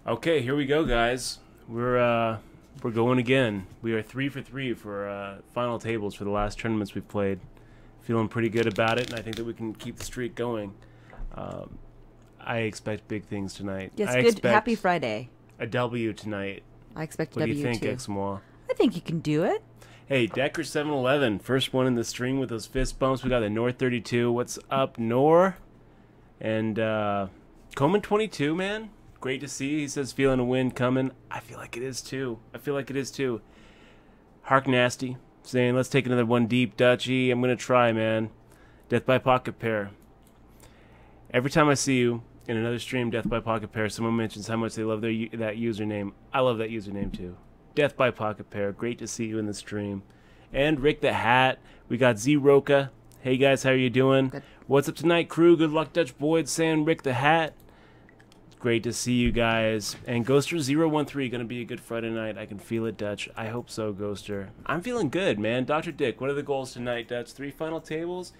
Okay, here we go, guys. We're going again. We are 3 for 3 for final tables for the last tournaments we've played. Feeling pretty good about it, and I think that we can keep the streak going. I expect big things tonight. Yes, I good. expect Happy Friday. a W tonight. I expect a What do W you think, too. X-Moa? I think you can do it. Hey, Decker 711, first one in the string with those fist bumps. We got the Nor 32. What's up, Nor? And Coleman 22, man. Great to see. He says feeling a win coming. I feel like it is too. Hark Nasty saying let's take another one deep, Dutchy. I'm gonna try, man. Death by Pocket Pair. Every time I see you in another stream, Death by Pocket Pair, someone mentions how much they love that username. I love that username too. Death by Pocket Pair. Great to see you in the stream. And Rick the Hat. We got Z Roca. Hey guys, how are you doing? Good. What's up tonight, crew? Good luck, Dutch Boyd. Saying Rick the Hat. Great to see you guys. And Ghoster013, gonna be a good Friday night. I can feel it, Dutch. I hope so, Ghoster. I'm feeling good, man. Dr. Dick, what are the goals tonight, Dutch? 3 final tables?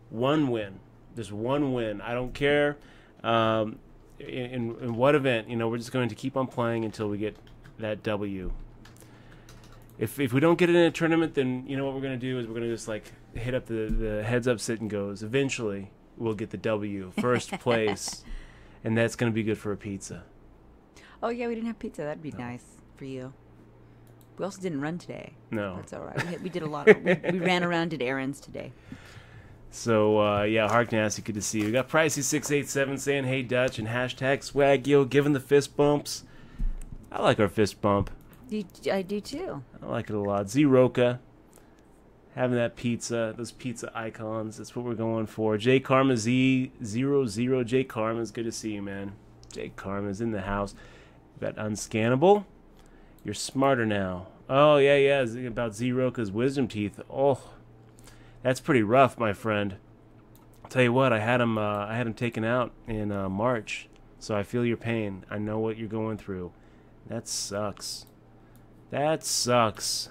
1 win. Just 1 win. I don't care in what event. You know, we're just going to keep on playing until we get that W. If we don't get it in a tournament, then you know what we're going to do is we're going to just like hit up the heads up sit and goes. Eventually, we'll get the W. First place. And that's going to be good for a pizza. Oh, yeah, we didn't have pizza. That'd be nice for you. We also didn't run today. No. That's all right. We did a lot. We ran around, did errands today. So, yeah, Hark Nasty, good to see you. We got Pricey687 saying, hey, Dutch, and hashtag Swagyo giving the fist bumps. I like our fist bump. I do, too. I like it a lot. Z-Roca, having that pizza, those pizza icons. That's what we're going for. J Karma Z00. J Karma, it's good to see you, man. J Karma's in the house. We got Unscannable. You're smarter now. Oh, yeah. It's about Z-Roca's wisdom teeth. Oh, that's pretty rough, my friend. I'll tell you what, I had him taken out in March, so I feel your pain. I know what you're going through. That sucks. That sucks.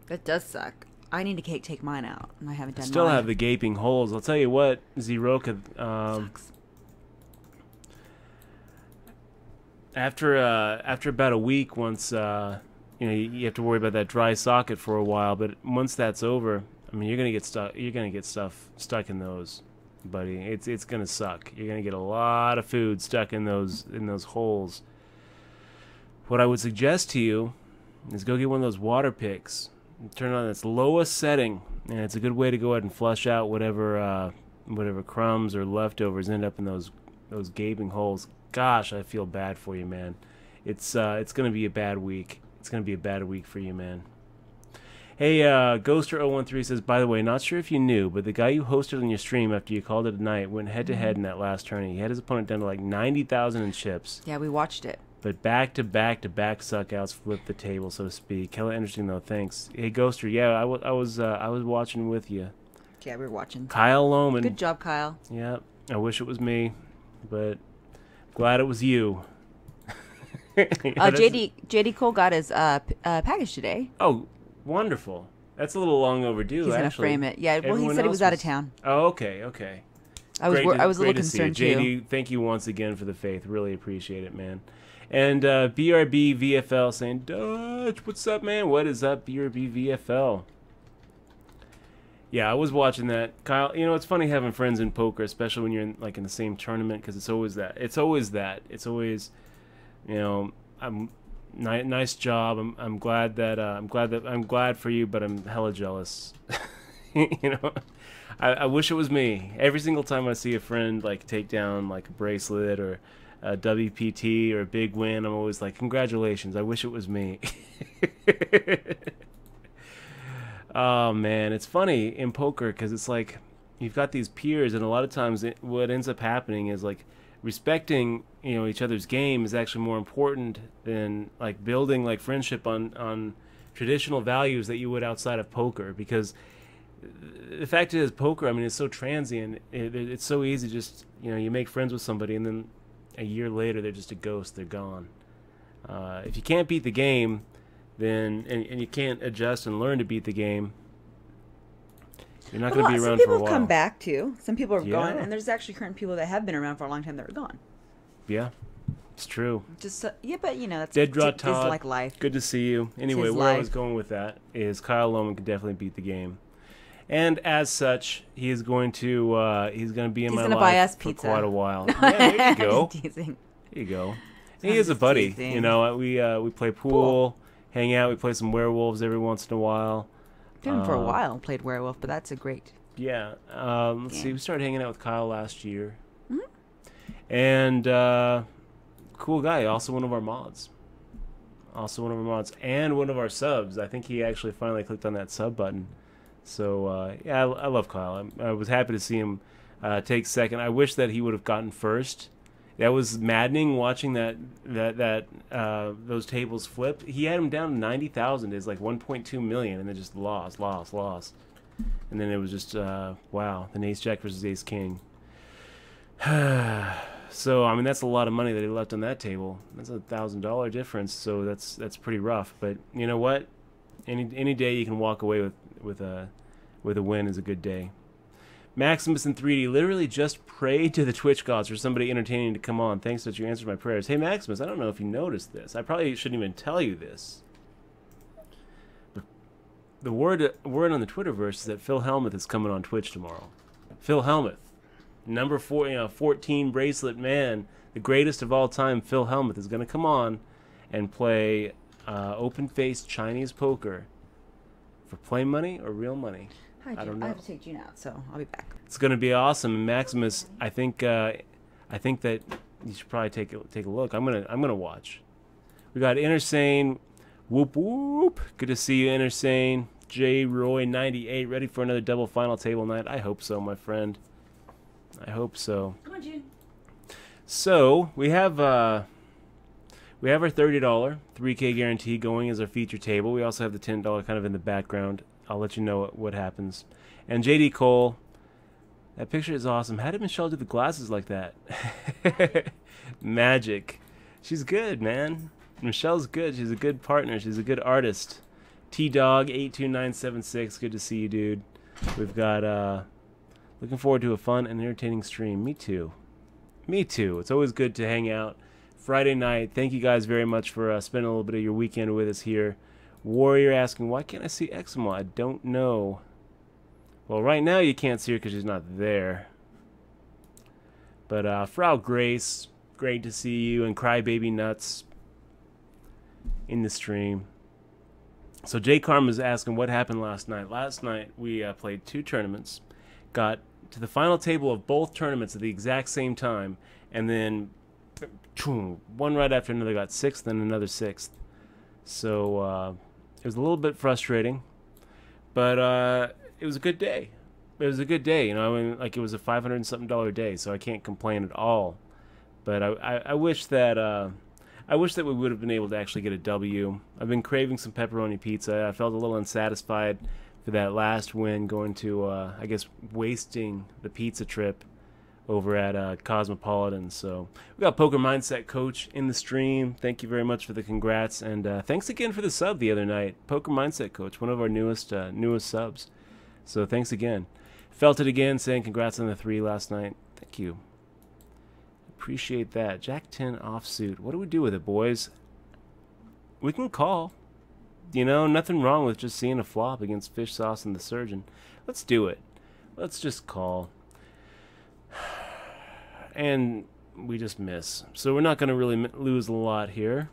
That does suck. I need to take mine out, and I haven't done Still mine. have the gaping holes. I'll tell you what, Z-Roca, Sucks. after about a week, once you have to worry about that dry socket for a while, but once that's over, I mean, you're gonna get stuck. You're gonna get stuff stuck in those, buddy. It's gonna suck. You're gonna get a lot of food stuck in those holes. What I would suggest to you is go get one of those water picks. Turn it on its lowest setting, and it's a good way to go ahead and flush out whatever crumbs or leftovers end up in those gaping holes. Gosh, I feel bad for you, man. It's gonna be a bad week. It's gonna be a bad week for you, man. Hey, Ghoster013 says, by the way, not sure if you knew, but the guy you hosted on your stream after you called it a night went head-to-head in that last tourney. He had his opponent down to like 90,000 in chips. Yeah, we watched it. But back-to-back suck-outs flipped the table, so to speak. Hella interesting, though. Thanks. Hey, Ghoster, yeah, I was watching with you. Yeah, we were watching. Kyle Lohman. Good job, Kyle. Yeah, I wish it was me, but glad it was you. Yeah, JD Cole got his package today. Oh, wonderful. That's a little long overdue, He's actually. going to frame it. Yeah, well, he Everyone said he else was out of town. Oh, okay. I was a little concerned, too. JD, thank you once again for the faith. Really appreciate it, man. And BRB VFL saying, Dutch, what's up, man? What is up, BRB VFL? Yeah, I was watching that. Kyle, you know, it's funny having friends in poker, especially when you're in the same tournament, because it's always that. It's always, you know, nice job. I'm glad for you, but I'm hella jealous. You know, I wish it was me. Every single time I see a friend take down like a bracelet or a WPT or a big win, I'm always like, congratulations. I wish it was me. Oh man, it's funny in poker because it's like you've got these peers, and a lot of times what ends up happening is like respecting each other's game is actually more important than like building like friendship on traditional values that you would outside of poker, because the fact is poker, I mean, it's so transient. It's so easy, just you make friends with somebody and then a year later they're just a ghost, they're gone. If you can't beat the game, then and you can't adjust and learn to beat the game, you're not going to be around for a while. Some people have come back too. Some people are gone, and there's actually current people that have been around for a long time that are gone. Yeah, It's true. Just yeah, but that's Dead Draw is Todd. like life. Good to see you. Anyway, his where I life. was going with that is Kyle Lohman could definitely beat the game. And as such, he is going to be in He's my gonna life buy us for pizza. quite a while. Yeah, there you go. Just teasing. There you go. I'm He is a just buddy. teasing. You know, we play pool, hang out. We play some werewolves every once in a while. Been for a while. Played werewolf, but that's a great. Yeah. Let's see. We started hanging out with Kyle last year, Mhm. and cool guy. Also one of our mods. And one of our subs. I think he actually finally clicked on that sub button. So yeah, I love Kyle. I was happy to see him take second. I wish that he would have gotten first. That was maddening watching those tables flip. He had him down to 90,000. It's like 1.2 million, and then just lost. And then it was just wow, the Ace Jack versus Ace King. So I mean that's a lot of money that he left on that table. That's $1,000 difference. So that's pretty rough. But you know what? Any day you can walk away with a win is a good day. Maximus in 3D literally just prayed to the Twitch gods for somebody entertaining to come on. Thanks that you answered my prayers. Hey Maximus, I don't know if you noticed this. I probably shouldn't even tell you this. But the word on the Twitterverse is that Phil Hellmuth is coming on Twitch tomorrow. Phil Hellmuth, number 14 bracelet man, the greatest of all time. Phil Hellmuth is going to come on and play open-faced Chinese poker for play money or real money. Hi, I don't know. I have to take June out, so I'll be back. It's going to be awesome. And Maximus, I think that you should probably take a look. I'm gonna watch. We got Intersane, whoop whoop. Good to see you, Intersane. J Roy 98, ready for another double final table night. I hope so, my friend. I hope so. Come on, June. So we have our $30 3K guarantee going as our feature table. We also have the $10 kind of in the background. I'll let you know what happens. And JD Cole, that picture is awesome. How did Michelle do the glasses like that? Magic. She's good, man. Michelle's good. She's a good partner. She's a good artist. T-Dog 82976. Good to see you, dude. We've got looking forward to a fun and entertaining stream. Me too. It's always good to hang out Friday night. Thank you guys very much for spending a little bit of your weekend with us here. Warrior asking, why can't I see Eximo? I don't know. Well, right now you can't see her because she's not there. But Frau Grace, great to see you. And Crybaby Nuts in the stream. So Jay Karma is asking what happened last night. Last night we played 2 tournaments. Got to the final table of both tournaments at the exact same time. And then one right after another got 6th and another 6th. So it was a little bit frustrating, but it was a good day. It was a good day, you know. I mean, like it was a $500 and something day, so I can't complain at all. But I wish that we would have been able to actually get a W. I've been craving some pepperoni pizza. I felt a little unsatisfied for that last win, going to I guess wasting the pizza trip over at Cosmopolitan. So we got Poker Mindset Coach in the stream. Thank you very much for the congrats, and thanks again for the sub the other night. Poker Mindset Coach, one of our newest subs. So thanks again. Felt it again, saying congrats on the 3 last night. Thank you. Appreciate that. Jack 10 offsuit. What do we do with it, boys? We can call. You know, nothing wrong with just seeing a flop against Fish Sauce and the Surgeon. Let's do it. Let's just call. And we just miss. So we're not going to really lose a lot here.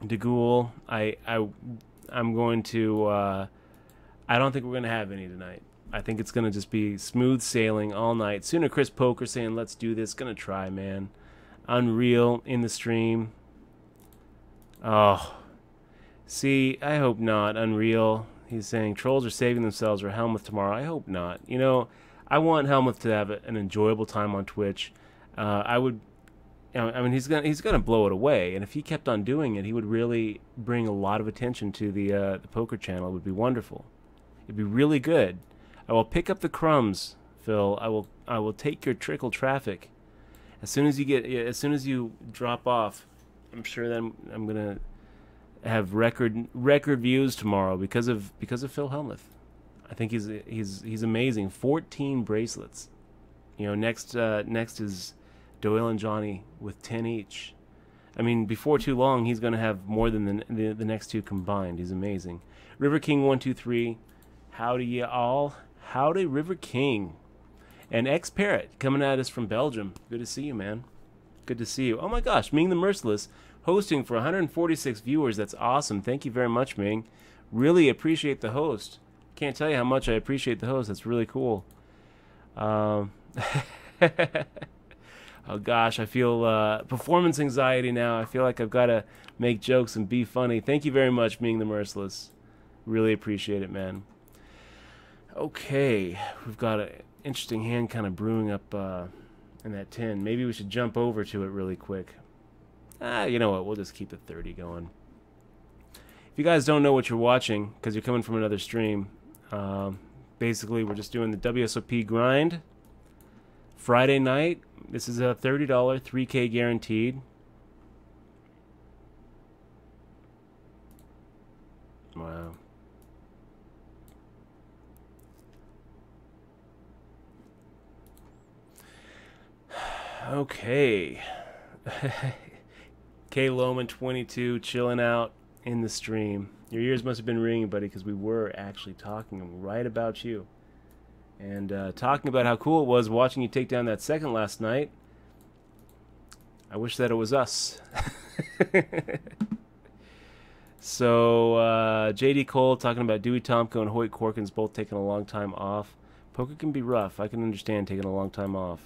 DeGoul, I'm going to... I don't think we're going to have any tonight. I think it's going to just be smooth sailing all night. Sooner Chris Poker saying, let's do this. Going to try, man. Unreal in the stream. Oh. See, I hope not. Unreal. He's saying, trolls are saving themselves for Helmuth tomorrow. I hope not. You know... I want Helmuth to have an enjoyable time on Twitch. I mean, he's gonna blow it away, and if he kept on doing it, he would really bring a lot of attention to the poker channel. It would be wonderful. It'd be really good. I will pick up the crumbs, Phil. I will take your trickle traffic. As soon as you drop off, I'm sure that I'm gonna have record views tomorrow because of Phil Helmuth. I think he's amazing. 14 bracelets. You know, next is Doyle and Johnny with 10 each. I mean, before too long, he's going to have more than the next two combined. He's amazing. River King 123. Howdy, y'all. Howdy, River King. And X Parrot coming at us from Belgium. Good to see you, man. Good to see you. Oh my gosh, Ming the Merciless hosting for 146 viewers. That's awesome. Thank you very much, Ming. Really appreciate the host. Can't tell you how much I appreciate the host. That's really cool. Oh gosh, I feel performance anxiety now. I feel like I've got to make jokes and be funny. Thank you very much, Ming the Merciless. Really appreciate it, man. Okay, we've got an interesting hand kind of brewing up in that tin. Maybe we should jump over to it really quick. You know what? We'll just keep the 30 going. If you guys don't know what you're watching, because you're coming from another stream, basically we're just doing the WSOP grind. Friday night. This is a $30 3K guaranteed. Wow. Okay. K Loman 22 chilling out in the stream. Your ears must have been ringing, buddy, because we were actually talking right about you. And talking about how cool it was watching you take down that second last night. I wish that it was us. So, JD Cole talking about Dewey Tomko and Hoyt Corkins both taking a long time off. Poker can be rough. I can understand taking a long time off.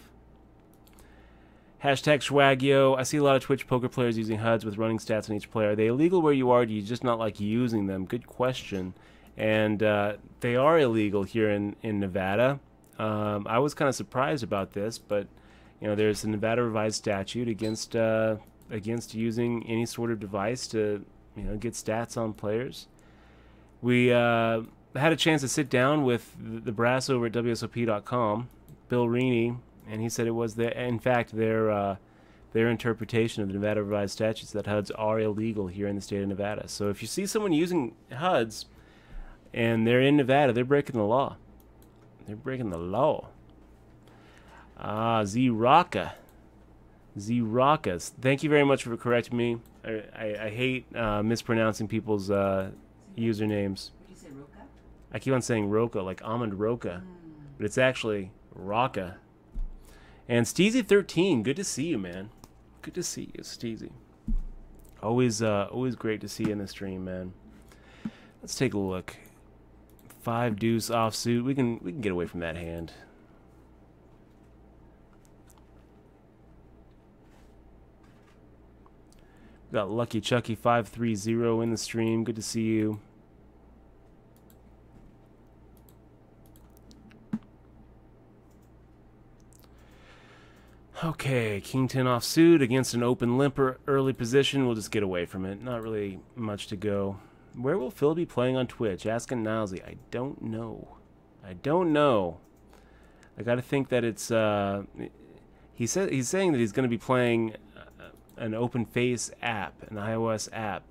Hashtag Schwagio. I see a lot of Twitch poker players using HUDs with running stats on each player. Are they illegal where you are? Do you just not like using them? Good question. And they are illegal here in Nevada. I was kind of surprised about this, but you know, there's a Nevada revised statute against using any sort of device to get stats on players. We had a chance to sit down with the brass over at WSOP.com, Bill Reaney, and he said it was in fact their interpretation of the Nevada revised statutes that HUDs are illegal here in the state of Nevada. So if you see someone using HUDs and they're in Nevada, they're breaking the law. They're breaking the law. Z-Rocka. Z-Rockas. Thank you very much for correcting me. I hate mispronouncing people's usernames. Did you say Roca? I keep on saying Roca, like almond Roca. But it's actually Rocka. And Steezy13, good to see you, man. Good to see you, Steezy. Always great to see you in the stream, man. Let's take a look. 5 deuce offsuit. We can get away from that hand. Got Lucky Chucky 530 in the stream. Good to see you. Okay, King 10 offsuit against an open limper early position. We'll just get away from it. Not really much to go. Where will Phil be playing on Twitch? Asking Nilesy. I don't know. I don't know. I got to think that it's he's saying that he's going to be playing an open face app, an iOS app.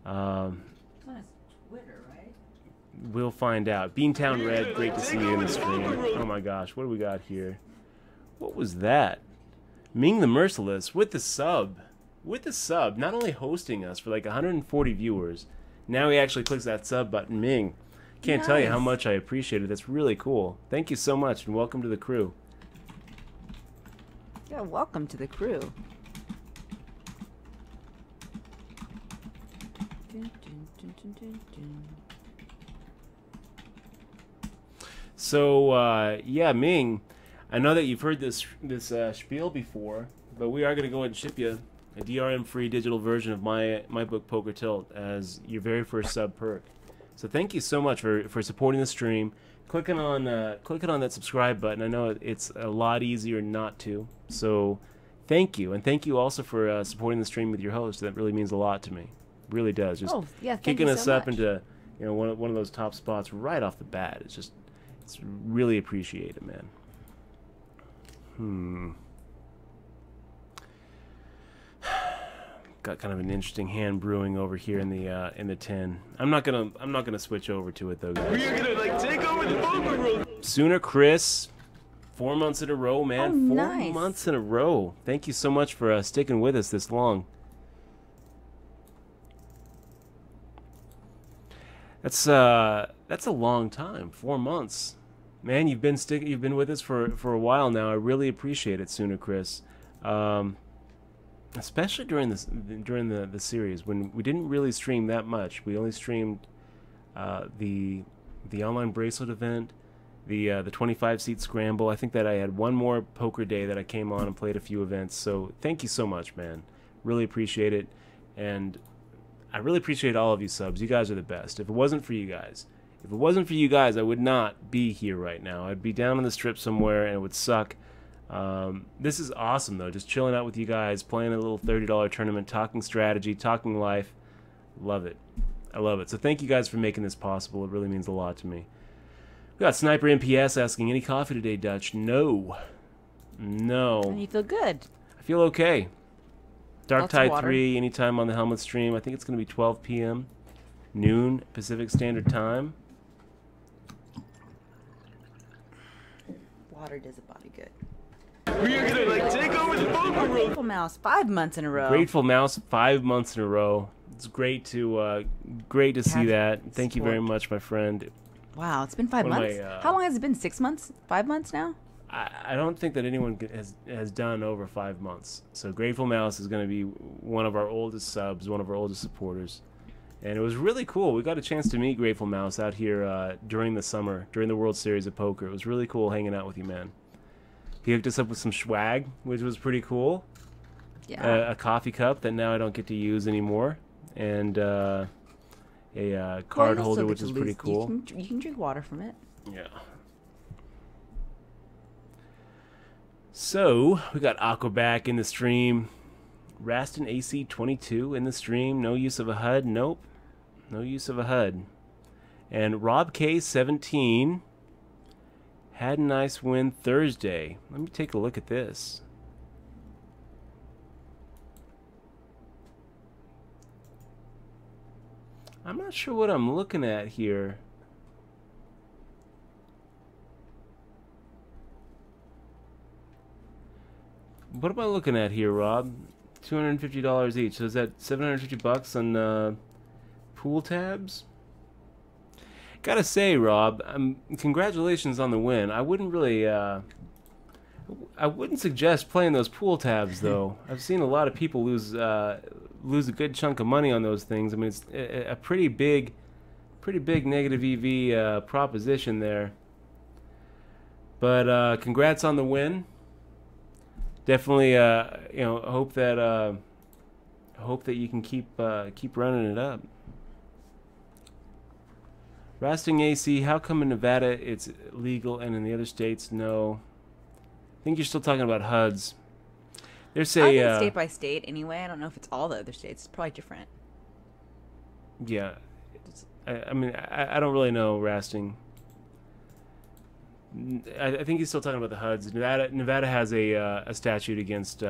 It's on Twitter, right? We'll find out. Beantown Red, great to see you in the stream. Oh my gosh, what do we got here? What was that? Ming the Merciless with the sub. With the sub, not only hosting us for like 140 viewers, now he actually clicks that sub button. Ming, can't tell you how much I appreciate it. That's really cool. Thank you so much, and welcome to the crew. Yeah, welcome to the crew. So, yeah, Ming, I know that you've heard this spiel before, but we are going to go ahead and ship you a DRM-free digital version of my book Poker Tilt as your very first sub perk. So thank you so much for supporting the stream. Clicking on that subscribe button. I know it's a lot easier not to. So thank you, and thank you also for supporting the stream with your host. That really means a lot to me. Really does. Just kicking us up into one of those top spots right off the bat. It's really appreciated, man. Got kind of an interesting hand brewing over here in the 10. I'm not gonna switch over to it though, guys. We're gonna take over the poker room. Sooner Chris, 4 months in a row, man. Oh, 4 nice. months in a row. Thank you so much for sticking with us this long. That's a long time. 4 months. Man, you've been with us for a while now. I really appreciate it, Sooner Chris. Especially during the series when we didn't really stream that much. We only streamed the online bracelet event, the 25-seat scramble. I think that I had one more poker day that I came on and played a few events. So thank you so much, man. Really appreciate it, and I really appreciate all of you subs. You guys are the best. If it wasn't for you guys, I would not be here right now. I'd be down on the strip somewhere, and it would suck. This is awesome, though. Just chilling out with you guys, playing a little $30 tournament, talking strategy, talking life. Love it. I love it. So thank you guys for making this possible. It really means a lot to me. We got Sniper MPS asking, any coffee today, Dutch? No. And you feel good. I feel okay. Dark Lots of Tide water. 3, anytime on the Helmet stream. I think it's going to be 12 p.m. noon Pacific Standard Time. Water does a body good. We are gonna take over the poker room. Grateful Mouse, 5 months in a row. Grateful Mouse, 5 months in a row. It's great to see Have that. Thank you very support. much, my friend. Wow, it's been 5 One of months. my, How long has it been? 6 months? 5 months now? I don't think that anyone has done over 5 months. So Grateful Mouse is going to be one of our oldest subs, one of our oldest supporters. And it was really cool. We got a chance to meet Grateful Mouse out here during the summer, during the World Series of Poker. It was really cool hanging out with you, man. He hooked us up with some swag, which was pretty cool. Yeah. A coffee cup that now I don't get to use anymore. And a card holder, which is pretty cool. You can drink water from it. Yeah. So, we got Aquaback in the stream. Rastin AC22 in the stream. No use of a HUD. Nope. No use of a HUD. And Rob K17 had a nice win Thursday. Let me take a look at this. I'm not sure what I'm looking at here. What am I looking at here, Rob? $250 each. So is that $750 on pool tabs? Gotta say, Rob, congratulations on the win. I wouldn't really, I wouldn't suggest playing those pool tabs though. I've seen a lot of people lose a good chunk of money on those things. I mean, it's a pretty big negative EV proposition there. But congrats on the win. Definitely, you know, hope that you can keep running it up. Rasting AC, how come in Nevada it's legal and in the other states no? I think you're still talking about HUDs. There's I think a state by state anyway. I don't know if it's all the other states. It's probably different. yeah. I mean, I don't really know Rasting. I think he's still talking about the HUDs. Nevada has a statute against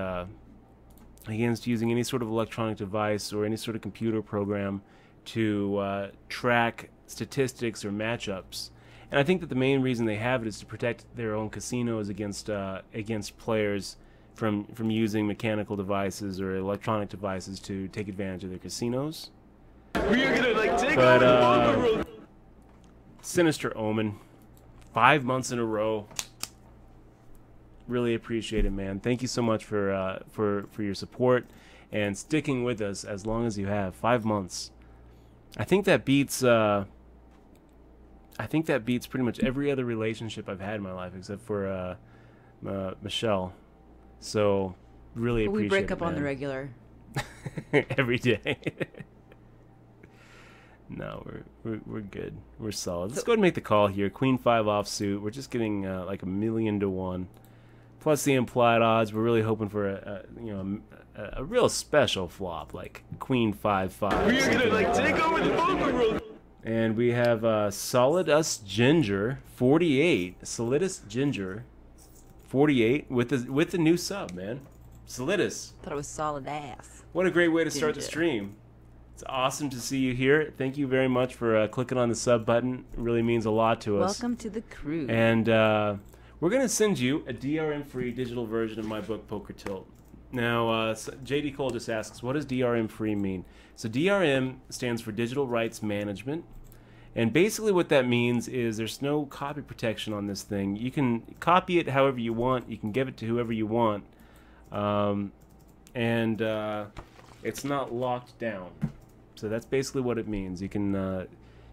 using any sort of electronic device or any sort of computer program to track statistics or matchups. And I think that the main reason they have it is to protect their own casinos against players from using mechanical devices or electronic devices to take advantage of their casinos. We are gonna take over the poker room. Sinister Omen, 5 months in a row. Really appreciate it, man. Thank you so much for your support and sticking with us as long as you have. 5 months. I think that beats pretty much every other relationship I've had in my life except for Michelle. So really appreciate it. We break up on the man. regular. Every day. No, we're good. We're solid. Let's go ahead and make the call here. Queen 5 offsuit. We're just getting like 1,000,000 to 1. Plus the implied odds. We're really hoping for a real special flop like Queen 5-5. We are gonna take over the poker room. And we have Solid Us Ginger 48. Solidus Ginger 48 with the new sub, man. Solidus. Thought it was solid ass. What a great way to start the Ginger. stream. It's awesome to see you here. Thank you very much for clicking on the sub button. It really means a lot to us. Welcome to the crew. And we're going to send you a DRM-free digital version of my book, Poker Tilt. Now, JD Cole just asks, what does DRM-free mean? So DRM stands for Digital Rights Management. And basically what that means is there's no copy protection on this thing. You can copy it however you want. You can give it to whoever you want. It's not locked down. So that's basically what it means. You can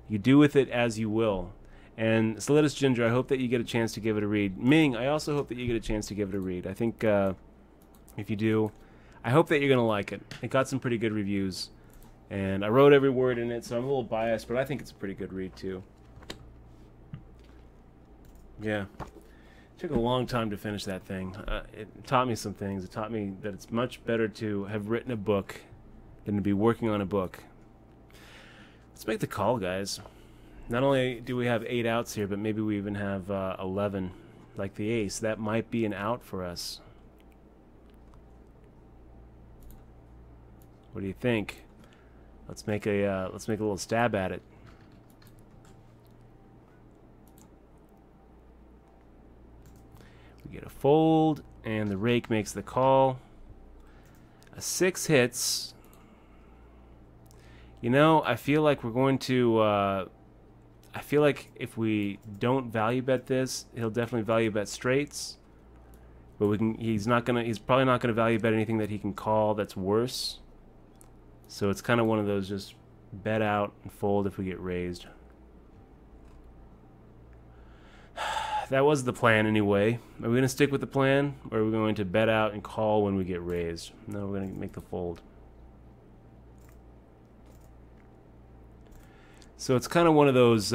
you do with it as you will. And Solitus Ginger, I hope that you get a chance to give it a read. Ming, I also hope that you get a chance to give it a read. I think if you do, I hope that you're going to like it. It got some pretty good reviews. And I wrote every word in it, so I'm a little biased, but I think it's a pretty good read, too. Yeah. It took a long time to finish that thing. It taught me some things. It taught me that it's much better to have written a book than to be working on a book. Let's make the call, guys. Not only do we have 8 outs here, but maybe we even have 11, like the ace. That might be an out for us. What do you think? Let's make a little stab at it. We get a fold, and the rake makes the call. A 6 hits. You know, I feel like we're going to. I feel like if we don't value bet this, he'll definitely value bet straights. But we can. He's probably not gonna value bet anything that he can call that's worse. So it's kind of one of those just bet out and fold if we get raised. That was the plan anyway. Are we going to stick with the plan, or are we going to bet out and call when we get raised? No, we're going to make the fold. So it's kind of one of those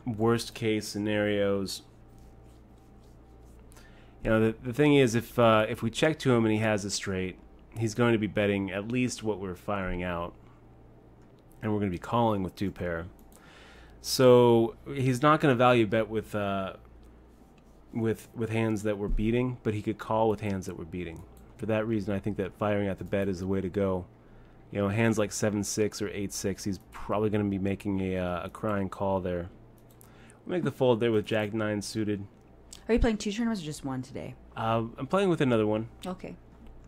worst case scenarios. You know, the thing is, if we check to him and he has a straight, he's going to be betting at least what we're firing out, and we're going to be calling with 2 pair. So he's not going to value bet with hands that we're beating, but he could call with hands that we're beating. For that reason, I think that firing out the bet is the way to go. You know, hands like 7-6 or 8-6, he's probably going to be making a crying call there. We'll make the fold there with Jack-9 suited. Are you playing 2 tournaments or just 1 today? I'm playing with another one. Okay.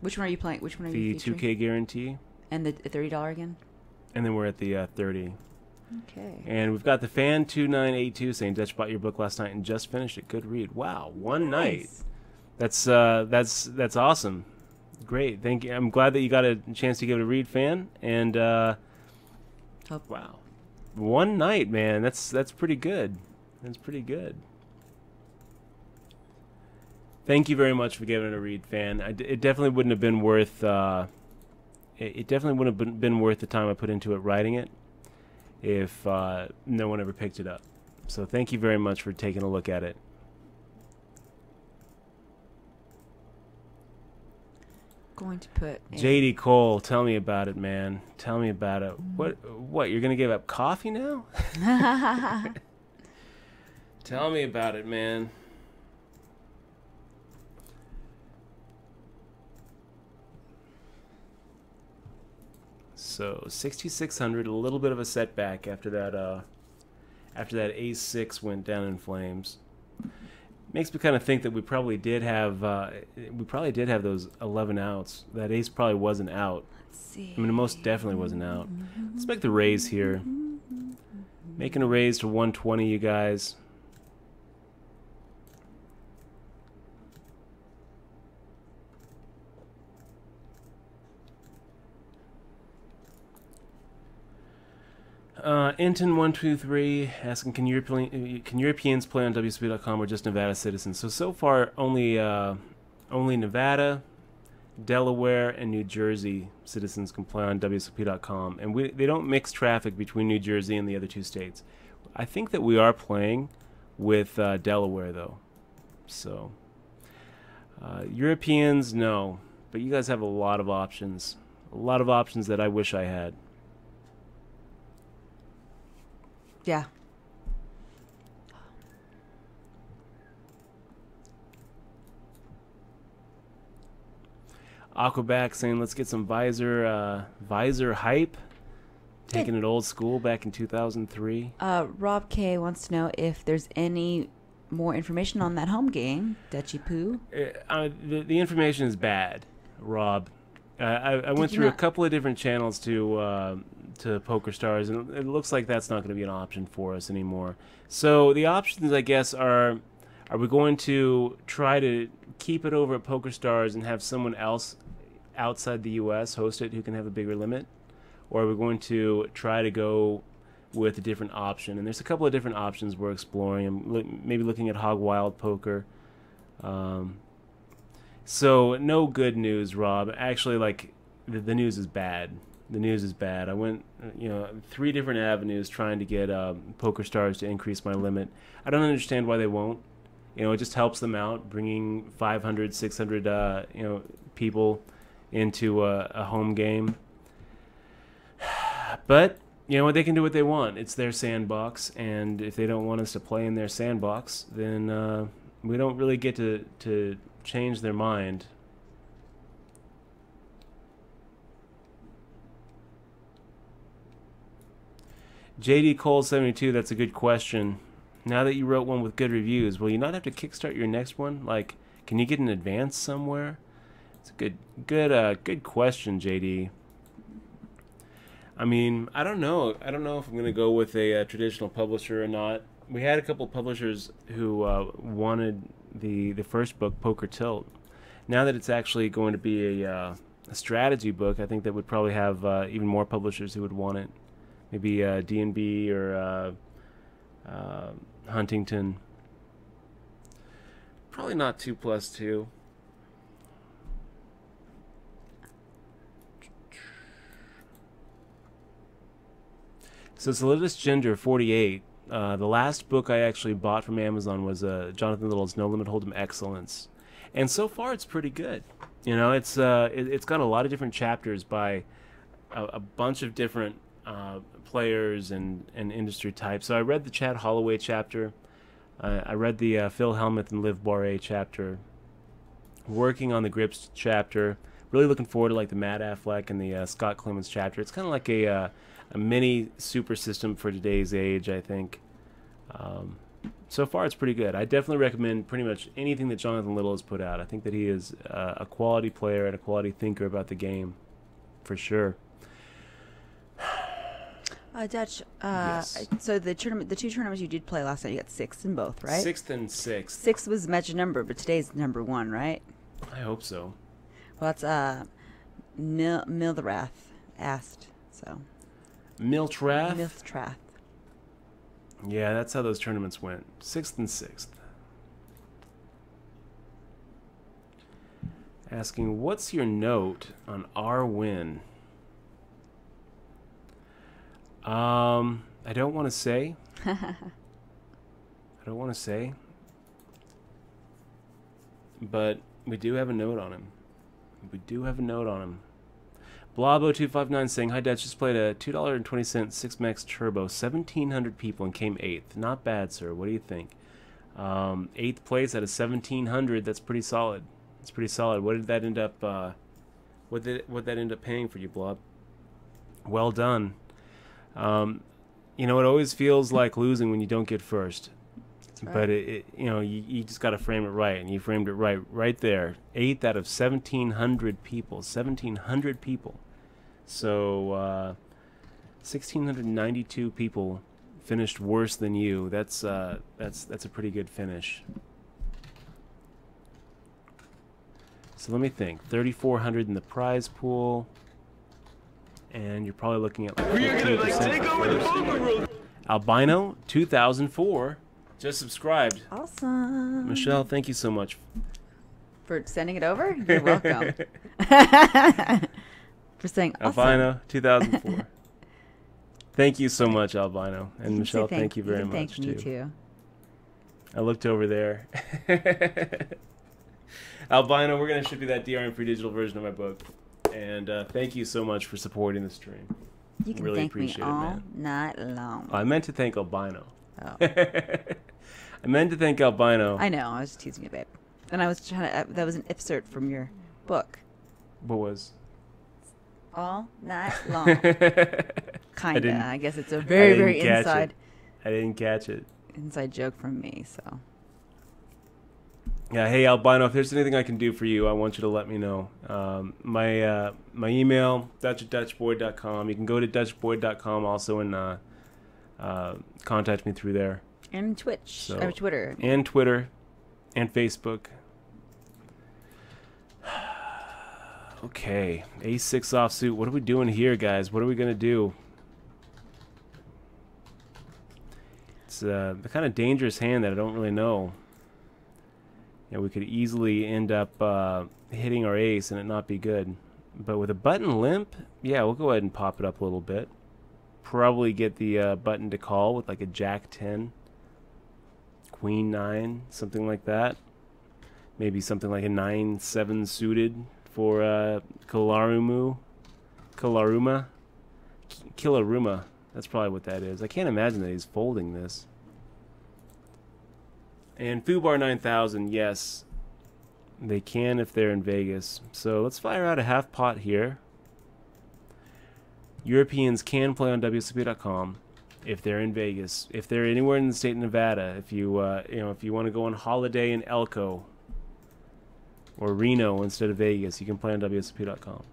Which one are you playing? Which one are you featuring? The 2K guarantee. And the $30 again? And then we're at the 30. Okay. And we've got the fan 2982 saying Dutch bought your book last night and just finished it. Good read. Wow, one night. That's awesome. Great. Thank you. I'm glad that you got a chance to give it a read, fan. And wow, one night, man. That's pretty good. That's pretty good. Thank you very much for giving it a read, fan. It definitely wouldn't have been worth. It definitely wouldn't have been worth the time I put into it writing it if no one ever picked it up. So thank you very much for taking a look at it. Going to put JD Cole, tell me about it, man. Tell me about it. What? You're gonna give up coffee now? Tell me about it, man. So 6,600, a little bit of a setback after that ace-6 went down in flames. Makes me kind of think that we probably did have those 11 outs. That ace probably wasn't out. Let's see. I mean, it most definitely wasn't out. Let's make the raise here. Making a raise to 120, you guys. Inton123 asking, can Europeans play on WSOP.com or just Nevada citizens? So far, only Nevada, Delaware, and New Jersey citizens can play on WSOP.com, and they don't mix traffic between New Jersey and the other 2 states. I think that we are playing with Delaware, though. So Europeans, no, but you guys have a lot of options. A lot of options that I wish I had. Yeah. Aquaback saying, let's get some visor hype. Taking it old school back in 2003. Rob K wants to know if there's any more information on that home game, Dutchy Poo. The information is bad, Rob. I went through a couple of different channels to PokerStars, and it looks like that's not going to be an option for us anymore. So the options, I guess, are we going to try to keep it over at PokerStars and have someone else outside the U.S. host it who can have a bigger limit? Or are we going to try to go with a different option? And there's a couple of different options we're exploring. I'm maybe looking at Hog Wild Poker. So no good news, Rob. Actually, like, the news is bad. The news is bad. I went, 3 different avenues trying to get PokerStars to increase my limit. I don't understand why they won't. It just helps them out, bringing 500, 600, people into a home game. But they can do what they want. It's their sandbox, and if they don't want us to play in their sandbox, then we don't really get to change their mind. JD Cole 72, that's a good question. Now that you wrote one with good reviews, will you not have to kickstart your next one? Like, can you get an advance somewhere? It's a good question, JD. I mean, I don't know. I don't know if I'm going to go with a traditional publisher or not. We had a couple publishers who wanted the first book, Poker Tilt. Now that it's actually going to be a strategy book, I think that would probably have even more publishers who would want it. Maybe D&B or Huntington. Probably not 2+2. So Solidus Ginger 48. The last book I actually bought from Amazon was Jonathan Little's No Limit Hold'em Excellence, and so far it's pretty good. It's got a lot of different chapters by a bunch of different players and industry types. So I read the Chad Holloway chapter. I read the Phil Hellmuth and Liv Boire chapter. Working on the Grips chapter. Really looking forward to like the Matt Affleck and the Scott Clemens chapter. It's kind of like a mini super system for today's age, I think. So far, it's pretty good. I definitely recommend pretty much anything that Jonathan Little has put out. I think that he is a quality player and a quality thinker about the game, for sure. Dutch, Yes. so the 2 tournaments you did play last night, you got 6th in both, right? 6th and 6th. 6 was the magic number, but today's number 1, right? I hope so. Well, that's Milthrath asked, so. Miltrath? Milthrath. Yeah, that's how those tournaments went. 6th and 6th. Asking, what's your note on our win? I don't want to say. But we do have a note on him. Blabo259 saying, hi Dutch, just played a $2.20 6-max turbo, 1,700 people and came 8th. Not bad, sir. What do you think? 8th place out of 1,700, that's pretty solid. It's pretty solid. What did that end up what that end up paying for you, Blob? Well done. It always feels like losing when you don't get first. Right. But you just got to frame it right, and you framed it right there. 8th out of 1,700 people. 1,700 people. So 1,692 people finished worse than you. That's a pretty good finish. So let me think. 3,400 in the prize pool, and you're probably looking at like 15%. Take over the poker room. Albino 2004 just subscribed. Awesome. Michelle, thank you so much for sending it over. You're welcome. For saying awesome. Albino 2004. Thank you so much, Albino, and You Michelle. say Thank you very much thank me too. I looked over there. Albino, we're gonna ship you that DRM free digital version of my book, and thank you so much for supporting the stream. You can really thank me appreciate it, all man. night long. I meant to thank Albino. Oh. I meant to thank Albino. I know. I was teasing you, babe. And I was trying to. That was an excerpt from your book. What was? All night long. Kinda. I guess it's a very catch inside. I didn't catch it. Inside joke from me. So. Yeah, hey Albino, if there's anything I can do for you, I want you to let me know. My email, Dutch@dutchboyd.com. You can go to dutchboyd.com also and contact me through there. And Twitch, or Twitter. And Twitter, and Facebook. Okay, A6 offsuit. What are we doing here, guys? What are we going to do? It's the kind of dangerous hand that I don't really know. We could easily end up hitting our ace and it not be good. But with a button limp, yeah, we'll go ahead and pop it up a little bit. Probably get the button to call with like a Jack 10, Queen 9, something like that. Maybe something like a 9-7 suited for Kilaruma. That's probably what that is. I can't imagine that he's folding this. And Fubar 9000, yes, they can if they're in Vegas. So let's fire out a half pot here. Europeans can play on WSOP.com if they're in Vegas. If they're anywhere in the state of Nevada, if you if you want to go on holiday in Elko or Reno instead of Vegas, you can play on WSOP.com.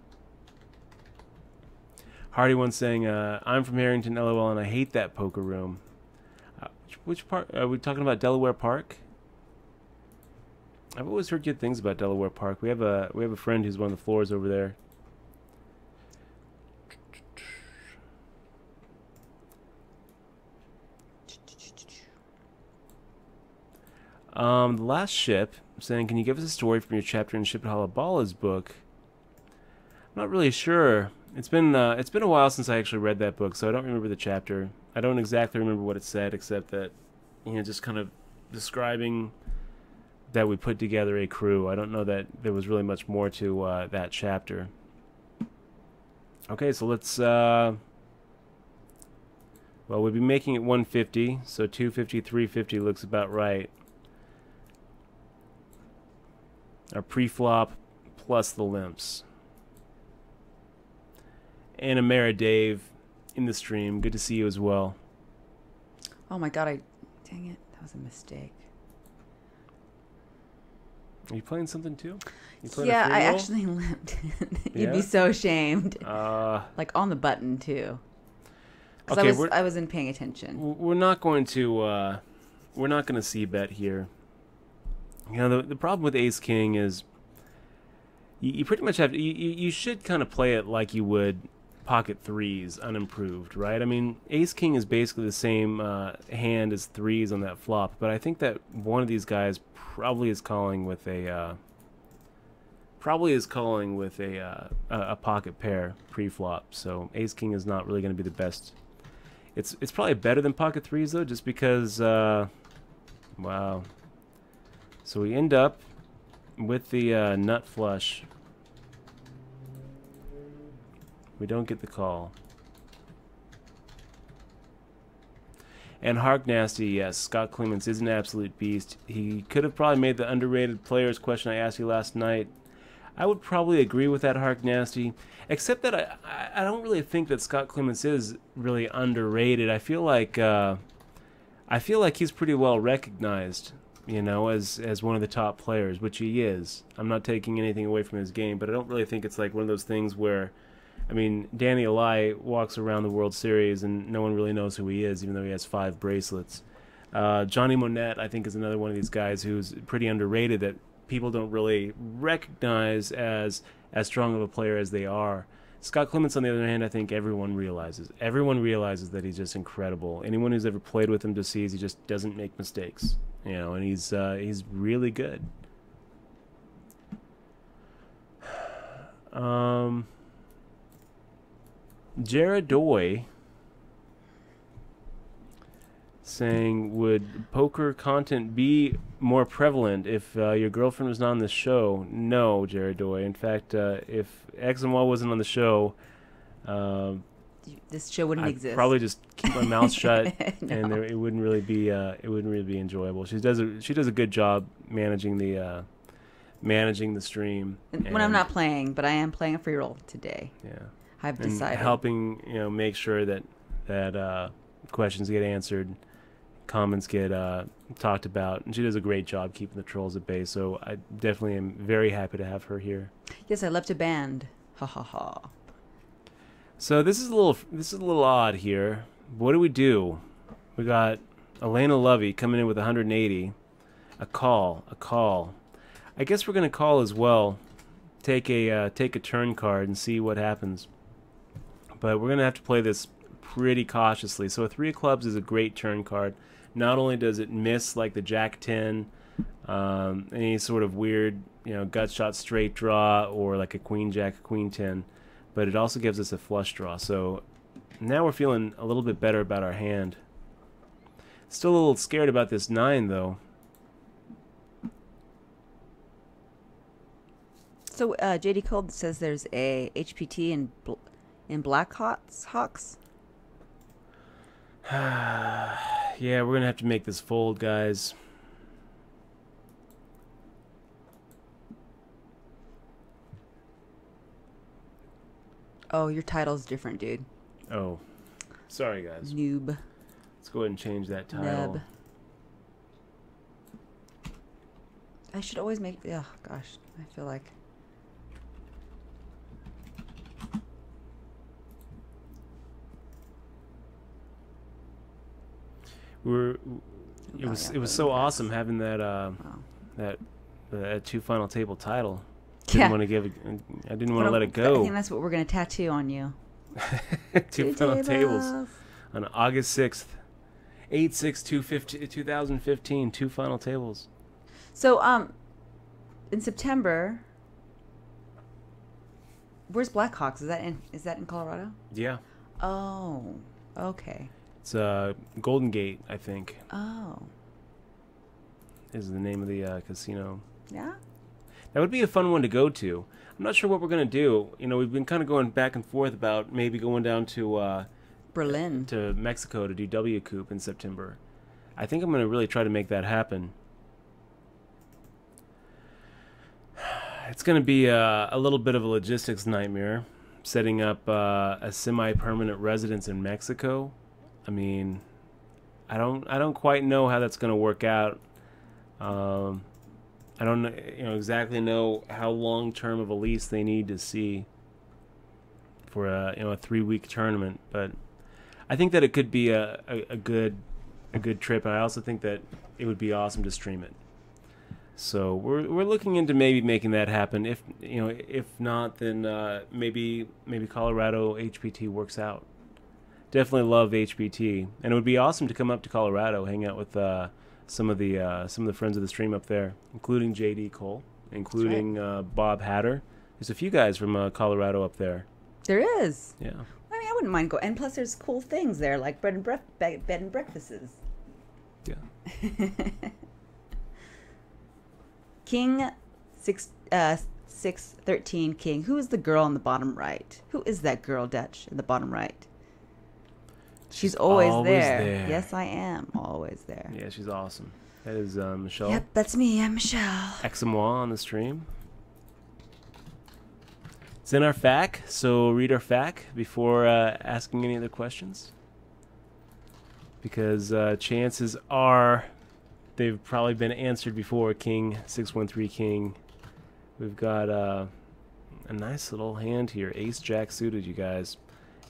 Hardy One saying, I'm from Harrington, LOL, and I hate that poker room. Which part? Are we talking about Delaware Park? I've always heard good things about Delaware Park. We have a friend who's one of the floors over there. The last ship saying, can you give us a story from your chapter in Ship at Halabala's book? I'm not really sure. It's been a while since I actually read that book, so I don't remember the chapter. I don't exactly remember what it said, except that, just kind of describing that we put together a crew. I don't know that there was really much more to that chapter. Okay, so let's, well, we'll be making it 150, so 250, 350 looks about right. Our pre-flop plus the limps. And Amara Dave in the stream. Good to see you as well. Oh my god, dang it. That was a mistake. Are you playing something too? Yeah, I actually limped. You'd be so ashamed. Like on the button too. Because okay, I wasn't paying attention. We're not going to see bet here. The problem with Ace King is you pretty much have to, you should kind of play it like you would pocket threes unimproved, right? I mean, Ace King is basically the same hand as threes on that flop, but I think that one of these guys probably is calling with a pocket pair pre-flop. So Ace King is not really going to be the best. It's probably better than pocket threes though, just because wow. So we end up with the nut flush. We don't get the call. And Hark Nasty, yes, Scott Clements is an absolute beast. He could have probably made the underrated players question I asked you last night. I would probably agree with that, Hark Nasty, except that I don't really think that Scott Clements is really underrated. I feel like he's pretty well recognized, as one of the top players, which he is. I'm not taking anything away from his game, but I don't really think it's like one of those things where, I mean, Danny Alai walks around the World Series and no one really knows who he is, even though he has 5 bracelets. Johnny Monette, I think, is another one of these guys who's pretty underrated that people don't really recognize as strong of a player as they are. Scott Clements, on the other hand, I think everyone realizes. Everyone realizes that he's just incredible. Anyone who's ever played with him just sees he just doesn't make mistakes, and he's really good. Jared Doy saying, would poker content be more prevalent if your girlfriend was not on the show? No, Jared Doy. In fact, if X and Y wasn't on the show, this show wouldn't exist. I'd probably just keep my mouth shut, No. and it wouldn't really be enjoyable. She does a good job managing the stream. When I'm not playing, but I am playing a free roll today. Yeah. I've and decided. helping make sure that questions get answered, comments get talked about, and she does a great job keeping the trolls at bay. So I definitely am very happy to have her here. Yes, I left a band. Ha ha ha. So this is a little odd here. What do? We got Elena Lovey coming in with 180. A call. I guess we're gonna call as well. Take a turn card and see what happens. But we're gonna have to play this pretty cautiously. So a 3 of clubs is a great turn card. Not only does it miss like the Jack 10, any sort of weird, gut shot straight draw, or like a Queen Jack, Queen 10, but it also gives us a flush draw. So now we're feeling a little bit better about our hand. Still a little scared about this 9 though. So JD Cole says there's a HPT in Black Hawks. Yeah, we're gonna have to make this fold, guys. Oh, your title's different, dude. Oh, sorry, guys. Noob. Let's go ahead and change that title. Nub. I should always make. Oh gosh, I feel like. It was so awesome having that that 2 final table title. I didn't want to let it go. I think that's what we're gonna tattoo on you. 2 final tables on August 6th, 2015. 2 final tables. So in September, where's Blackhawks? Is that in Colorado? Yeah. Oh, okay. It's Golden Gate, I think. Oh. Is the name of the casino. Yeah? That would be a fun one to go to. I'm not sure what we're going to do. We've been kind of going back and forth about maybe going down to Berlin. To Mexico to do WSOP in September. I think I'm going to really try to make that happen. It's going to be a little bit of a logistics nightmare, setting up a semi-permanent residence in Mexico. I mean, I don't quite know how that's going to work out. I don't exactly know how long term of a lease they need to see for a 3-week tournament, but I think that it could be a good trip. And I also think that it would be awesome to stream it. So we're looking into maybe making that happen. If not, then maybe Colorado HPT works out. Definitely love HPT, and it would be awesome to come up to Colorado, hang out with some of the friends of the stream up there, including JD Cole, including Bob Hatter. There's a few guys from Colorado up there. There is. Yeah. I mean, I wouldn't mind going. And plus, there's cool things there, like bed and breakfasts. Yeah. King 613 King. Who is the girl on the bottom right? Who is that girl, Dutch, in the bottom right? She's always there. Yes, I am always there. Yeah, she's awesome. That is Michelle. Yep, that's me. I'm Michelle. Examois on the stream. It's in our FAQ, so read our FAQ before asking any other questions. Because chances are they've probably been answered before. King 613 King. We've got a nice little hand here. Ace Jack suited, you guys,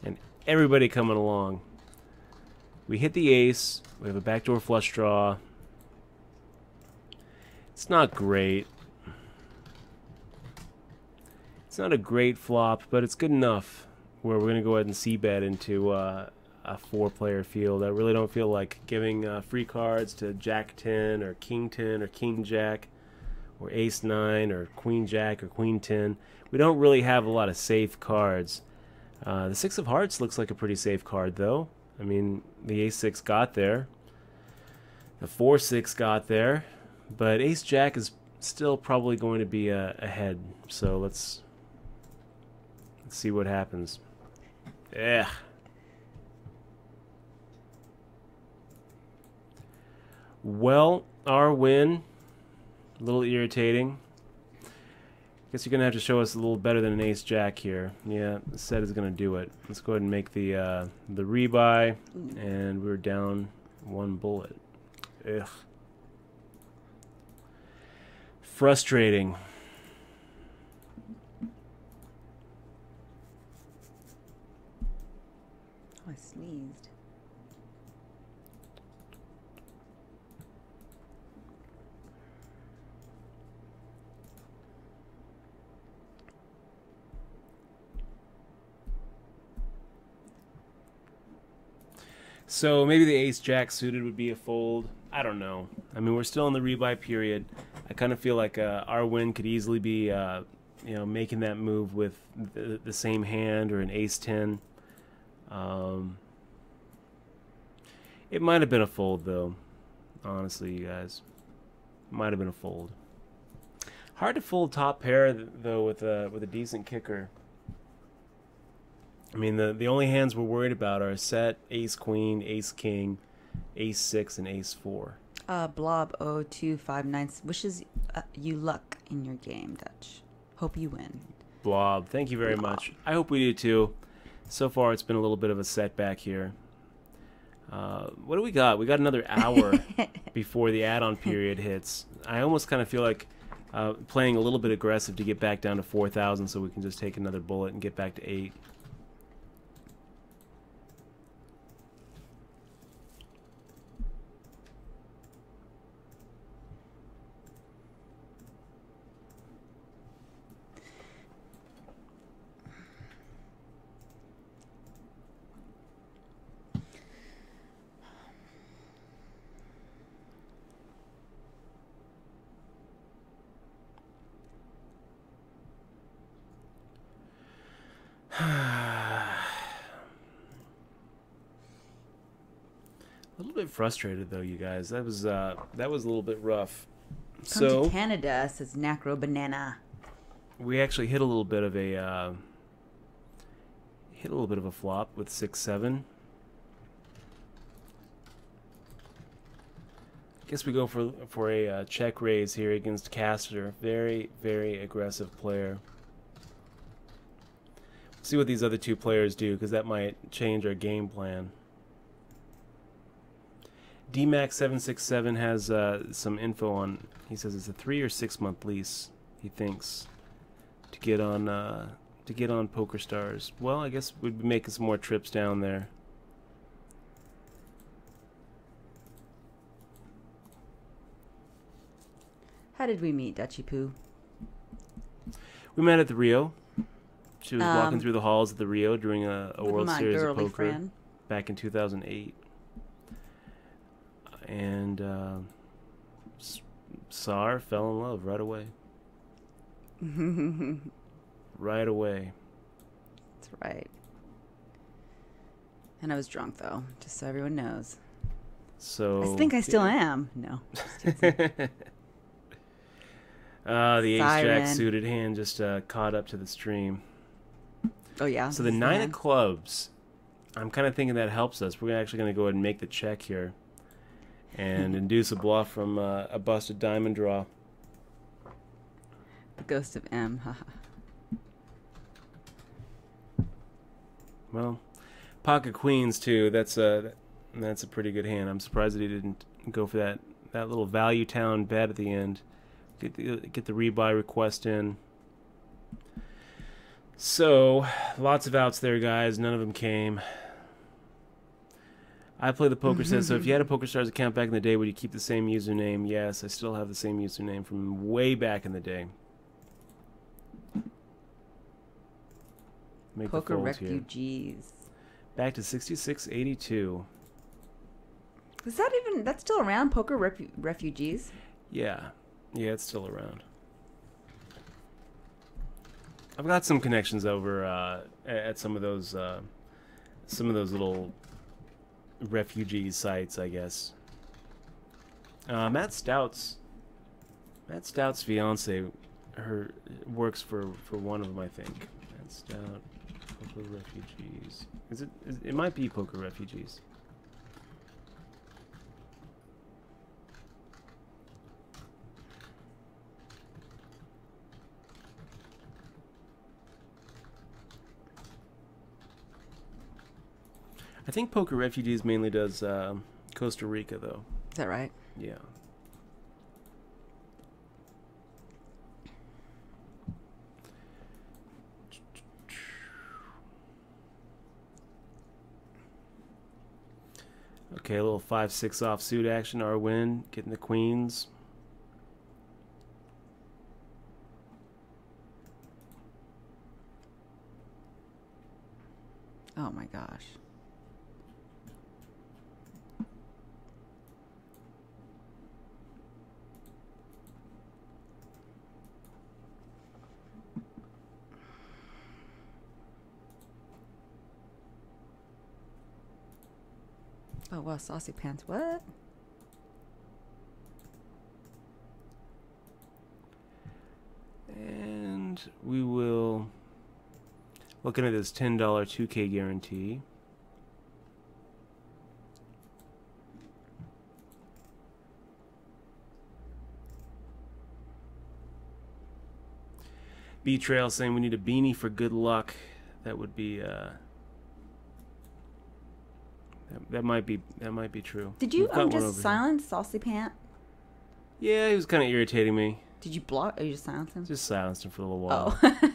and everybody coming along. We hit the ace. We have a backdoor flush draw. It's not great. It's not a great flop, but it's good enough where we're going to go ahead and c-bet into a 4-player field. I really don't feel like giving free cards to Jack 10 or King 10 or King Jack or Ace 9 or Queen Jack or Queen 10. We don't really have a lot of safe cards. The 6 of Hearts looks like a pretty safe card, though. I mean, the Ace-6 got there. The 4-6 got there. But Ace-Jack is still probably going to be ahead. So let's see what happens. Yeah. Well, our win. A little irritating. Guess you're going to have to show us a little better than an Ace-Jack here. Yeah, the set is going to do it. Let's go ahead and make the rebuy, and we're down 1 bullet. Ugh. Frustrating. Oh, I sneezed. So maybe the ace-jack suited would be a fold. I don't know. I mean, we're still in the rebuy period. I kind of feel like our win could easily be, making that move with the same hand or an ace-10. It might have been a fold, though. Honestly, you guys. Might have been a fold. Hard to fold top pair, though, with a decent kicker. I mean, the only hands we're worried about are set, ace-queen, ace-king, ace-6, and ace-4. Blob0259 wishes you luck in your game, Dutch. Hope you win. Blob, thank you very much. I hope we do too. So far, it's been a little bit of a setback here. What do we got? We got another hour before the add-on period hits. I almost kind of feel like playing a little bit aggressive to get back down to 4,000 so we can just take another bullet and get back to 8. A little bit frustrated though, you guys. That was a little bit rough. Come to Canada, says Nacro Banana. We actually hit a little bit of a flop with 6-7. Guess we go for a check raise here against Caster. Very, very aggressive player. See what these other two players do, because that might change our game plan. DMAX767 has some info on. He says it's a 3 or 6 month lease. He thinks to get on Poker Stars. Well, I guess we'd be making some more trips down there. How did we meet, Dutchy Poo? We met at the Rio. She was walking through the halls of the Rio during a World Series of Poker friend. Back in 2008. And saw her, fell in love right away. Right away. That's right. And I was drunk, though, just so everyone knows. So I think I still am. No. The ace-jack suited hand just caught up to the stream. Oh, yeah? So the 9 of clubs, I'm kind of thinking that helps us. We're actually going to go ahead and make the check here and induce a bluff from a busted diamond draw. The ghost of M. Well, pocket queens too. That's a pretty good hand. I'm surprised that he didn't go for that little value town bet at the end. Get the rebuy request in. So lots of outs there, guys. None of them came. I play the poker set. So if you had a PokerStars account back in the day, would you keep the same username? Yes, I still have the same username from way back in the day. Make Poker Refugees. Here. Back to 6682. Is that even... That's still around, Poker Refugees? Yeah. Yeah, it's still around. I've got some connections over at some of those little refugee sites, I guess. Matt Stout's fiance, her works for one of them, I think. Matt Stout, Poker Refugees. It might be Poker Refugees. I think Poker Refugees mainly does Costa Rica, though. Is that right? Yeah. Okay, a little 5-6 offsuit action. Our win, getting the queens. Oh my gosh. Oh wow, saucy pants. What? And we will, looking at this $10 2K guarantee. B-Trail saying we need a beanie for good luck. That would be that might be true. Did you We've got one just over here. silence Saucy Pant? Yeah, he was kind of irritating me. Did you block? Or you just silence him? Just silenced him for a little while. Oh.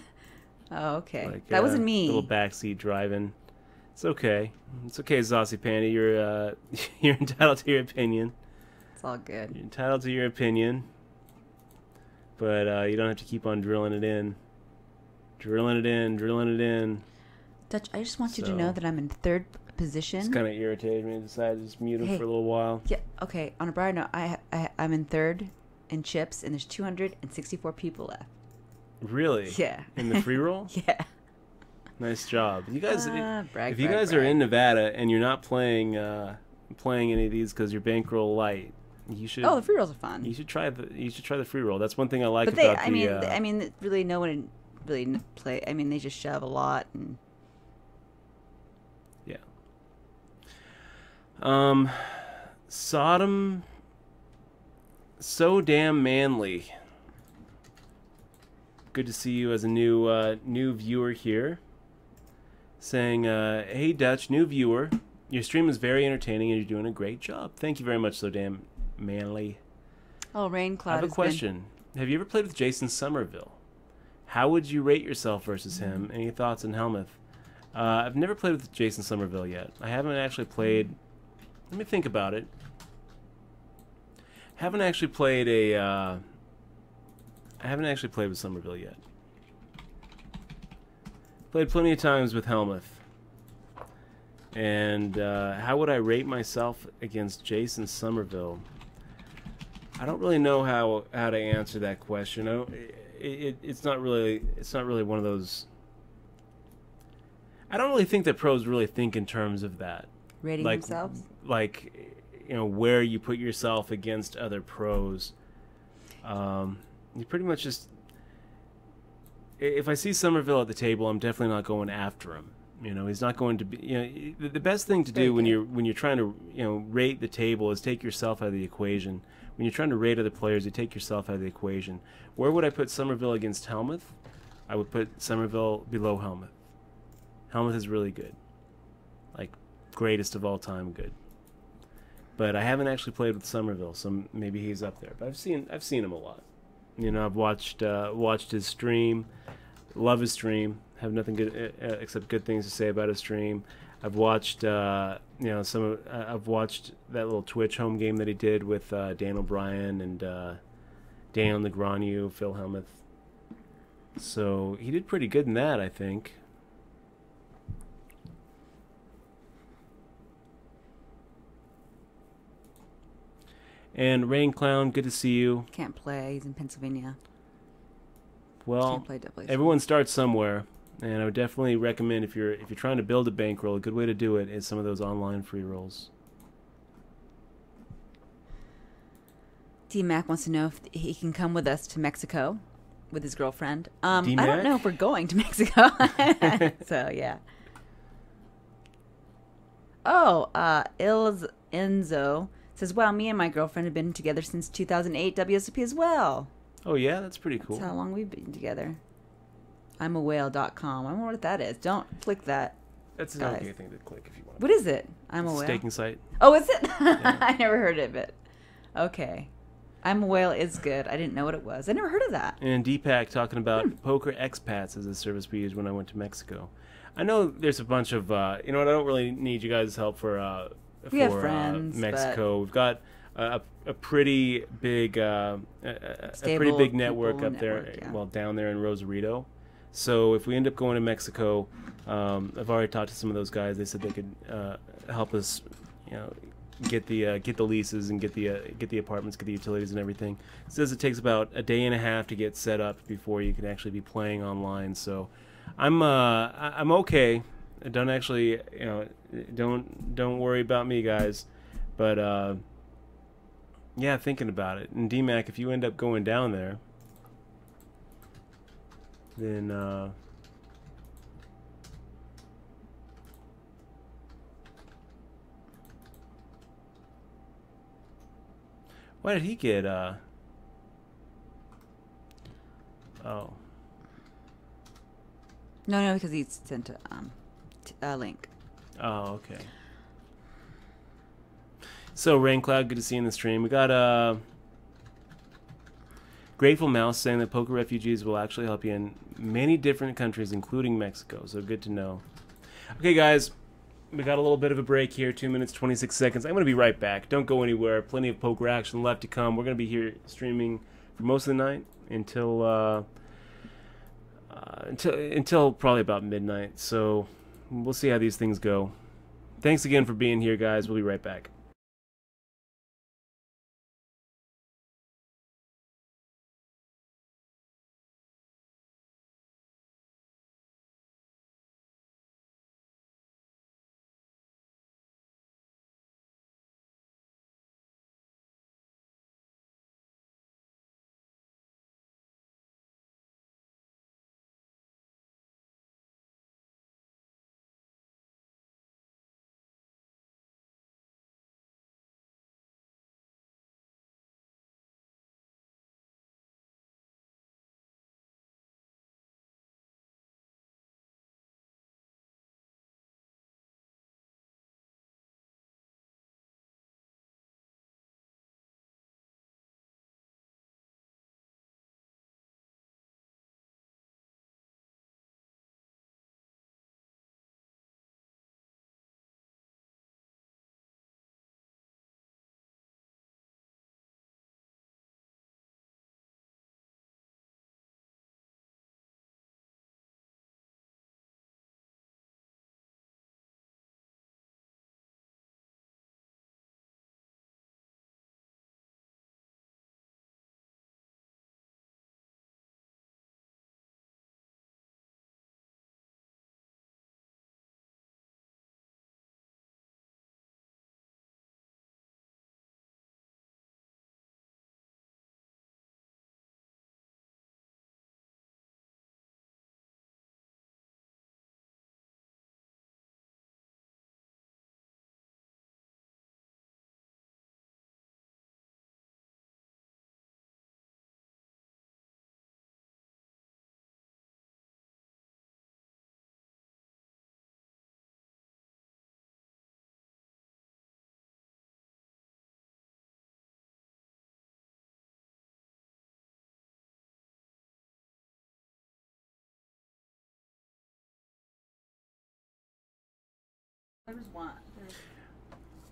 Oh, okay. Like, that wasn't me. Little backseat driving. It's okay. It's okay, Saucy Panty. You're you're entitled to your opinion. It's all good. You're entitled to your opinion. But you don't have to keep on drilling it in. Drilling it in, drilling it in. Dutch, I just want you to know that I'm in third position. It's kind of irritated me. I decided to just mute him Hey. for a little while. Yeah, okay. On a brighter note, I'm in third in chips, and there's 264 people left. Really? Yeah. In the free roll? Yeah. Nice job. You guys, brag, if you brag, guys are in Nevada and you're not playing any of these because you're bankroll light, you should. Oh, the free rolls are fun. You should try the free roll. That's one thing I like But about I mean, really, no one really play. I mean, they just shove a lot and. Yeah. Sodom. So damn manly. Good to see you as a new viewer here. Saying, hey Dutch, new viewer. Your stream is very entertaining and you're doing a great job. Thank you very much, So Damn Manly. Oh, Rain Cloud. I have a question. Have you ever played with Jason Somerville? How would you rate yourself versus him? Any thoughts on Helmuth? I've never played with Jason Somerville yet. I haven't actually played. Let me think about it. I haven't actually played with Somerville yet. Played plenty of times with Helmuth. And how would I rate myself against Jason Somerville? I don't really know how to answer that question. It's not really one of those. I don't really think that pros really think in terms of that. Rating themselves? Like, where you put yourself against other pros. You pretty much just. If I see Somerville at the table, I'm definitely not going after him. He's not going to be. The best thing to do when you're trying to rate the table is take yourself out of the equation. When you're trying to rate other players, you take yourself out of the equation. Where would I put Somerville against Helmuth? I would put Somerville below Helmuth. Helmuth is really good, like greatest of all time good. But I haven't actually played with Somerville, so maybe he's up there. But I've seen him a lot. I've watched his stream, love his stream. Have nothing good except good things to say about his stream. I've watched I've watched that little Twitch home game that he did with Dan O'Brien and Daniel Negreanu, Phil Helmuth. So he did pretty good in that, I think. And Rain Clown, good to see you. Can't play. He's in Pennsylvania. Well, Can't play WSOP. Everyone starts somewhere, and I would definitely recommend if you're trying to build a bankroll, a good way to do it is some of those online free rolls. D-Mac wants to know if he can come with us to Mexico with his girlfriend. I don't D-Mac? know if we're going to Mexico. So, yeah. Oh, Enzo says, wow, me and my girlfriend have been together since 2008 WSOP as well. Oh, yeah? That's pretty cool. That's how long we've been together. I'mAWhale.com. I wonder what that is. Don't click that. That's an okay thing to click if you want. What is it? I'm a Whale. Staking site. Oh, is it? Yeah. I never heard of it. Okay. I'm a Whale is good. I didn't know what it was. I never heard of that. And Deepak talking about Poker Expats as a service we used when I went to Mexico. I know there's a bunch of, you know what, I don't really need you guys' help for We have friends, Mexico. We've got a pretty big Stable network people up there, network, yeah. well, down there in Rosarito. So if we end up going to Mexico, I've already talked to some of those guys. They said they could help us, you know, get the leases and get the apartments, get the utilities and everything. It says it takes about a day and a half to get set up before you can actually be playing online. So I'm okay. Don't actually, you know, don't worry about me, guys. But yeah, thinking about it. And DMAC, if you end up going down there, then why did he get oh. No, because he sent a link. Oh, okay. So, Raincloud, good to see you in the stream. We got Grateful Mouse saying that poker refugees will actually help you in many different countries, including Mexico. So, good to know. Okay, guys, we got a little bit of a break here, 2 minutes, 26 seconds. I'm going to be right back. Don't go anywhere. Plenty of poker action left to come. We're going to be here streaming for most of the night until probably about midnight. So, we'll see how these things go. Thanks again for being here, guys. We'll be right back.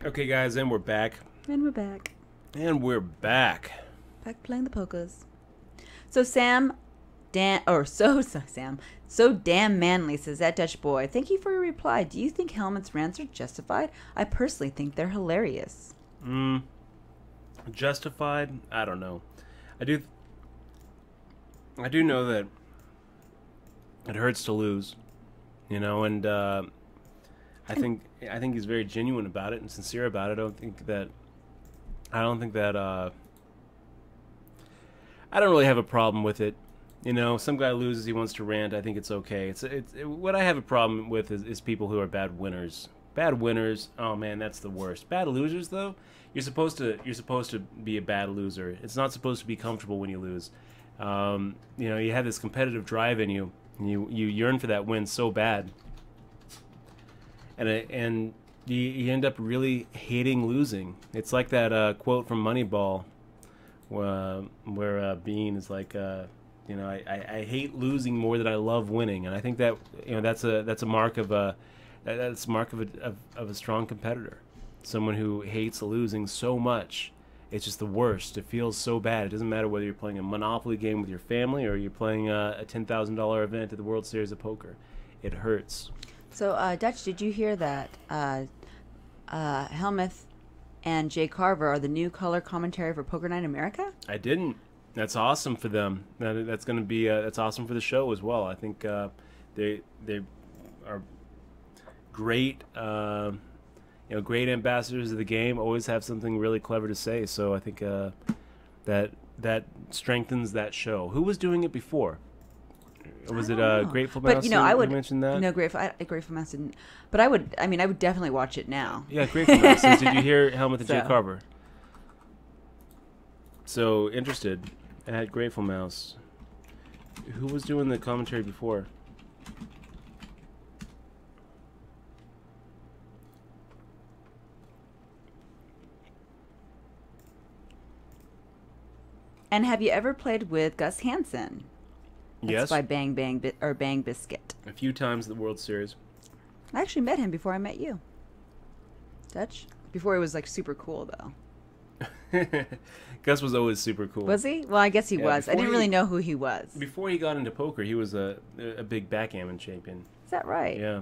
Okay, guys, and we're back. And we're back. And we're back. Back playing the pokers. So Sam, so damn manly, says that Dutch boy. Thank you for your reply. Do you think Helmet's rants are justified? I personally think they're hilarious. Justified? I don't know. I do know that it hurts to lose, you know, and I think he's very genuine about it and sincere about it. I don't think that I don't really have a problem with it. You know, some guy loses, he wants to rant. I think it's okay. What I have a problem with is people who are bad winners. Bad winners. Oh man, that's the worst. Bad losers, though. You're supposed to be a bad loser. It's not supposed to be comfortable when you lose. You know, you have this competitive drive in you. And you yearn for that win so bad. And you end up really hating losing. It's like that quote from Moneyball, where Bean is like, I hate losing more than I love winning, and I think that that's a mark of a strong competitor, someone who hates losing so much. It's just the worst. It feels so bad. It doesn't matter whether you're playing a Monopoly game with your family or you're playing a $10,000 event at the World Series of Poker. It hurts. So, Dutch, did you hear that Helmuth and Jay Carver are the new color commentary for Poker Night America? I didn't. That's awesome for them. That's going to be that's awesome for the show as well. I think they are great. Great ambassadors of the game. Always have something really clever to say. So I think that strengthens that show. Who was doing it before? Was it Grateful Mouse? But I would mention that. No, Grateful Mouse didn't. But I would definitely watch it now. Yeah, Grateful Mouse. Did you hear Helmuth and Jay Carver? So interested at Grateful Mouse. Who was doing the commentary before? And have you ever played with Gus Hansen? Yes. By Bang Biscuit. A few times at the World Series. I actually met him before I met you. Dutch? Before he was like super cool though. Gus was always super cool. Was he? Well, I guess he was. I didn't really know who he was. Before he got into poker, he was a big backgammon champion. Is that right? Yeah.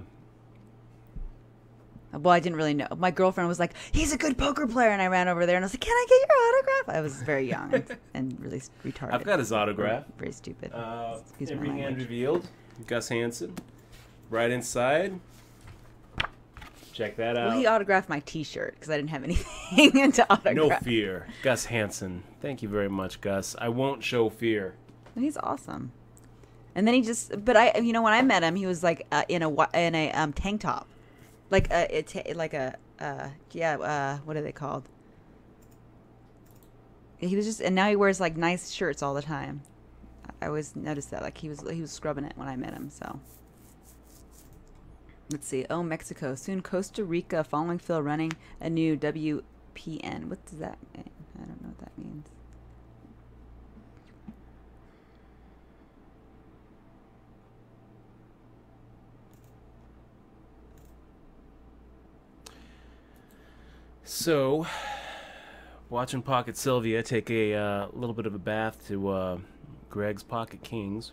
Well, I didn't really know. My girlfriend was like, he's a good poker player. And I ran over there and I was like, can I get your autograph? I was very young and really retarded. I've got his autograph. Very stupid. Every hand revealed. Gus Hansen. Right inside. Check that out. Well, he autographed my T-shirt because I didn't have anything to autograph. No fear. Gus Hansen. Thank you very much, Gus. I won't show fear. And he's awesome. And then he just, but when I met him, he was like in a tank top. Like what are they called? He was just, and now he wears like nice shirts all the time. I always noticed that, like he was scrubbing it when I met him. So let's see. Oh, Mexico soon. Costa Rica following Phil running a new WPN. What does that mean? I don't know what that means. So, watching Pocket Sylvia take a little bit of a bath to Greg's Pocket Kings.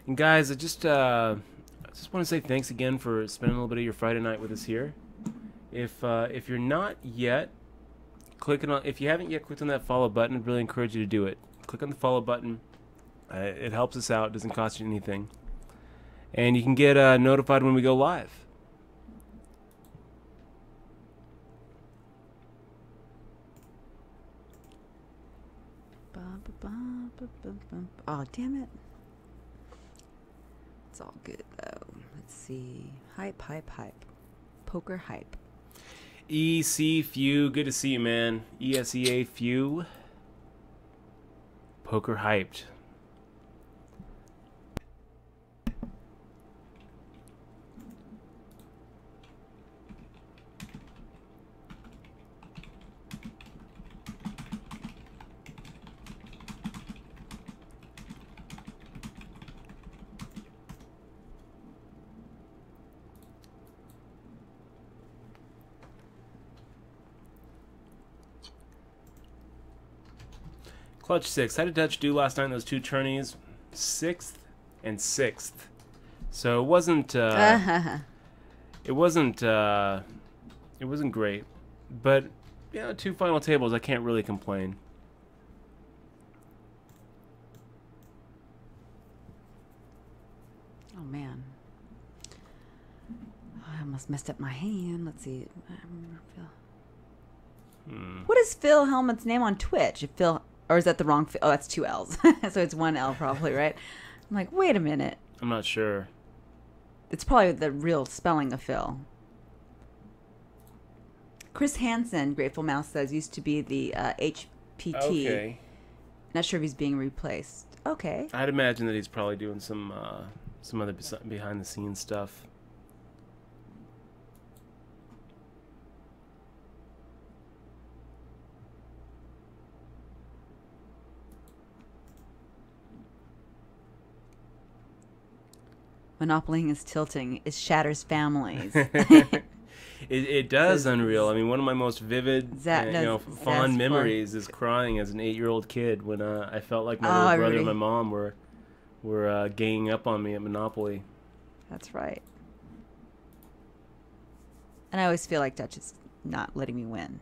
And guys, I just want to say thanks again for spending a little bit of your Friday night with us here. If you're not yet if you haven't yet clicked on that follow button, I'd really encourage you to do it. Click on the follow button. It helps us out. It doesn't cost you anything. And you can get notified when we go live. Oh, damn it. It's all good, though. Let's see. Hype. Poker hype. EC Few. Good to see you, man. ESEA Few. Poker hyped. Clutch 6. How did Dutch do last night in those two tourneys? 6th and 6th. So it wasn't it wasn't great. But two final tables, I can't really complain. Oh man. I almost messed up my hand. Let's see. I remember Phil. What is Phil Helmut's name on Twitch? Or is that the wrong Phil? Oh, that's 2 L's. So it's 1 L probably, right? I'm like, wait a minute. I'm not sure. It's probably the real spelling of Phil. Chris Hansen, Grateful Mouse says, used to be the Okay. Not sure if he's being replaced. Okay. I'd imagine that he's probably doing some other behind the scenes stuff. Monopoly is tilting. It shatters families. It does, Unreal. I mean, one of my most vivid, fond memories is crying as an 8-year-old kid when I felt like my little brother and my mom were ganging up on me at Monopoly. That's right. And I always feel like Dutch is not letting me win.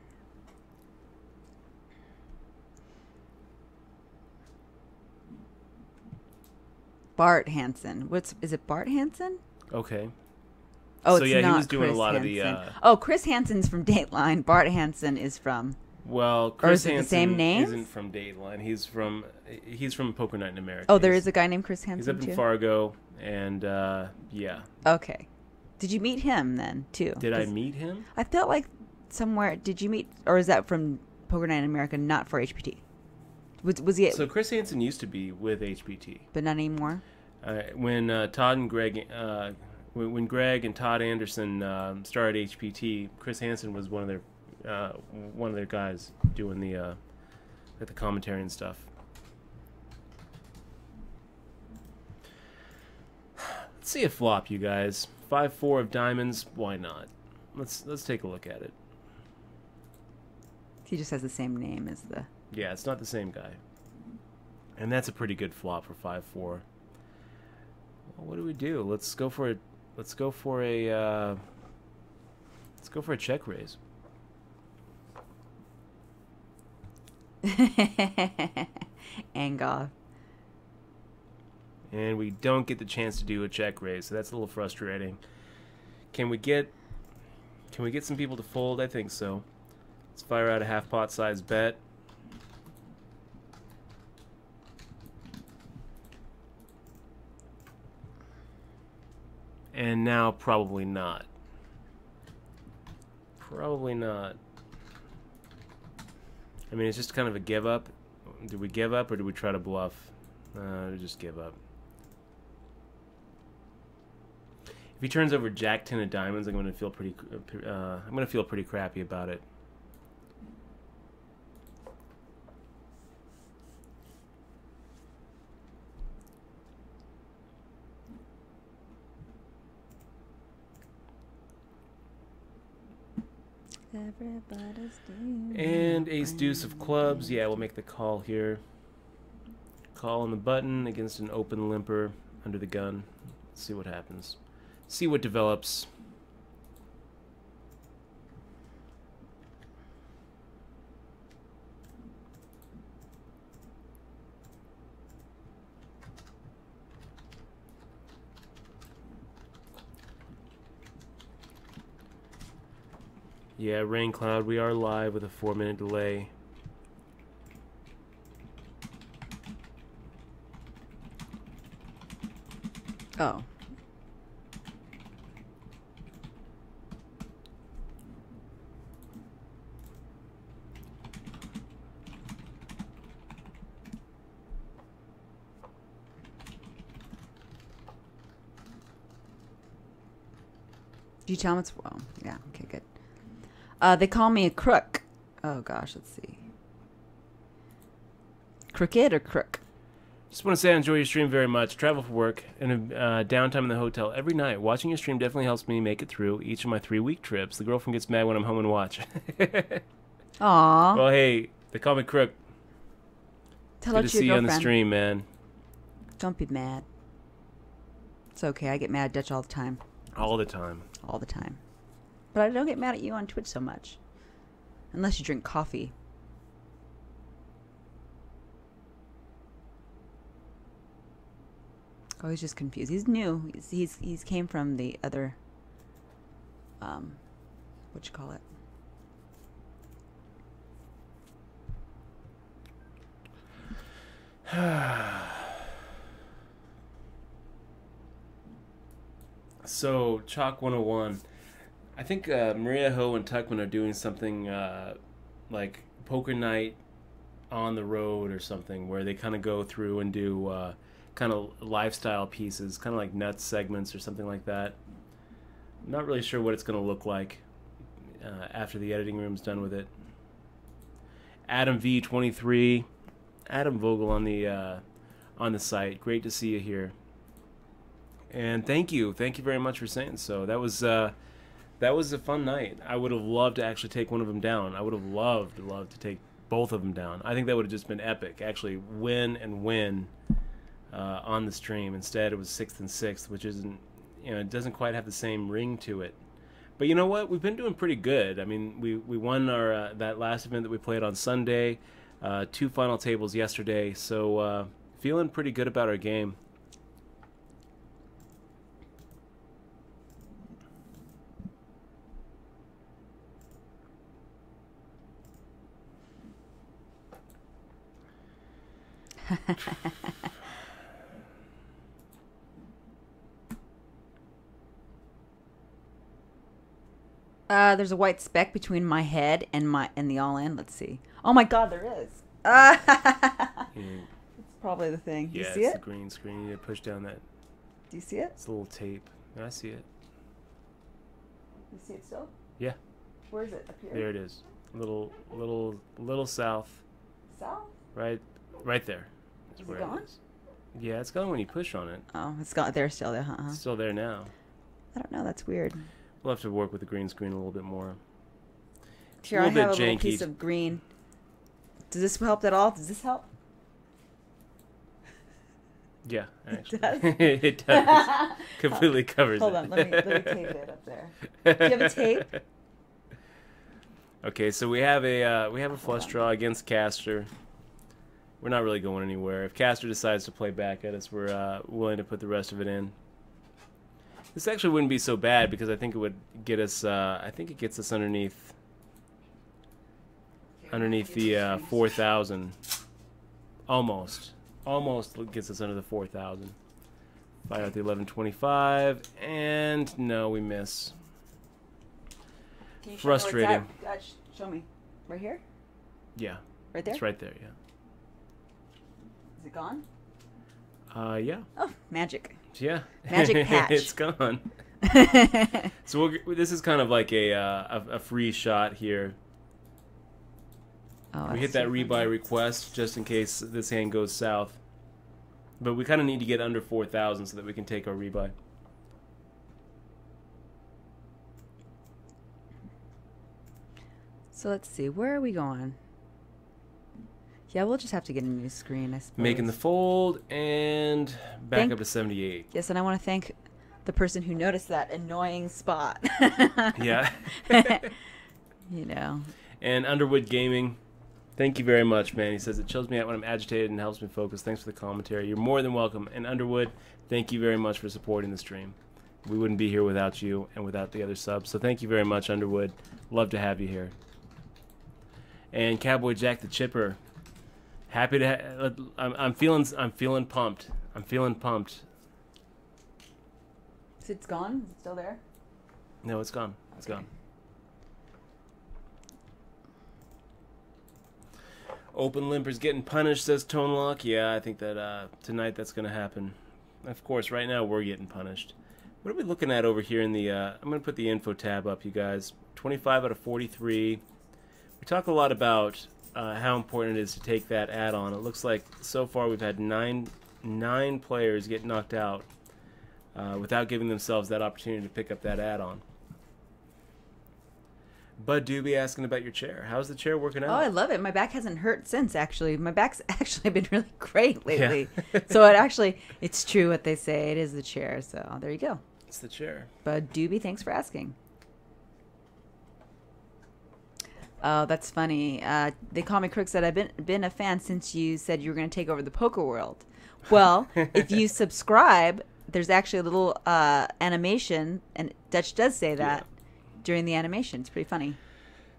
Bart Hansen. Is it Bart Hansen? Okay. Oh, so it's yeah, not he was doing Chris a lot Hansen. of the. Chris Hansen's from Dateline. Bart Hansen is from. Well, Chris is it the Hansen same names? isn't from Dateline. He's from Poker Night in America. Oh, there is a guy named Chris Hansen He's up in too? Fargo, and yeah. Okay. Did you meet him then too? Did I meet him? I felt like somewhere. Did you meet, or is that from Poker Night in America, not for HPT? Was he? So Chris Hansen used to be with HPT, But not anymore. when Todd and Greg, when Greg and Todd Anderson started HPT, Chris Hansen was one of their guys doing the commentary and stuff. Let's see a flop, you guys. 5-4 of diamonds. Why not? Let's take a look at it. He just has the same name as the. Yeah, it's not the same guy. And that's a pretty good flop for 5-4. Well, what do we do? Let's go for a check raise. Angoff. And we don't get the chance to do a check raise, so that's a little frustrating. Can we get some people to fold? I think so. Let's fire out a half pot size bet. And now probably not. Probably not. I mean, it's just kind of a give up. Do we give up or do we try to bluff? Just give up. If he turns over Jack 10 of diamonds, I'm going to feel pretty crappy about it. And ace deuce of clubs. Yeah, we'll make the call here. Call on the button against an open limper under the gun. Let's see what happens. See what develops. Yeah, Rain Cloud, we are live with a 4-minute delay. Oh. Do you tell them it's... Oh, yeah, okay, good. They call me a crook. Oh, gosh, let's see. Crooked or crook? Just want to say I enjoy your stream very much. Travel for work and downtime in the hotel every night. Watching your stream definitely helps me make it through each of my 3-week trips. The girlfriend gets mad when I'm home and watch. Aw. Well, hey, they call me crook. Tell Good her to to your see you on girlfriend. the stream, man. Don't be mad. It's okay. I get mad at Dutch all the time. All the time. All the time. But I don't get mad at you on Twitch so much. Unless you drink coffee. Oh, he's just confused. He's new. He's came from the other, what you call it? So, Chalk 101. I think Maria Ho and Tuckman are doing something like Poker Night on the road or something, where they kind of go through and do kind of lifestyle pieces, kind of like nuts segments or something like that. I'm not really sure what it's going to look like after the editing room's done with it. Adam V23, Adam Vogel on the site. Great to see you here. And thank you very much for saying so. That was a fun night. I would have loved to actually take one of them down. I would have loved to take both of them down. I think that would have just been epic. Actually, win on the stream. Instead, it was 6th and 6th, which isn't, it doesn't quite have the same ring to it. But you know what? We've been doing pretty good. I mean, we won our that last event that we played on Sunday, 2 final tables yesterday. So feeling pretty good about our game. There's a white speck between my head and the all-in. Let's see. Oh my God, there is. It's probably the thing. Do you see it's it? The green screen. You need to push down that. Do you see it? It's a little tape. I see it. You see it still? Yeah. Where is it? Up here? There it is. Little south. South? Right there. That's Is where it gone? is. Yeah, it's gone when you push on it. Oh, it's got there still. Huh? It's still there now. I don't know. That's weird. We'll have to work with the green screen a little bit more. Here, I little have a bit little janky. piece of green. Does this help at all? Does this help? Yeah, actually. does? It does. Completely covers Hold it. on. Let me tape it up there. Do you have a tape? Okay, so we have a flush draw against Caster. We're not really going anywhere. If Caster decides to play back at us, we're willing to put the rest of it in. This actually wouldn't be so bad because I think it would get us. I think it gets us underneath the 4,000. Almost gets us under the 4,000. Fire out the 1125, and no, we miss. Can you Frustrating. Show me where it's at? Show me. Right here? Yeah, Right there? it's right there. Yeah. Is it gone? Yeah. Oh, magic. Yeah. Magic patch. It's gone. So this is kind of like a free shot here. Oh, We hit that rebuy request just in case this hand goes south. But we kind of need to get under 4,000 so that we can take our rebuy. So let's see. Where are we going? Yeah, we'll just have to get a new screen, I suppose. Making the fold and back Thank- up to 78. Yes, and I want to thank the person who noticed that annoying spot. Yeah. You know. And Underwood Gaming, thank you very much, man. He says it chills me out when I'm agitated and helps me focus. Thanks for the commentary. You're more than welcome. And Underwood, thank you very much for supporting the stream. We wouldn't be here without you and without the other subs. So thank you very much, Underwood. Love to have you here. And Cowboy Jack the Chipper, happy to. I'm feeling pumped. I'm feeling pumped. It's gone? Is it still there? No, it's gone. It's gone. Open Limper's getting punished, says Tone Lock. Yeah, I think that tonight that's going to happen. Of course, right now we're getting punished. What are we looking at over here in the... I'm going to put the info tab up, you guys. 25 out of 43. We talk a lot about how important it is to take that add-on. It looks like so far we've had nine players get knocked out without giving themselves that opportunity to pick up that add-on. Bud Doobie asking about your chair. How's the chair working out? Oh, I love it. My back hasn't hurt since, actually. My back's actually been really great lately. Yeah. So it's true what they say. It is the chair. So there you go. It's the chair. Bud Doobie, thanks for asking. Oh, that's funny. They call me Crook said, I've been a fan since you said you were going to take over the poker world. Well, if you subscribe, there's actually a little animation, and Dutch does say that during the animation. It's pretty funny.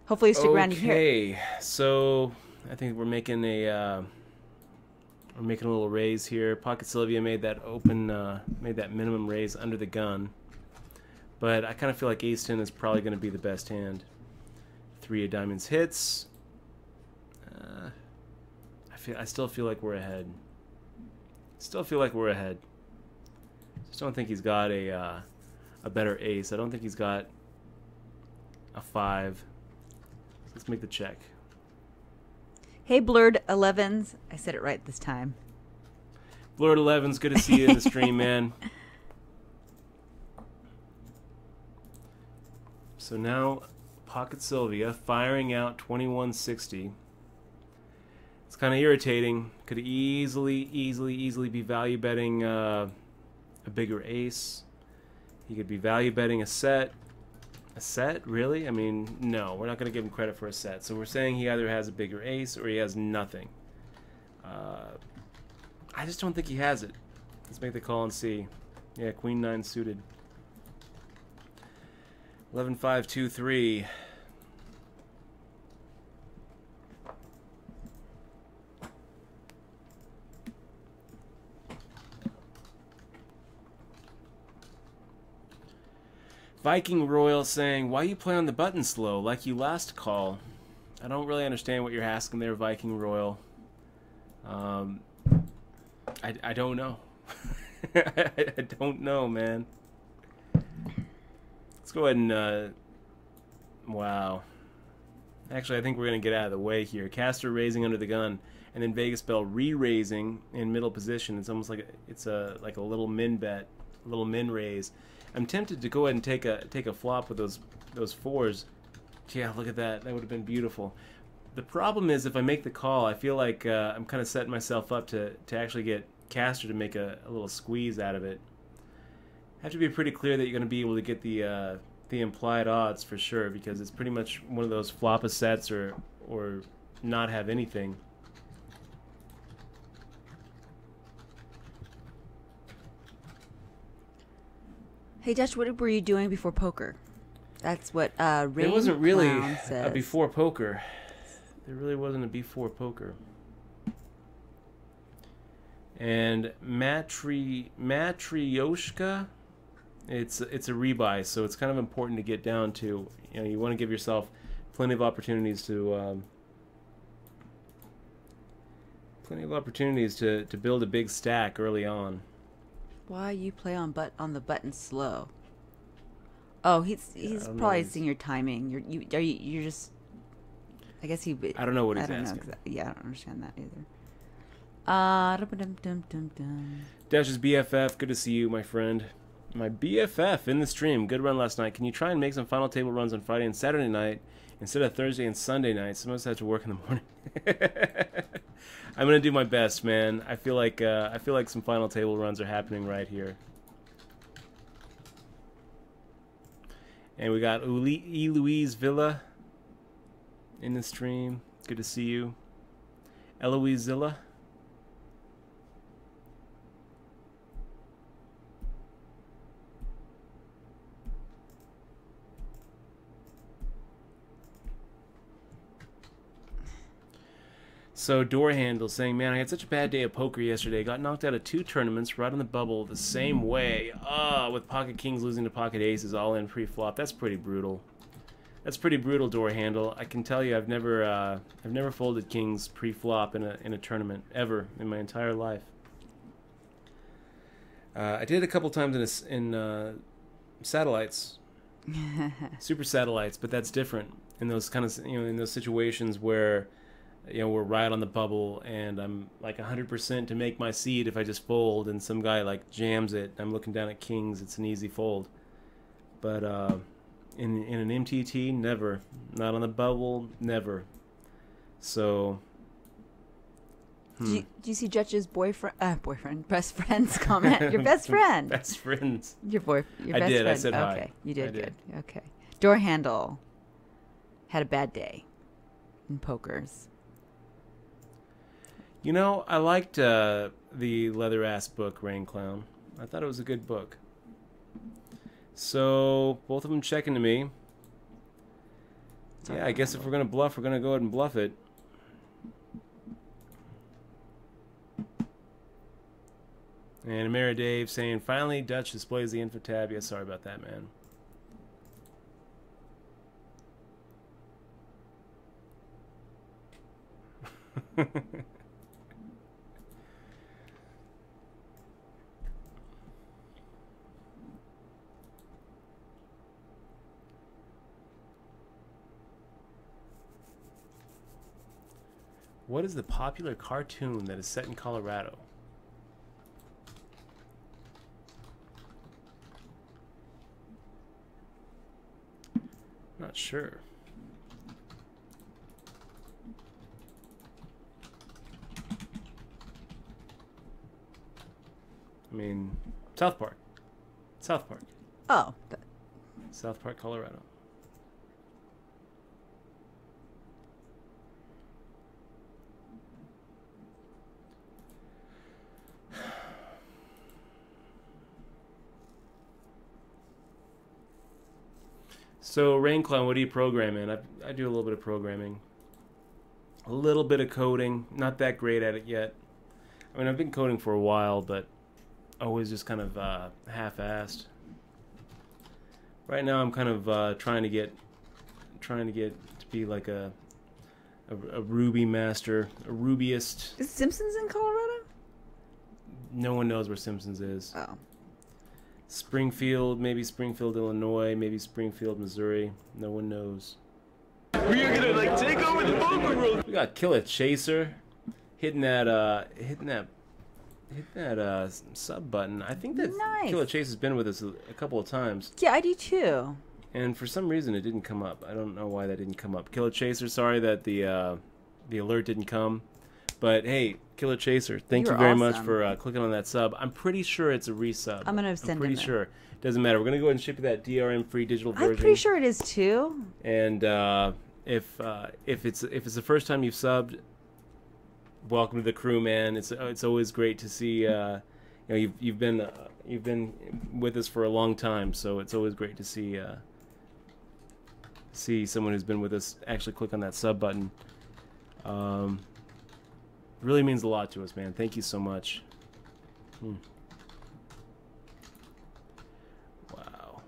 Hopefully you stick around and hear it. Okay, so I think we're making a little raise here. Pocket Sylvia made that minimum raise under the gun, but I kind of feel like Ace-10 is probably going to be the best hand. 3 of diamonds hits. I still feel like we're ahead. Still feel like we're ahead. Just don't think he's got a better ace. I don't think he's got a 5. Let's make the check. Hey, Blurred 11s. I said it right this time. Blurred 11s, good to see you in the stream, man. So now, Pocket Sylvia firing out 2160. It's kind of irritating. Could easily be value betting a bigger ace. He could be value betting a set. A set? Really? I mean, no. We're not going to give him credit for a set. So we're saying he either has a bigger ace or he has nothing. I just don't think he has it. Let's make the call and see. Yeah, Queen 9 suited. 11-5-2-3. Viking Royal saying, why you play on the button slow like you last call? I don't really understand what you're asking there, Viking Royal. I don't know. I don't know, man. Let's go ahead and, wow. Actually, I think we're going to get out of the way here. Caster raising under the gun, and then Vegas Bell re-raising in middle position. It's almost like like a little min bet, a little min raise. I'm tempted to go ahead and take a flop with those 4s. Yeah, look at that. That would have been beautiful. The problem is if I make the call, I feel like I'm kind of setting myself up to actually get Caster to make a little squeeze out of it. Have to be pretty clear that you're going to be able to get the implied odds for sure, because it's pretty much one of those flop sets or not have anything. Hey, Dutch, what were you doing before poker? That's what Rain It wasn't really Clown says. a before poker. There really wasn't a before poker. And Matryoshka, it's a rebuy, so it's kind of important to get down to. You know, you want to give yourself plenty of opportunities to build a big stack early on. Why you play on the button slow? Oh, he's probably seeing your timing. You're just. I guess he. I don't know what he's I don't asking. know, yeah, I don't understand that either. Dash's BFF, good to see you, my friend. My BFF in the stream. Good run last night. Can you try and make some final table runs on Friday and Saturday night instead of Thursday and Sunday night? Some of us have to work in the morning. I'm gonna do my best, man. I feel like some final table runs are happening right here. And we got Eloise Villa in the stream. Good to see you, Eloise Zilla. So door handle saying, man, I had such a bad day of poker yesterday. Got knocked out of 2 tournaments right on the bubble the same way. With pocket kings losing to pocket aces all in pre-flop. That's pretty brutal. That's pretty brutal, door handle. I can tell you, I've never folded kings pre-flop in a tournament ever in my entire life. I did it a couple times in satellites, super satellites, but that's different in those kind of in those situations where. We're right on the bubble, and I'm like 100% to make my seed if I just fold, and some guy like jams it. I'm looking down at kings. It's an easy fold. But in an MTT, never. Not on the bubble, never. So. Do you see Judge's best friend's comment? Your best friend. Best friends. Your best I did. friend. I said hi. Okay, you did I good. did. Okay. Door handle had a bad day in pokers. You know, I liked the leather ass book, Rain Clown. I thought it was a good book. So both of them checking to me. Yeah, I guess if we're gonna bluff, we're gonna go ahead and bluff it. And Amira Dave saying, finally Dutch displays the info tab. Yeah, sorry about that, man. What is the popular cartoon that is set in Colorado? Not sure. I mean, South Park. South Park. Oh. South Park, Colorado. So, Rainclown, what do you program in? I do a little bit of programming. A little bit of coding. Not that great at it yet. I mean, I've been coding for a while, but always just kind of half-assed. Right now, I'm kind of trying to get to be like a Ruby master, a Rubyist. Is Simpsons in Colorado? No one knows where Simpsons is. Oh. Springfield, maybe Springfield, Illinois, maybe Springfield, Missouri. No one knows. We are gonna like take over the bunker room. We got Killer Chaser hitting that sub button. I think that Nice. Killer Chaser's been with us a couple of times, Yeah, I do too. and for some reason it didn't come up. I don't know why that didn't come up. Killer Chaser, sorry that the alert didn't come, but hey, Killer Chaser, thank You're you very much awesome. for clicking on that sub. I'm pretty sure it's a resub. I'm gonna send I'm pretty him it. sure. Doesn't matter. We're gonna go ahead and ship you that DRM free digital version. I'm pretty sure it is too. And if it's the first time you've subbed, welcome to the crew, man. It's always great to see. You've been with us for a long time, so it's always great to see someone who's been with us actually click on that sub button. Really means a lot to us, man. Thank you so much. Wow.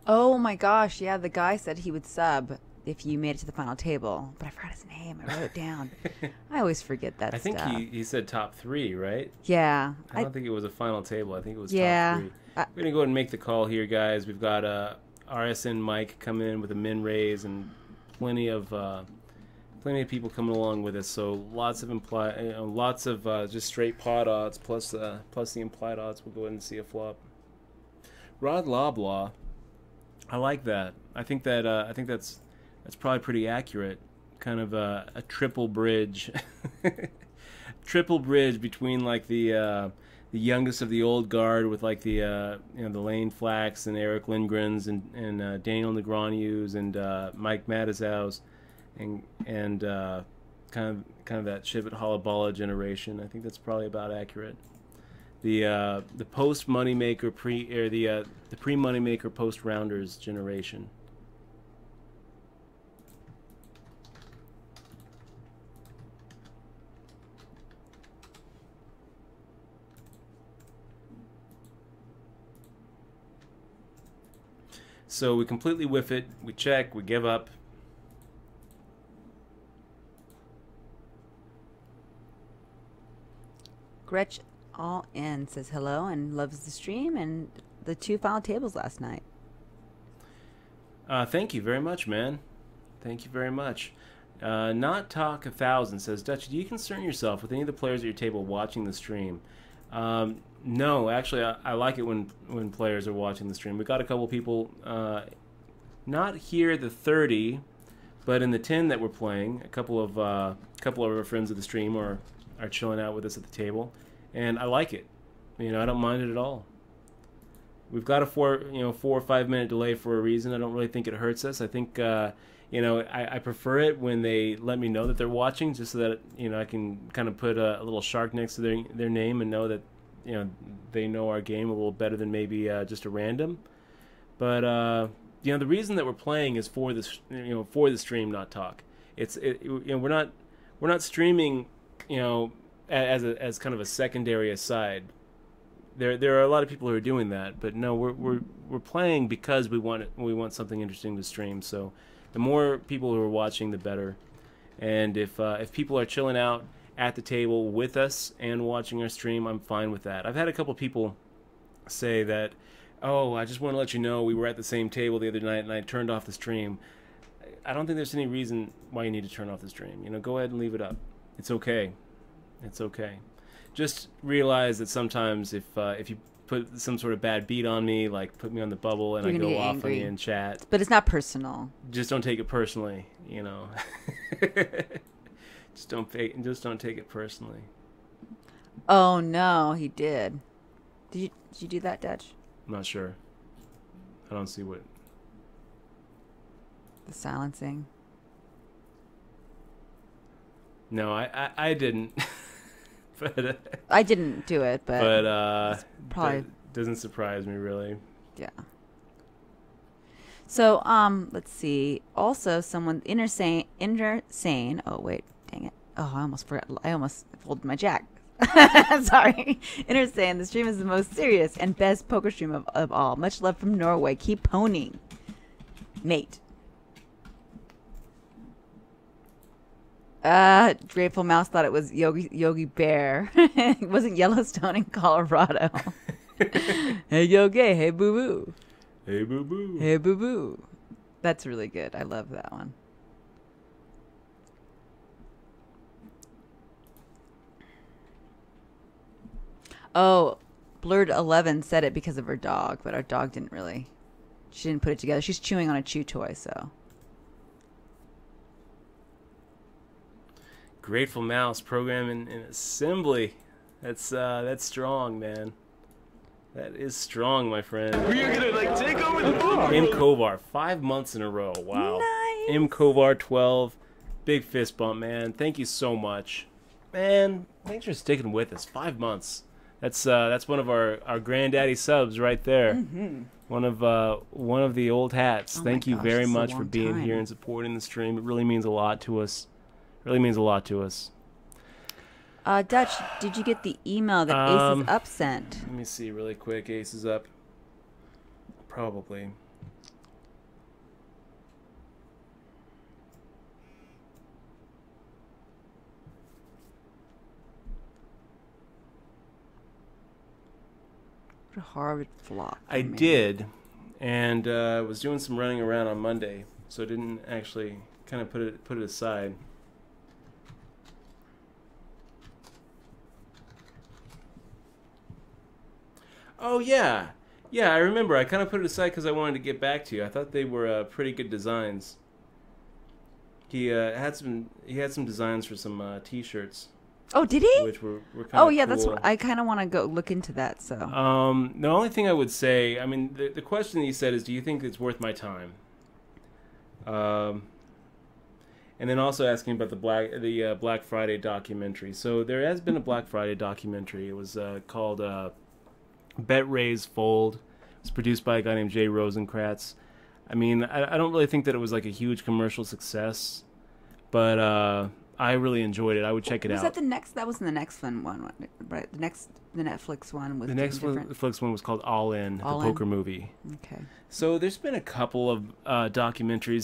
Oh my gosh, yeah, the guy said he would sub if you made it to the final table, but I forgot his name. I wrote it down. I always forget that I think stuff. he said top 3, right? Yeah. I don't think it was a final table. I think it was Yeah. top 3. We're gonna go ahead and make the call here, guys. We've got RSN Mike coming in with a min raise and plenty of people coming along with us. So lots of just straight pot odds plus the implied odds. We'll go ahead and see a flop. Rod Loblaw, I like that. I think that's probably pretty accurate. Kind of a triple bridge, triple bridge between like the youngest of the old guard with like the Lane Flax and Eric Lindgrens and Daniel Negreanu's and Mike Matisows and kind of that Shivit Halabala generation. I think that's probably about accurate. The post moneymaker the pre moneymaker post rounders generation. So we completely whiff it, we check, we give up. Gretch All In says hello and loves the stream and the 2 final tables last night. Thank you very much, man. Thank you very much. Not Talk 1000 says, Dutch, do you concern yourself with any of the players at your table watching the stream? No, actually, I like it when players are watching the stream. We got a couple people, not here at the 30, but in the 10 that we're playing. A couple of our friends of the stream are chilling out with us at the table, and I like it. I don't mind it at all. we've got a 4 or 5 minute delay for a reason. I don't really think it hurts us. I think I prefer it when they let me know that they're watching, just so that I can kind of put a little shark next to their name and know that they know our game a little better than maybe just a random. But the reason that we're playing is for this for the stream, not talk. We're not streaming as kind of a secondary aside. There are a lot of people who are doing that, but no, we're playing because we want something interesting to stream. So the more people who are watching, the better. And if people are chilling out at the table with us and watching our stream, I'm fine with that. I've had a couple people say that, oh, I just want to let you know we were at the same table the other night and I turned off the stream. I don't think there's any reason why you need to turn off the stream. Go ahead and leave it up. It's okay. It's okay. Just realize that sometimes if you put some sort of bad beat on me, like put me on the bubble and I go off on you in chat. But it's not personal. Just don't take it personally, Just don't take it personally. Oh no, he did. Did you do that, Dutch? I'm not sure. I don't see what. The silencing. No, I didn't. But I didn't do it, but probably doesn't surprise me really. Yeah. So let's see. Also, someone intersane. Oh wait, dang it. Oh, I almost forgot. I almost folded my jack. Sorry. Intersane. The stream is the most serious and best poker stream of all. Much love from Norway. Keep poning, mate. Grateful Mouse thought it was Yogi Bear. It wasn't Yellowstone in Colorado. Hey Yogi, hey boo boo. Hey boo boo. Hey boo boo. That's really good. I love that one. Oh, Blurred 11 said it because of her dog, but our dog didn't really. She didn't put it together. She's chewing on a chew toy, so. Grateful Mouse programming in assembly. That's strong, man. That is strong, my friend. We are gonna take over the poker M. world. Kovar, 5 months in a row. Wow. Nice. M. Kovar 12. Big fist bump, man. Thank you so much. Man, thanks for sticking with us. 5 months. That's one of our granddaddy subs right there. Mm-hmm. One of the old hats. Oh Thank my you gosh, very it's a much for long being time. here and supporting the stream. It really means a lot to us. Really means a lot to us. Dutch, did you get the email that Ace is up sent? Let me see really quick. Ace is up. Probably. What a horrid flop. I did, and was doing some running around on Monday, so I didn't actually kind of put it aside. Oh yeah, I remember. I kind of put it aside because I wanted to get back to you. I thought they were pretty good designs. He had some designs for some T-shirts. Oh, did he? Which were kind of Oh yeah, cool. that's what I kind of want to go look into that. So. The only thing I would say, I mean, the question that you said is, do you think it's worth my time? And then also asking about the Black Friday documentary. So there has been a Black Friday documentary. It was called Bet Raise Fold. It was produced by a guy named Jay Rosenkratz. I mean, I don't really think that it was like a huge commercial success, but I really enjoyed it. I would check it out. Was that wasn't the next one, right? The Netflix one was the next different. Netflix one was called All In, the poker movie. Okay. So there's been a couple of documentaries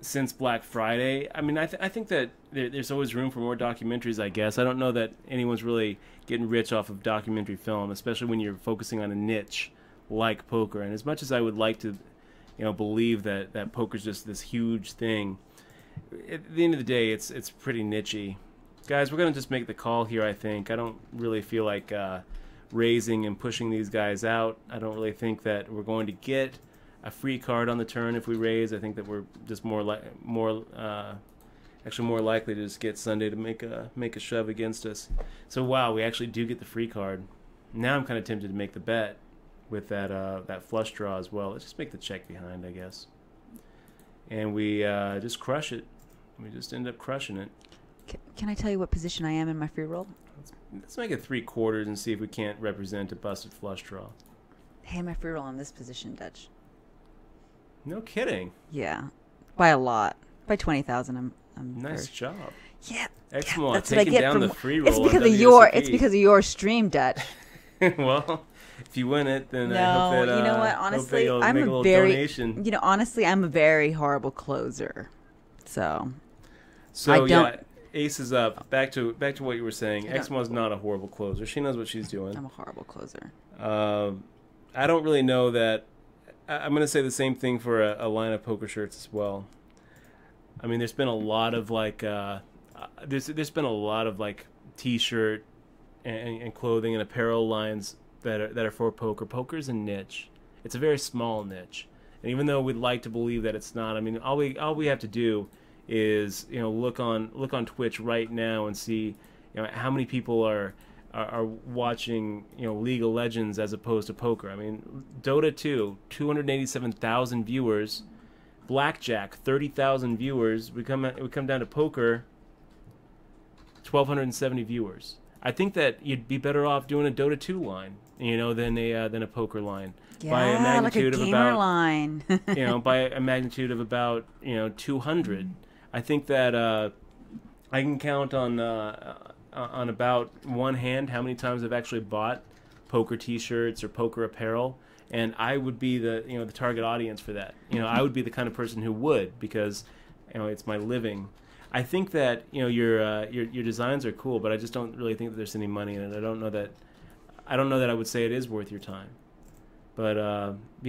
since Black Friday. I mean, I think that there's always room for more documentaries, I guess. I don't know that anyone's really getting rich off of documentary film, especially when you're focusing on a niche like poker. And as much as I would like to, believe that poker's just this huge thing, at the end of the day, it's pretty nichey. Guys, we're going to just make the call here, I think. I don't really feel like raising and pushing these guys out. I don't really think that we're going to get a free card on the turn if we raise. I think that we're just more likely to just get Sunday to make a shove against us. So wow, we actually do get the free card. Now I'm kind of tempted to make the bet with that flush draw as well. Let's just make the check behind, I guess. And we just crush it. We just end up crushing it. Can I tell you what position I am in my free roll? Let's make it 3/4 and see if we can't represent a busted flush draw. Hey, my free roll in this position, Dutch. No kidding. Yeah, by a lot. By 20,000. I'm Nice first. job. Yeah. Excellent. That's what I Taking get down from the free roll. It's because on of your. WSOP. It's because of your stream, Dutch. Well, if you win it, then No, I hope that you know what? hope that Honestly, you'll I'm make a a little very. donation. You know, honestly, I'm a very horrible closer. So. So I don't- yeah, ace is up. Back to what you were saying. I don't- Exmo's not a horrible closer. She knows what she's doing. I'm a horrible closer. I don't really know that. I'm going to say the same thing for a line of poker shirts as well. I mean, there's been a lot of like, there's been a lot of like T-shirt and clothing and apparel lines that are for poker. Poker's a niche. It's a very small niche, and even though we'd like to believe that it's not, I mean, all we have to do is look on Twitch right now and see how many people are watching League of Legends as opposed to poker. I mean, Dota 2, 287,000 viewers. Blackjack, 30,000 viewers. We come down to poker, 1,270 viewers. I think that you'd be better off doing a Dota 2 line, than a poker line. Yeah, by a magnitude like a of gamer about, line. by a magnitude of about 200. I think that I can count on about one hand how many times I've actually bought poker T-shirts or poker apparel, and I would be the the target audience for that. I would be the kind of person who would, because it's my living. I think that your designs are cool, but I just don't really think that there's any money in it. I don't know that I would say it is worth your time. But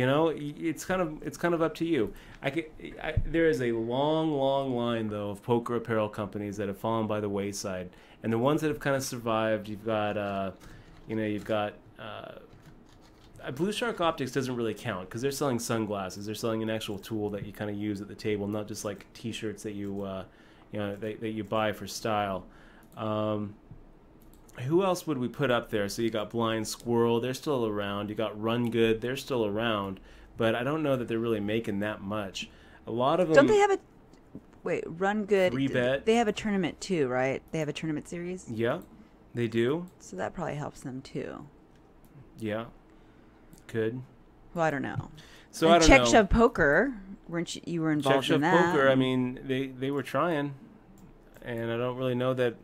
it's kind of up to you. There is a long line though of poker apparel companies that have fallen by the wayside, and the ones that have kind of survived. You've got Blue Shark Optics doesn't really count because they're selling sunglasses. They're selling an actual tool that you kind of use at the table, not just like T-shirts that you that you buy for style. Who else would we put up there? So you got Blind Squirrel, they're still around. You got Run Good, they're still around. But I don't know that they're really making that much. A lot of them... Don't they have a... Wait, Run Good... Free bet. They have a tournament too, right? They have a tournament series? Yeah, they do. So that probably helps them too. Yeah, could. Well, I don't know. So and I don't Check know. Shove Poker, weren't you were involved Check in Shove that? Poker, I mean, they were trying. And I don't really know that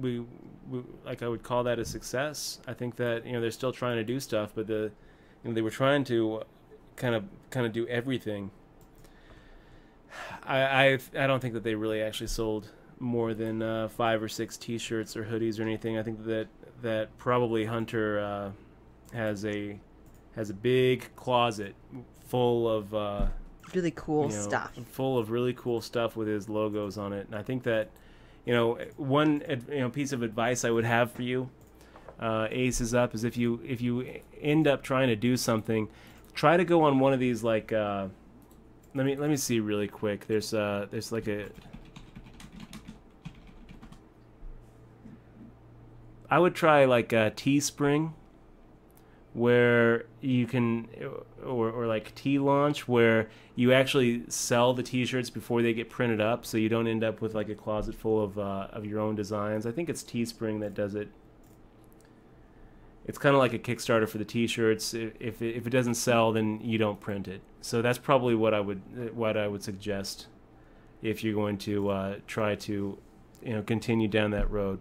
we like I would call that a success. I think that they're still trying to do stuff, but they were trying to kind of do everything. I don't think that they really actually sold more than 5 or 6 T-shirts or hoodies or anything. I think that probably Hunter has a big closet full of really cool stuff. Full of really cool stuff with his logos on it. And I think that one piece of advice I would have for you, Ace is up, is if you end up trying to do something, try to go on one of these like let me see really quick. There's like a... I would try like a Teespring, where you can, or like T-Launch, where you actually sell the T-shirts before they get printed up, so you don't end up with like a closet full of your own designs. I think it's Teespring that does it. It's kind of like a Kickstarter for the T-shirts. If it doesn't sell, then you don't print it. So that's probably what I would suggest if you're going to try to continue down that road.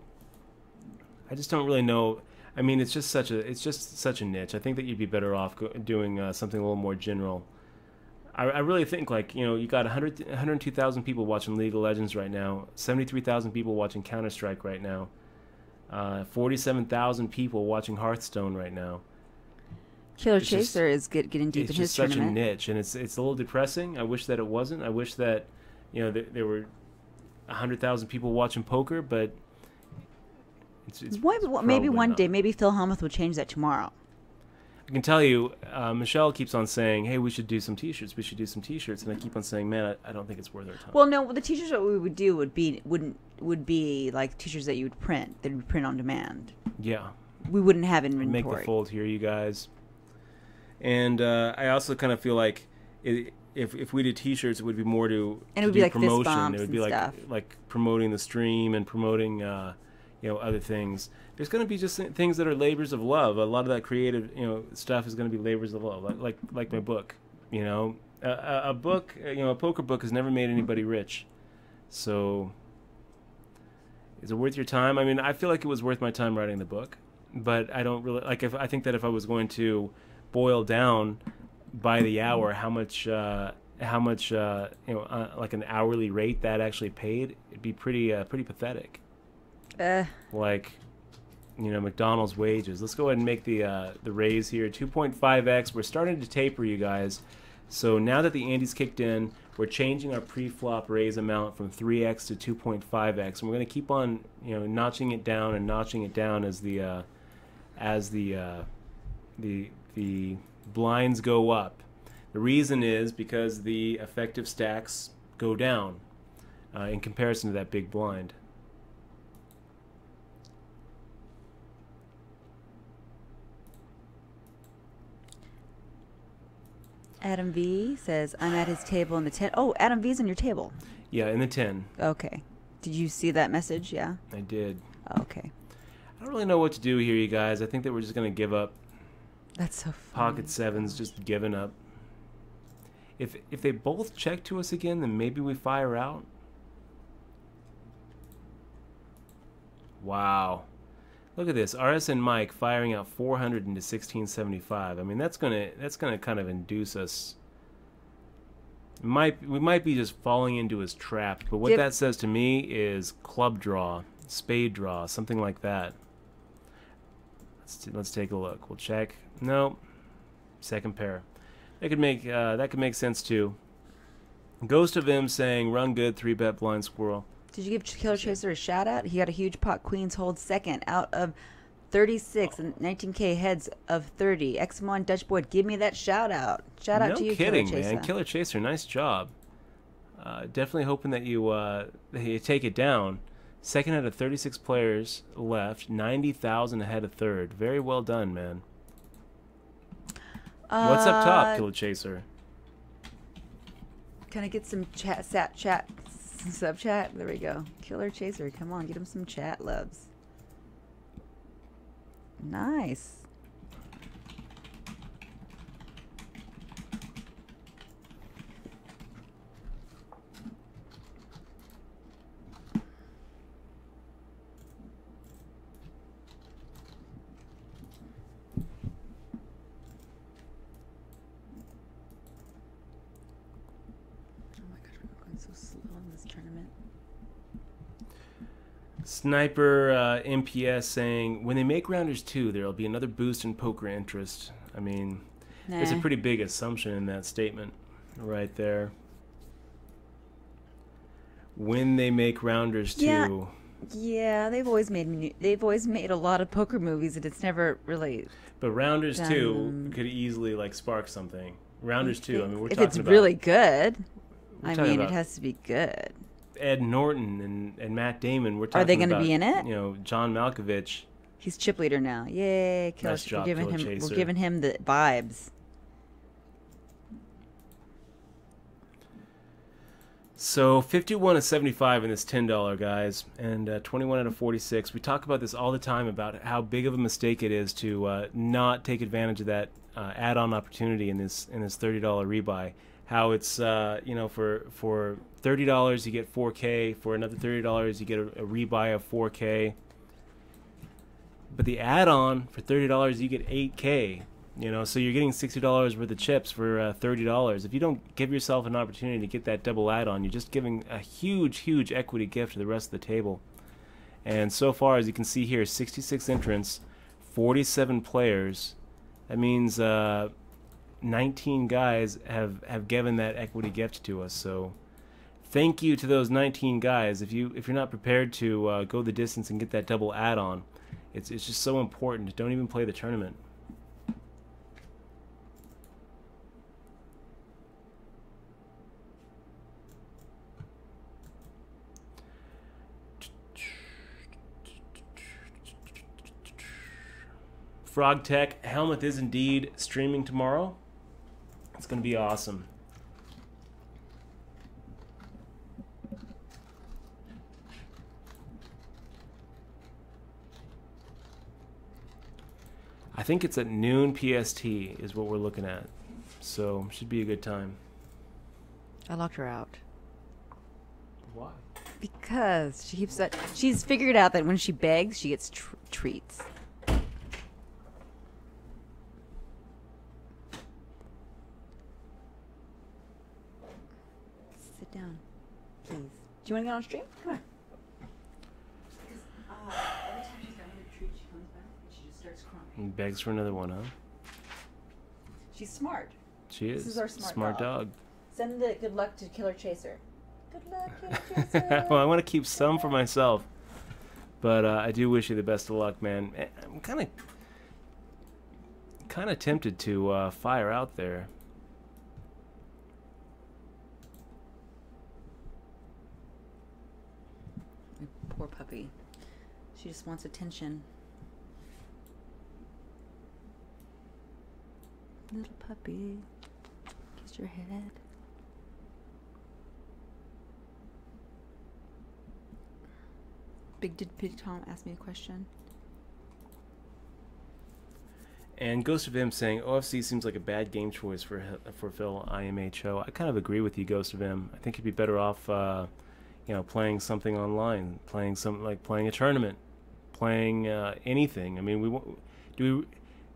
I just don't really know. I mean, it's just such a niche. I think that you'd be better off doing something a little more general. I really think you got 102,000 people watching League of Legends right now, 73,000 people watching Counter-Strike right now, 47,000 people watching Hearthstone right now. Killer Chaser is getting deep in his It's just such a tournament. niche, and it's a little depressing. I wish that it wasn't. I wish that there were 100,000 people watching poker, but it's Maybe one not. day, maybe Phil Hellmuth will change that tomorrow. I can tell you, Michelle keeps on saying, "Hey, we should do some T-shirts. We should do some T-shirts," and I keep on saying, "Man, I don't think it's worth our time." Well, no, the T-shirts that we would do would be like T-shirts that you would print. That would print on demand. Yeah, we wouldn't have make inventory. the fold here, you guys. And I also kind of feel like if we did T-shirts, it would be more to And it would do be like fist promotion. bumps It would be and like stuff. promoting the stream and promoting other things. There's going to be just things that are labors of love. A lot of that creative stuff is going to be labors of love, like my book. A book, a poker book has never made anybody rich. So is it worth your time? I mean, I feel like it was worth my time writing the book, but I don't really like. I think that if I was going to boil down by the hour how much like an hourly rate that actually paid, it'd be pretty pathetic. Like, McDonald's wages. Let's go ahead and make the raise here. 2.5x. We're starting to taper, you guys. So now that the ante's kicked in, we're changing our pre-flop raise amount from 3x to 2.5x, and we're going to keep on, notching it down and notching it down as the blinds go up. The reason is because the effective stacks go down in comparison to that big blind. Adam V says, I'm at his table in the 10. Oh, Adam V's on your table. Yeah, in the 10. Okay. Did you see that message? Yeah? I did. Okay. I don't really know what to do here, you guys. I think that we're just going to give up. That's so funny. Pocket sevens, just giving up. If they both check to us again, then maybe we fire out. Wow. Look at this. RS and Mike firing out 400 into 1675. I mean, that's gonna kind of induce us. We might be just falling into his trap. But what that says to me is club draw, spade draw, something like that. Let's take a look. We'll check. No. Second pair. That could make sense too. Ghost of M saying, "Run good, 3-bet blind squirrel." Did you give Killer Chaser a shout out? He got a huge pot. Queens hold second out of 36 and 19K heads of 30. X1 Dutch Boy, give me that shout out. Shout out to you, Killer Chaser. Man. Killer Chaser, nice job. Definitely hoping that you take it down. Second out of 36 players left, 90,000 ahead of third. Very well done, man. What's up top, Killer Chaser? Can I get some sub chat? There we go. Killer Chaser, come on, get him some chat loves. Nice. Sniper MPS saying, when they make rounders 2, there'll be another boost in poker interest. I mean, there's a pretty big assumption in that statement right there. When they make rounders 2. Yeah, they've always made a lot of poker movies, and it's never really. But rounders 2 could easily spark something. Rounders 2. I mean, we're talking about. If it's really good, I mean, it has to be good. Ed Norton and Matt Damon. We're talking. Are they going to about, be in it? John Malkovich. He's chip leader now. Yay! Nice job, Killer Chaser. We're giving him the vibes. So 51 to 75 in this $10, guys, and 21 out of 46. We talk about this all the time about how big of a mistake it is to not take advantage of that add-on opportunity in this $30 rebuy. How it's for $30 you get 4K, for another $30 you get a rebuy of 4K. But the add-on for $30 you get 8K. So you're getting $60 worth of chips for $30. If you don't give yourself an opportunity to get that double add-on, you're just giving a huge, huge equity gift to the rest of the table. And so far, as you can see here, 66 entrants, 47 players. That means 19 guys have given that equity gift to us. So thank you to those 19 guys. If you're not prepared to go the distance and get that double add-on, it's just so important. Don't even play the tournament. Frog Tech, Helmuth is indeed streaming tomorrow. It's going to be awesome. I think it's at noon PST is what we're looking at. So, should be a good time. I locked her out. Why? Because she keeps that. She's figured out that when she begs, she gets treats. Sit down, please. Do you want to get on stream? Come on. Because every time she's gotten a treat, she comes back and she just starts crying. And begs for another one, huh? She's smart. She is. This is our smart dog. Send the good luck to Killer Chaser. Good luck, Killer Chaser. Well, I want to keep some for myself. But I do wish you the best of luck, man. I'm kind of tempted to fire out there. Poor puppy. She just wants attention. Little puppy, kiss your head. Did Big Tom ask me a question? And Ghost of M saying OFC seems like a bad game choice for Phil IMHO. I kind of agree with you, Ghost of M. I think he'd be better off, playing something online, playing a tournament, playing anything. I mean,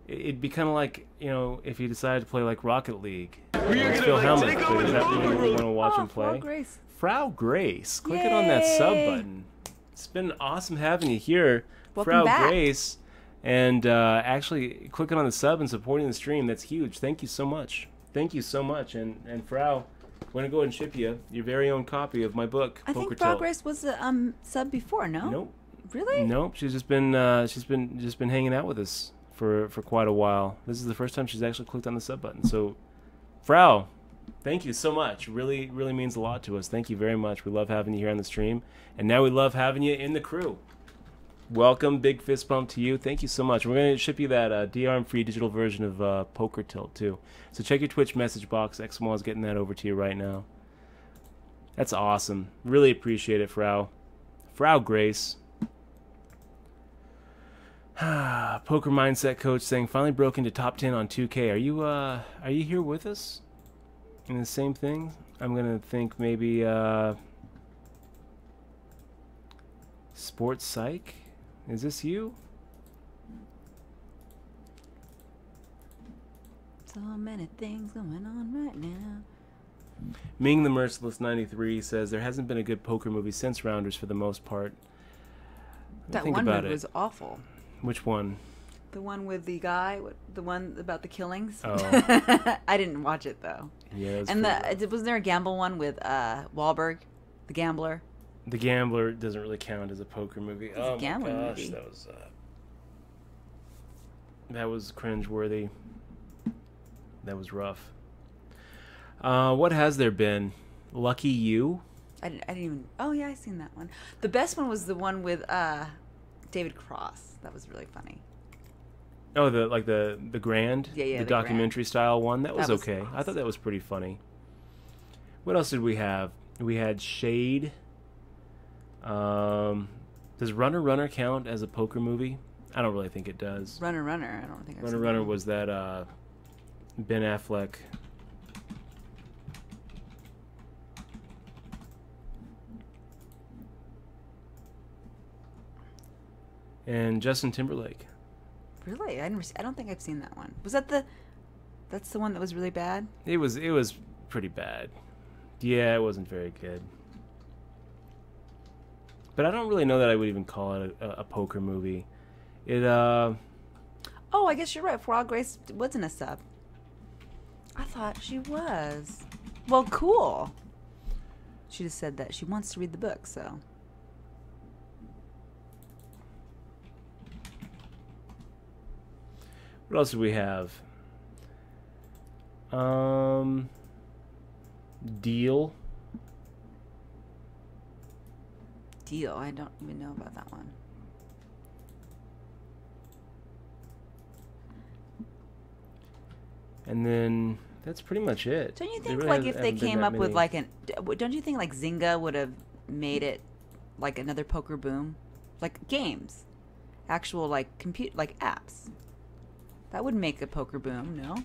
it'd be kind of like, if he decided to play like Rocket League. Phil Helmuth, but is that really what we want to watch him play? Frau Grace. Click it on that sub button. It's been awesome having you here, Welcome back. Grace. And actually clicking on the sub and supporting the stream, that's huge. Thank you so much. Thank you so much. And Frau, I'm going to go ahead and ship you your very own copy of my book, I Poker think Tilt. Frau Grace was a sub before, no? Nope. Really? Nope. She's just been hanging out with us for quite a while. This is the first time she's actually clicked on the sub button. So, Frau, thank you so much. Really, really means a lot to us. Thank you very much. We love having you here on the stream. And now we love having you in the crew. Welcome. Big fist bump to you. Thank you so much. We're going to ship you that DRM-free digital version of Poker Tilt, too. So check your Twitch message box. XML is getting that over to you right now. That's awesome. Really appreciate it, Frau. Frau Grace. Poker Mindset Coach saying, finally broke into top 10 on 2K. Are you here with us? In the same thing? I'm going to think maybe Sports Psych? Is this you? So many things going on right now. Ming the Merciless 93 says there hasn't been a good poker movie since Rounders for the most part. That think one about movie it. was awful. Which one? The one with the guy, the one about the killings. Oh. I didn't watch it though. Yeah. And wasn't there a gamble one with Wahlberg, the gambler? The Gambler doesn't really count as a poker movie. a gambling my gosh, movie. that was cringeworthy. That was rough. What has there been? Lucky You? I didn't even. Oh yeah, I seen that one. The best one was the one with David Cross. That was really funny. Oh, the Grand? Yeah, the the documentary style one? That was okay. awesome. I thought that was pretty funny. What else did we have? We had Shade. Does Runner count as a poker movie? I don't really think it does. Runner. I don't think. Runner was that Ben Affleck. And Justin Timberlake. Really, I don't think I've seen that one. Was that That's the one that was really bad. It was pretty bad. Yeah, it wasn't very good. But I don't really know that I would even call it a poker movie. It Oh, I guess you're right. Frog Grace wasn't a sub. I thought she was. Well, cool. She just said that she wants to read the book, so. What else do we have? Deal. Deal. I don't even know about that one. And then that's pretty much it. Don't you There think really like if they haven't been came that up with many- like don't you think like Zynga would have made it like another poker boom, like games, actual like compute like apps? That would make a poker boom, no?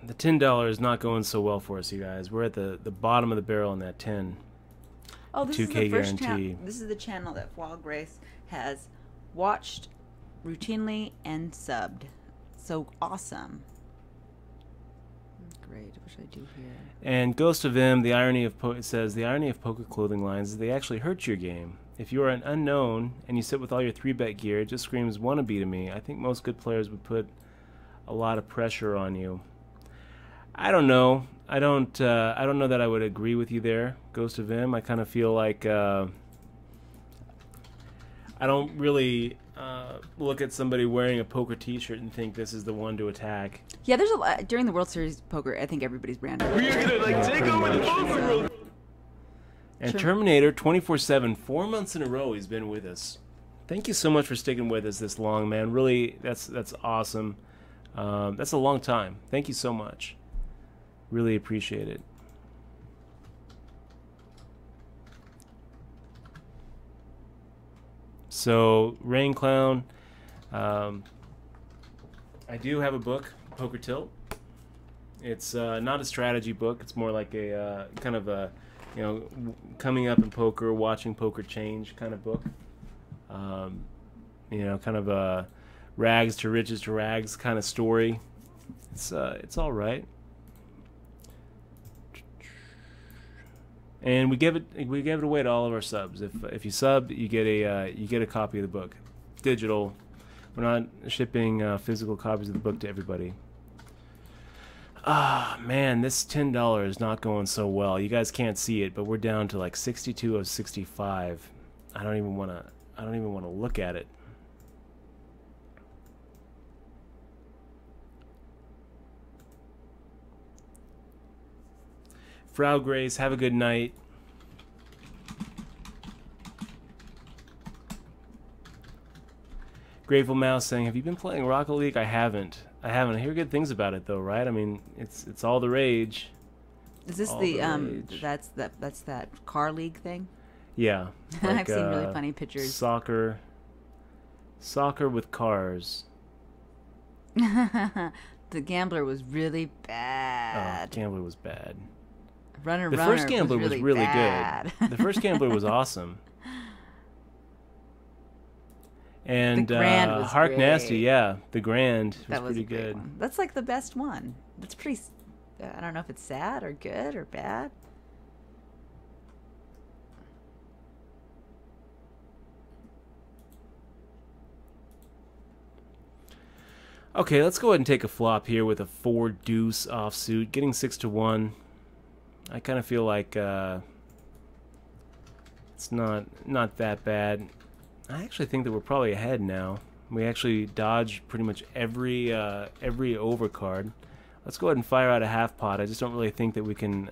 The $10 is not going so well for us, you guys. We're at the bottom of the barrel on that 10. Oh, this is 2K the first guarantee. channel. This is the channel that Wild Grace has watched routinely and subbed. So awesome. Great. What should I do here? And Ghost of M, the irony of it says the irony of poker clothing lines is they actually hurt your game. If you are an unknown and you sit with all your 3-bet gear, it just screams wannabe to me. I think most good players would put a lot of pressure on you. I don't know. I don't know that I would agree with you there, Ghost of M. I kind of feel like I don't really look at somebody wearing a poker T-shirt and think this is the one to attack. Yeah, there's a lot during the World Series poker. I think everybody's branded. We are gonna like take over the poker world. And Terminator 24/7, 4 months in a row, he's been with us. Thank you so much for sticking with us this long, man. Really, that's awesome. That's a long time. Thank you so much. Really appreciate it. So, Rain Clown, I do have a book, Poker Tilt. It's not a strategy book. It's more like a kind of a, coming up in poker, watching poker change kind of book. Kind of a rags to riches to rags kind of story. It's all right. And we give it away to all of our subs. If you sub, you get a copy of the book, digital. We're not shipping physical copies of the book to everybody. Ah, man, this $10 is not going so well. You guys can't see it, but we're down to like 62 of 65. I don't even want to look at it. Frau Grace, have a good night. Grateful Mouse saying, "Have you been playing Rocket League?" I haven't. I hear good things about it though, right? I mean, it's all the rage. Is this All the the rage. that's that car league thing? Yeah. I've seen really funny pictures. Soccer with cars. The Gambler was really Oh, bad. Gambler was bad. Runner The Runner first Gambler was really really bad. good. The first Gambler was awesome. And The Grand was Hark great. Nasty, yeah, the Grand was That was pretty a great good. one. That's like the best one. That's pretty. I don't know if it's sad or good or bad. Okay, let's go ahead and take a flop here with a 4 deuce offsuit, getting 6 to 1. I kind of feel like it's not that bad. I actually think that we're probably ahead now. We actually dodged pretty much every overcard. Let's go ahead and fire out a half pot. I just don't really think that we can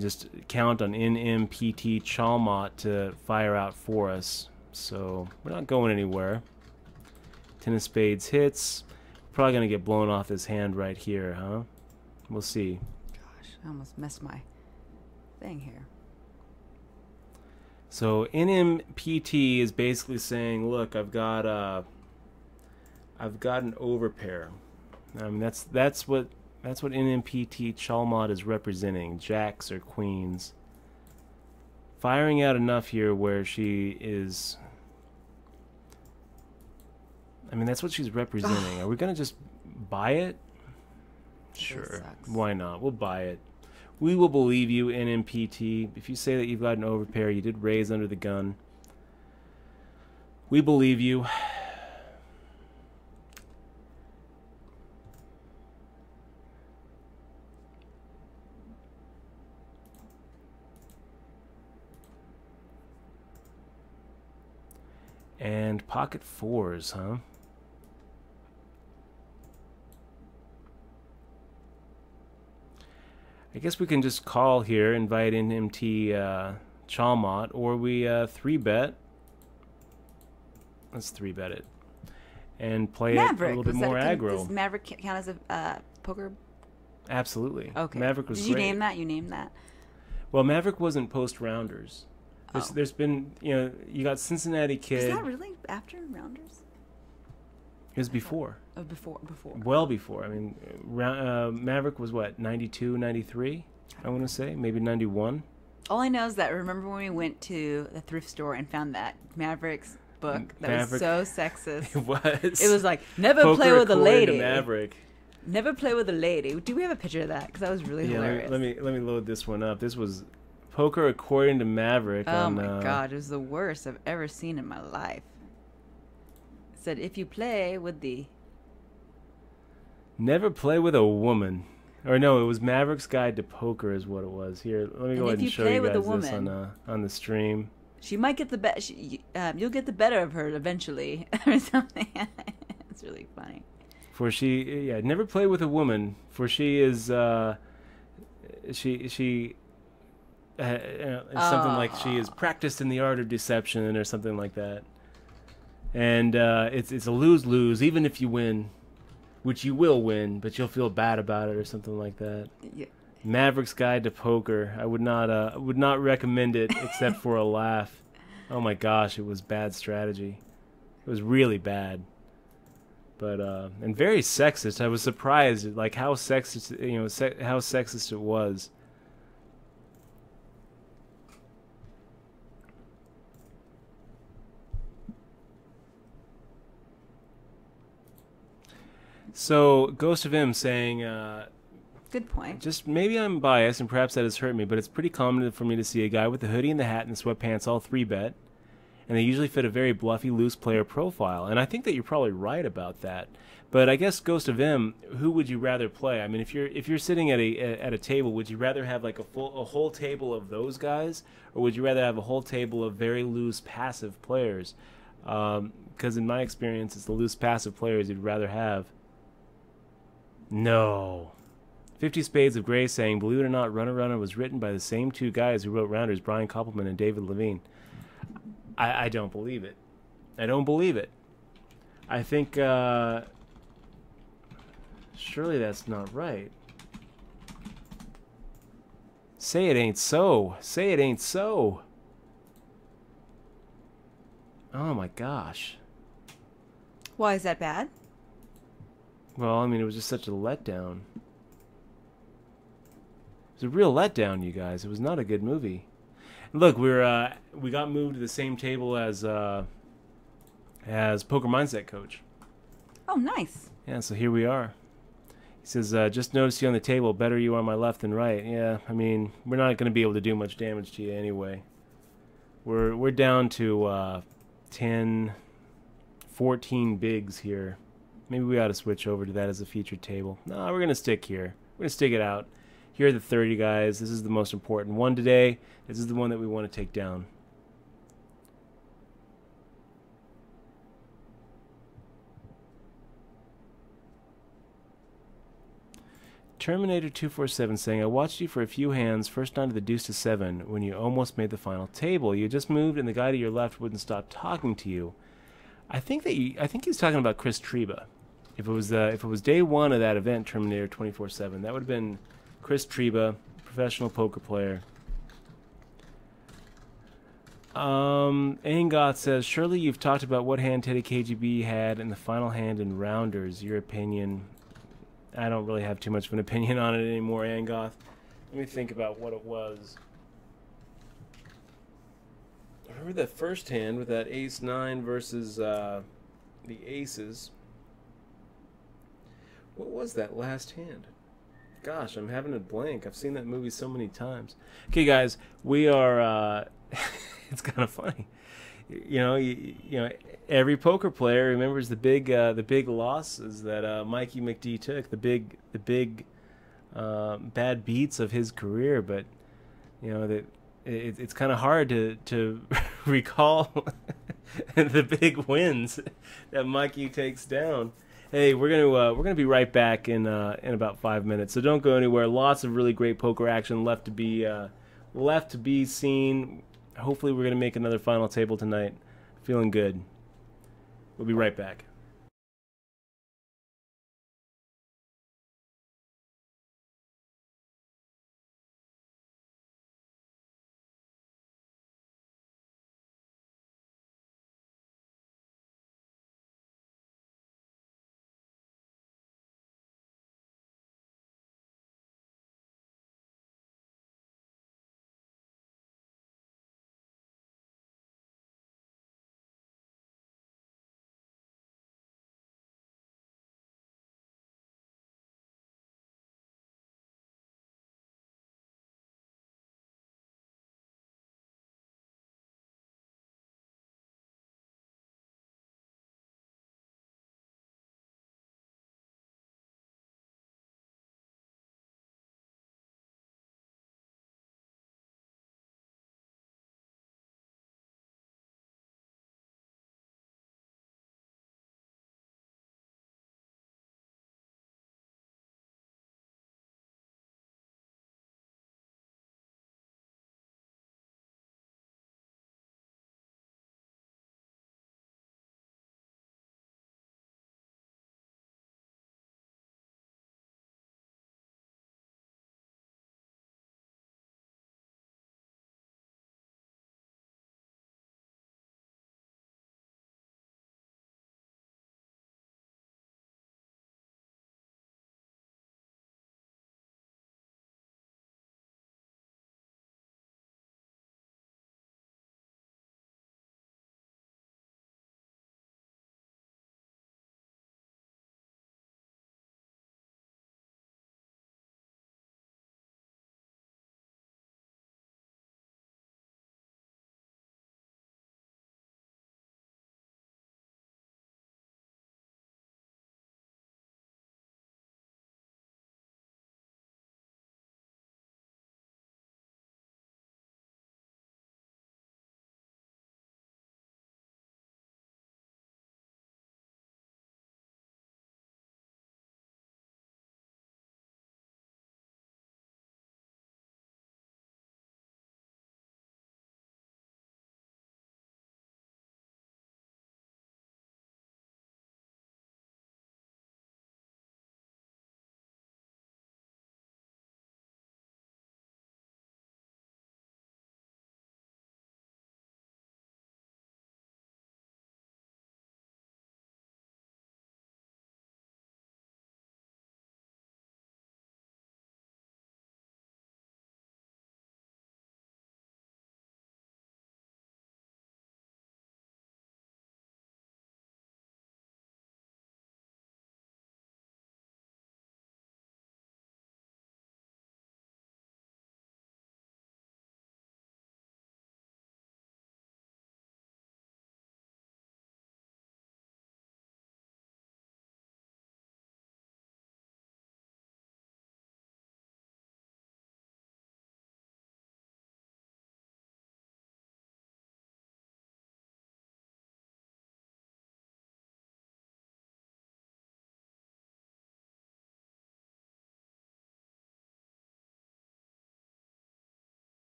just count on NMPT Chalmot to fire out for us. So we're not going anywhere. Ten of spades hits. Probably gonna get blown off his hand right here, huh? We'll see. Gosh, I almost messed my thing here. So NMPT is basically saying, look, I've got an overpair. I mean that's what NMPT Chalmot is representing, jacks or queens. Firing out enough here where she is, I mean, that's what she's representing. Are we going to just buy it? Sure. sucks. Why not? We'll buy it. We will believe you, NMPT. If you say that you've got an overpair, you did raise under the gun. We believe you. Pocket fours, huh? I guess we can just call here, invite in MT Chalmot, or we 3-bet. Let's 3-bet it. And play Maverick. it a little bit more aggro. Does Maverick count as a poker? Absolutely. Okay. Maverick was Did you great. name that? You named that? Well, Maverick wasn't post-rounders. There's been, you got Cincinnati Kid. Is that really after Rounders? It was before. Oh, before. Well before. I mean, Maverick was what, 92, 93? I want to say. Maybe 91. All I know is that remember when we went to the thrift store and found that Maverick's book that was so sexist. It was. It was like, never Poker play with a according to lady. Maverick. Never play with a lady. Do we have a picture of that? Because that was really hilarious. Let me load this one up. This was Poker According to Maverick. Oh my god, it was the worst I've ever seen in my life. It said, if you play with the... Never play with a woman. Or no, it was Maverick's Guide to Poker is what it was. Here, let me go ahead and show you guys this on the stream. She might get the best. You'll get the better of her eventually, or something. It's really funny. For she, never play with a woman. For she is, she. Something like she is practiced in the art of deception, or something like that. And it's a lose-lose, even if you win, which you will win, but you'll feel bad about it, or something like that. Yeah. Maverick's Guide to Poker. I would not recommend it except for a laugh. Oh my gosh, it was bad strategy. It was really bad. But and very sexist. I was surprised at like how sexist, how sexist it was. So Ghost of M saying Good point. just maybe I'm biased and perhaps that has hurt me, but it's pretty common for me to see a guy with the hoodie and the hat and the sweatpants all 3-bet, and they usually fit a very bluffy, loose player profile. And I think that you're probably right about that. But I guess Ghost of M, who would you rather play? I mean, if you're sitting at a table, would you rather have like a whole table of those guys, or would you rather have a whole table of very loose, passive players? Because in my experience, it's the loose, passive players you'd rather have. No. 50 Spades of Grey saying, believe it or not, Runner Runner was written by the same two guys who wrote Rounders, Brian Koppelman and David Levine. I don't believe it. I don't believe it. I think, surely that's not right. Say it ain't so. Say it ain't so. Oh my gosh. Why is that bad? Well, I mean, it was just such a letdown. It was a real letdown, you guys. It was not a good movie. Look, we got moved to the same table as Poker Mindset Coach. Oh, nice. Yeah, so here we are. He says, just noticed you on the table. Better you on my left than right. Yeah, I mean, we're not going to be able to do much damage to you anyway. We're down to 10, 14 bigs here. Maybe we ought to switch over to that as a featured table. No, we're going to stick here. We're going to stick it out. Here are the 30 guys. This is the most important one today. This is the one that we want to take down. Terminator 247 saying, I watched you for a few hands, first down to the deuce to 7, when you almost made the final table. You just moved and the guy to your left wouldn't stop talking to you. I think he's talking about Chris Treba. If it was day one of that event, Terminator 24/7, that would have been Chris Treba, professional poker player. Angoth says, surely you've talked about what hand Teddy KGB had in the final hand in Rounders. Your opinion? I don't really have too much of an opinion on it anymore, Angoth. Let me think about what it was. I remember that first hand with that ace-9 versus the aces. What was that last hand? Gosh, I'm having a blank. I've seen that movie so many times. Okay, guys, we are... it's kind of funny. You know, every poker player remembers the big losses that Mikey McD took, the big bad beats of his career. But you know that it's kind of hard to recall the big wins that Mikey takes down. Hey, we're gonna be right back in about 5 minutes. So don't go anywhere. Lots of really great poker action left to be seen. Hopefully, we're gonna make another final table tonight. Feeling good. We'll be right back.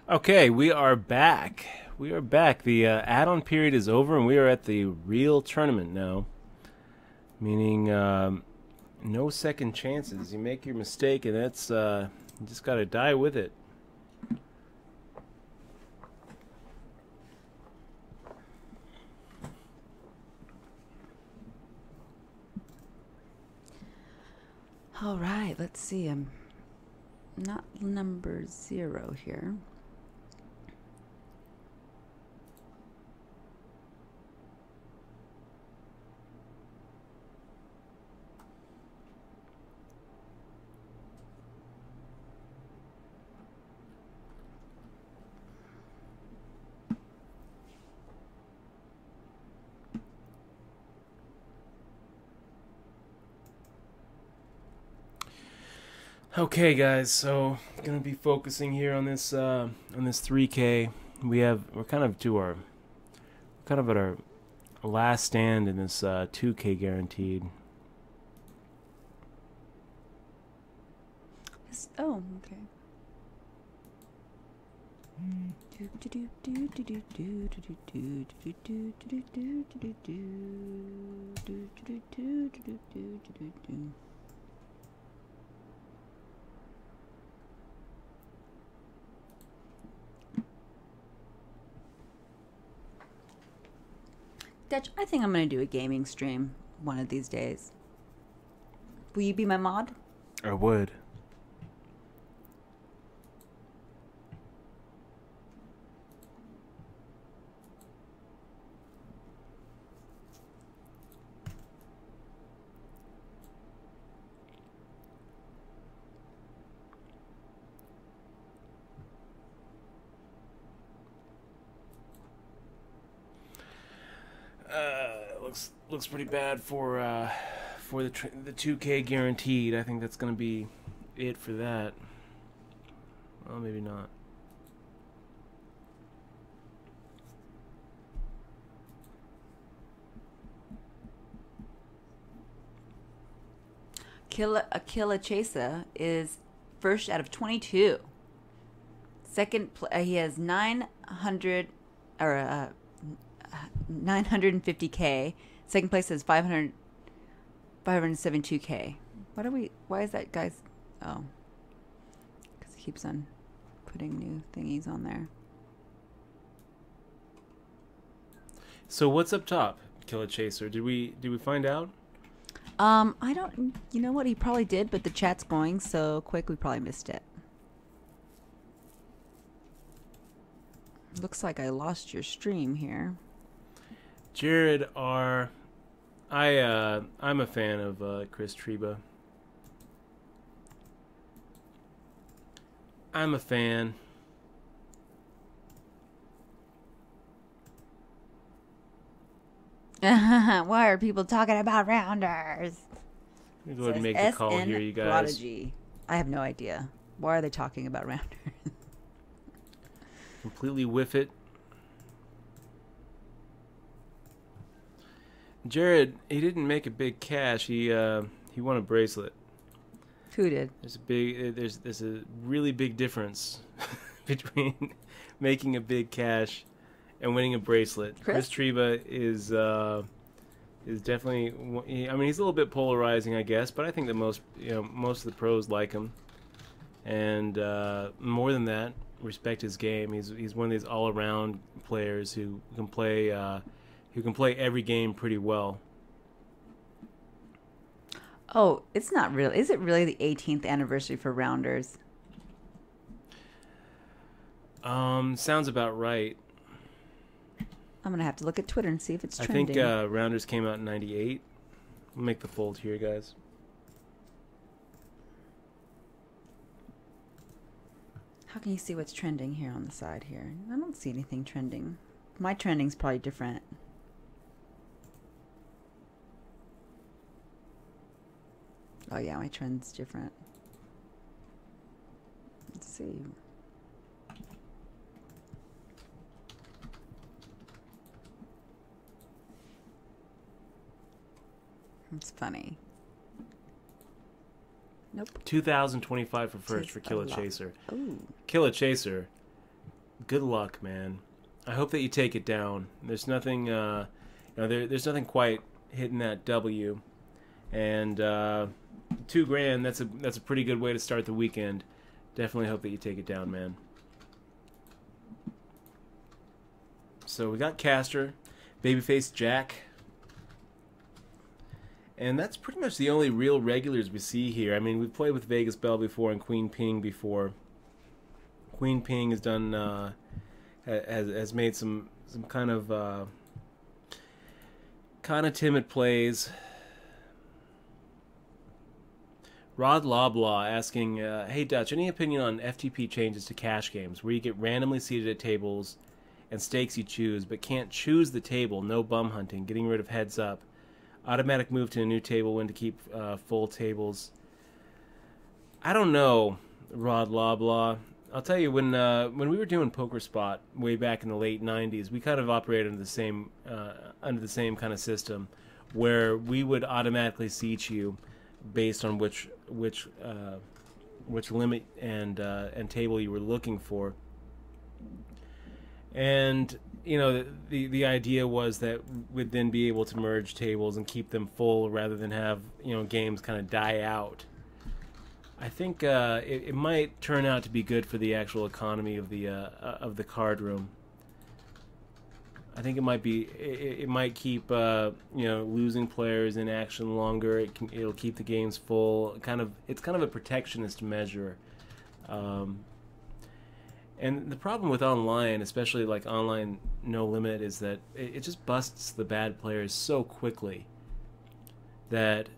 Okay, we are back. We are back. The add-on period is over, and we are at the real tournament now. Meaning, no second chances. You make your mistake, and that's you just gotta die with it. All right, let's see. I'm not number 0 here. Okay, guys. So gonna be focusing here on this 3K. We're kind of at our last stand in this 2K guaranteed. Oh, okay. Dutch, I think I'm going to do a gaming stream one of these days. Will you be my mod? I would. Looks pretty bad for the 2K guaranteed. I think that's gonna be it for that. Well, maybe not. Killa Chaser is first out of 22. He has 950K. Second place is 572K. Why is that, guys? Oh, because he keeps on putting new thingies on there. So what's up top, Killer Chaser? Did we find out? I don't. You know what? He probably did, but the chat's going so quick, we probably missed it. Looks like I lost your stream here. Jared R. I'm a fan of Chris Treba. I'm a fan. Why are people talking about rounders? Let me go ahead and make the call here, you guys. Prodigy. I have no idea. Why are they talking about rounders? Completely whiff it. Jared, he didn't make a big cash. He won a bracelet. Who did? There's a really big difference between making a big cash and winning a bracelet. Chris Treba is definitely. I mean, he's a little bit polarizing, I guess, but I think that most of the pros like him, and more than that, respect his game. He's one of these all-around players who can play every game pretty well. Oh, it's not real. Is it really the 18th anniversary for rounders? Sounds about right. I'm gonna have to look at Twitter and see if it's trending. I think rounders came out in '98. We'll make the fold here, guys. How can you see what's trending here on the side here? I don't see anything trending. My trending's probably different. Oh yeah, my trend's different. Let's see. It's funny. Nope. 2025 for first for Killer Chaser. Ooh. Killer Chaser good luck, man. I hope that you take it down. There's nothing, there's nothing quite hitting that W, and $2,000. That's a pretty good way to start the weekend. Definitely hope that you take it down, man. So we got Caster, Babyface Jack, and that's pretty much the only real regulars we see here. I mean, we've played with Vegas Bell before and Queen Ping before. Queen Ping has done has made some kind of timid plays. Rod Loblaw asking, hey Dutch, any opinion on FTP changes to cash games where you get randomly seated at tables and stakes you choose, but can't choose the table, no bum hunting, getting rid of heads up, automatic move to a new table when to keep full tables? I don't know, Rod Loblaw. I'll tell you, when we were doing Poker Spot way back in the late '90s, we kind of operated under the same kind of system, where we would automatically seat you based on which limit and table you were looking for. And the idea was that we'd then be able to merge tables and keep them full rather than have games kind of die out. I think it might turn out to be good for the actual economy of the card room. I think it might keep losing players in action longer. It'll keep the games full. It's kind of a protectionist measure. And the problem with online, especially like online no limit, is that it just busts the bad players so quickly that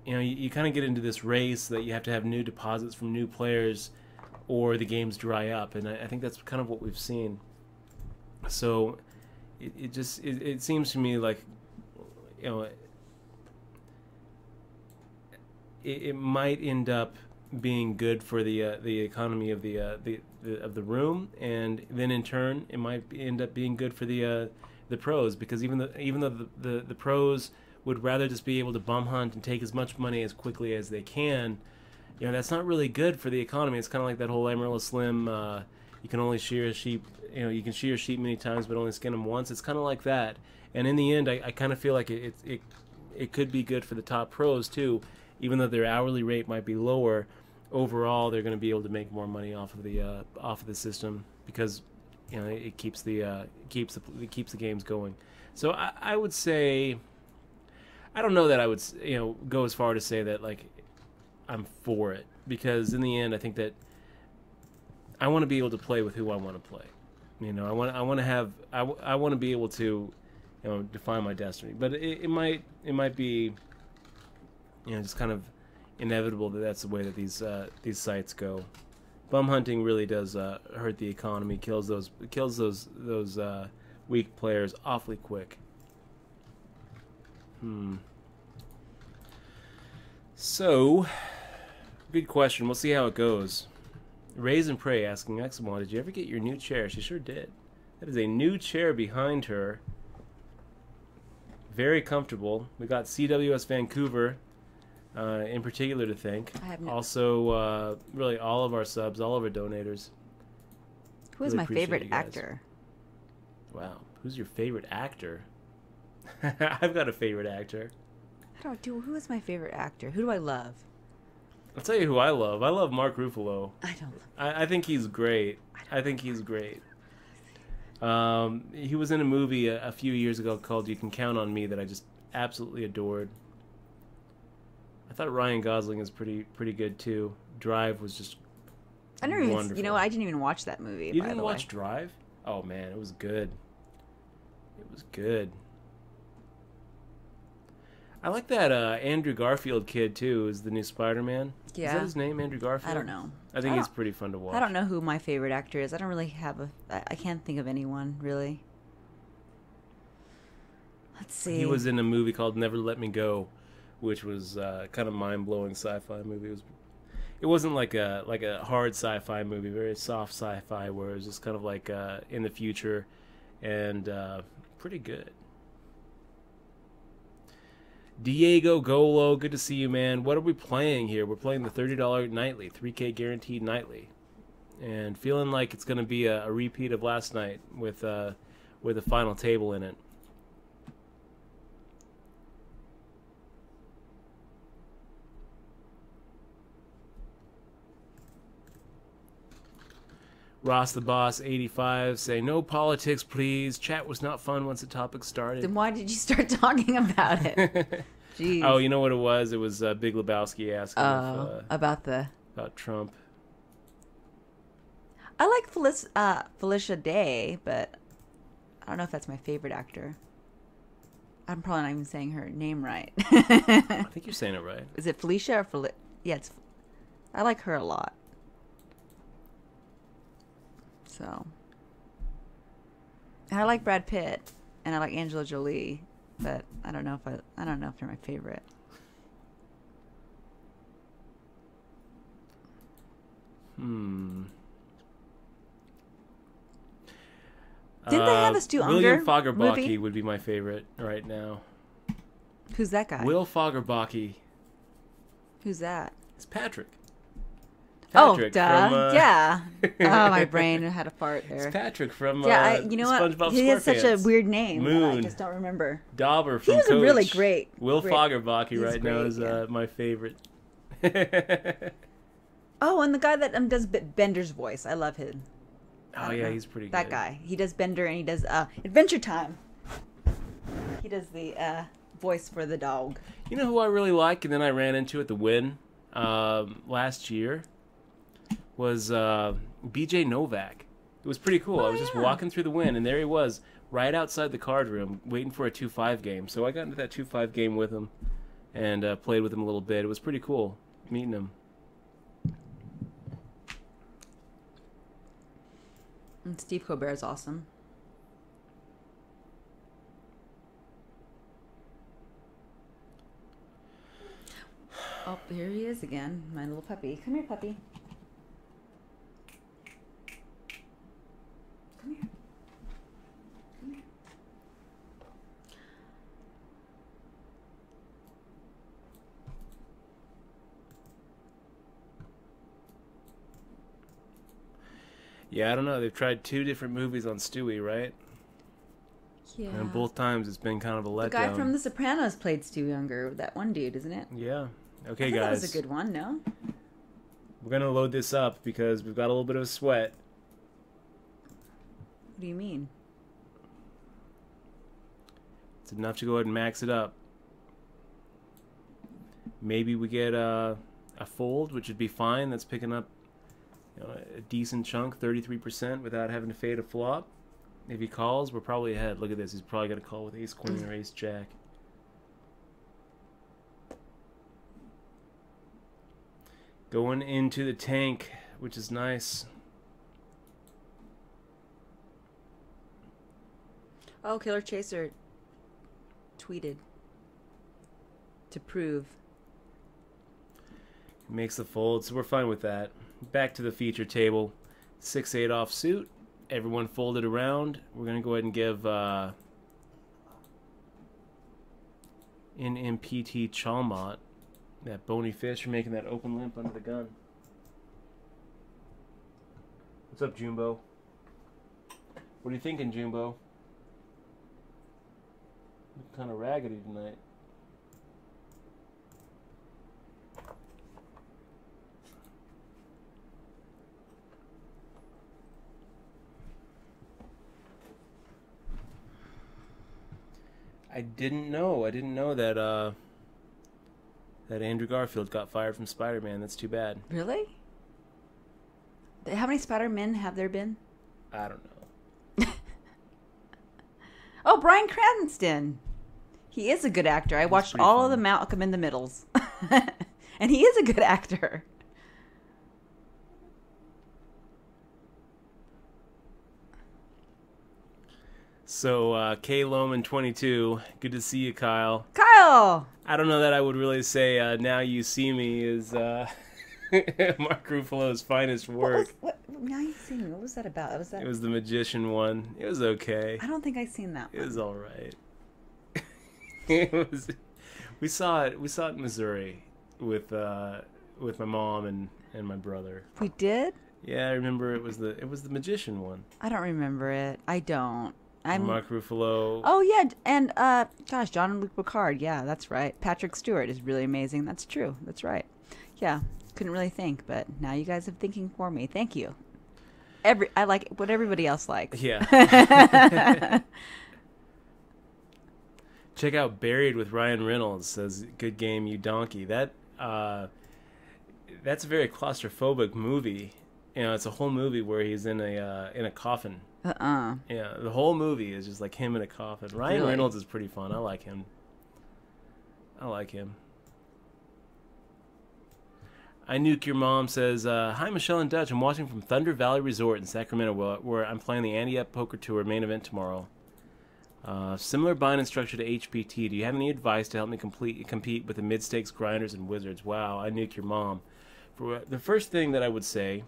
you kind of get into this race that you have to have new deposits from new players or the games dry up, and I think that's kind of what we've seen. So it seems to me like it might end up being good for the economy of the room, and then in turn it might end up being good for the pros, because even though the pros would rather just be able to bum hunt and take as much money as quickly as they can, that's not really good for the economy. It's kind of like that whole Amarillo Slim, you can only shear a sheep, you can shear a sheep many times but only skin them once. It's kind of like that, and in the end I kind of feel like it could be good for the top pros too, even though their hourly rate might be lower. Overall, they're going to be able to make more money off of the system, because it keeps the games going. So I would say, I don't know that I would go as far to say that like I'm for it, because in the end I think that I want to be able to play with who I want to play. I want to be able to define my destiny. But it might be just kind of inevitable that that's the way that these sites go. Bum hunting really does hurt the economy, kills those weak players awfully quick. So, good question. We'll see how it goes. Raise and Pray asking Examon, did you ever get your new chair? She sure did. That is a new chair behind her. Very comfortable. We got CWS Vancouver in particular to thank. Also, really all of our subs, all of our donators. Who is my favorite actor? Wow. Who's your favorite actor? I've got a favorite actor. Who is my favorite actor? Who do I love? I'll tell you who I love. I love Mark Ruffalo. I don't. I think he's great. I think he's great. He was in a movie a few years ago called You Can Count on Me that I just absolutely adored. I thought Ryan Gosling is pretty good too. Drive was just wonderful. I didn't even watch that movie. You didn't watch Drive? Oh man, it was good. It was good. I like that Andrew Garfield kid too. Is the new Spider-Man? Yeah. Is that his name, Andrew Garfield? I don't know. I think he's pretty fun to watch. I don't know who my favorite actor is. I don't really have I can't think of anyone really. Let's see. He was in a movie called Never Let Me Go, which was kind of mind-blowing sci-fi movie. It wasn't like a hard sci-fi movie, very soft sci-fi, where it was just kind of like in the future, and pretty good. Diego Golo, good to see you, man. What are we playing here? We're playing the $30 nightly, 3K guaranteed nightly. and feeling like it's going to be a repeat of last night with a final table in it. Ross the Boss 85 say, no politics, please. Chat was not fun once the topic started. Then why did you start talking about it? Jeez. Oh, you know what it was? It was Big Lebowski asking about Trump. I like Felicia Day, but I don't know if that's my favorite actor. I'm probably not even saying her name right. I think you're saying it right. Is it Felicia or Yeah, I like her a lot. So, and I like Brad Pitt and I like Angela Jolie, but I don't know if they're my favorite. Didn't they have a Stu Unger William Fagerbaki movie? would be my favorite right now. Who's that guy? Will Fagerbaki. Who's that? It's Patrick. Oh, Patrick duh. from, Yeah. Oh, my brain had a fart there. It's Patrick from you know what? SpongeBob He has such a SquarePants. weird name. Moon. I just don't remember. Dauber from He was Coach. really great. Will Great. Fagerbaki He's right now great, is yeah. my favorite. Oh, and the guy that does Bender's voice. I love him. Oh yeah, he's pretty good. That guy. He does Bender and he does Adventure Time. He does the voice for the dog. You know who I really like, and then I ran into at the Win last year, was BJ Novak. It was pretty cool. I was just walking through the Win, and there he was, right outside the card room, waiting for a 2-5 game. So I got into that 2-5 game with him, and played with him a little bit. It was pretty cool meeting him. And Steve Colbert is awesome. Oh, here he is again, my little puppy. Come here, puppy. Come here. Come here. Yeah, I don't know. They've tried 2 different movies on Stewie, right? Yeah. And both times it's been kind of a letdown. The guy from The Sopranos played Stu Younger. That one dude, isn't it? Yeah. Okay, I thought guys. that was a good one, no? We're going to load this up because we've got a little bit of a sweat. What do you mean? It's enough to go ahead and max it up. Maybe we get a fold, which would be fine. That's picking up a decent chunk, 33%, without having to fade a flop. If he calls, we're probably ahead. Look at this. He's probably going to call with ace queen or ace jack. Going into the tank, which is nice. Oh, Killer Chaser tweeted to prove. Makes the fold, so we're fine with that. Back to the feature table. 6-8 offsuit. Everyone folded around. We're going to go ahead and give NMPT Chalmot that bony fish for making that open limp under the gun. What's up, Jumbo? What are you thinking, Jumbo? Looking kind of raggedy tonight. I didn't know that that Andrew Garfield got fired from Spider-Man. That's too bad. Really? How many Spider-Men have there been? I don't know. Oh, Bryan Cranston. He is a good actor. I watched all of the Malcolm in the Middles. And he is a good actor. So, K. Loman 22, good to see you, Kyle. Kyle! I don't know that I would really say Now You See Me is Mark Ruffalo's finest work. Now You See Me, what was that about? It was the Magician one. It was okay. I don't think I've seen that one. It was all right. It was. We saw it in Missouri with my mom and my brother. We did? Yeah, I remember it was the magician one. I don't remember it. I don't. I'm. Mark Ruffalo. Oh yeah, and gosh, Jean-Luc Picard. Yeah, that's right. Patrick Stewart is really amazing. That's true. That's right. Yeah, couldn't really think, but now you guys are thinking for me. Thank you. I like what everybody else likes. Yeah. Check out Buried with Ryan Reynolds. Says good game, you donkey. That's a very claustrophobic movie. You know, it's a whole movie where he's in a coffin. Yeah, the whole movie is just like him in a coffin. Ryan Really? Reynolds is pretty fun. I like him. I Nuke Your Mom says, hi, Michelle and Dutch. I'm watching from Thunder Valley Resort in Sacramento, where I'm playing the Andy Up Poker Tour main event tomorrow. Similar bind and structure to HPT. Do you have any advice to help me compete with the mid-stakes grinders and wizards? Wow, I Nuke Your Mom. The first thing that I would say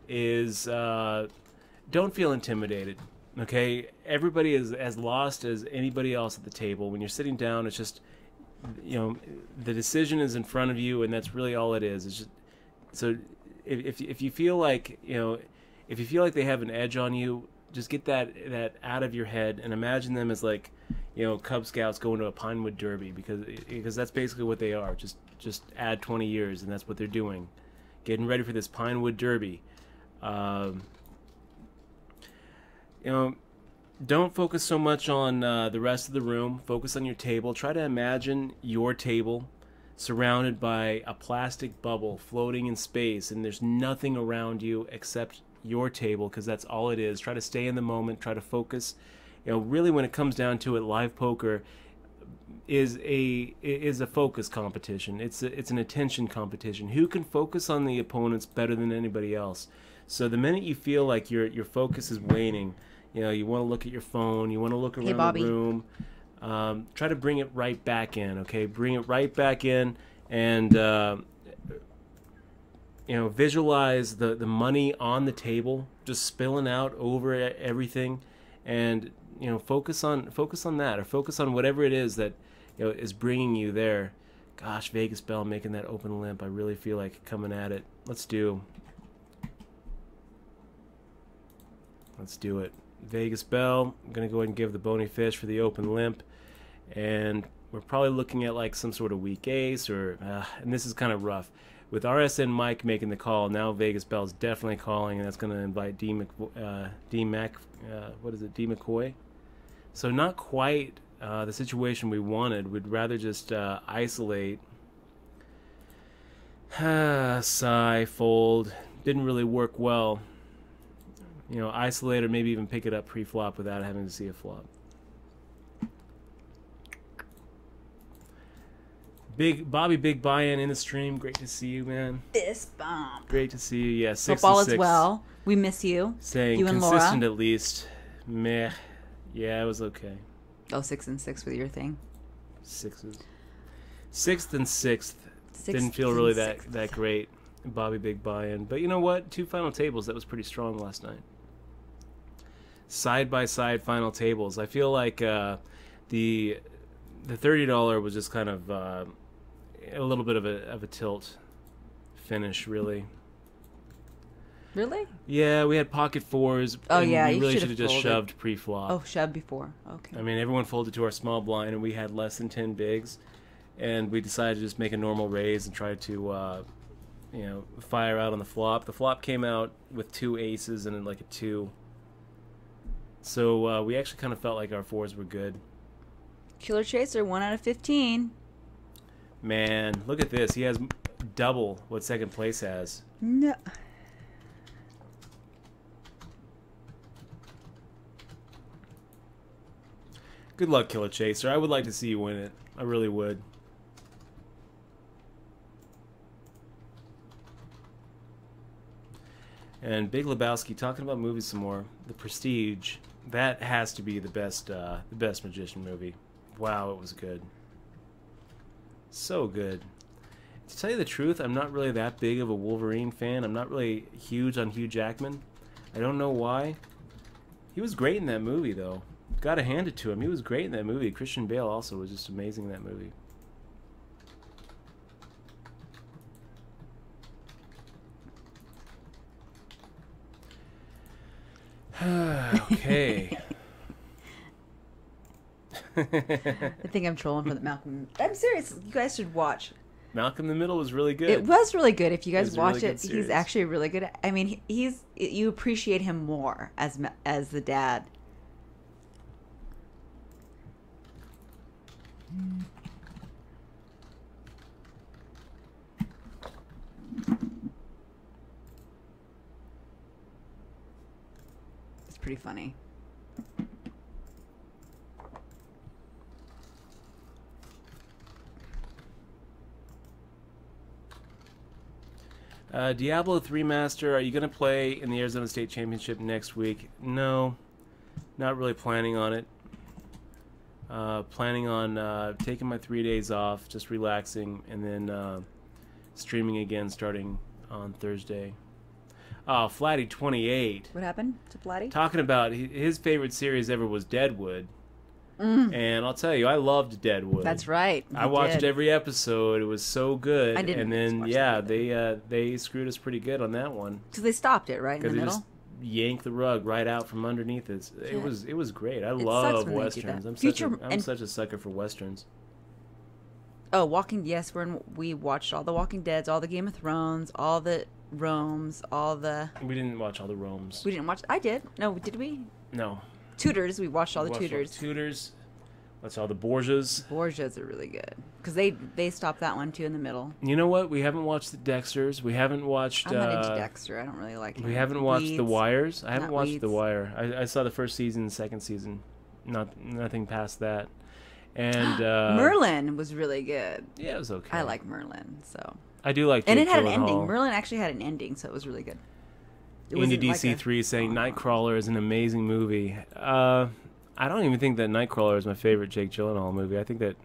is don't feel intimidated. Okay? Everybody is as lost as anybody else at the table. When you're sitting down, it's just... the decision is in front of you, and that's really all it is. It's just so if you feel like if you feel like they have an edge on you, just get that out of your head and imagine them as like Cub Scouts going to a Pinewood Derby, because that's basically what they are. Just add 20 years, and that's what they're doing, getting ready for this Pinewood Derby. Don't focus so much on the rest of the room. Focus on your table. Try to imagine your table surrounded by a plastic bubble floating in space, and there's nothing around you except your table, because that's all it is. Try to stay in the moment. Try to focus. Really, when it comes down to it, live poker is a focus competition. It's an attention competition. Who can focus on the opponents better than anybody else? So the minute you feel like your focus is waning, you want to look at your phone, you want to look around the room, try to bring it right back in, okay? Bring it right back in, and visualize the money on the table just spilling out over everything, and focus on that, or focus on whatever it is that is bringing you there. Gosh, Vegas Bell making that open limp. I really feel like coming at it. Let's do it. Vegas Bell. I'm going to go ahead and give the bony fish for the open limp. And we're probably looking at like some sort of weak ace, or and this is kind of rough. With RSN Mike making the call, now Vegas Bell's definitely calling, and that's going to invite D McCoy. So not quite the situation we wanted. We'd rather just isolate. Sigh, fold. Didn't really work well. Isolate, or maybe even pick it up pre-flop without having to see a flop. Big buy-in in the stream. Great to see you, man. Fist bump. Great to see you. Yeah, 6 Hope all and 6. is well. We miss you. Saying you and consistent Laura. at least. Meh. Yeah, it was okay. Oh, 6 and 6 with your thing. 6s. 6th and 6th. Didn't feel really that great. Bobby Big buy-in. But you know what? 2 final tables. That was pretty strong last night. Side-by-side final tables. I feel like the $30 was just kind of a little bit of a tilt finish, really. Really? Yeah, we had pocket fours. Oh, and yeah, we you really should should have have just folded. shoved pre-flop. Oh, shoved before. Okay. I mean, everyone folded to our small blind, and we had less than 10 bigs, and we decided to just make a normal raise and try to fire out on the flop. The flop came out with 2 aces and then like a 2. So we actually kind of felt like our 4s were good. Killer Chaser, 1 out of 15. Man, look at this. He has double what second place has. No. Good luck, Killer Chaser. I would like to see you win it. I really would. And Big Lebowski, talking about movies some more. The Prestige, that has to be the best magician movie. Wow, it was good. So good. To tell you the truth, I'm not really that big of a Wolverine fan. I'm not really huge on Hugh Jackman. I don't know why. He was great in that movie, though. Gotta hand it to him. He was great in that movie. Christian Bale also was just amazing in that movie. Okay. I think I'm trolling for the Malcolm. I'm serious. You guys should watch. Malcolm in the Middle was really good. It was really good. If you guys was a watch really good it, he's series. actually really good. I mean, you appreciate him more as the dad. It's pretty funny. Diablo 3 Master, are you going to play in the Arizona State Championship next week? No, not really planning on it. Planning on taking my 3 days off, just relaxing, and then streaming again starting on Thursday. Oh, Flatty28. What happened to Platty? Talking about his favorite series ever was Deadwood. And I'll tell you, I loved Deadwood. That's right. I watched every episode. It was so good. I didn't and then watch yeah, that they screwed us pretty good on that one. Because they stopped it right in the Because they middle. just yanked the rug right out from underneath it. Yeah. It was great. I sucks love when they do westerns. that. I'm such a sucker for westerns. Oh, Yes, we watched all the Walking Deads, all the Game of Thrones, all the Romes, all the. We didn't watch all the Romes. We didn't watch. I did. No, did we? No. Tudors. We watched all the Watched all Tudors. Tudors. Watched all the Borgias. Borgias are really good because they stopped that one too in the middle. You know what? We haven't watched the Dexters. We haven't watched. I'm not into Dexter. I don't really like him. We haven't watched The Weeds. Wires. I haven't Not watched Weeds. The Wire. I saw the first season, the second season. Nothing past that. And Merlin was really good. yeah, it was okay. I like Merlin, so I do like. and Jake it had an Gyllenhaal. ending. Merlin actually had an ending, so it was really good. It Into wasn't like DC3 saying Nightcrawler is an amazing movie. I don't even think that Nightcrawler is my favorite Jake Gyllenhaal movie. I think that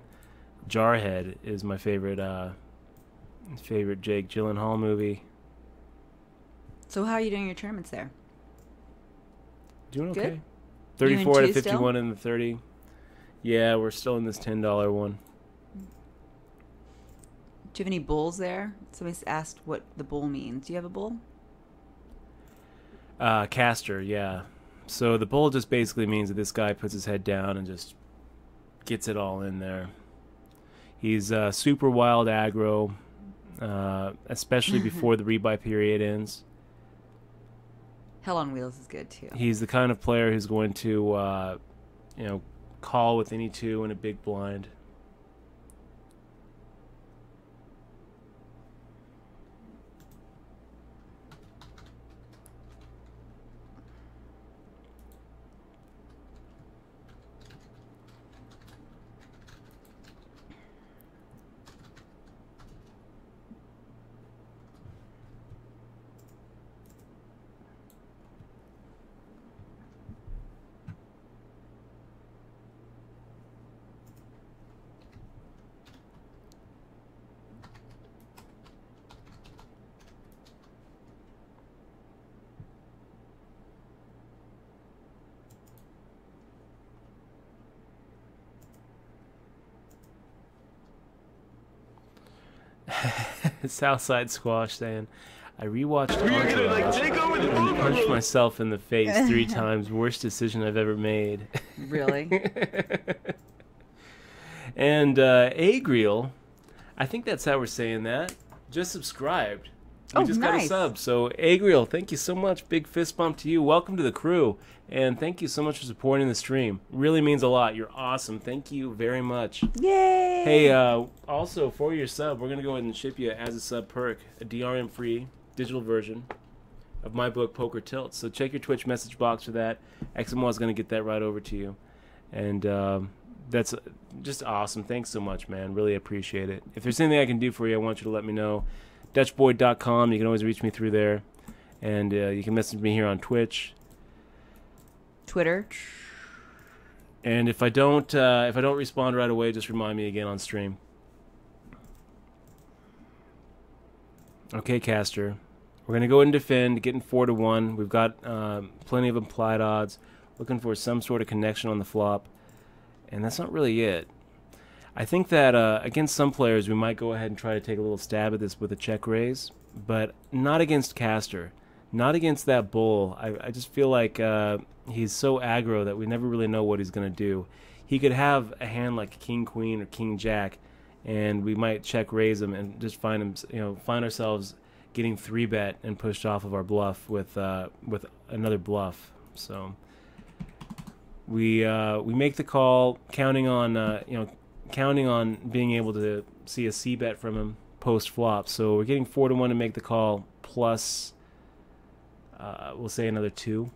Jarhead is my favorite Jake Gyllenhaal movie. So how are you doing your tournaments there? Doing okay. Good? 34 out of two still? 51 in the 30. Yeah, we're still in this $10 one. Do you have any bulls there? Somebody's asked what the bull means. Do you have a bull? Caster, yeah. So the bull just basically means that this guy puts his head down and just gets it all in there. He's super wild aggro, especially before the rebuy period ends. Hell on Wheels is good too. He's the kind of player who's going to, call with any two in a big blind. Southside Squash saying, I rewatched We're gonna like Entourage take over the and booth punched room. myself in the face 3 times. Worst decision I've ever made. Really? And Agreel, I think that's how we're saying that, just subscribed. We Oh, just got a nice. sub. So Agreel, thank you so much. Big fist bump to you. Welcome to the crew. And thank you so much for supporting the stream. Really means a lot. You're awesome. Thank you very much. Yay! Hey, also for your sub, we're gonna go ahead and ship you as a sub perk a DRM-free digital version of my book Poker Tilt. So check your Twitch message box for that. XML is gonna get that right over to you, and that's just awesome. Thanks so much, man. Really appreciate it. If there's anything I can do for you, I want you to let me know. DutchBoy.com. You can always reach me through there, and you can message me here on Twitch. Twitter. And if I don't respond right away, just remind me again on stream. Okay, Caster. We're gonna go ahead and defend, getting 4-1. We've got plenty of implied odds. Looking for some sort of connection on the flop, and that's not really it. I think that against some players, we might go ahead and try to take a little stab at this with a check raise, but not against Caster. Not against that bull. I just feel like he's so aggro that we never really know what he's going to do. He could have a hand like King Queen or King Jack, and we might check raise him and just find him, find ourselves getting 3-bet and pushed off of our bluff with another bluff. So we make the call, counting on being able to see a C-bet from him post flop. So we're getting 4-1 to make the call, plus we'll say another 2.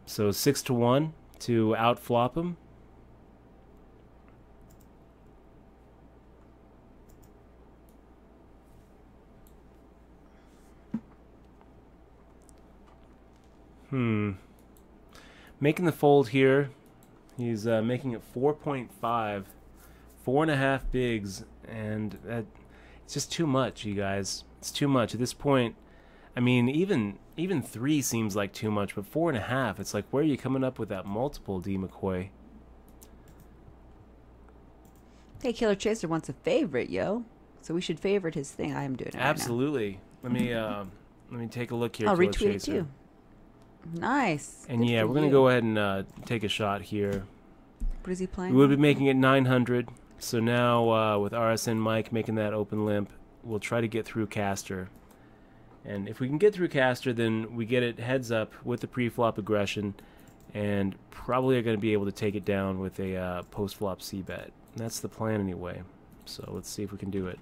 So 6-1 to out flop him. Making the fold here. He's making it 4.5, 4.5 bigs, and it's just too much, you guys. It's too much at this point. I mean, even 3 seems like too much, but 4.5, it's like, where are you coming up with that multiple, D. McCoy? Hey, Killer Chaser wants a favorite, yo. So we should favorite his thing. I am doing it Absolutely. Right now. Let me take a look here. I'll Killer retweet Chaser. it too. Nice. And Good yeah, for we're gonna you. go ahead and take a shot here. What is he playing? We would be making it 900. So now with RSN Mike making that open limp, we'll try to get through caster. And if we can get through caster, then we get it heads up with the pre-flop aggression, and probably are going to be able to take it down with a post-flop C-bet. That's the plan anyway. So let's see if we can do it.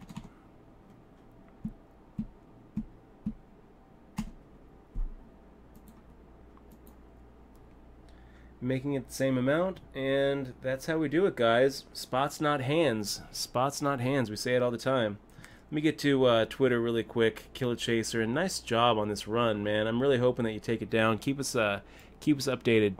Making it the same amount, and that's how we do it, guys. Spots, not hands. Spots, not hands. We say it all the time. Let me get to Twitter really quick. Killer Chaser, and nice job on this run, man. I'm really hoping that you take it down. Keep us updated.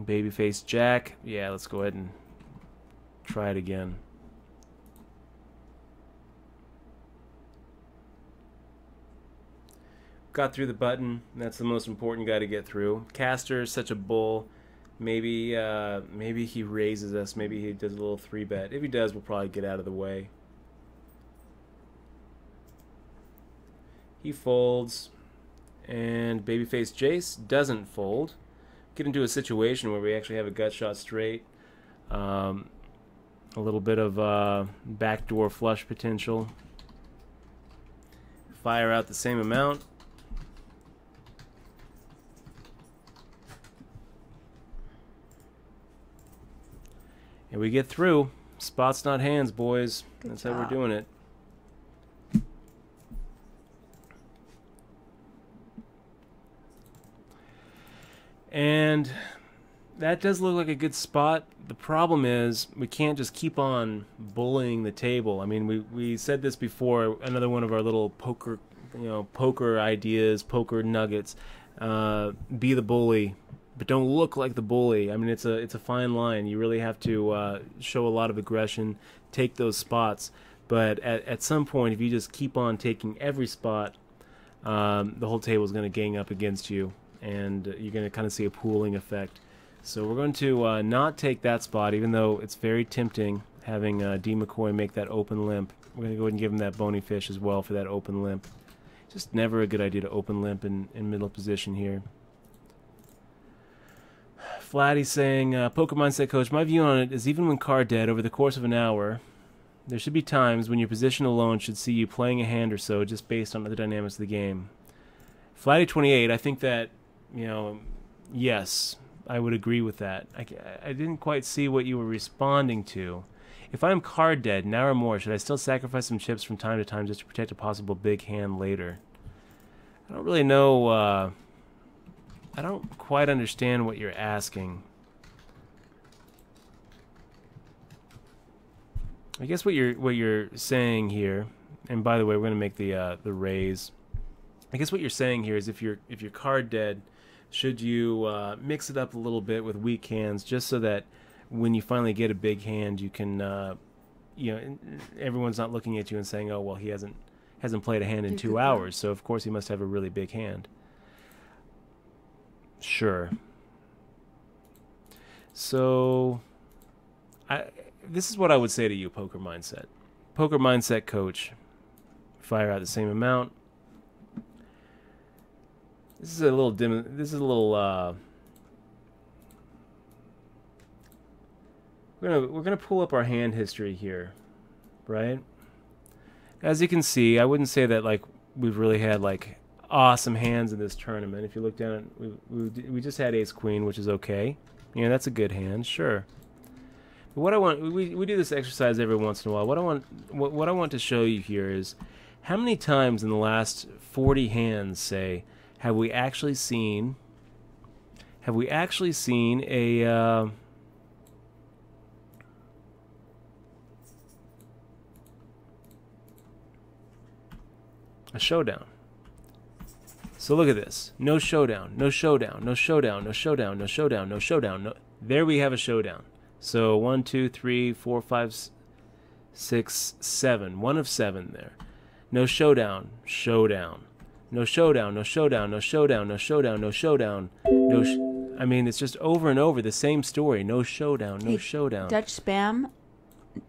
Babyface Jack. Yeah, let's go ahead and try it again. Got through the button. That's the most important guy to get through. Caster is such a bull. Maybe he raises us. Maybe he does a little 3-bet. If he does, we'll probably get out of the way. He folds, and babyface Jace doesn't fold. Get into a situation where we actually have a gut shot straight. A little bit of backdoor flush potential. Fire out the same amount. And we get through. Spots, not hands, boys. That's how we're doing it. And that does look like a good spot. The problem is we can't just keep on bullying the table. I mean, we said this before. Another one of our little poker ideas, poker nuggets. Be the bully, but don't look like the bully. I mean, it's a fine line. You really have to show a lot of aggression, take those spots. But at some point, if you just keep on taking every spot, the whole table is going to gang up against you, and you're going to kind of see a pooling effect. So we're going to not take that spot, even though it's very tempting having D. McCoy make that open limp. We're going to go ahead and give him that bony fish as well for that open limp. Just never a good idea to open limp in middle position here. Flatty saying, Poker Mindset Coach, my view on it is even when card dead over the course of an hour, there should be times when your position alone should see you playing a hand or so just based on the dynamics of the game. Flatty 28, I think that, yes, I would agree with that. I didn't quite see what you were responding to. If I'm card dead, now or more, should I still sacrifice some chips from time to time just to protect a possible big hand later? I don't really know, I don't quite understand what you're asking. I guess what you're saying here, and by the way, we're gonna make the raise. I guess what you're saying here is if you're card dead, should you mix it up a little bit with weak hands, just so that when you finally get a big hand, you can, everyone's not looking at you and saying, oh well, he hasn't played a hand in 2 hours, so of course he must have a really big hand. Sure. So, this is what I would say to you, Poker Mindset. Poker Mindset Coach. Fire out the same amount. This is a little dim. This is a little. We're gonna pull up our hand history here, right? As you can see, I wouldn't say that like we've really had like awesome hands in this tournament. If you look down, we just had Ace Queen, which is okay. Yeah, that's a good hand, sure. But what I want, we do this exercise every once in a while. What I want to show you here is how many times in the last 40 hands, say, have we actually seen a showdown. So look at this. No showdown, no showdown, no showdown, no showdown, no showdown, no showdown. No. There we have a showdown. So 1, 2, 3, 4, 5, 6, 7. 1 of 7 there. No showdown, showdown. No showdown, no showdown, no showdown, no showdown, no showdown. I mean, it's just over and over the same story. No showdown, no showdown. Dutch Spam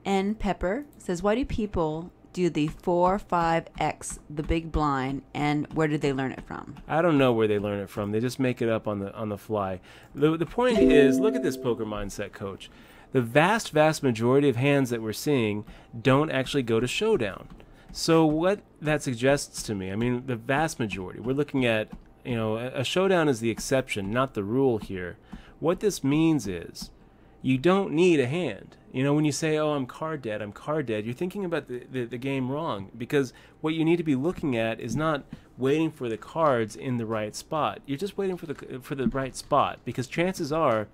and Pepper says, why do people do the 4-5x, the big blind, and where did they learn it from? I don't know where they learn it from. They just make it up on the fly. The point is, look at this Poker Mindset Coach. The vast majority of hands that we're seeing don't actually go to showdown. So what that suggests to me, I mean, the vast majority, we're looking at, you know, a showdown is the exception, not the rule here. What this means is you don't need a hand. You know, when you say, oh, I'm card dead, you're thinking about the game wrong, because what you need to be looking at is not waiting for the cards in the right spot. You're just waiting for the right spot, because chances are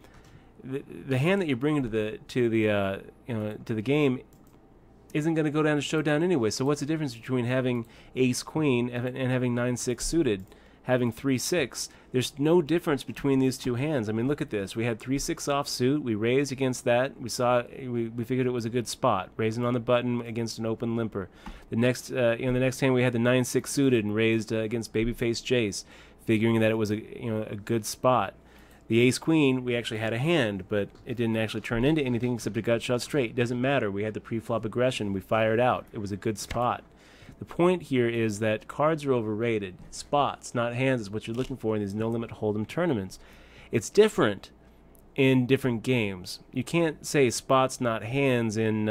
the hand that you're bringing to the game isn't going to go down to showdown anyway. So what's the difference between having Ace Queen and having 9-6 suited, having 3-6? There's no difference between these two hands. I mean, look at this. We had 3-6 offsuit. We raised against that. We figured it was a good spot, raising on the button against an open limper. The next hand we had the 9-6 suited and raised against babyface Jace, figuring that it was a good spot. The Ace Queen, we actually had a hand, but it didn't actually turn into anything except a gut shot straight. It doesn't matter. We had the pre-flop aggression. We fired out. It was a good spot. The point here is that cards are overrated. Spots, not hands, is what you're looking for in these no-limit hold'em tournaments. It's different in different games. You can't say spots, not hands in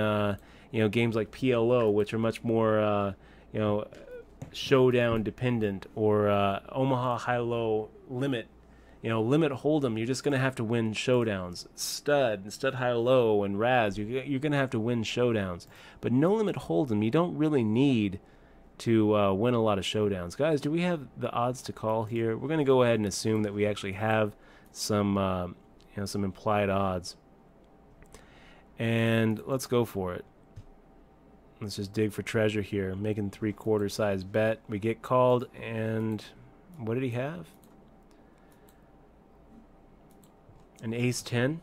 games like PLO, which are much more showdown dependent, or Omaha high-low limit. Limit hold'em, you're just going to have to win showdowns. Stud high-low, and Raz, you're going to have to win showdowns. But no limit hold'em, you don't really need to win a lot of showdowns. Guys, do we have the odds to call here? We're going to go ahead and assume that we actually have some implied odds. And let's go for it. Let's just dig for treasure here. Making 3/4 size bet. We get called, and what did he have? An ace 10,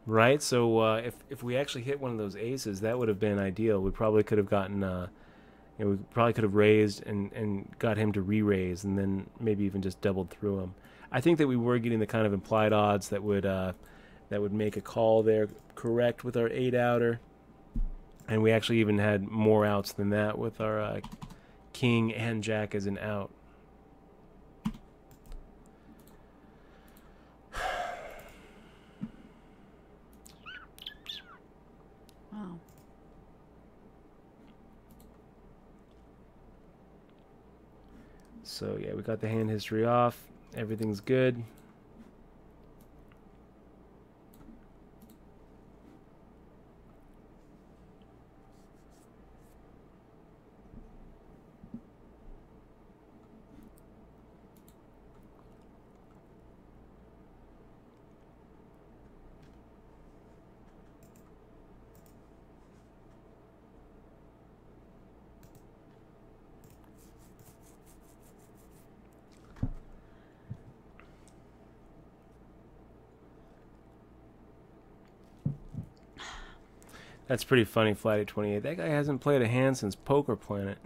right? So if we actually hit one of those aces, that would have been ideal. We probably could have gotten, we probably could have raised and got him to re-raise, and then maybe even just doubled through him. I think that we were getting the kind of implied odds that would make a call there correct with our 8-outer, and we actually even had more outs than that with our king and jack as an out. Wow. So yeah, we got the hand history off. Everything's good. That's pretty funny, Flight 28. That guy hasn't played a hand since Poker Planet.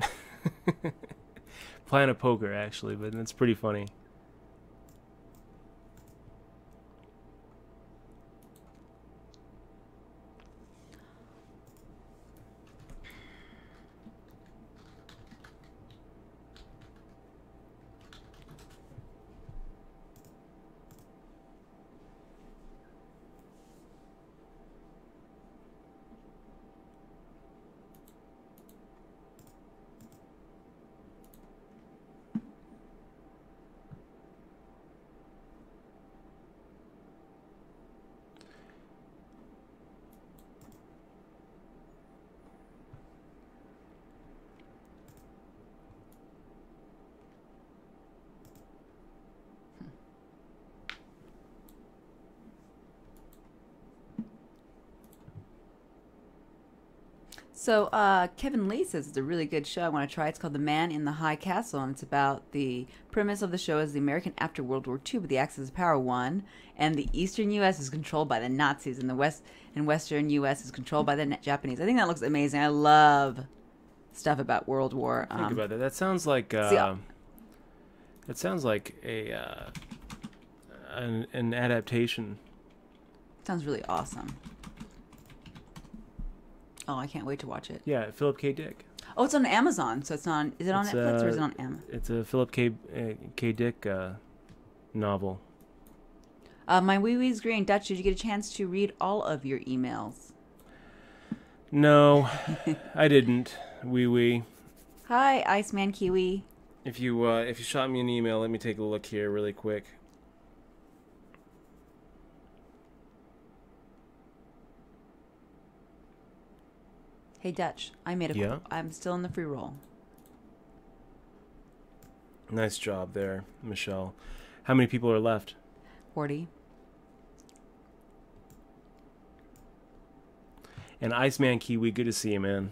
Planet Poker, actually, but that's pretty funny. So Kevin Lee says it's a really good show. I want to try. It's called The Man in the High Castle, and it's about the premise of the show is the American after World War II, but the Axis of Power won, and the Eastern U.S. is controlled by the Nazis, and the Western U.S. is controlled by the Japanese. I think that looks amazing. I love stuff about World War. Think about that. That sounds like a an adaptation. Sounds really awesome. Oh, I can't wait to watch it. Yeah, Philip K. Dick. Oh, it's on Amazon, so it's on. Is it on Netflix or is it on Amazon? It's a Philip K. Dick novel. My wee wee's green. Dutch, did you get a chance to read all of your emails? No, I didn't. Wee wee. Hi, Iceman Kiwi. If you shot me an email, let me take a look here really quick. Hey Dutch, I made a. Yeah? I'm still in the free roll. Nice job there, Michelle. How many people are left? 40. And Iceman Kiwi, good to see you, man.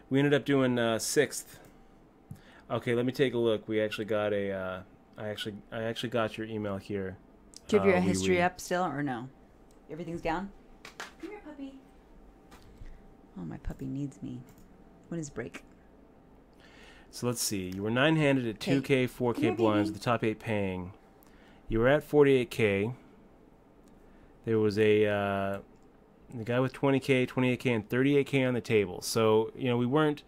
We ended up doing 6th. Okay, let me take a look. We actually got a. I actually got your email here. Do you have your history up still or no? Everything's down. Come here, puppy. Oh, my puppy needs me. When is break? So let's see. You were 9-handed at 2K, 4K here, blinds baby. with the top 8 paying. You were at 48K. There was the guy with 20K, 28K, and 38K on the table. So we weren't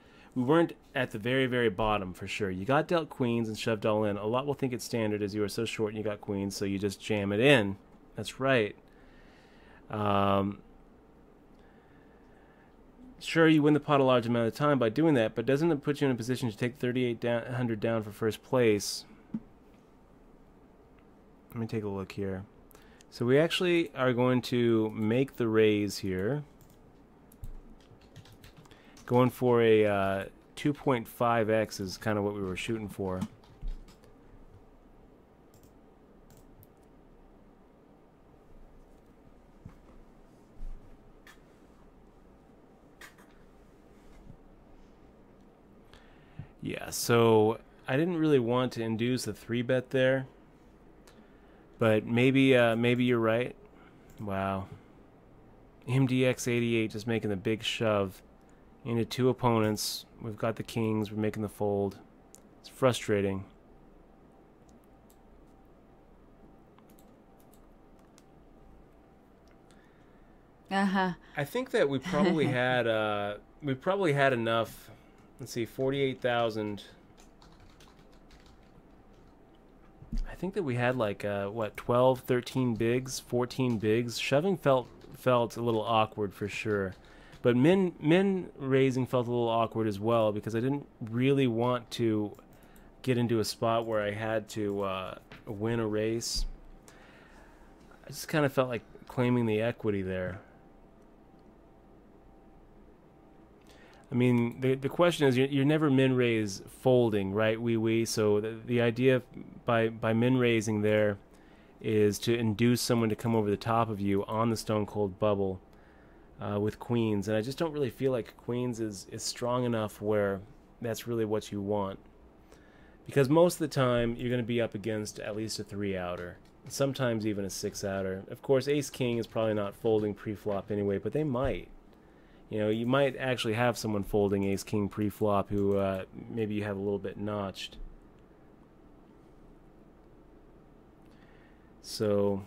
at the very, very bottom for sure. You got dealt queens and shoved all in. A lot will think it's standard as you were so short and you got queens, so you just jam it in. That's right. Sure, you win the pot a large amount of time by doing that, but doesn't it put you in a position to take 3,800 down for first place? Let me take a look here. So we actually are going to make the raise here. Going for a 2.5x is kind of what we were shooting for. Yeah, so I didn't really want to induce a 3-bet there, but maybe you're right. Wow. MDX88 just making the big shove into 2 opponents. We've got the kings. We're making the fold. It's frustrating. Uh-huh. I think that we probably had enough. Let's see, 48,000. I think that we had like 12, 13 bigs, 14 bigs. Shoving felt a little awkward for sure. But min raising felt a little awkward as well because I didn't really want to get into a spot where I had to win a race. I just kind of felt like claiming the equity there. I mean, the question is, you're never min-raise folding, right, wee-wee? So the idea by min-raising there is to induce someone to come over the top of you on the stone-cold bubble with queens. And I just don't really feel like queens is strong enough where that's really what you want. Because most of the time, you're going to be up against at least a 3-outer. Sometimes even a 6-outer. Of course, ace-king is probably not folding pre-flop anyway, but they might. You might actually have someone folding ace-king pre-flop who maybe you have a little bit notched. So,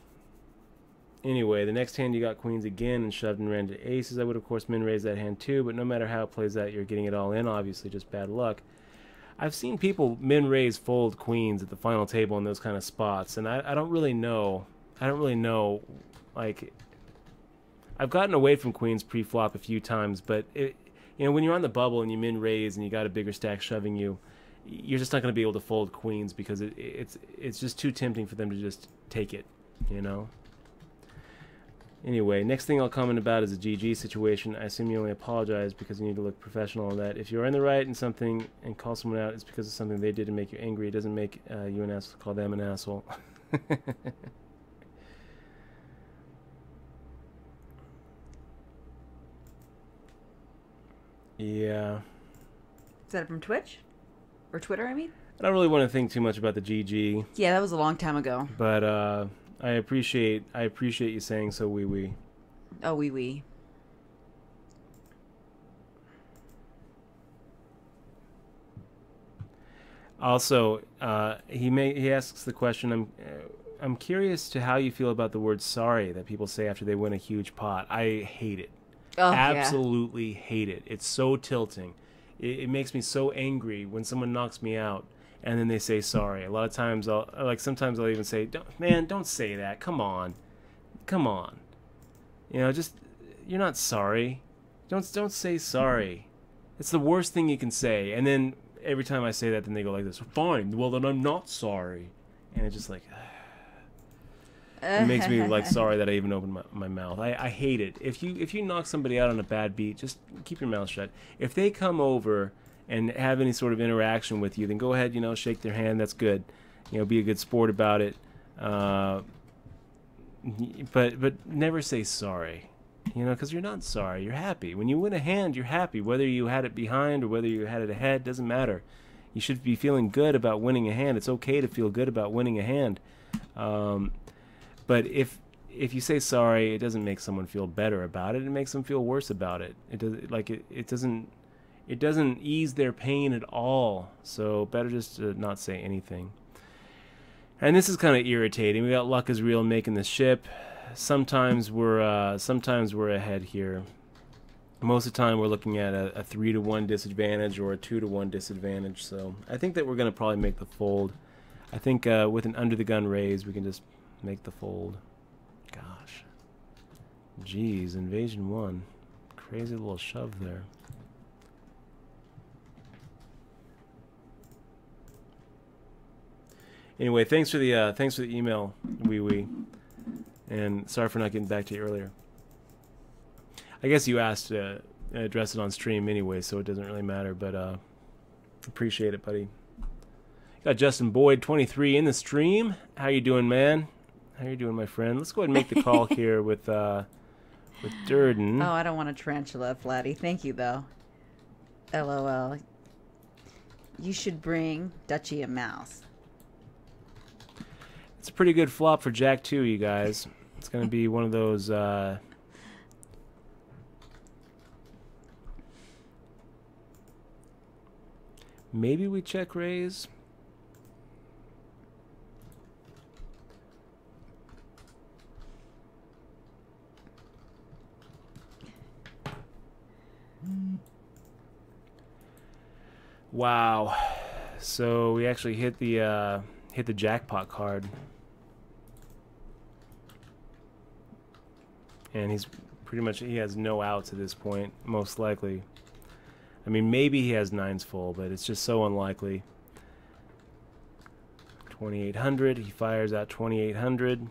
anyway, the next hand you got queens again and shoved and ran to aces. I would, of course, min-raise that hand too, but no matter how it plays out, you're getting it all in, obviously, just bad luck. I've seen people min-raise fold queens at the final table in those kind of spots, and I don't really know. Like, I've gotten away from queens pre-flop a few times, but when you're on the bubble and you min-raise and you got a bigger stack shoving you, you're just not going to be able to fold queens because it's just too tempting for them to just take it, Anyway, next thing I'll comment about is a GG situation. I assume you only apologize because you need to look professional on that. If you're in the right in something and call someone out, it's because of something they did to make you angry. It doesn't make you an asshole to call them an asshole. Yeah. Is that from Twitch? Or Twitter, I mean? I don't really want to think too much about the GG, Yeah, that was a long time ago. but I appreciate you saying so. Wee. Oh, wee. Also, he asks the question. I'm curious to how you feel about the word sorry that people say after they win a huge pot. I hate it. Oh, Absolutely hate it. It's so tilting. It makes me so angry when someone knocks me out and then they say sorry. A lot of times sometimes I'll even say, don't say that. Come on. You know, just you're not sorry. Don't say sorry. It's the worst thing you can say. And then every time I say that, then they go like this. Fine. Well, then I'm not sorry. And it's just like, it makes me like sorry that I even opened my mouth. I hate it. If you knock somebody out on a bad beat, just keep your mouth shut. If they come over and have any sort of interaction with you, then go ahead, shake their hand. That's good. Be a good sport about it. But never say sorry. Because you're not sorry. You're happy. When you win a hand, you're happy. Whether you had it behind or whether you had it ahead, doesn't matter. You should be feeling good about winning a hand. It's okay to feel good about winning a hand. But if you say sorry, it doesn't make someone feel better about it. It makes them feel worse about it. It doesn't ease their pain at all. So better just to not say anything. And this is kind of irritating. We got Luck is Real making the ship. Sometimes we're ahead here. Most of the time we're looking at a 3-to-1 disadvantage or a 2-to-1 disadvantage. So I think that we're going to probably make the fold. I think with an under the gun raise we can just make the fold. Gosh. Jeez, Invasion 1. Crazy little shove there. Anyway, thanks for the email, wee. And sorry for not getting back to you earlier. I guess you asked to address it on stream anyway, so it doesn't really matter, but appreciate it, buddy. Got Justin Boyd 23 in the stream. How you doing, man? How you doing, my friend? Let's go ahead and make the call here with Durden. Oh, I don't want a tarantula, Flatty. Thank you, though. LOL. You should bring Dutchie a mouse. It's a pretty good flop for Jack 2, you guys. It's going to be one of those... maybe we check raise. Wow. So we actually hit the jackpot card. And he has no outs at this point, most likely. I mean, maybe he has nines full, but it's just so unlikely. 2,800. He fires out 2,800.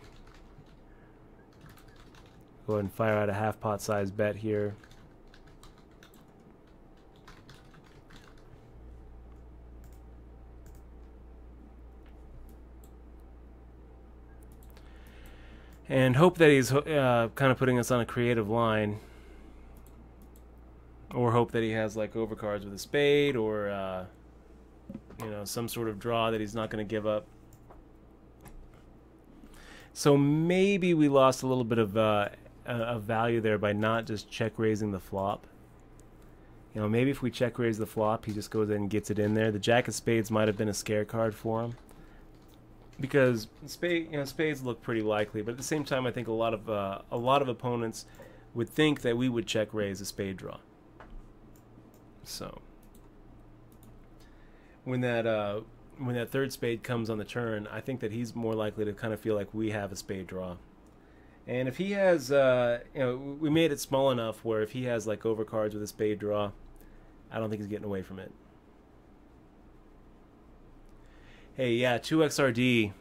Go ahead and fire out a half pot size bet here. And hope that he's kind of putting us on a creative line. Or hope that he has like overcards with a spade or some sort of draw that he's not going to give up. So maybe we lost a little bit of value there by not just check raising the flop. Maybe if we check raise the flop, he just goes in and gets it in there. The jack of spades might have been a scare card for him. Because spades look pretty likely, but at the same time, I think a lot of opponents would think that we would check raise a spade draw. So when that third spade comes on the turn, I think that he's more likely to kind of feel like we have a spade draw. And if he has, we made it small enough where if he has like overcards with a spade draw, I don't think he's getting away from it. Hey, yeah, 2XRD.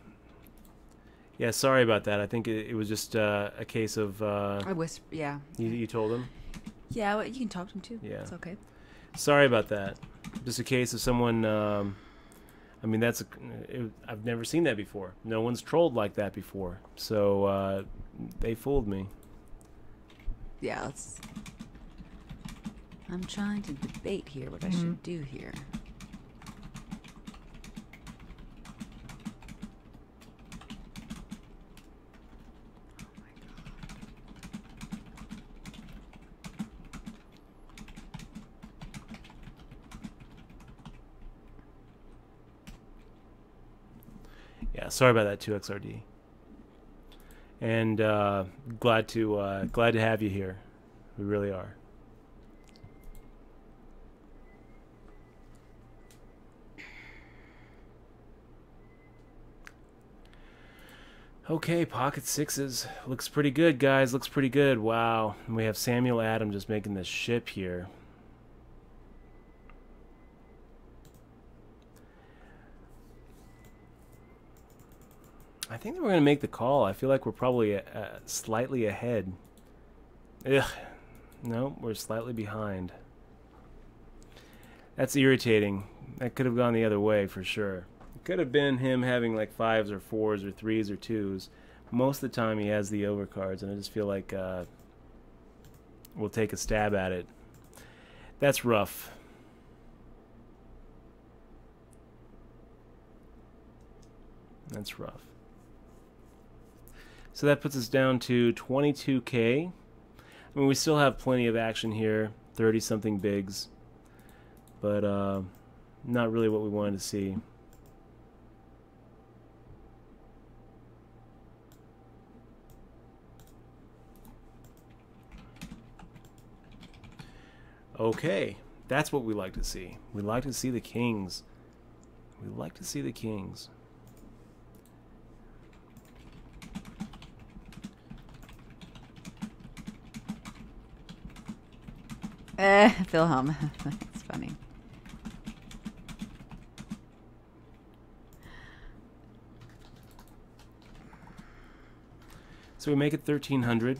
Yeah, sorry about that. I think it was just a case of... I whisper, yeah. You told him? Yeah, well, you can talk to him too. Yeah. It's okay. Sorry about that. Just a case of someone... I mean, I've never seen that before. No one's trolled like that before. So, they fooled me. Yeah, let's... I'm trying to debate here what I should do here. Yeah, sorry about that, 2XRD. And glad to have you here. We really are. Okay, pocket sixes. Looks pretty good, guys. Looks pretty good. Wow. And we have Samuel Adam just making this ship here. I think that we're going to make the call. I feel like we're probably slightly ahead. Ugh. No, we're slightly behind. That's irritating. That could have gone the other way for sure. It could have been him having like 5s or 4s or 3s or 2s. Most of the time he has the overcards, and I just feel like we'll take a stab at it. That's rough. That's rough. So that puts us down to 22K. I mean, we still have plenty of action here, 30-something bigs, but not really what we wanted to see. Okay, that's what we like to see. We like to see the kings. We like to see the kings. Wilhelm. That's funny. So we make it 1300.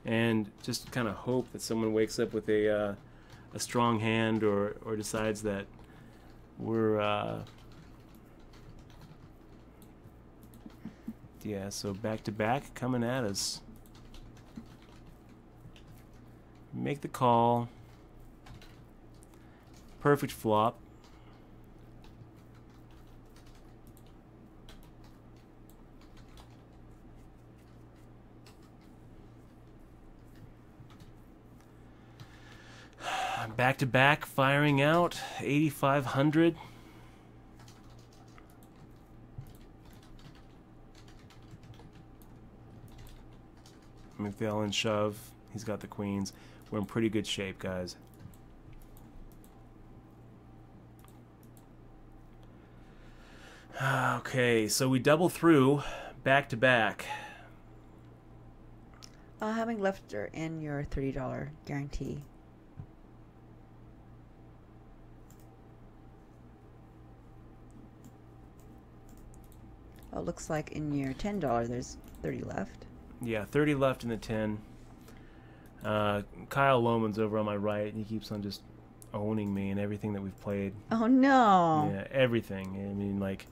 And just kind of hope that someone wakes up with a strong hand or decides that we're yeah, so back to back coming at us. Make the call. Perfect flop. Back to back, firing out 8,500. McVell and shove. He's got the queens. We're in pretty good shape, guys. Okay, so we double through back to back. Having left her in your $30 guarantee. Oh, it looks like in your $10 there's 30 left. Yeah, 30 left in the 10. Kyle Lohman's over on my right, and he keeps on just owning me in everything that we've played. Oh no! Yeah, everything. I mean, like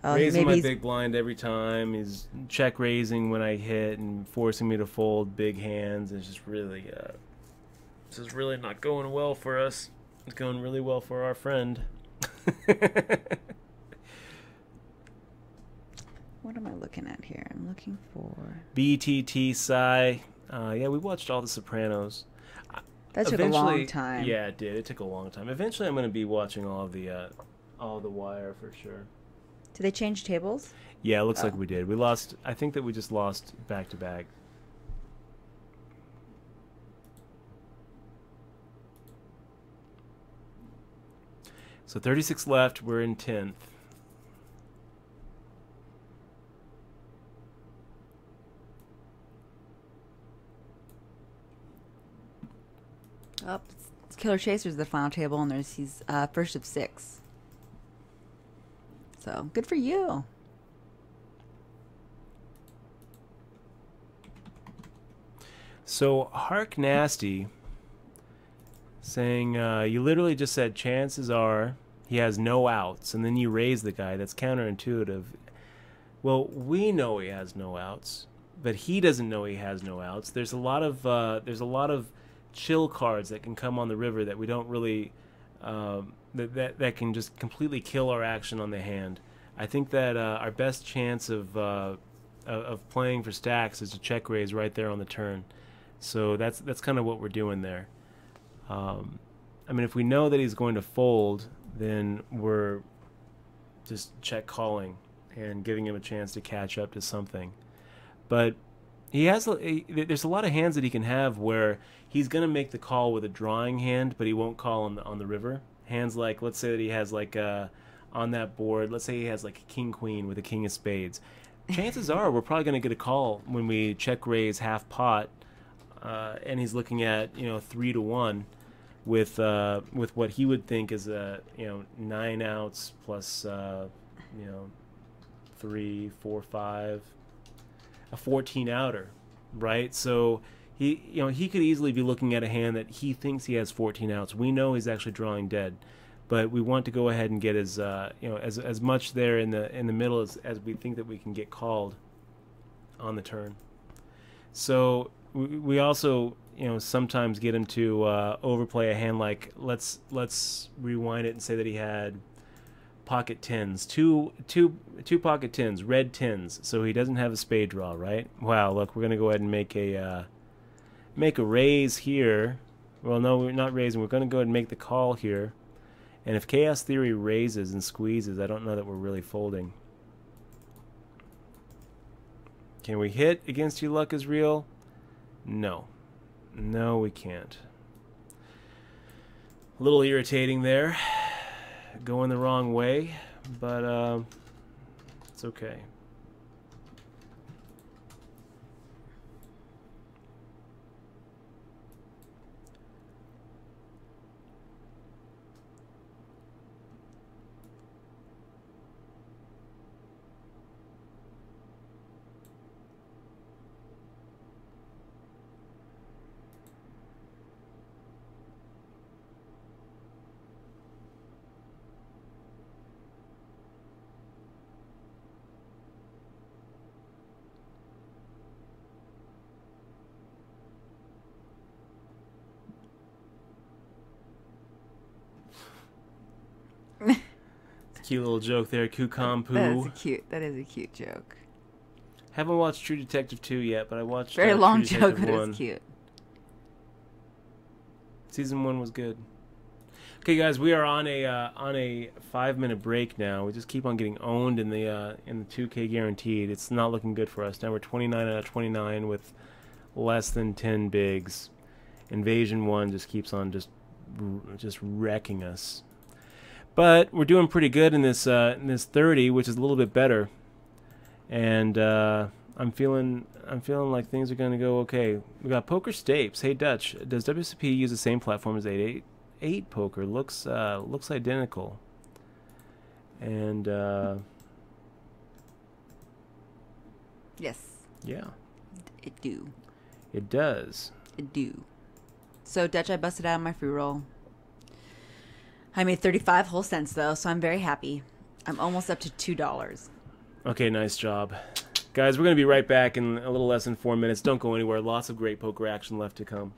raising my big blind every time. He's check raising when I hit and forcing me to fold big hands. It's just really, this is really not going well for us. It's going really well for our friend. What am I looking at here? I'm looking for BTT Psy. Yeah, we watched all the Sopranos. That took a long time. Yeah, it did. It took a long time. Eventually, I'm going to be watching all of the Wire for sure. Did they change tables? Yeah, it looks like we did. We lost. I think that we just lost back to back. So 36 left. We're in 10th. Oh, it's Killer Chaser's the final table, and he's first of 6. So good for you. So Hark Nasty saying you literally just said chances are he has no outs, and then you raise the guy. That's counterintuitive. Well, we know he has no outs, but he doesn't know he has no outs. There's a lot of chill cards that can come on the river that we don't really that can just completely kill our action on the hand. I think that our best chance of playing for stacks is to check raise right there on the turn. So that's kind of what we're doing there. I mean, if we know that he's going to fold, then we're just check calling and giving him a chance to catch up to something. But there's a lot of hands that he can have where he's going to make the call with a drawing hand, but he won't call on the river. Hands like, let's say that he has like on that board, let's say he has like a king queen with a king of spades. Chances are we're probably going to get a call when we check raise half pot, and he's looking at 3-1 with what he would think is a 9 outs plus 3, 4, 5, a 14 outer, right? So he could easily be looking at a hand that he thinks he has 14 outs. We know he's actually drawing dead, but we want to go ahead and get as much there in the middle as we think that we can get called on the turn. So we also sometimes get him to overplay a hand like let's rewind it and say that he had pocket tens, two pocket tens, red tens, so he doesn't have a spade draw, right? Wow, look, we're gonna go ahead and make a raise here. Well, no, we're not raising. We're gonna go ahead and make the call here, and if Chaos Theory raises and squeezes, I don't know that we're really folding. Can we hit against You Luck Is Real? No, we can't. A little irritating there. Going the wrong way, but it's okay. Cute little joke there, Kukom Poo. That is a cute joke. Haven't watched True Detective 2 yet, but I watched Very long True joke, Detective but 1. it was cute. Season 1 was good. Okay, guys, we are on a 5-minute break now. We just keep on getting owned in the 2K guaranteed. It's not looking good for us. Now we're 29 out of 29 with less than 10 bigs. Invasion 1 just keeps on just wrecking us. But we're doing pretty good in this 30, which is a little bit better. And I'm feeling like things are going to go okay. We got Poker Stapes. Hey Dutch, does WSOP use the same platform as 888 Poker? Looks identical. And Yes. yeah, It do. it does. It do. So Dutch, I busted out of my free roll. I made 35 whole cents though, so I'm very happy. I'm almost up to $2. Okay, nice job. Guys, we're going to be right back in a little less than 4 minutes. Don't go anywhere. Lots of great poker action left to come.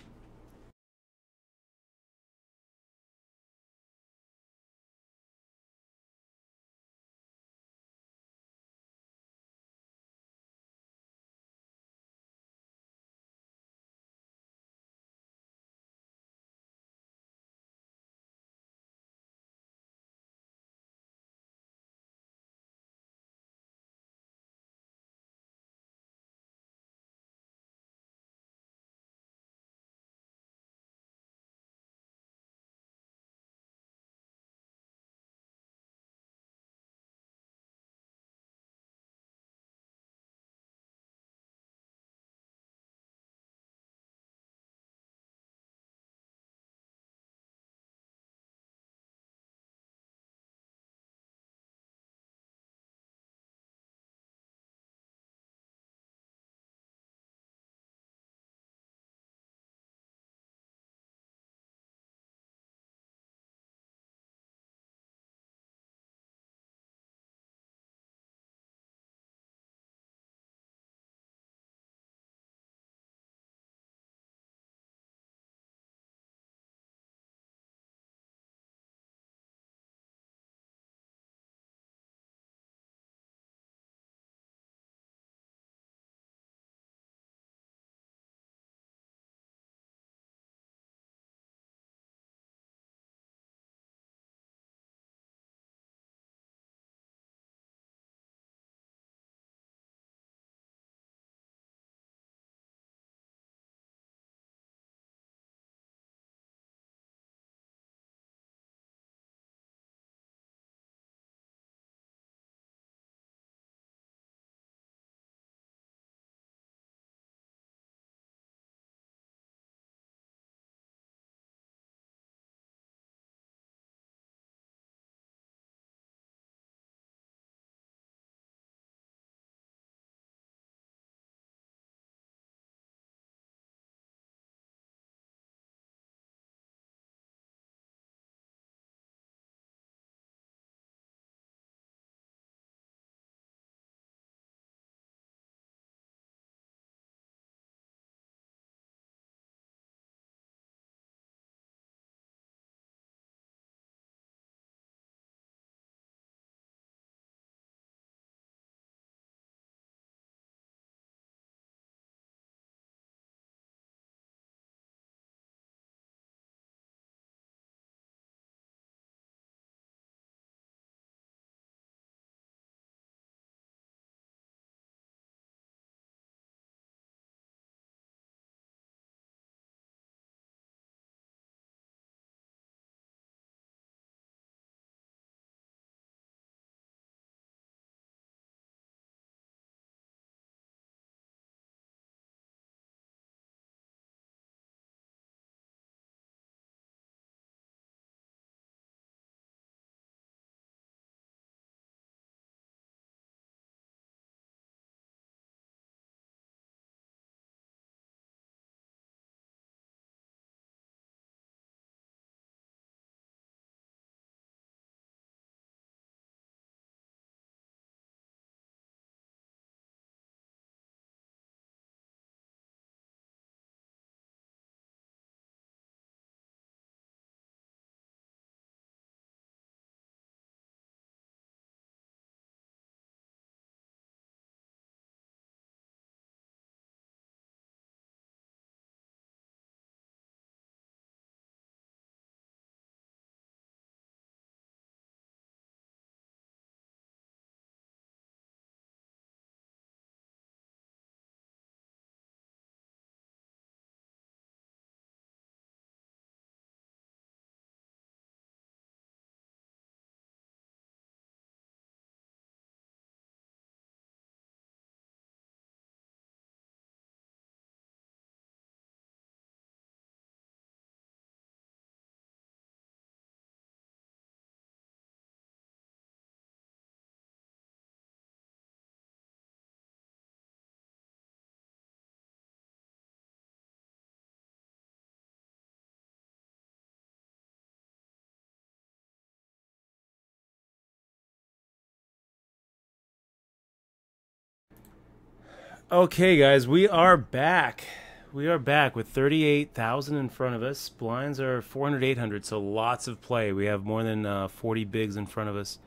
Okay, guys, we are back. We are back with 38,000 in front of us. Blinds are 400, 800, so lots of play. We have more than 40 bigs in front of us.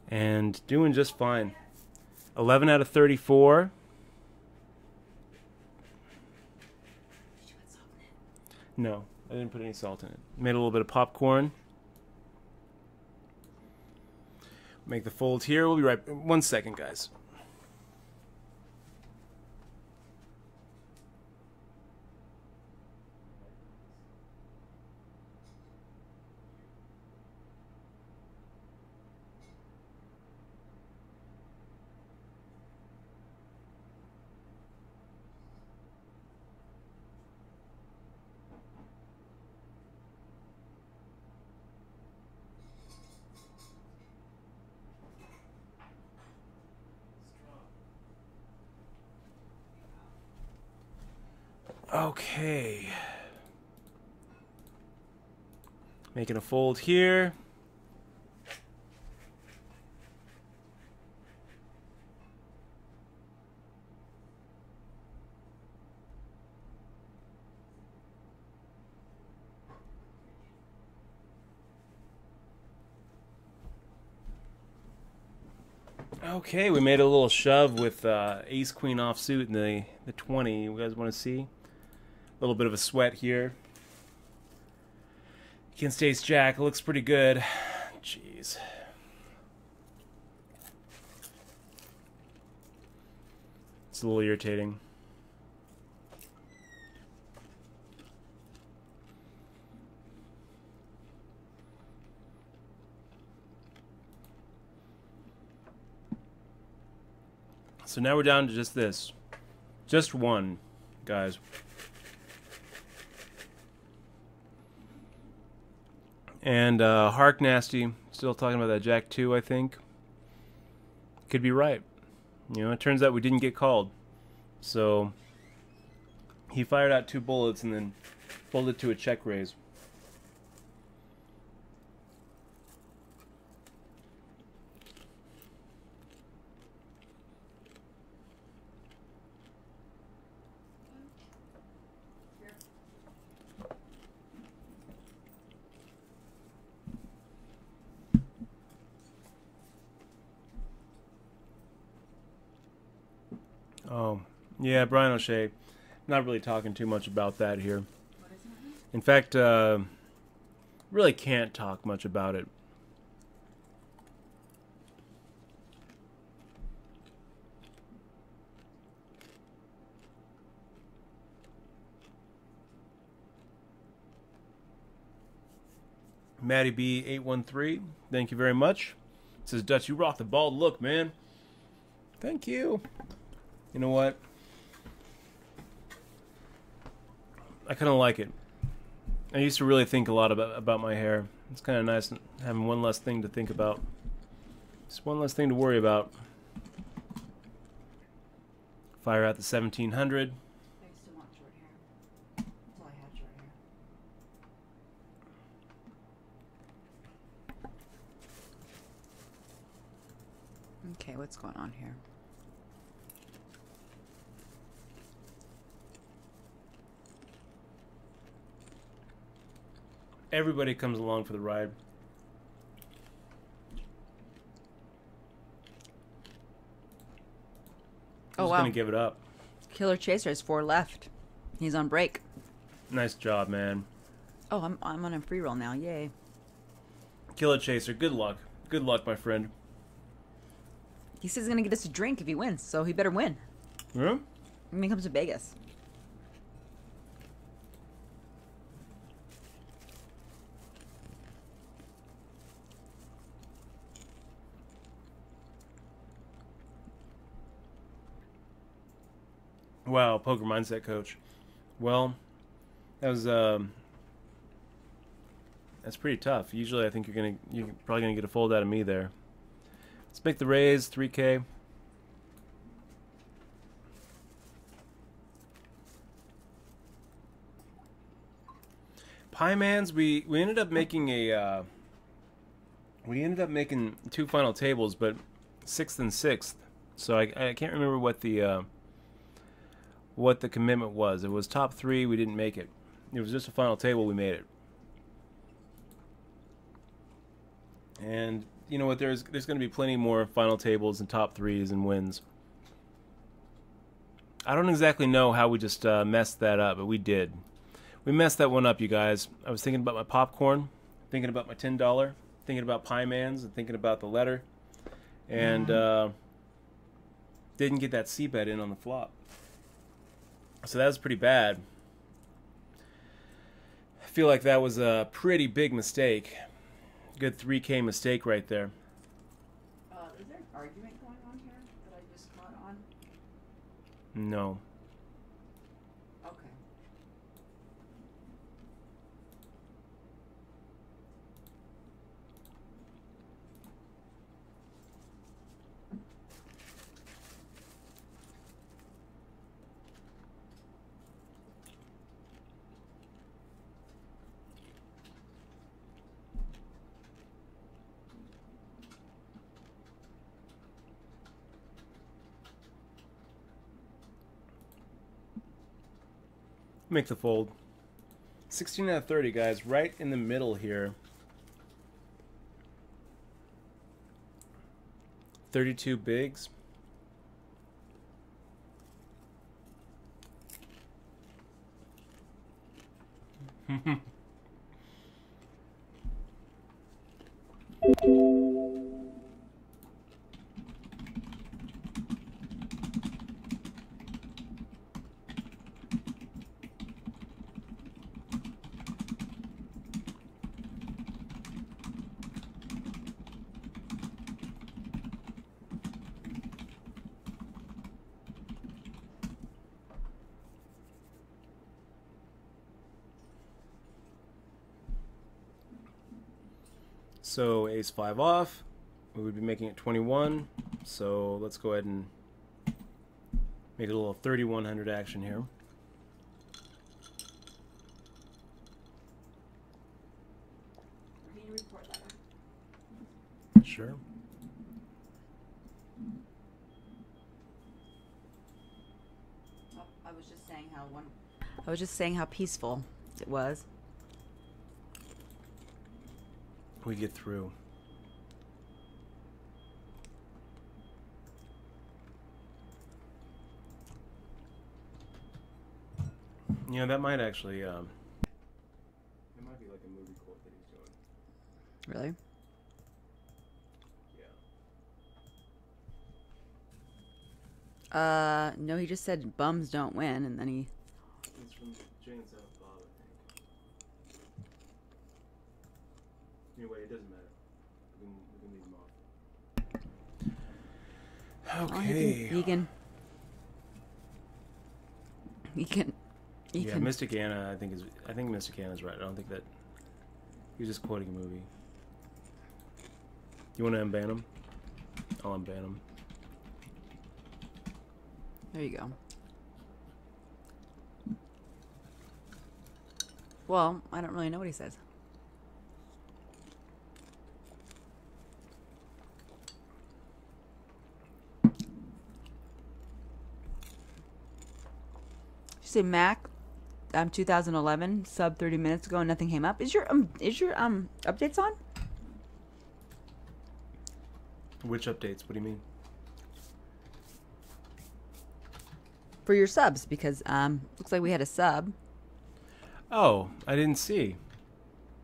And doing just fine. 11 out of 34. No, I didn't put any salt in it. Made a little bit of popcorn. Make the fold here. We'll be right. 1 second, guys. Okay. Making a fold here. Okay, we made a little shove with ace queen offsuit in the 20. You guys want to see? A little bit of a sweat here. Against ace jack, it looks pretty good. Jeez. It's a little irritating. So now we're down to just this. Just one, guys. And Hark Nasty, still talking about that Jack 2, I think. Could be right. You know, it turns out we didn't get called. So he fired out 2 bullets and then folded to a check raise. Oh, yeah, Brian O'Shea. Not really talking too much about that here. In fact, really can't talk much about it. Matty B 813, thank you very much. It says, Dutch, you rock the bald look, man. Thank you. You know what? I kind of like it. I used to really think a lot about my hair. It's kind of nice having one less thing to think about. Just one less thing to worry about. Fire out the 1700. I still want short hair. Until I had short hair. Okay, what's going on here? Everybody comes along for the ride. Oh, Who's wow. gonna give it up? Killer Chaser has 4 left. He's on break. Nice job, man. Oh, I'm on a free roll now. Yay. Killer Chaser, good luck. Good luck, my friend. He says he's going to get us a drink if he wins, so he better win. Yeah? When he comes to Vegas. Wow, poker mindset coach. Well, that was that's pretty tough. Usually, I think you're probably gonna get a fold out of me there. Let's make the raise 3K. Pie Mans, we ended up making a we ended up making 2 final tables, but 6th and 6th. So I can't remember what the what the commitment was. It was top 3. We didn't make it. It was just a final table. We made it. And you know what? There's going to be plenty more final tables and top 3s and wins. I don't exactly know how we just messed that up, but we did. We messed that one up, you guys. I was thinking about my popcorn, thinking about my $10, thinking about Pie Man's, and thinking about the letter, and didn't get that C bet in on the flop. So that was pretty bad. I feel like that was a pretty big mistake. Good 3K mistake right there. Is there an argument going on here that I just caught on? No. Okay. Make the fold. 16 out of 30, guys. Right in the middle here. 32 bigs. So ace 5 off, we would be making it 21. So let's go ahead and make a little 3100 action here. Can you report that? Sure. I was just saying how peaceful it was. We get through. You know, that might actually, it might be like a movie quote that he's doing. Really? Yeah. No, he just said bums don't win, and then he... It's from Jay and Silent Bob, I think. Anyway, it doesn't matter. We can leave them off. Okay. He can. Yeah, Mystic Anna, I think Mystic Anna's right. I don't think that he was just quoting a movie. You want to unban him? I'll unban him. There you go. Well, I don't really know what he says. You say Mac, 2011, sub 30 minutes ago, and nothing came up. Is your updates on? Which updates? What do you mean? For your subs, because looks like we had a sub. Oh, I didn't see.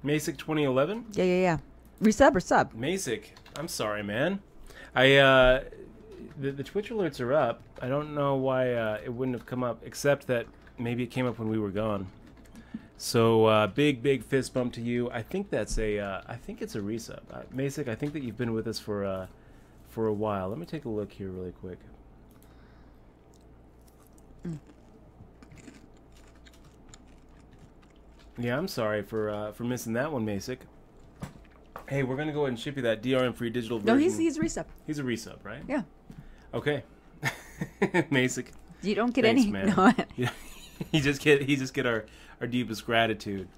Masic 2011? Yeah. Resub or sub? Masic, I'm sorry, man. The Twitch alerts are up. I don't know why it wouldn't have come up, except that maybe it came up when we were gone. So big fist bump to you. I think that's I think it's a resub. Masic, I think that you've been with us for a while. Let me take a look here really quick. Yeah, I'm sorry for missing that one, Masic. Hey, we're gonna go ahead and ship you that DRM free digital version. No, he's a resub. He's a resub, right? Yeah. Okay. Masic. You don't get Thanks, any. man. No. Yeah. he just get our deepest gratitude.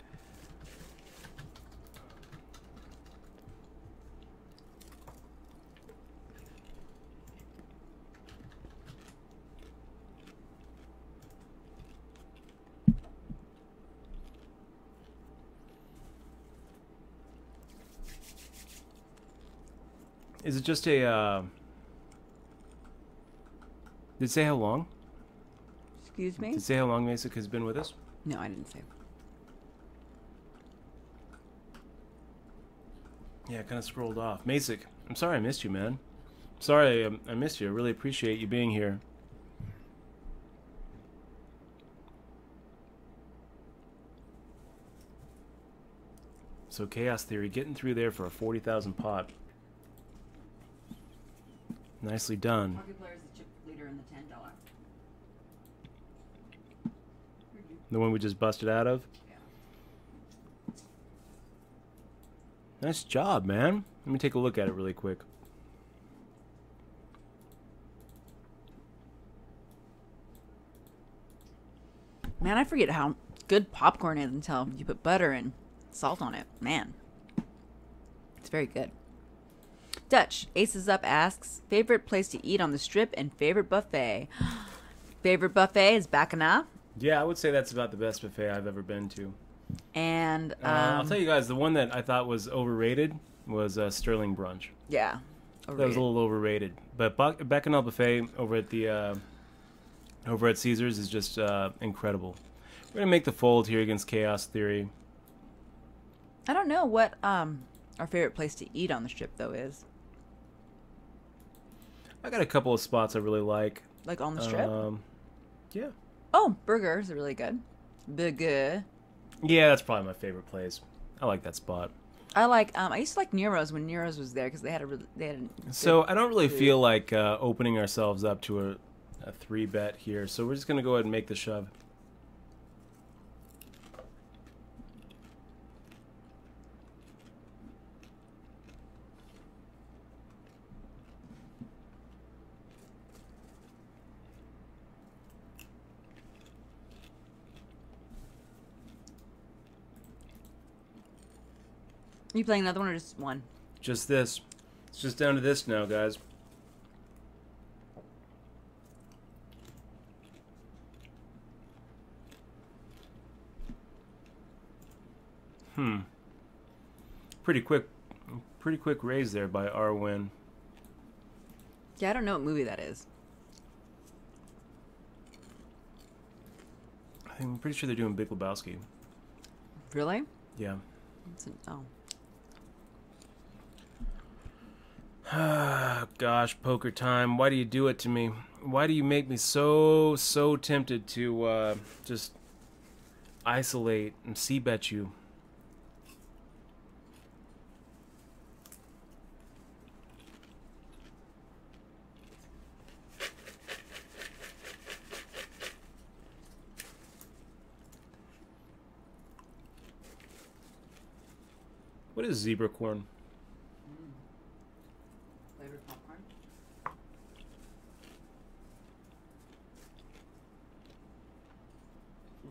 Is it just a? Did it say how long? Excuse me? Did it say how long Masick has been with us? No, I didn't say. Yeah, I kind of scrolled off. Masick, I'm sorry I missed you, man. Sorry I missed you. I really appreciate you being here. So Chaos Theory, getting through there for a 40,000 pot. Nicely done. Markiplier is the chip leader in the $10. The one we just busted out of? Yeah. Nice job, man. Let me take a look at it really quick. Man, I forget how good popcorn is until you put butter and salt on it. Man. It's very good. Dutch, Aces Up asks, favorite place to eat on the Strip and favorite buffet? Favorite buffet is Bacchanal. Yeah, I would say that's about the best buffet I've ever been to. And I'll tell you guys, the one that I thought was overrated was Sterling Brunch. yeah. That was a little overrated. But Bacchanal Buffet over at Caesars is just incredible. We're gonna make the fold here against Chaos Theory. I don't know what our favorite place to eat on the Strip though is. I got a couple of spots I really like. Like on the Strip? Yeah. Oh, burgers are really good. Burger. Yeah, that's probably my favorite place. I like that spot. I like. I used to like Nero's when Nero's was there because they had a. So I don't really feel like opening ourselves up to a 3-bet here. So we're just gonna go ahead and make the shove. Are you playing another one or just one? Just this. It's just down to this now, guys. Pretty quick raise there by Arwen. Yeah, I don't know what movie that is. I'm pretty sure they're doing Big Lebowski. Really? Yeah. Oh. Gosh, poker time. Why do you do it to me? Why do you make me so tempted to just isolate and c-bet you? What is zebra corn? Flavored popcorn.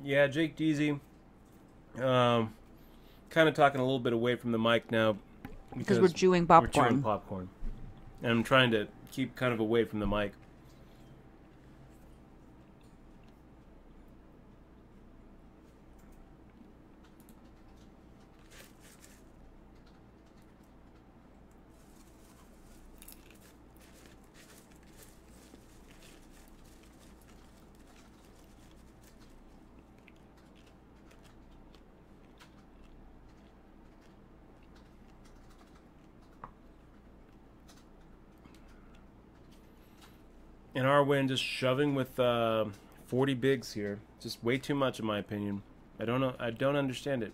Yeah, Jake Deasy. Kind of talking a little bit away from the mic now Because we're chewing popcorn. We're chewing popcorn, and I'm trying to keep kind of away from the mic. And Arwen just shoving with 40 bigs here. Just way too much in my opinion. I don't know. I don't understand it.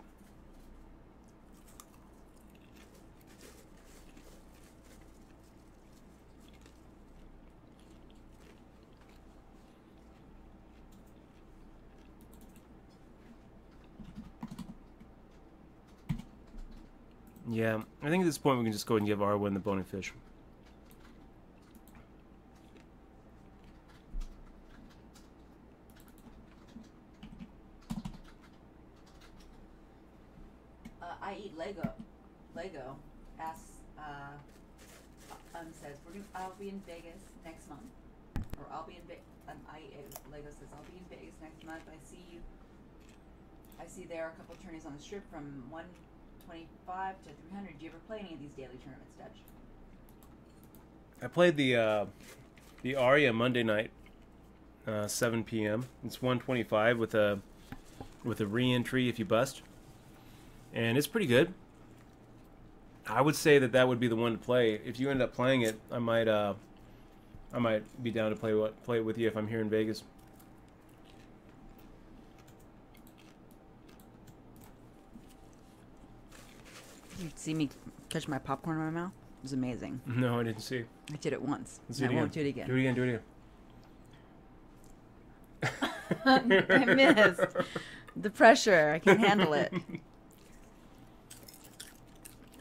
Yeah, I think at this point we can just go ahead and give Arwen the bony fish. I eat Lego. Lego asks, says, I'll be in Vegas next month. Or I'll be in Lego says, I'll be in Vegas next month. I see there are a couple of tourneys on the Strip from 125 to 300. Do you ever play any of these daily tournaments, Dutch? I played the Aria Monday night, 7 p.m. It's 125 with a re-entry if you bust, and it's pretty good. I would say that would be the one to play. If you end up playing it, I might be down to play it with you if I'm here in Vegas. You'd see me catch my popcorn in my mouth. It was amazing. No, I didn't see. I did it once. Let's do it I again. won't do it again. Do it again. Do it again. I missed. The pressure. I can't handle it.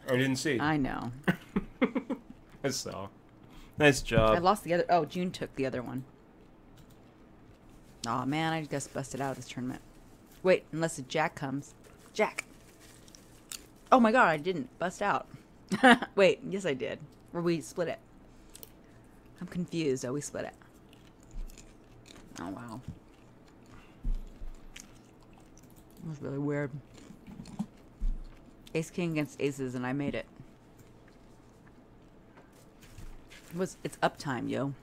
I didn't see. I know. I saw. Nice job. I lost the other. Oh, June took the other one. Oh man, I just busted out of this tournament. Wait, unless the Jack comes. Jack. Oh my god, I didn't bust out. Wait, yes I did. Or we split it. I'm confused. Oh, we split it. Oh wow. That was really weird. Ace King against aces, and I made it. It's uptime, yo.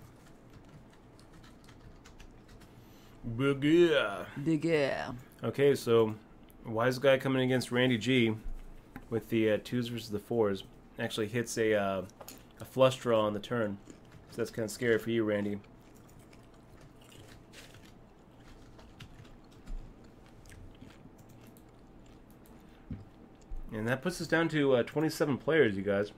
Big yeah. Big yeah. Okay, so wise guy coming against Randy G with the twos versus the fours actually hits a flush draw on the turn. So that's kind of scary for you, Randy. And that puts us down to 27 players, you guys.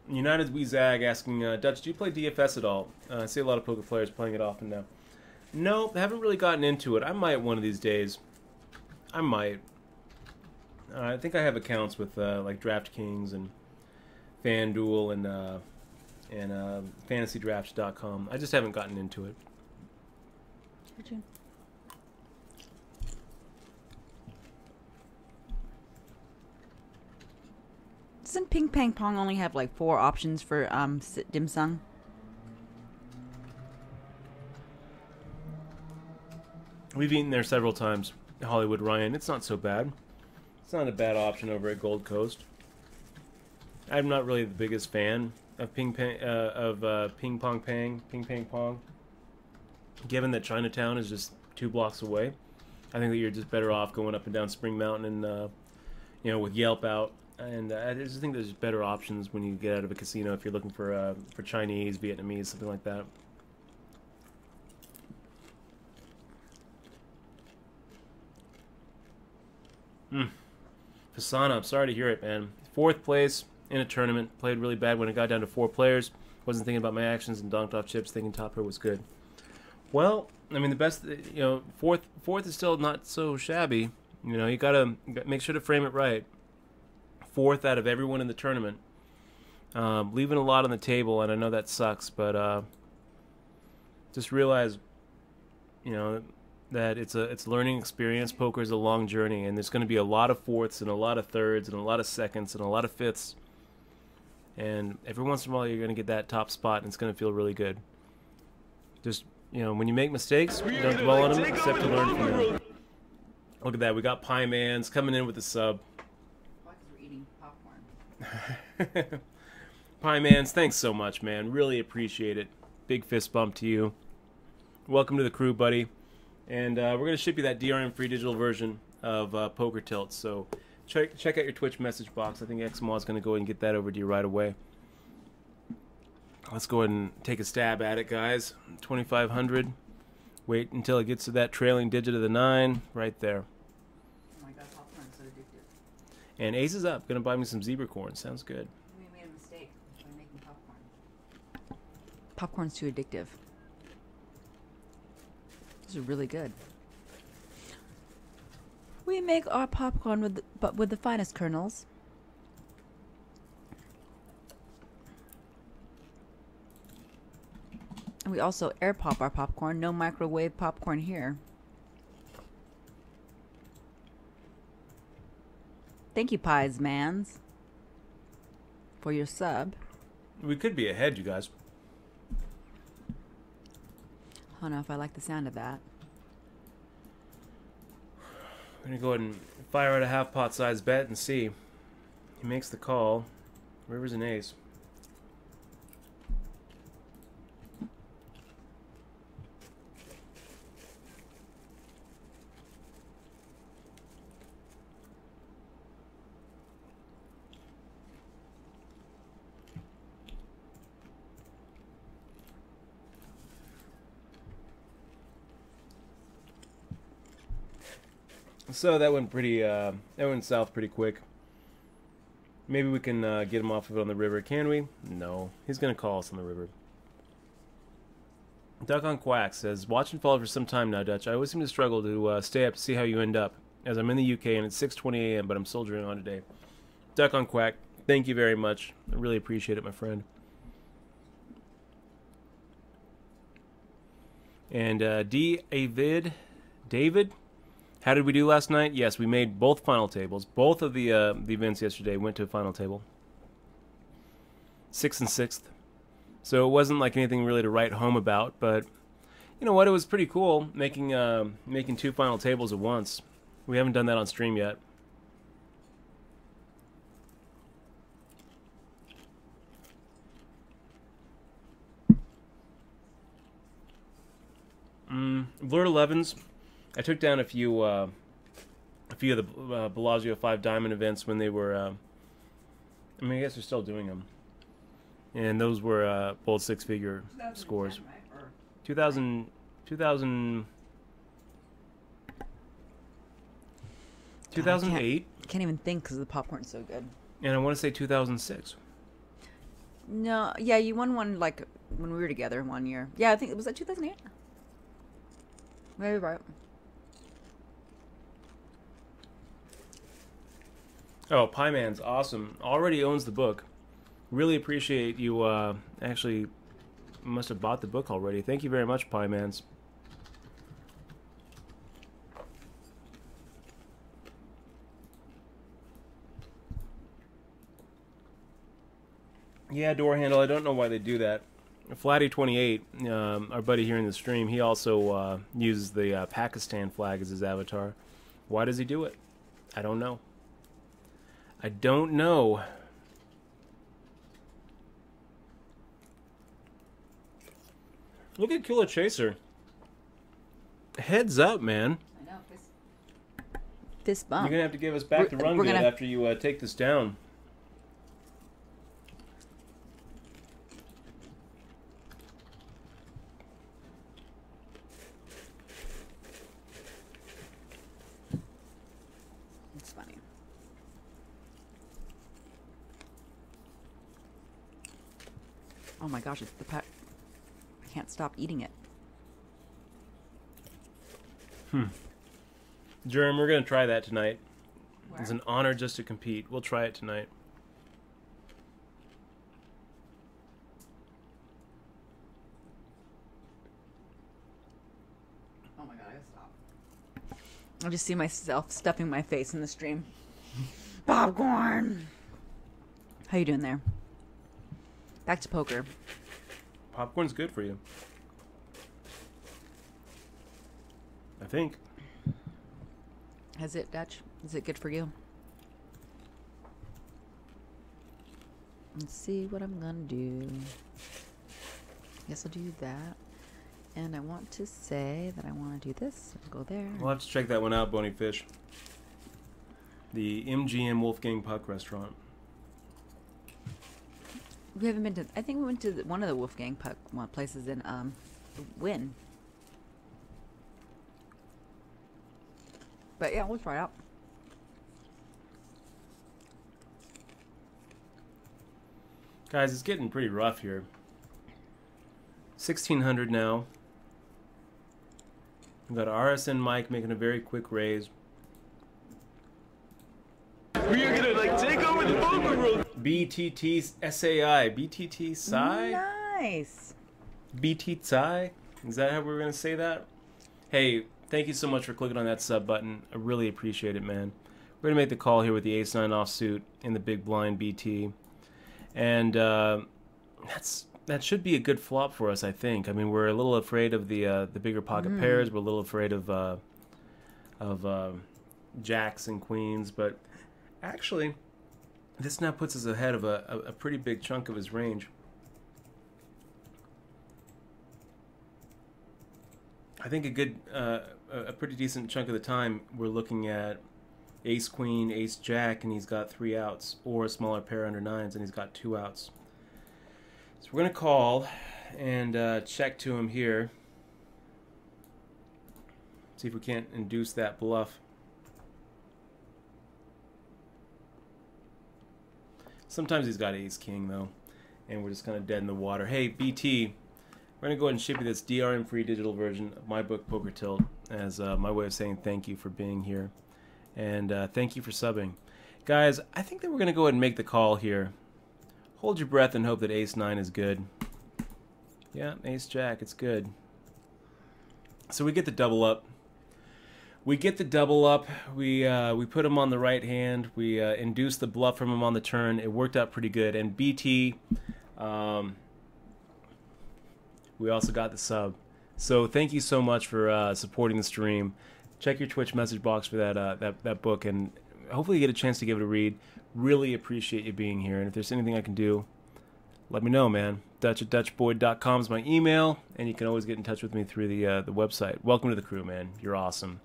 United We Zag asking, Dutch, do you play DFS at all? I see a lot of poker players playing it often now. No, I haven't really gotten into it. I might one of these days. I might. I think I have accounts with like DraftKings and FanDuel and FantasyDrafts.com. I just haven't gotten into it. Doesn't Ping Pang Pong only have like 4 options for dim sum? We've eaten there several times, Hollywood Ryan. It's not so bad. It's not a bad option over at Gold Coast. I'm not really the biggest fan of Ping Pang Pong. Given that Chinatown is just 2 blocks away, I think that you're just better off going up and down Spring Mountain and with Yelp out. And I just think there's better options when you get out of a casino if you're looking for Chinese, Vietnamese, something like that. Fasana, I'm sorry to hear it, man. 4th place in a tournament. Played really bad when it got down to 4 players. Wasn't thinking about my actions and donked off chips, thinking top pair was good. Well, I mean, the best, fourth is still not so shabby. You gotta make sure to frame it right. 4th out of everyone in the tournament. Leaving a lot on the table, and I know that sucks, but just realize, that it's a learning experience. Poker is a long journey, and there's going to be a lot of 4ths and a lot of 3rds and a lot of 2nds and a lot of 5ths. And every once in a while, you're going to get that top spot, and it's going to feel really good. Just, when you make mistakes, you don't dwell on them, except to learn from them. Look at that. We got Pie Man's coming in with the sub. We're eating popcorn. Pie Mans, thanks so much, man. Really appreciate it. Big fist bump to you. Welcome to the crew, buddy. And we're going to ship you that DRM free digital version of Poker Tilt. So check out your Twitch message box. I think XMaw is going to go ahead and get that over to you right away. Let's go ahead and take a stab at it, guys. 2,500. Wait until it gets to that trailing digit of the 9 right there. Oh my god, popcorn's so addictive. And ace is up. Going to buy me some zebra corn. Sounds good. We made a mistake by making popcorn. Popcorn's too addictive. These are really good. We make our popcorn with the finest kernels. And we also air pop our popcorn. No microwave popcorn here. Thank you, Pies Mans, for your sub. We could be ahead, you guys. I don't know if I like the sound of that. We're going to go ahead and fire out a half pot size bet and see. He makes the call. River's an ace. So that went pretty. That went south pretty quick. Maybe we can get him off of it on the river. Can we? No. He's gonna call us on the river. Duck on Quack says, "Watch and follow for some time now, Dutch. I always seem to struggle to stay up to see how you end up, as I'm in the UK and it's 6:20 a.m. but I'm soldiering on today." Duck on Quack, thank you very much. I really appreciate it, my friend. And David, how did we do last night? Yes, we made both final tables. Both of the events yesterday went to a final table. 6th and 6th. So it wasn't like anything really to write home about, but you know what? It was pretty cool making two final tables at once. We haven't done that on stream yet. Lord 11s. I took down a few of the Bellagio 5 Diamond events when they were. I mean, I guess they're still doing them, and those were both six-figure scores. Right? Or 2000. God, 2008, I can't even think because the popcorn's so good. and I want to say 2006. No, yeah, you won one like when we were together one year. Yeah, I think it was that 2008. Maybe right. Oh, Pie Man's awesome. Already owns the book. Really appreciate you. Actually, must have bought the book already. Thank you very much, Pie Man's. Yeah, door handle. I don't know why they do that. Flatty28, our buddy here in the stream, he also uses the Pakistan flag as his avatar. Why does he do it? I don't know. I don't know. Look at Killer Chaser. Heads up, man. I know. Fist bump. You're going to have to give us back the run good after you take this down. It's funny. Oh my gosh, it's the pack. I can't stop eating it. Germ, we're going to try that tonight. Where? It's an honor just to compete. We'll try it tonight. Oh my god, I gotta stop. I just see myself stuffing my face in the stream. Popcorn! How you doing there? Back to poker. Popcorn's good for you. I think. Is it, Dutch? Is it good for you? Let's see what I'm gonna do. Guess I'll do that. And I want to say that I want to do this. Go there. We'll have to check that one out, Bony Fish. The MGM Wolfgang Puck restaurant. We haven't been to. I think we went to one of the Wolfgang Puck places in Wynn. But yeah, we'll try it out. Guys, it's getting pretty rough here. 1600 now. We've got RSN Mike making a very quick raise. We are gonna like take over the poker world. BTT SAI. BTT Sai? Nice. BT Sai? Is that how we're going to say that? Hey, thank you so much for clicking on that sub button. I really appreciate it, man. We're going to make the call here with the ace-9 offsuit in the big blind BT. And that should be a good flop for us, I think. I mean, we're a little afraid of the bigger pocket pairs. We're a little afraid of jacks and queens. But actually, This now puts us ahead of a pretty big chunk of his range. I think a pretty decent chunk of the time we're looking at ace queen, ace jack, and he's got 3 outs, or a smaller pair under 9s and he's got 2 outs. So we're gonna call and check to him here. See if we can't induce that bluff. Sometimes he's got ace king though, and we're just kind of dead in the water. Hey BT, we're gonna go ahead and ship you this DRM free digital version of my book Poker Tilt as my way of saying thank you for being here, and thank you for subbing, guys. I think that we're gonna go ahead and make the call here. Hold your breath and hope that ace 9 is good. Yeah, ace jack, it's good. So we get the double up. We get the double up. We put him on the right hand. We induce the bluff from him on the turn. It worked out pretty good. And BT, we also got the sub. So thank you so much for supporting the stream. Check your Twitch message box for that book, and hopefully you get a chance to give it a read. Really appreciate you being here. And if there's anything I can do, let me know, man. Dutch@dutchboyd.com is my email, and you can always get in touch with me through the website. Welcome to the crew, man. You're awesome.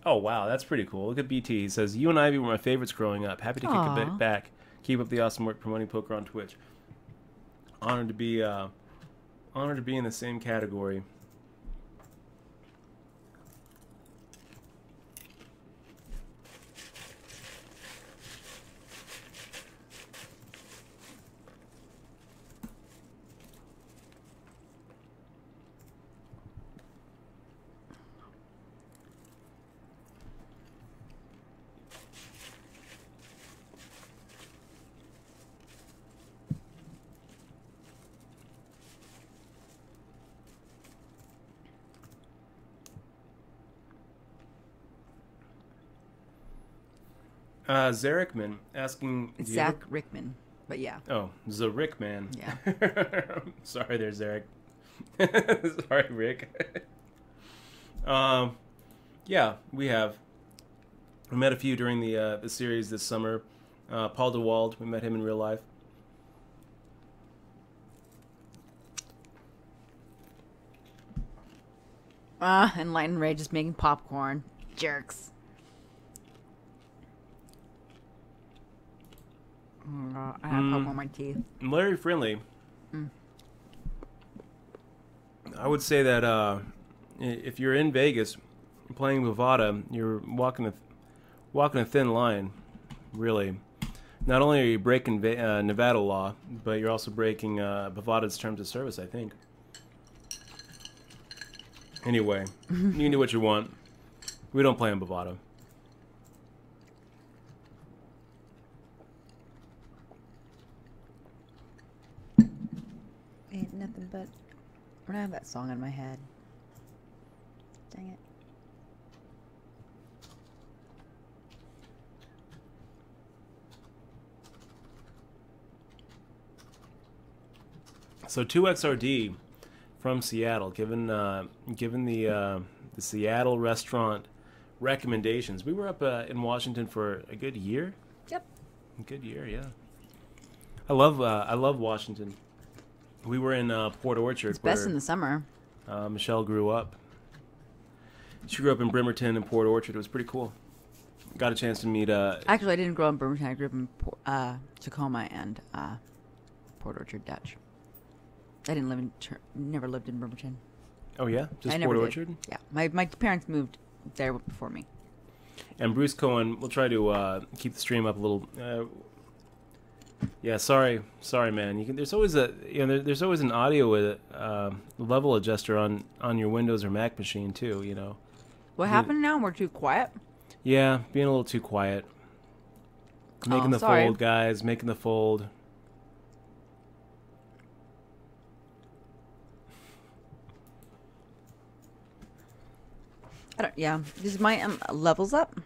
Oh, wow, that's pretty cool. Look at BT. He says, you and Ivy were my favorites growing up. Happy to kick a bit back. Keep up the awesome work promoting poker on Twitch. Honored to be in the same category. Zarickman asking... It's Zach Rickman, but yeah. Oh, Zarickman. Yeah. Sorry there, Zarek. Sorry, Rick. Yeah, we have. We met a few during the series this summer. Paul DeWald, we met him in real life. Enlightened Ray just making popcorn. Jerks. I have popcorn in my teeth. Larry Friendly. I would say that if you're in Vegas playing Bovada, you're walking a thin line, really. Not only are you breaking Nevada law, but you're also breaking Bovada's terms of service, I think. Anyway, you can do what you want. We don't play in Bovada. Ain't nothing but... I have that song in my head. Dang it. So 2XRD from Seattle, given the Seattle restaurant recommendations. We were up in Washington for a good year. Yep. A good year, yeah. I love Washington. We were in Port Orchard. It's best in the summer. Michelle grew up. She grew up in Bremerton and Port Orchard. It was pretty cool. Got a chance to meet... Actually, I didn't grow up in Bremerton. I grew up in Tacoma and Port Orchard Dutch. I didn't live in... never lived in Bremerton. Oh, yeah? Just I Port never Orchard? did. Yeah. My parents moved there before me. And Bruce Cohen, we'll try to keep the stream up a little... yeah, sorry, man. You can. There's always there's always an audio level adjuster on your Windows or Mac machine too. You know. What happened now? We're too quiet. Yeah, being a little too quiet. Making the fold, guys. Making the fold. Yeah. Is my levels up?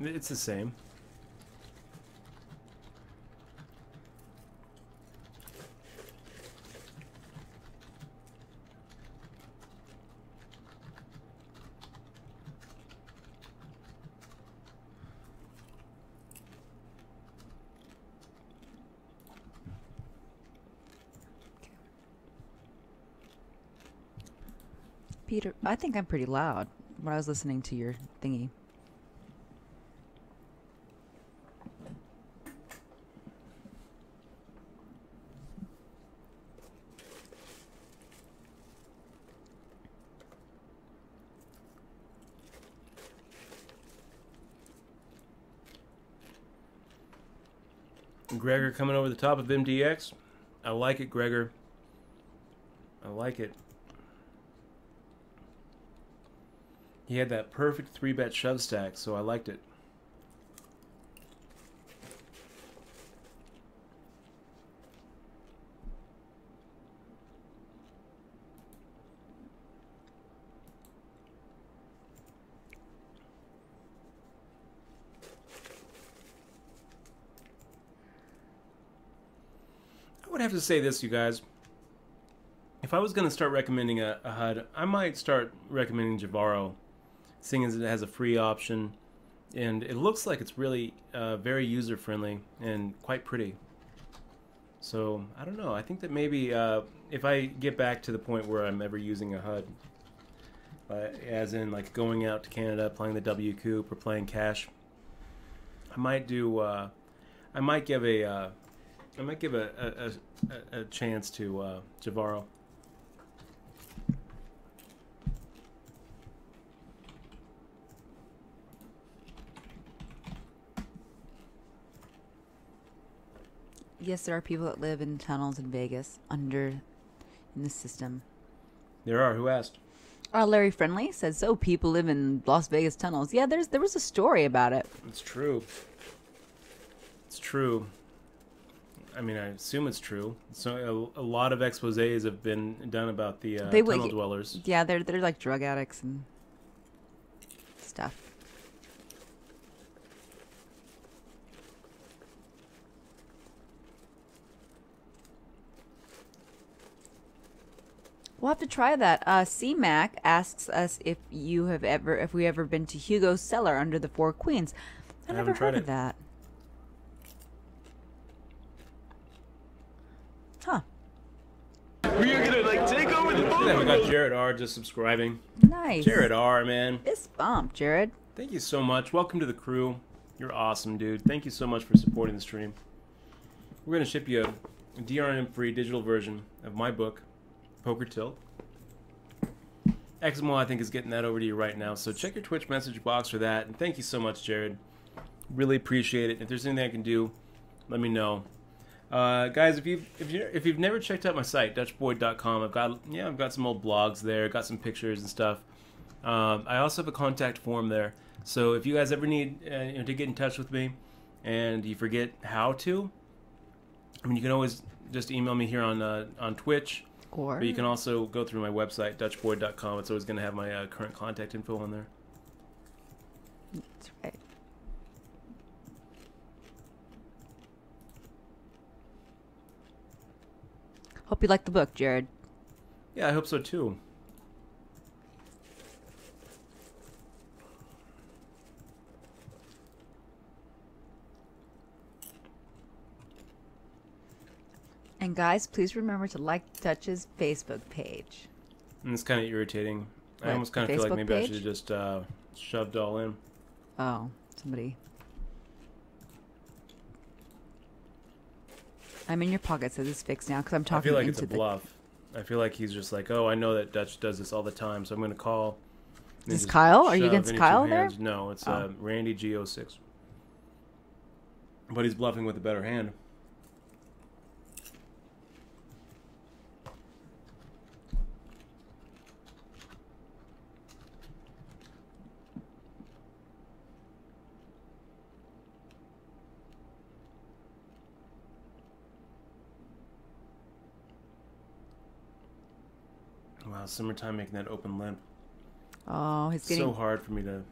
It's the same. Peter, I think I'm pretty loud when I was listening to your thingy. Gregor coming over the top of MDX. I like it, Gregor. I like it. He had that perfect 3-bet shove stack, so I liked it. I would have to say this, you guys. If I was going to start recommending a HUD, I might start recommending Javaro, seeing as it has a free option, and it looks like it's really very user-friendly and quite pretty. So, I don't know. I think that maybe if I get back to the point where I'm ever using a HUD, as in like going out to Canada, playing the W Coupe or playing cash, I might do. I might give a chance to Javaro. Yes, there are people that live in tunnels in Vegas in the system. There are. Who asked? Larry Friendly says, so people live in Las Vegas tunnels. Yeah, there was a story about it. It's true. It's true. I mean, I assume it's true. So a lot of exposés have been done about the tunnel dwellers. Yeah, they're like drug addicts and stuff. We'll have to try that. C-Mac asks us if we ever been to Hugo's Cellar under the Four Queens. I never heard of that. Huh. We are gonna like take over the boat. Yeah, we got Jared R just subscribing. Nice. Jared R, man. Fist bump, Jared. Thank you so much. Welcome to the crew. You're awesome, dude. Thank you so much for supporting the stream. We're gonna ship you a DRM-free digital version of my book, Poker Tilt. Exmo, I think, is getting that over to you right now, so check your Twitch message box for that. And thank you so much, Jared. Really appreciate it. If there's anything I can do, let me know. Guys, if you've never checked out my site, DutchBoy.com, I've got some old blogs there, got some pictures and stuff. I also have a contact form there, so if you guys ever need to get in touch with me, and you forget how to, I mean, you can always just email me here on Twitch. Or But you can also go through my website, DutchBoy.com. It's always going to have my current contact info on there. That's right. Hope you like the book, Jared. Yeah, I hope so too. And guys, please remember to like Dutch's Facebook page. And it's kind of irritating. I What, almost kind the of feel like Facebook maybe I page? should have just shoved all in. Oh, somebody. I'm in your pocket, so this is fixed now because I'm I talking feel like into it's a bluff. I feel like he's just like, oh, I know that Dutch does this all the time, so I'm going to call. and Is this just Kyle? Are you shove against any two Kyle there? hands. No, it's Oh. Randy G06. But he's bluffing with a better hand. Wow, summertime making that open limp. Oh, he's getting. So hard for me to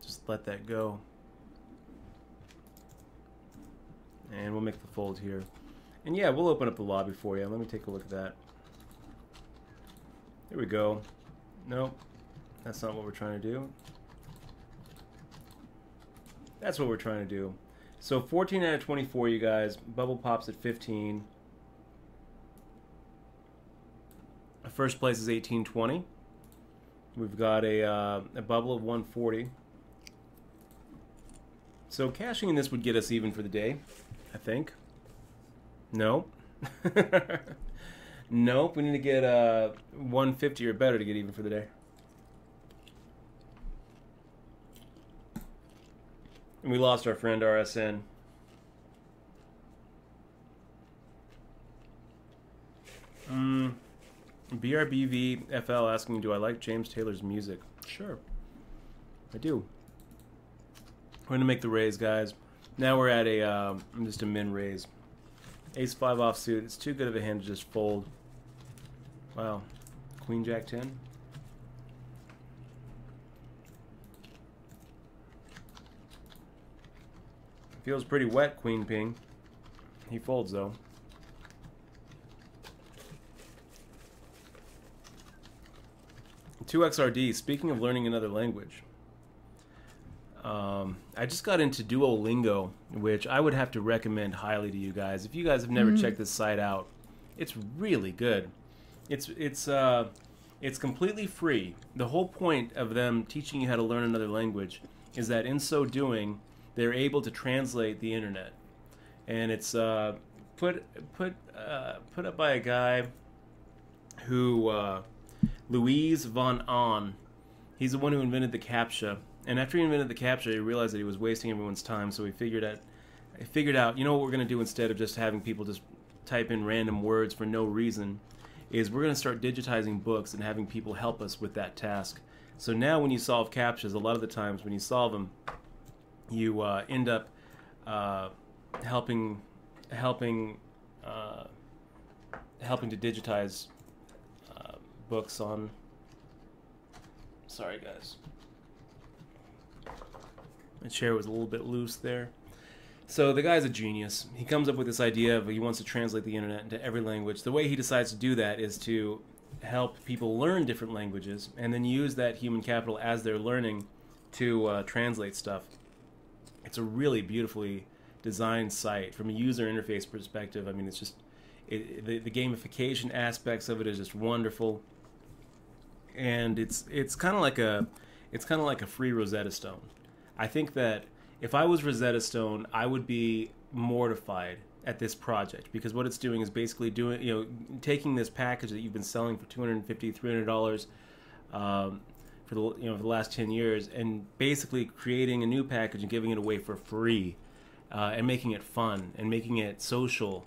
just let that go. And we'll make the fold here. And yeah, we'll open up the lobby for you. Let me take a look at that. There we go. Nope. That's not what we're trying to do. That's what we're trying to do. So 14 out of 24, you guys. Bubble pops at 15. First place is 1820. We've got a bubble of 140. So cashing in this would get us even for the day, I think. No. Nope, we need to get 150 or better to get even for the day. And we lost our friend RSN. BRBV FL asking, do I like James Taylor's music? Sure. I do. We're going to make the raise, guys. Now we're at a just a min raise. Ace 5 offsuit. It's too good of a hand to just fold. Wow. Queen Jack 10. Feels pretty wet, Queen Ping. He folds, though. Two XRD. Speaking of learning another language, I just got into Duolingo, which I would have to recommend highly to you guys. If you guys have never checked this site out, it's really good. It's completely free. The whole point of them teaching you how to learn another language is that in so doing, they're able to translate the internet, and it's put up by a guy who Louise von Ahn. He's the one who invented the CAPTCHA, and after he invented the CAPTCHA, he realized that he was wasting everyone's time. So he figured out, you know what we're going to do instead of just having people just type in random words for no reason, is we're going to start digitizing books and having people help us with that task. So now when you solve CAPTCHAs, a lot of the times when you solve them, you end up helping to digitize books on. Sorry, guys. My chair was a little bit loose there. So the guy's a genius. He comes up with this idea of he wants to translate the internet into every language. The way he decides to do that is to help people learn different languages and then use that human capital as they're learning to translate stuff. It's a really beautifully designed site from a user interface perspective. I mean, it's just the gamification aspects of it is just wonderful, and it's kind of like a free Rosetta Stone. I think that if I was Rosetta Stone, I would be mortified at this project, because what it's doing is basically taking this package that you've been selling for $250, $300 for the last 10 years, and basically creating a new package and giving it away for free, and making it fun and making it social.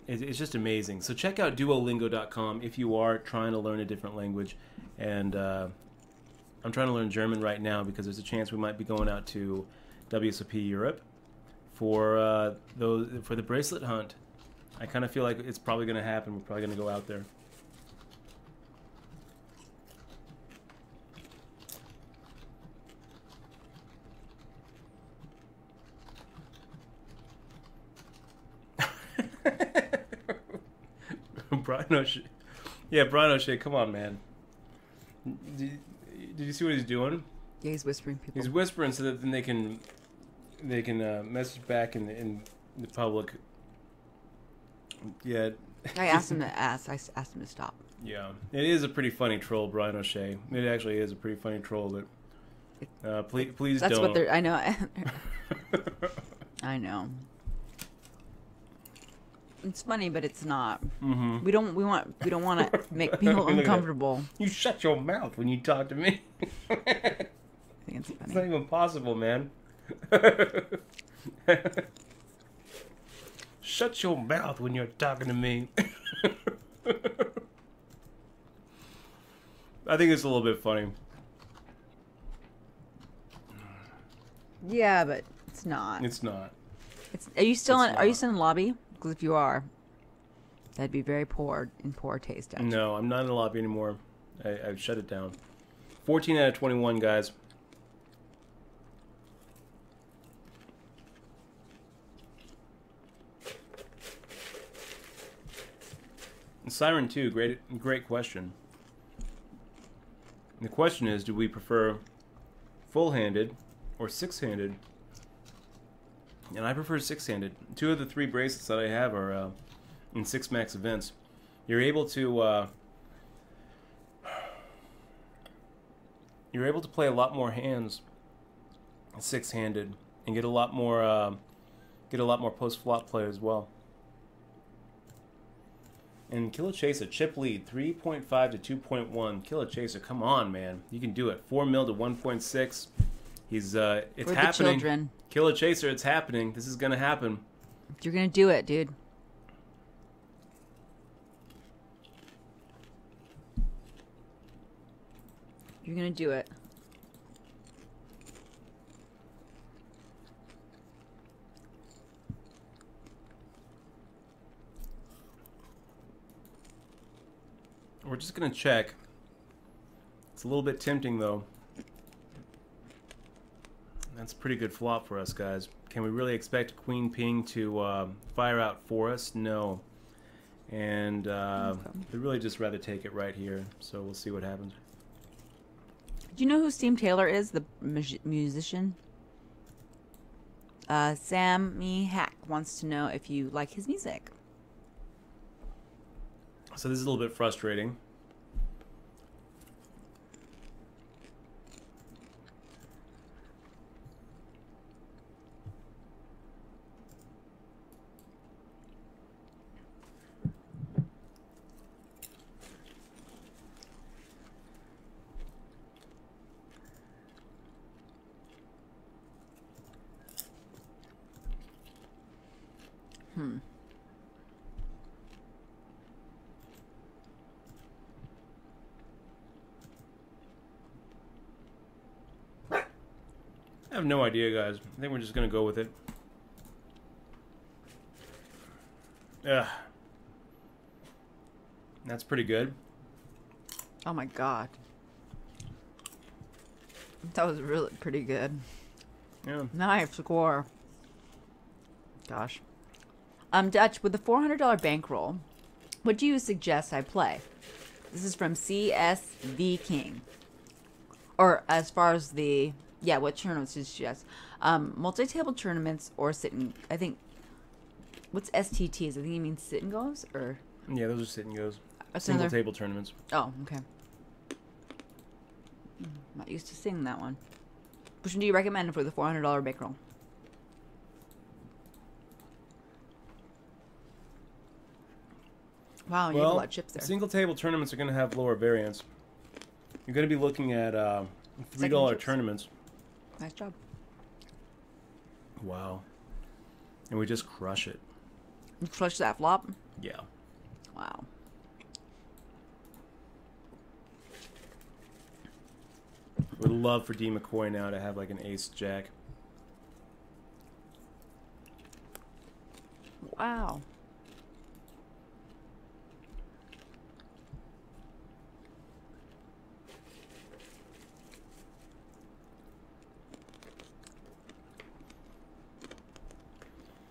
It's just amazing. So check out Duolingo.com if you are trying to learn a different language. And I'm trying to learn German right now because there's a chance we might be going out to WSOP Europe for the bracelet hunt. I kind of feel like it's probably going to happen. We're probably going to go out there. Brian O'Shea. Yeah, Brian O'Shea, come on, man. Did you see what he's doing? Yeah, he's whispering people. He's whispering so that then they can message back in the public. Yeah. I asked him to stop. Yeah, it is a pretty funny troll, Brian O'Shea. It actually is a pretty funny troll, but please That's don't. what they're. I know. I know. It's funny, but it's not. Mm-hmm. We don't want to make people uncomfortable. You shut your mouth when you talk to me. I think it's funny. It's not even possible, man. Shut your mouth when you're talking to me. I think it's a little bit funny. Yeah, but it's not. It's not. Are you still It's in? Are you not. still in the lobby? Because if you are, that'd be very poor taste. Actually. No, I'm not in the lobby anymore. I've shut it down. 14 out of 21, guys. And Siren 2, great question. And the question is, do we prefer full-handed or six-handed? And I prefer six-handed. 2 of the 3 bracelets that I have are in 6 max events. You're able to you're able to play a lot more hands six-handed and get a lot more post-flop play as well. And Killer Chaser, chip lead, 3.5 to 2.1. Killer Chaser, come on, man. You can do it. 4 mil to 1.6. He's, it's For happening. the children. Killer Chaser, it's happening. This is going to happen. You're going to do it, dude. You're going to do it. We're just going to check. It's a little bit tempting, though. That's a pretty good flop for us, guys. Can we really expect Queen Ping to fire out for us? No. And we'd really just rather take it right here. So we'll see what happens. Do you know who Steve Taylor is, the musician? Sammy Hack wants to know if you like his music. So this is a little bit frustrating. I have no idea, guys. I think we're just going to go with it. Ugh. That's pretty good. Oh my god. That was really pretty good. Yeah. Nice score. Gosh. Dutch, with the $400 bankroll, what do you suggest I play? This is from CSV King. Or as far as the... Yeah, what tournaments do you suggest? Multi-table tournaments or sit-and... I think... What's STTs? I think you mean sit-and-goes? Or... Yeah, those are sit-and-goes. That's Single-table tournaments. Oh, okay. Not used to seeing that one. Which one do you recommend for the $400 bankroll? Wow, you have a lot of chips there. Single-table tournaments are going to have lower variance. You're going to be looking at $3 tournaments. Nice job. Wow. And we just crush it. You crush that flop? Yeah. Wow. Would love for D. McCoy now to have like an ace-jack. Wow.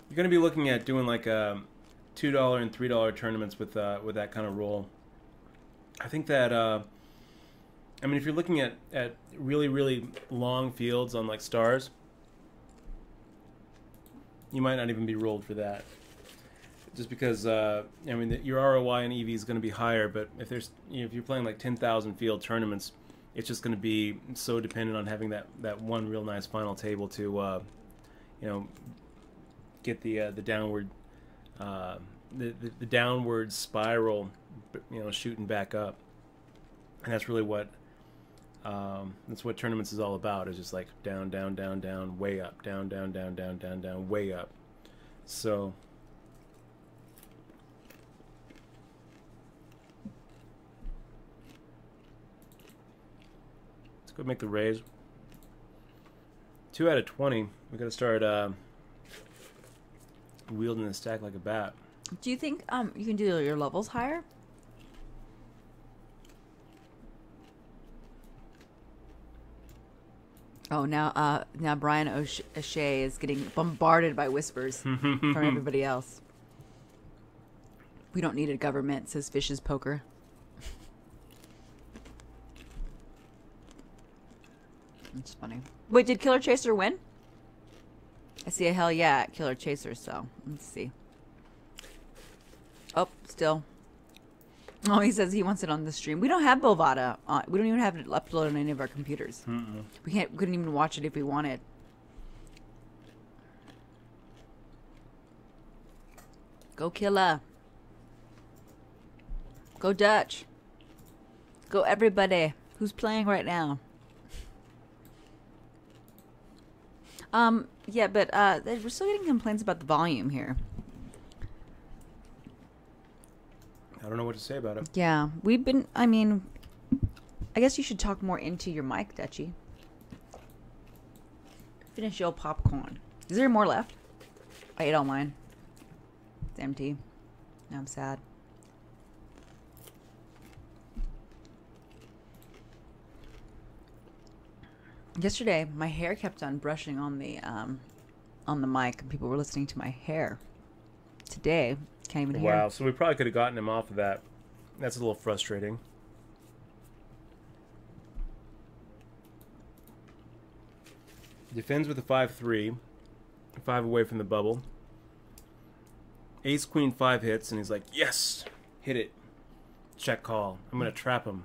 You're going to be looking at doing like $2 and $3 tournaments with that kind of roll. I think that I mean, if you're looking at really, really long fields on like stars, you might not even be rolled for that. Just because I mean, your ROI and EV is going to be higher, but if there's if you're playing like 10,000 field tournaments, it's just going to be so dependent on having that one real nice final table to get the downward the downward spiral, shooting back up, and that's really what tournaments is all about. Is just like down, down, down, down, way up, down, down, down, down, down, down, way up. So let's go make the raise. 2 out of 20. We got to start wielding the stack like a bat. Do you think you can do your levels higher? Oh, now Brian O'Shea is getting bombarded by whispers from everybody else. We don't need a government, says Fish's Poker. That's funny. Wait, did Killer Chaser win? I see a hell yeah at Killer Chaser, so let's see. Oh, still. Oh, he says he wants it on the stream. We don't have Bovada. We don't even have it uploaded on any of our computers. We couldn't even watch it if we wanted. Go Killa. Go Dutch. Go everybody who's playing right now. Yeah, but we're still getting complaints about the volume here. I don't know what to say about it. Yeah, we've been. I mean, I guess you should talk more into your mic, Dutchy. Finish your popcorn. Is there more left? I ate all mine. It's empty. Now I'm sad. Yesterday, my hair kept on brushing on the mic, and people were listening to my hair. Today, can't even hear. Wow, so we probably could have gotten him off of that. That's a little frustrating. Defends with a 5-3. 5 away from the bubble. Ace, queen, 5 hits, and he's like, yes! Hit it. Check call. I'm going to trap him.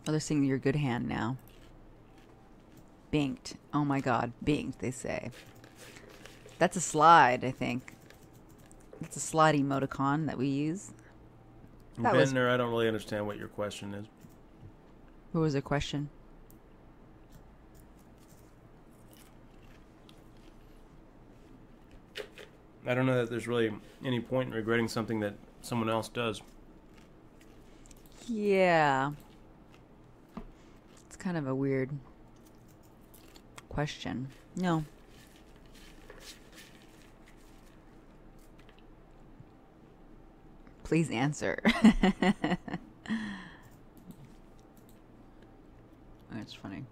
Oh, they're saying you're a good hand now. Binked. Oh my god, binked, they say. That's a slide, I think. That's a slide emoticon that we use. That was... Bentner, I don't really understand what your question is. What was the question? I don't know that there's really any point in regretting something that someone else does. Yeah. It's kind of a weird question. No. Please answer. That's funny.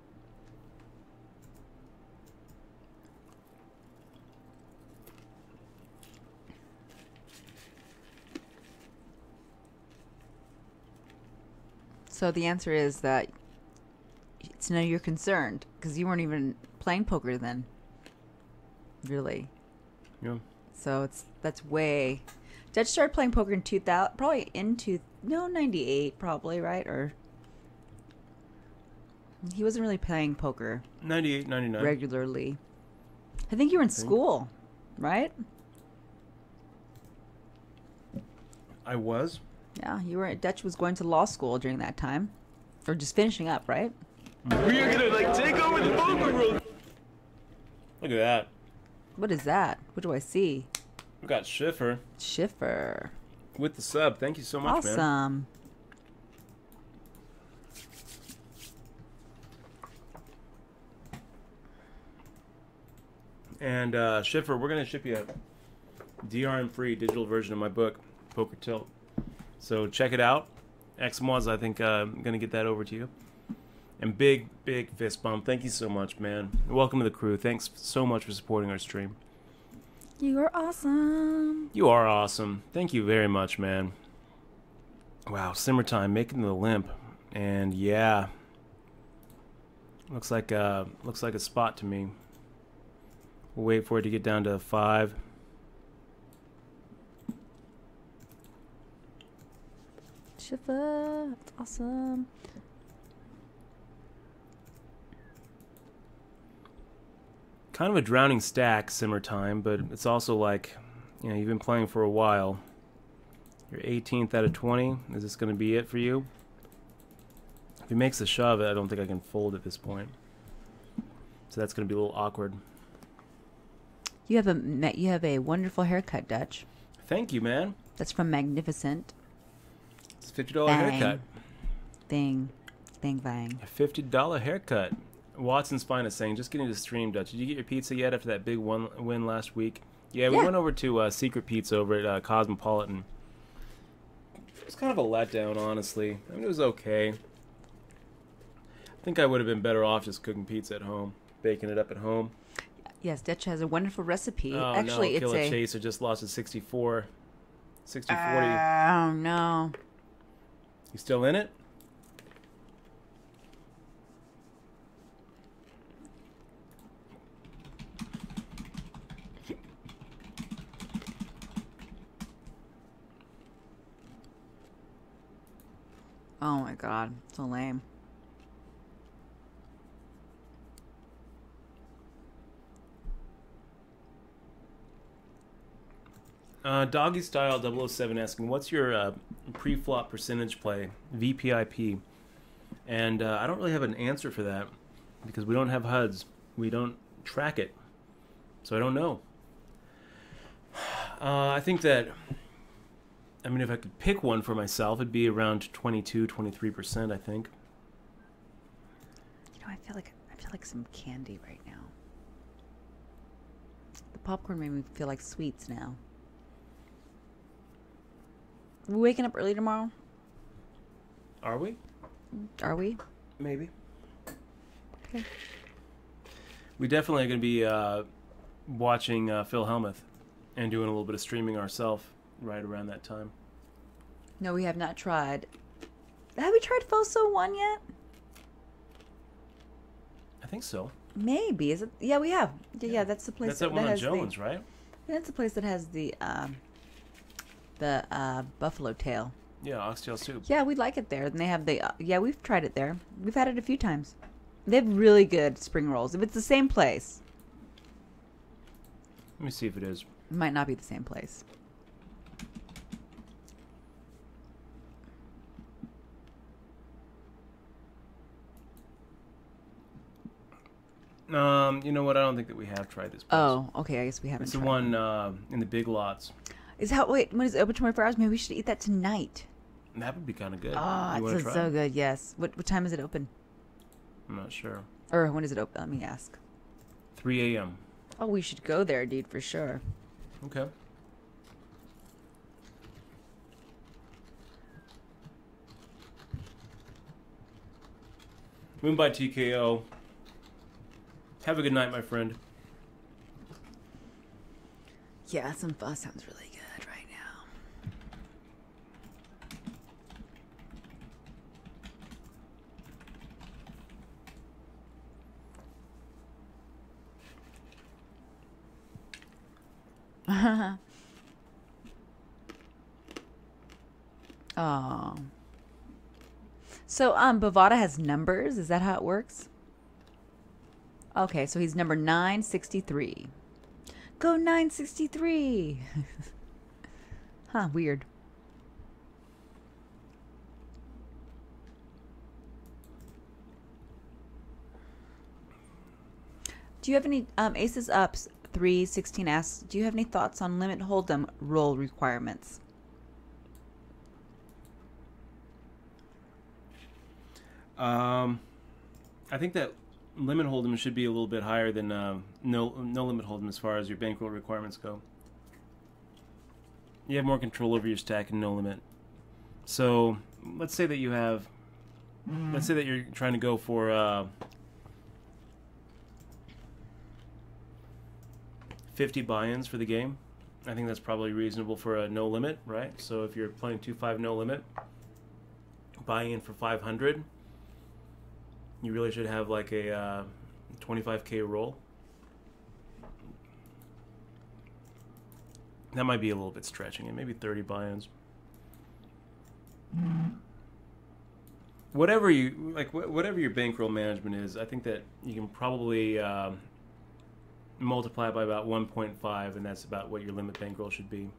So the answer is that it's none of your concern because you weren't even playing poker then. Really. Yeah. So that's way. Dutch started playing poker in 2000, probably into 98, probably, right? Or he wasn't really playing poker 98, 99. regularly. I think you were in school, right? I was. Yeah, you were. Dutch was going to law school during that time, or just finishing up, right? We are gonna like take over the poker world. Look at that. What is that? What do I see? We got Schiffer Schiffer. with the sub. Thank you so much, man. Awesome. And Schiffer, we're gonna ship you a DRM-free digital version of my book, Poker Tilt. So check it out. Xmoz, I think I'm gonna get that over to you. And big fist bump. Thank you so much, man. Welcome to the crew. Thanks so much for supporting our stream. You are awesome. You are awesome. Thank you very much, man. Wow, Simmer Time making the limp. And yeah. Looks like a spot to me. We'll wait for it to get down to 5. Schiffer. That's awesome. Kind of a drowning stack, Simmer Time, but it's also like, you know, you've been playing for a while. You're 18th out of 20. Is this going to be it for you? If he makes a shove, I don't think I can fold at this point. So that's going to be a little awkward. You have a wonderful haircut, Dutch. Thank you, man. That's from Magnificent. It's a $50 Bang. haircut. Bang. Bang, bang. A $50 haircut. Watson's Finest saying, just getting to stream, Dutch. Did you get your pizza yet after that big win last week? Yeah, we went over to Secret Pizza over at Cosmopolitan. It was kind of a letdown, honestly. I mean, it was okay. I think I would have been better off just cooking pizza at home, baking it up at home. Yes, Dutch has a wonderful recipe. Oh, Actually, no, it's Killer a... Chaser just lost at 60-40. Oh, no. You still in it? Oh my god, so lame. Doggy Style 007 asking, what's your pre-flop percentage play, VPIP? And I don't really have an answer for that because we don't have HUDs. We don't track it. So I don't know. I think that, I mean, if I could pick one for myself, it'd be around 22, 23%, I think. You know, I feel like some candy right now. The popcorn made me feel like sweets now. Are we waking up early tomorrow? Are we? Are we? Maybe. Okay. We definitely are going to be watching Phil Hellmuth and doing a little bit of streaming ourselves right around that time. No, we have not tried. Have we tried Foso 1 yet? I think so. Maybe. Is it? Yeah, we have. Yeah, that's the place. That's that one on has Jones, right? Yeah, that's the place that has the buffalo tail. Yeah, oxtail soup. Yeah, we like it there. And they have the yeah, we've tried it there. We've had it a few times. They have really good spring rolls. If it's the same place, Let me see if it is. it might not be the same place. You know what? I don't think that we have tried this place. Oh, okay. I guess we haven't. It's the tried one in the Big Lots. Is how? Wait, when is it open 24 hours? Maybe we should eat that tonight. That would be kind of good. Oh, You it wanna sounds try? so good. Yes. What time is it open? I'm not sure. Or when is it open? Let me ask. 3 a.m. Oh, we should go there, dude, for sure. Okay. Moon by TKO. Have a good night, my friend. Yeah, some pho sounds really good right now. Oh. So, Bovada has numbers. Is that how it works? Okay, so he's number 963. Go 963. Huh, weird. Do you have any Aces Ups 316 asks, do you have any thoughts on limit hold'em roll requirements? I think that limit hold'em should be a little bit higher than no limit hold'em as far as your bankroll requirements go. You have more control over your stack and no limit. So let's say that you have, let's say that you're trying to go for 50 buy-ins for the game. I think that's probably reasonable for a no limit, right? So if you're playing 2-5 no limit, buying in for 500. You really should have like a 25k roll. That might be a little bit stretching it. Maybe 30 buy-ins. Whatever you like, whatever your bankroll management is, I think that you can probably multiply it by about 1.5, and that's about what your limit bankroll should be.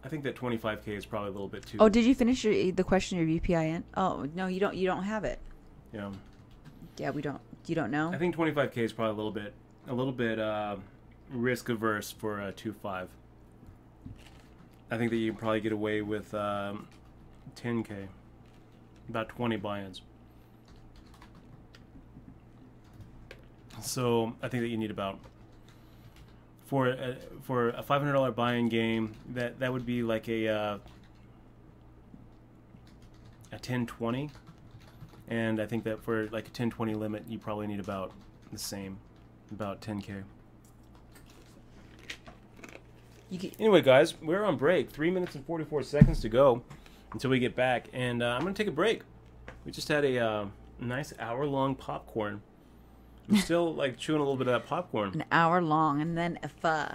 I think that 25k is probably a little bit too. Oh, did you finish the question of your VPIN? Oh, no, you don't have it. Yeah. Yeah, we don't. You don't know? I think 25k is probably a little bit risk averse for a 2-5. I think that you can probably get away with 10k, about 20 buy-ins. So I think that you need about for a $500 buy-in game, that would be like a 10-20, and I think that for like a 10-20 limit, you probably need about the same, about 10k. Anyway, guys, we're on break. 3 minutes and 44 seconds to go until we get back, and I'm gonna take a break. We just had a nice hour-long popcorn I'm still like chewing a little bit of that popcorn. An hour long, and then a pho.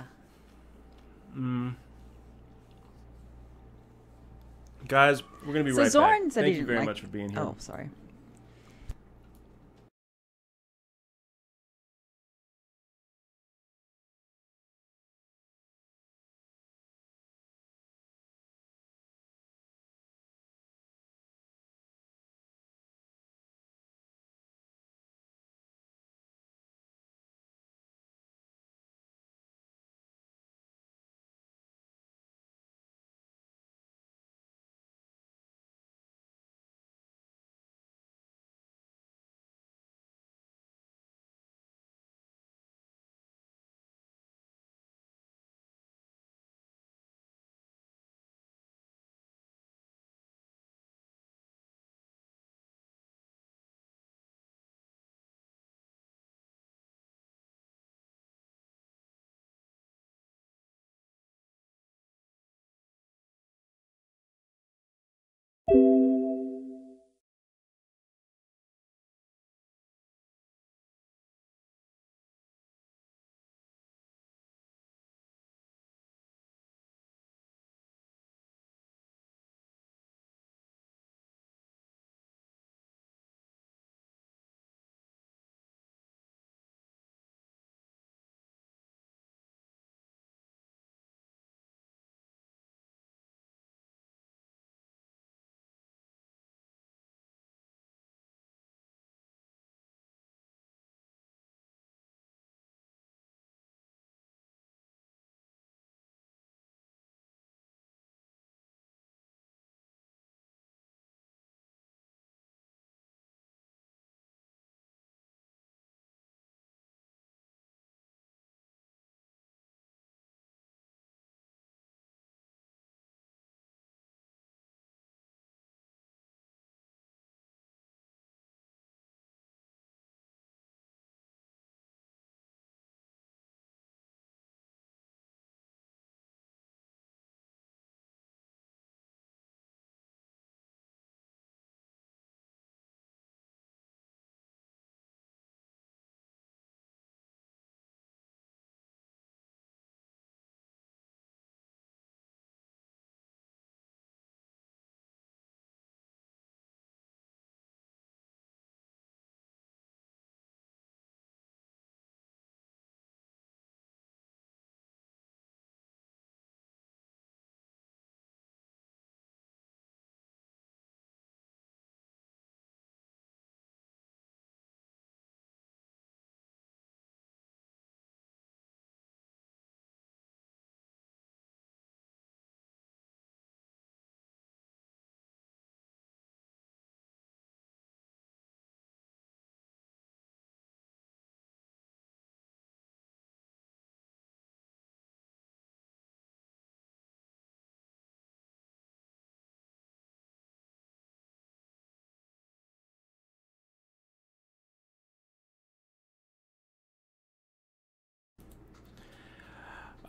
Guys, we're gonna be So right Zorn back. said Thank he you didn't very like... much for being here. Oh, sorry.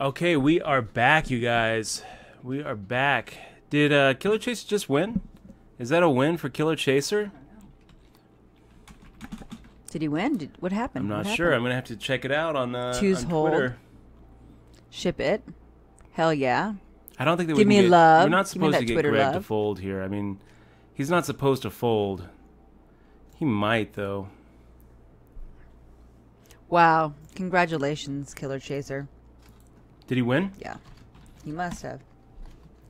Okay, we are back, you guys. We are back. Did Killer Chaser just win? Is that a win for Killer Chaser? Did he win? What happened? I'm not What sure. happened? I'm gonna have to check it out on Choose on hold. Twitter. Ship it. Hell yeah. I don't think that Give we me can love. We're not Give me supposed that to get Twitter Greg to love. fold here. I mean, he's not supposed to fold. He might though. Wow. Congratulations, Killer Chaser. Did he win? Yeah. He must have.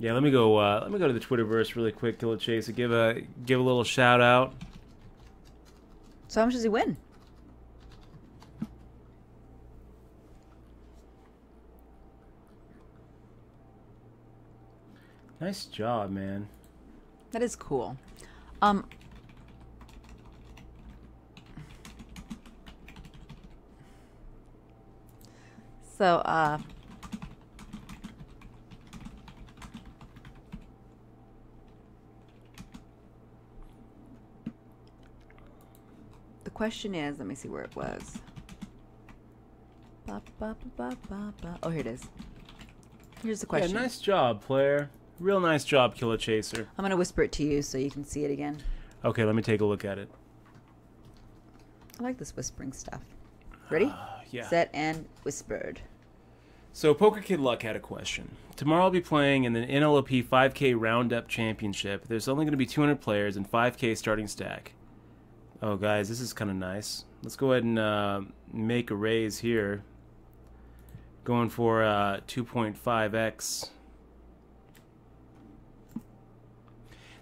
Yeah. Let me go. Let me go to the Twitterverse really quick. Killer Chaser. Give a little shout out. So how much does he win? Nice job, man. That is cool. So, the question is, let me see where it was. Oh, here it is. Here's the question. Yeah, nice job, player. Real nice job, Killer Chaser. I'm going to whisper it to you so you can see it again. Okay, let me take a look at it. I like this whispering stuff. Ready? Yeah. Set and whispered. So Poker Kid Luck had a question. Tomorrow I'll be playing in the NLOP 5K Roundup Championship. There's only going to be 200 players and 5K starting stack. Oh, guys, this is kind of nice. Let's go ahead and make a raise here. Going for 2.5x.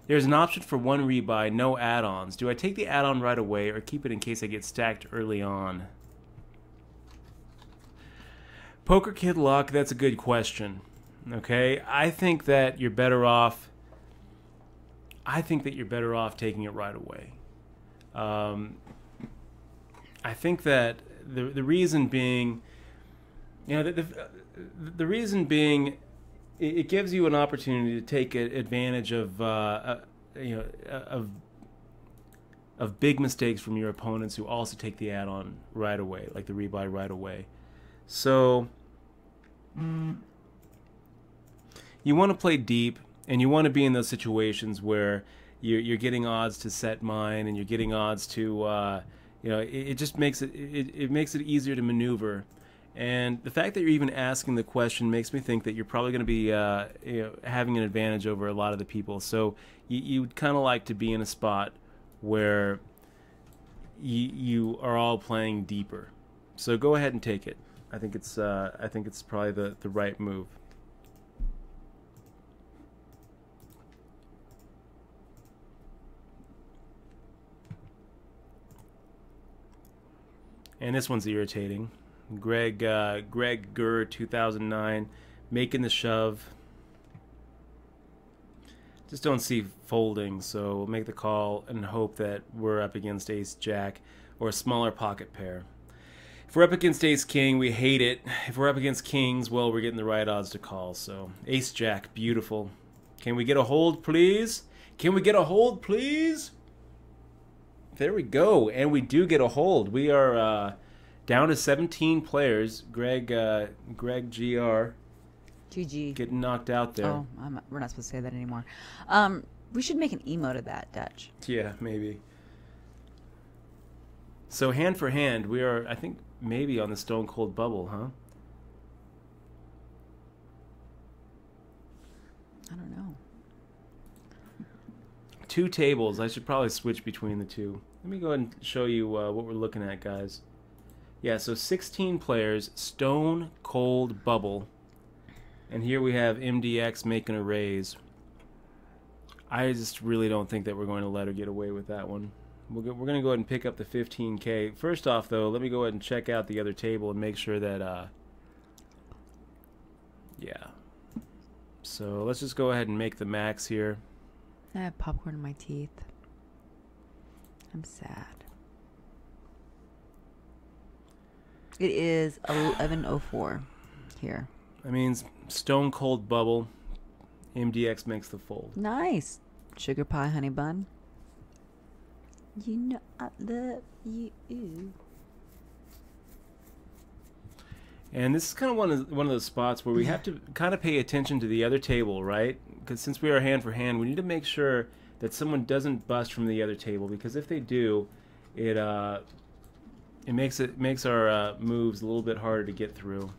There's an option for 1 rebuy, no add-ons. Do I take the add-on right away or keep it in case I get stacked early on? Poker Kid Luck, that's a good question. Okay, I think that you're better off taking it right away. I think that the reason being, you know, the reason being, it gives you an opportunity to take advantage of of big mistakes from your opponents who also take the add-on right away, like the rebuy right away. So you want to play deep, and you want to be in those situations where you're getting odds to set mine, and you're getting odds to it just makes it makes it easier to maneuver. And the fact that you're even asking the question makes me think that you're probably going to be having an advantage over a lot of the people. So you'd kind of like to be in a spot where you are all playing deeper. So go ahead and take it. I think it's probably the right move. And this one's irritating. Greg Gurr 2009 making the shove. Just don't see folding, so we'll make the call and hope that we're up against ace jack or a smaller pocket pair. If we're up against ace king, we hate it. If we're up against kings, well, we're getting the right odds to call. So ace jack, beautiful. Can we get a hold, please? Can we get a hold, please? There we go, and we do get a hold. We are down to 17 players. Greg GR. GG. Getting knocked out there. Oh, we're not supposed to say that anymore. We should make an emote of that, Dutch. Yeah, maybe. So hand for hand, we are, I think, maybe on the stone cold bubble, huh? I don't know. 2 tables. I should probably switch between the two. Let me go ahead and show you what we're looking at, guys. Yeah, so 16 players, stone cold bubble. And here we have MDX making a raise. I just really don't think that we're going to let her get away with that one. We're going to go ahead and pick up the 15K. First off, though, let me go ahead and check out the other table and make sure that, yeah. So let's just go ahead and make the max here. I have popcorn in my teeth. I'm sad. It is 11:04 here. I mean, stone cold bubble. MDX makes the fold. Nice. Sugar pie, honey bun. You know I love you. And this is kind of one of those spots where we have to kind of pay attention to the other table, right? Because since we are hand for hand, we need to make sure that someone doesn't bust from the other table. Because if they do, it makes our moves a little bit harder to get through.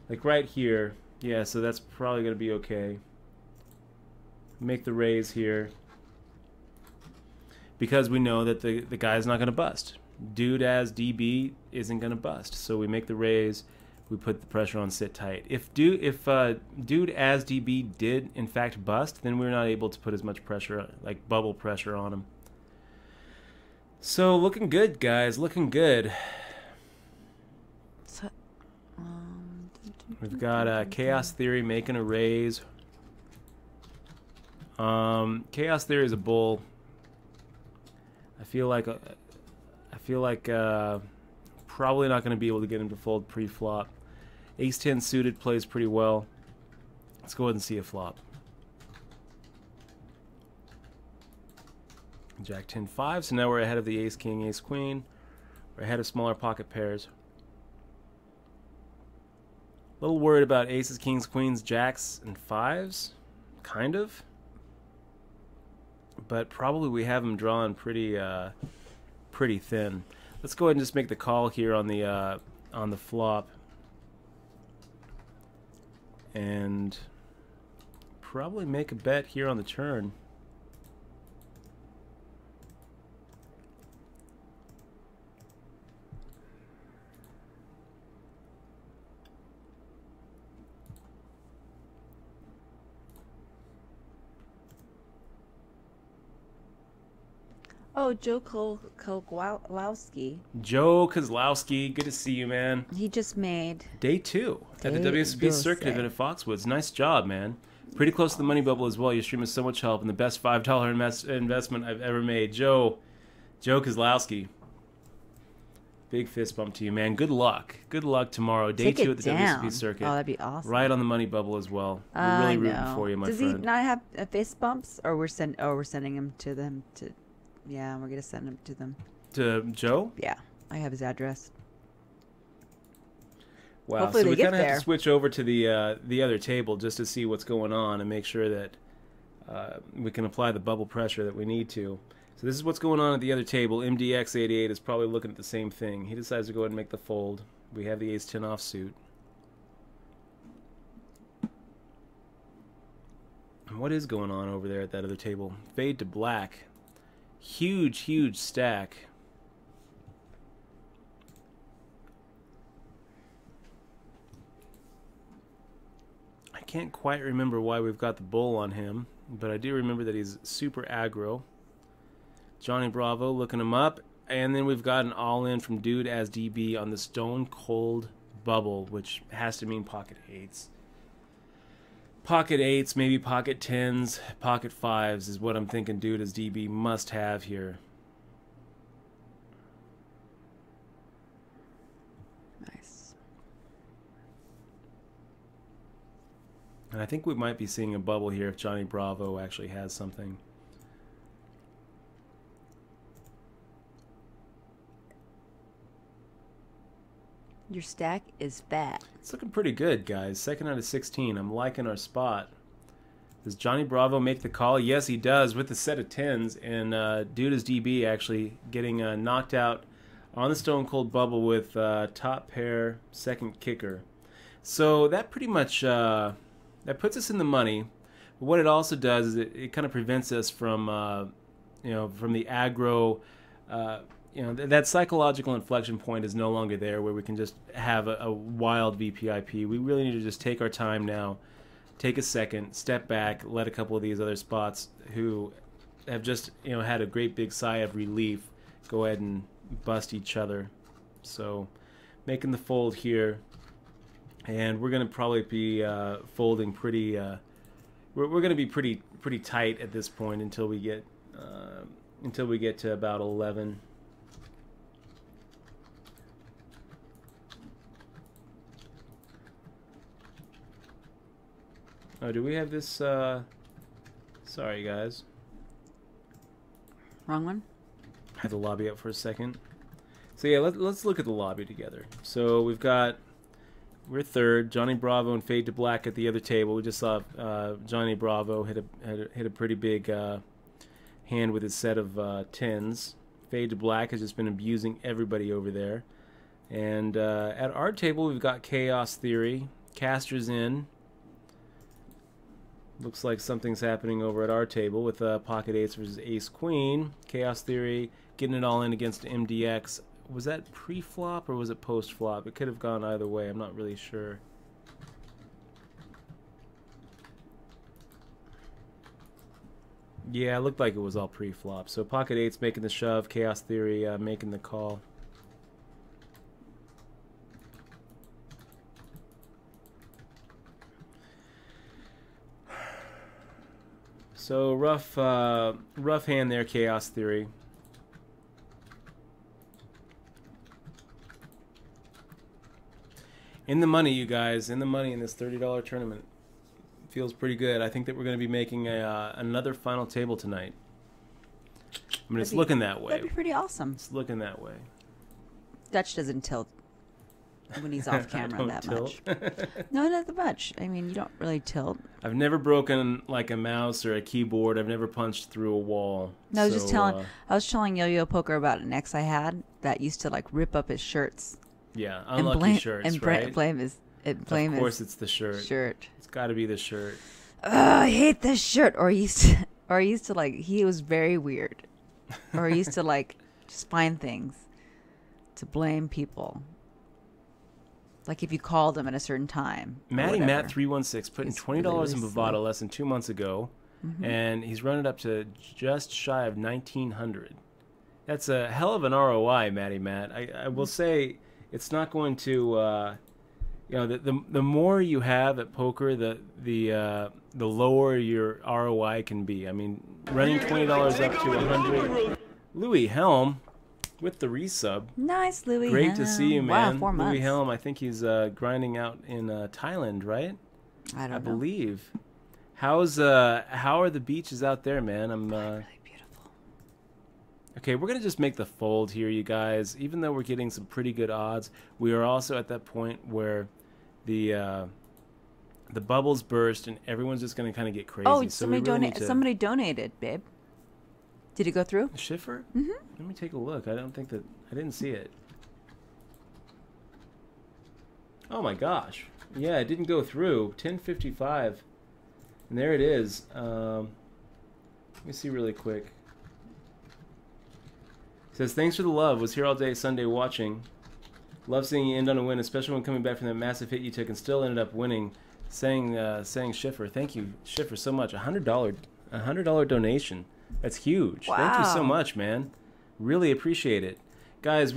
Like right here, yeah. So that's probably going to be okay. Make the raise here because we know that the guy's not going to bust. Dude as DB isn't going to bust, so we make the raise. We put the pressure on sit tight. If dude as DB did in fact bust, then we're not able to put as much pressure, like bubble pressure, on him. So looking good, guys. Looking good. So, We've got Chaos Theory making a raise. Chaos Theory is a bull. I feel like probably not going to be able to get him to fold pre-flop. Ace 10 suited plays pretty well. Let's go ahead and see a flop. Jack 10 5. So now we're ahead of the ace king, ace queen. We're ahead of smaller pocket pairs. A little worried about aces, kings, queens, jacks, and fives. Kind of. But probably we have them drawn pretty thin. Let's go ahead and just make the call here on the flop. And probably make a bet here on the turn. Oh, Joe Kozlowski. Joe Kozlowski, good to see you, man. He just made Day 2 at the WSOP circuit event at Foxwoods. Nice job, man. Pretty close to the money bubble as well. Your stream is so much help and the best $5 investment I've ever made. Joe Kozlowski. Big fist bump to you, man. Good luck. Good luck tomorrow. Day 2 at the WSOP circuit. Oh, that'd be awesome. Right on the money bubble as well. We're really rooting for you, my friend. Does he not have fist bumps, or we're sending him to them to? Yeah, we're gonna send him to them. To Joe? Yeah, I have his address. Wow, hopefully so we they kind get of have there. to switch over to the other table just to see what's going on and make sure that we can apply the bubble pressure that we need to. So this is what's going on at the other table. MDX88 is probably looking at the same thing. He decides to go ahead and make the fold. We have the ace-10 offsuit. And what is going on over there at that other table? Fade to black. Huge stack. I can't quite remember why we've got the bull on him, but I do remember that he's super aggro. Johnny Bravo looking him up, and then we've got an all-in from Dude as DB on the Stone Cold Bubble, which has to mean pocket eights. Pocket eights, maybe pocket tens, pocket fives is what I'm thinking Dude as DB must have here. Nice. And I think we might be seeing a bubble here if Johnny Bravo actually has something. Your stack is fat. It's looking pretty good, guys. Second out of 16. I'm liking our spot. Does Johnny Bravo make the call? Yes, he does with the set of tens. And Dude is DB actually getting knocked out on the Stone Cold Bubble with top pair, second kicker. So that pretty much that puts us in the money. But what it also does is it kind of prevents us from from the aggro. That psychological inflection point is no longer there where we can just have a wild VPIP. We really need to just take our time now, take a second, step back, let a couple of these other spots who have just had a great big sigh of relief go ahead and bust each other. So making the fold here, and we're going to probably be folding pretty. We're going to be pretty tight at this point until we get to about 11. Oh, do we have this? Sorry, guys. Wrong one? I had the lobby up for a second. So yeah, let's look at the lobby together. So we're third. Johnny Bravo and Fade to Black at the other table. We just saw Johnny Bravo hit a pretty big hand with his set of tens. Fade to Black has just been abusing everybody over there. And at our table, we've got Chaos Theory. Caster's in. Looks like something's happening over at our table with Pocket Ace versus Ace Queen. Chaos Theory getting it all in against MDX. Was that pre-flop or was it post-flop? It could have gone either way. I'm not really sure. Yeah, it looked like it was all pre-flop. So Pocket Eight's making the shove. Chaos Theory making the call. So rough hand there, Chaos Theory. In the money, you guys. In the money in this $30 tournament. Feels pretty good. I think that we're going to be making another final table tonight. I mean, it's looking that way. That'd be pretty awesome. It's looking that way. Dutch doesn't tilt when he's off camera don't that tilt. much. No, not that much. I mean, you don't really tilt. I've never broken like a mouse or a keyboard. I've never punched through a wall. No, I was just telling. I was telling Yo-Yo Poker about an ex I had that used to like rip up his shirts. Yeah, unlucky shirts, and right? blame his. Of course, it's the shirt. Shirt. It's got to be the shirt. I hate this shirt. Or he used to like. He was very weird. Or he used to like just find things to blame people. Like if you called him at a certain time. Matty Matt 316 put in It's $20 really in Bovada less than 2 months ago, and he's run it up to just shy of 1,900. That's a hell of an ROI, Matty Matt. I will say it's not going to. The more you have at poker, the lower your ROI can be. I mean, running $20 up to 100. Louis Helm with the resub. Nice, Louis. Great to see you, man. Wow, 4 months. Louis Helm, I think he's grinding out in Thailand, right? I don't know. believe. How are the beaches out there, man? Really beautiful. Okay, we're gonna just make the fold here, you guys. Even though we're getting some pretty good odds, we are also at that point where the bubbles burst and everyone's just gonna kind of get crazy. Oh, so somebody donated, babe. Did it go through? Schiffer? Mm-hmm. Let me take a look. I didn't see it. Oh my gosh. Yeah, it didn't go through. 1055. And there it is. Let me see really quick. It says, thanks for the love. Was here all day Sunday watching. Love seeing you end on a win, especially when coming back from that massive hit you took and still ended up winning. Saying Schiffer. Thank you, Schiffer, so much. $100 donation. That's huge. Wow. Thank you so much, man. Really appreciate it. Guys,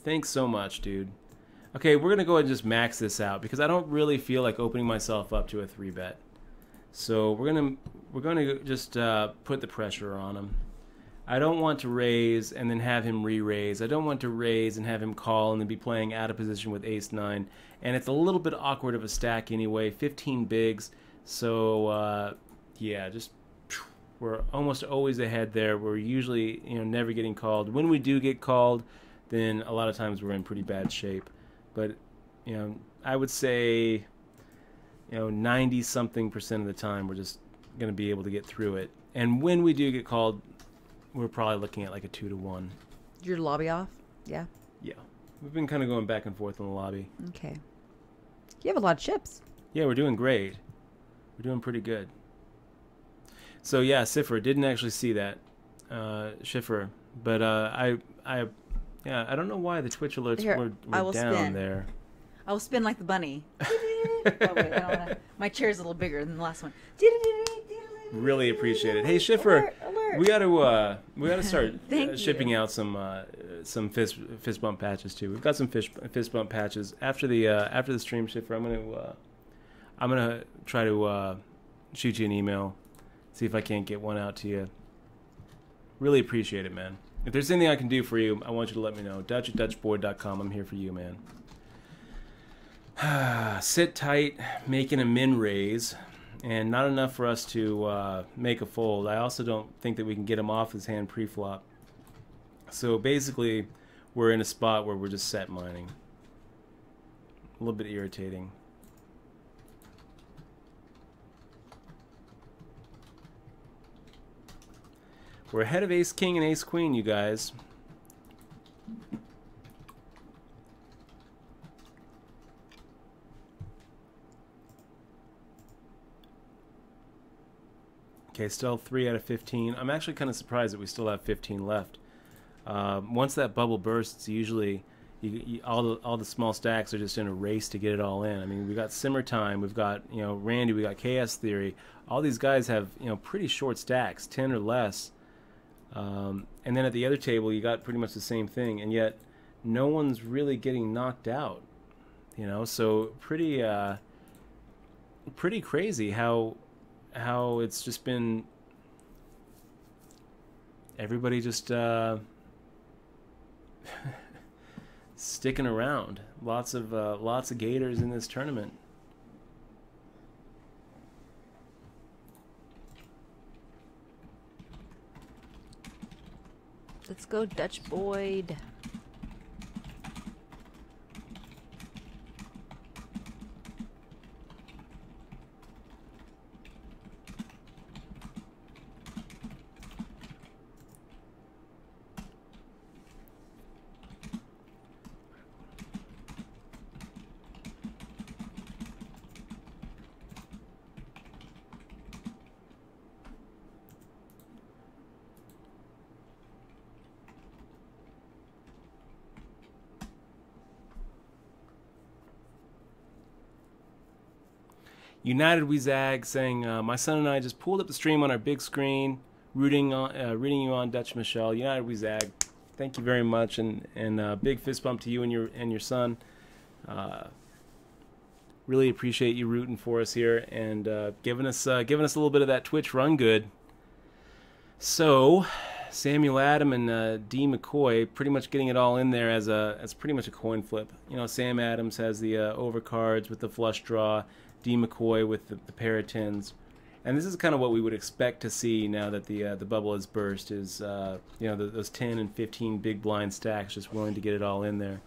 thanks so much, dude. Okay, we're going to go ahead and just max this out because I don't really feel like opening myself up to a 3-bet. So we're going to just put the pressure on him. I don't want to raise and then have him re-raise. I don't want to raise and have him call and then be playing out of position with ace-9. And it's a little bit awkward of a stack anyway. 15 bigs. So, we're almost always ahead there. We're usually, never getting called. When we do get called, then a lot of times we're in pretty bad shape. But, I would say, 90-something% of the time we're just going to be able to get through it. And when we do get called, we're probably looking at like a 2-1. Your lobby off? Yeah. Yeah. We've been kind of going back and forth in the lobby. Okay. You have a lot of chips. Yeah, we're doing great. We're doing pretty good. So yeah, Schiffer didn't actually see that, Schiffer, but I don't know why the Twitch alerts were down spin. there. I will spin like the bunny. Oh, wait, I don't wanna... My chair's a little bigger than the last one. Really appreciate it. Hey, Schiffer, alert. we gotta start Thank shipping you. out some fist bump patches too. We've got some fist bump patches after the stream, Schiffer. I'm gonna try to shoot you an email, see if I can't get one out to you. Really appreciate it, man. If there's anything I can do for you, I want you to let me know. Dutch@dutchboy.com. I'm here for you, man. Sit tight, making a min raise, and not enough for us to make a fold. I also don't think that we can get him off his hand pre-flop. So basically, we're in a spot where we're just set mining. A little bit irritating. We're ahead of ace-king and ace-queen, you guys. Okay, still 3 out of 15. I'm actually kind of surprised that we still have 15 left. Once that bubble bursts, usually all the small stacks are just in a race to get it all in. I mean, we've got Simmer Time, we've got Randy, we got KS Theory. All these guys have pretty short stacks, 10 or less. And then at the other table, you got pretty much the same thing, and yet no one's really getting knocked out. So pretty crazy how it's just been everybody just sticking around. Lots of gators in this tournament. Let's go, Dutch Boyd. United We Zag saying, my son and I just pulled up the stream on our big screen, reading you on Dutch Michelle. United We Zag, thank you very much, and big fist bump to you and your son. Really appreciate you rooting for us here and giving us a little bit of that Twitch run good. So, Samuel Adam and D McCoy pretty much getting it all in there as pretty much a coin flip. You know, Sam Adams has the overcards with the flush draw, D McCoy with the pair of tens, and this is kind of what we would expect to see now that the bubble has burst. Is you know, those 10 and 15 big blind stacks just willing to get it all in there.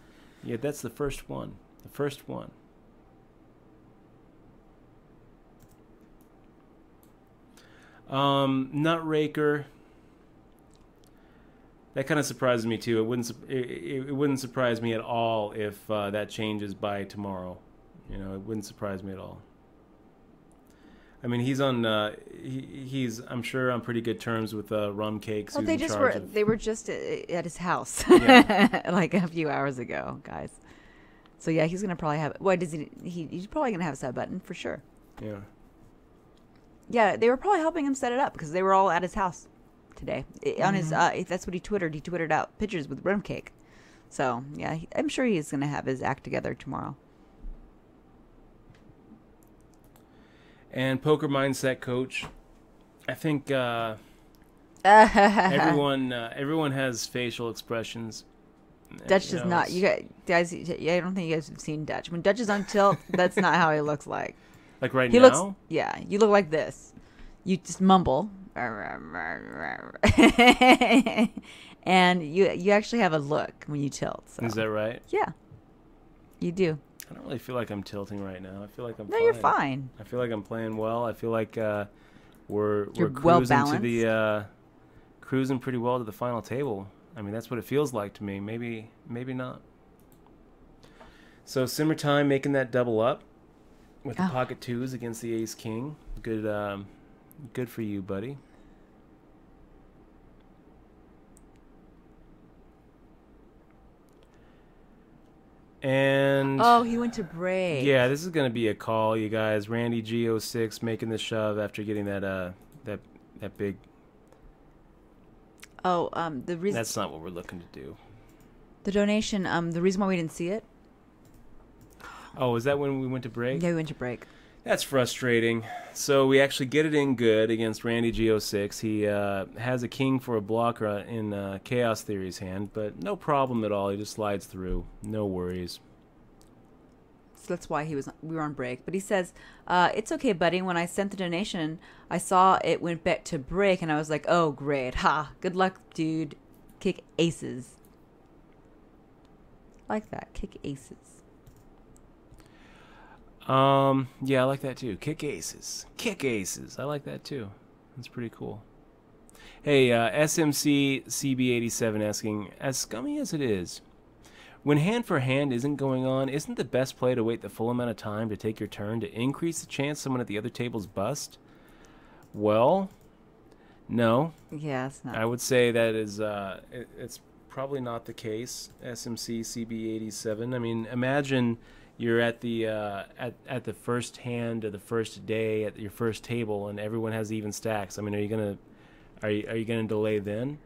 Yeah, that's the first one. The first one. Nutraker. That kind of surprises me too. It wouldn't surprise me at all if that changes by tomorrow. You know, it wouldn't surprise me at all. I mean, he's on. He's I'm sure on pretty good terms with Rum Cakes. Well, they were just at his house like a few hours ago, guys. So yeah, he's gonna probably have. Why does he? He's probably gonna have a sub button for sure. Yeah. Yeah, they were probably helping him set it up because they were all at his house today. On his, that's what he twittered. He twittered out pictures with rum cake. So yeah, I'm sure he's gonna have his act together tomorrow. And Poker Mindset Coach, I think everyone has facial expressions. Dutch does not. You guys, I don't think you guys have seen Dutch. When Dutch is on tilt, that's not how he looks like. Like right he now? Looks, yeah, you look like this. You just mumble. And you actually have a look when you tilt. So. Is that right? Yeah, you do. I don't really feel like I'm tilting right now. I feel like I'm. No, you're fine. I feel like I'm playing well. I feel like we're well cruising balanced. to the cruising pretty well to the final table. I mean, that's what it feels like to me. Maybe not. So Simmer Time making that double up with the pocket twos against the ace king. Good for you, buddy. And he went to break. Yeah, this is gonna be a call, you guys. Randy G06 making the shove after getting that big. The reason that's not what we're looking to do. The donation. The reason why we didn't see it. Oh, is that when we went to break? Yeah, we went to break. That's frustrating. So we actually get it in good against Randy G06. He has a king for a blocker in Chaos Theory's hand, but no problem at all. He just slides through. No worries. So that's why we were on break. But he says, it's okay, buddy. When I sent the donation, I saw it went back to break, and I was like, oh, great. Ha, good luck, dude. Kick aces. Like that. Kick aces. Yeah, I like that too. Kick aces. Kick aces. I like that too. That's pretty cool. Hey, SMC CB87 asking, as scummy as it is, when hand for hand isn't going on, isn't the best play to wait the full amount of time to take your turn to increase the chance someone at the other table's bust? Well, no. Yeah, it's not. I would say that is, it's probably not the case, SMC CB87. I mean, imagine you're at the at the first hand of the first day at your first table, and everyone has even stacks. I mean, are you gonna delay then?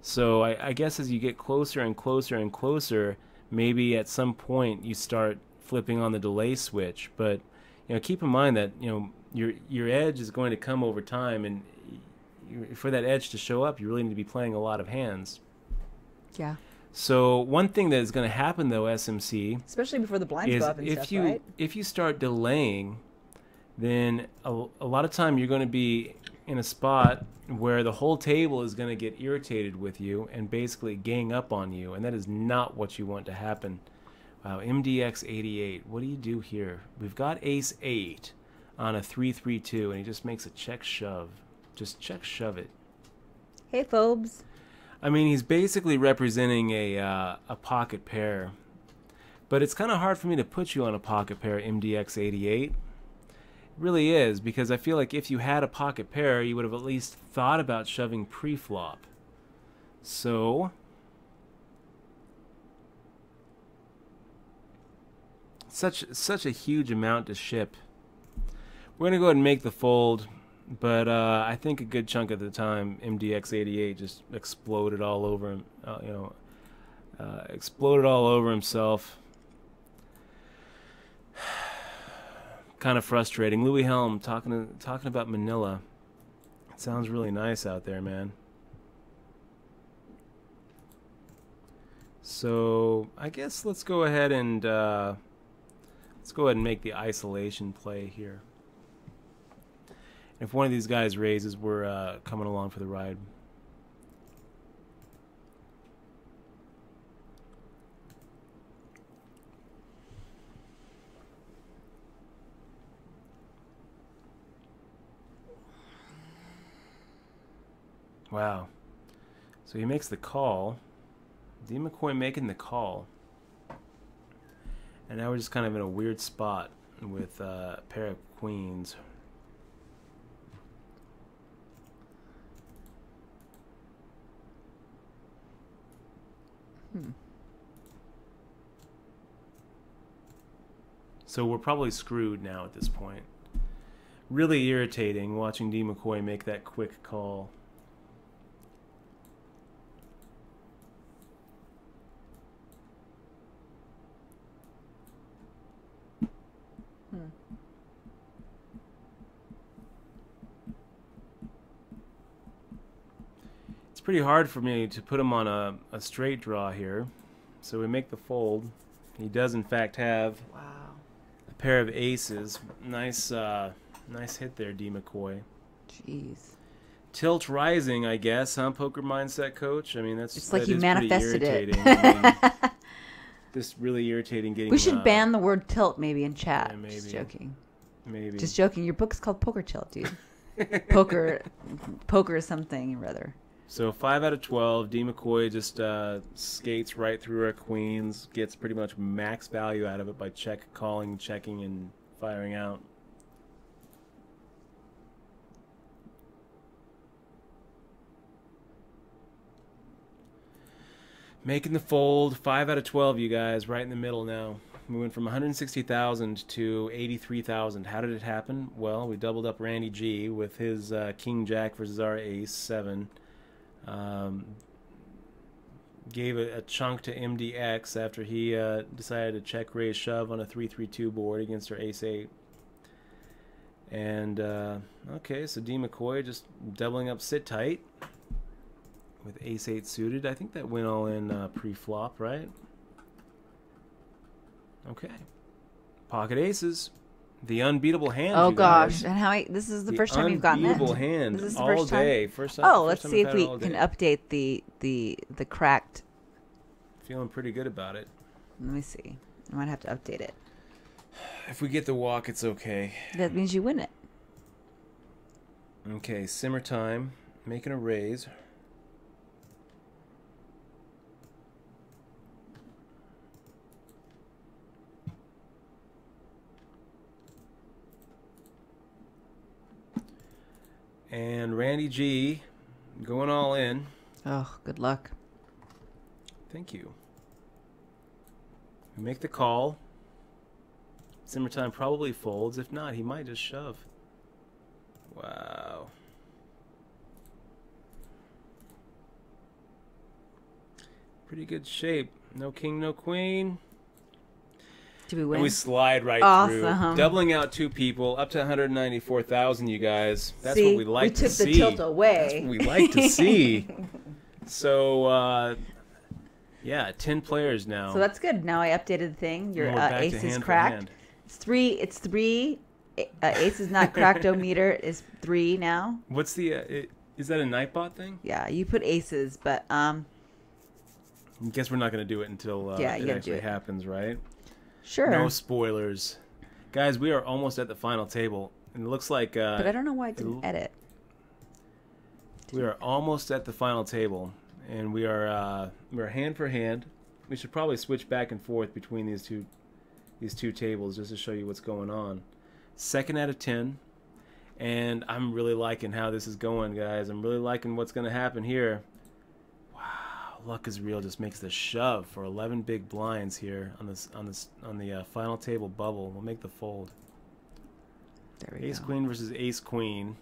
So I guess as you get closer and closer and closer, maybe at some point you start flipping on the delay switch. But keep in mind that your edge is going to come over time, and for that edge to show up, you really need to be playing a lot of hands. Yeah. So one thing that is going to happen, though, SMC, especially before the blinds go up and stuff, right? If you start delaying, then a lot of time you're going to be in a spot where the whole table is going to get irritated with you and basically gang up on you, and that is not what you want to happen. Wow, MDX88, what do you do here? We've got Ace 8 on a 3-3-2, and he just makes a check shove. Just check shove it. Hey, Phobes. I mean, he's basically representing a pocket pair. But it's kind of hard for me to put you on a pocket pair, MDX88. It really is, because I feel like if you had a pocket pair, you would have at least thought about shoving pre-flop. So such a huge amount to ship. We're going to go ahead and make the fold, but I think a good chunk of the time MDX88 just exploded all over him, exploded all over himself. Kind of frustrating. Louis Helm talking about Manila. It sounds really nice out there, man. So I guess let's go ahead and make the isolation play here. If one of these guys raises, we're coming along for the ride. Wow. So he makes the call. D. McCoy making the call. And now we're just kind of in a weird spot with a pair of queens. So we're probably screwed now at this point. Really irritating watching D. McCoy make that quick call. It's pretty hard for me to put him on a straight draw here. So we make the fold. He does in fact have a pair of aces. Nice nice hit there, D. McCoy. Jeez. Tilt rising, I guess, huh, poker mindset coach? I mean, it's like you manifested it. I mean, just really irritating getting... We should ban the word tilt maybe in chat. Yeah, maybe. Just joking. Maybe. Just joking. Your book's called Poker Tilt, dude. Poker is something or other. So 5 out of 12. D. McCoy just skates right through our queens, gets pretty much max value out of it by calling, checking, and firing out. Making the fold. 5 out of 12, you guys, right in the middle now. We went from 160,000 to 83,000. How did it happen? Well, we doubled up Randy G with his King Jack versus our Ace 7. Gave a chunk to MDX after he decided to check raise shove on a 3-3-2 board against our Ace 8. And okay, so D. McCoy just doubling up sit tight with Ace 8 suited. I think that went all in pre-flop, right? Okay. Pocket aces. The unbeatable hand. Oh you gosh! guys. And this is the first time you've gotten it. Unbeatable hand. This is the all first time? day. First time. Oh, first let's time see I've if had we it all can day. update the cracked. Feeling pretty good about it. Let me see. I might have to update it. If we get the walk, it's okay. That means you win it. Okay, simmer time. Making a raise. And Randy G going all in. Oh, good luck. Thank you. We make the call. Simmer time probably folds. If not, he might just shove. Wow. Pretty good shape. No king, no queen. Did we win? And we slide right through. Awesome. Doubling out 2 people, up to 194,000, you guys. That's See, what we like to see. We took the tilt away. That's what we like to see. So, yeah, 10 players now. So that's good. Now I updated the thing. Your And we're back to ace is hand for cracked. hand. It's three. Ace is not cracked-o-meter is 3 now. What's the... is that a Nightbot thing? Yeah, you put aces, but I guess we're not going to do it until Yeah, you it gotta actually do it. happens, right? sure. No spoilers. Guys, we are almost at the final table. And it looks like... But I don't know why I didn't edit. We are almost at the final table. And we're hand for hand. We should probably switch back and forth between these two tables just to show you what's going on. 2nd out of 10. And I'm really liking how this is going, guys. I'm really liking what's going to happen here. Wow, luck is real. Just makes the shove for 11 big blinds here on the final table bubble. We'll make the fold. There we Ace go. queen versus ace queen.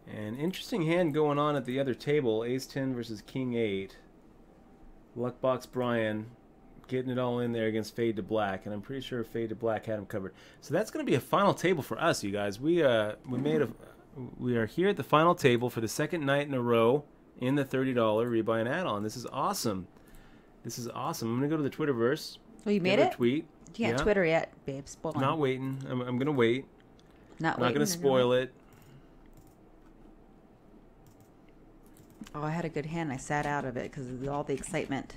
An interesting hand going on at the other table. Ace 10 versus king 8. Luckbox Brian getting it all in there against Fade to Black, and I'm pretty sure Fade to Black had him covered. So that's going to be a final table for us, you guys. We are here at the final table for the second night in a row in the $30 rebuy and add-on. This is awesome. This is awesome. I'm going to go to the Twitterverse. Oh, you made give her it? a tweet. You can't Twitter yet, babe. Spoil Not waiting. I'm going to wait. Not going to spoil it. Oh, I had a good hand. I sat out of it because of all the excitement.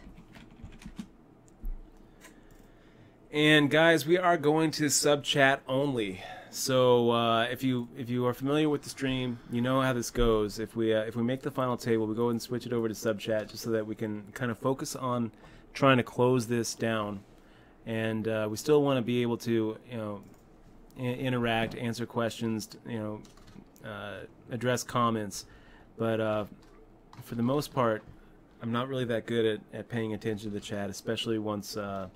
And guys, we are going to sub chat only. So if you are familiar with the stream, you know how this goes. If we make the final table, we go ahead and switch it over to sub chat just so that we can kind of focus on trying to close this down. And we still want to be able to interact, answer questions, address comments, but for the most part, I'm not really that good at paying attention to the chat, especially once, like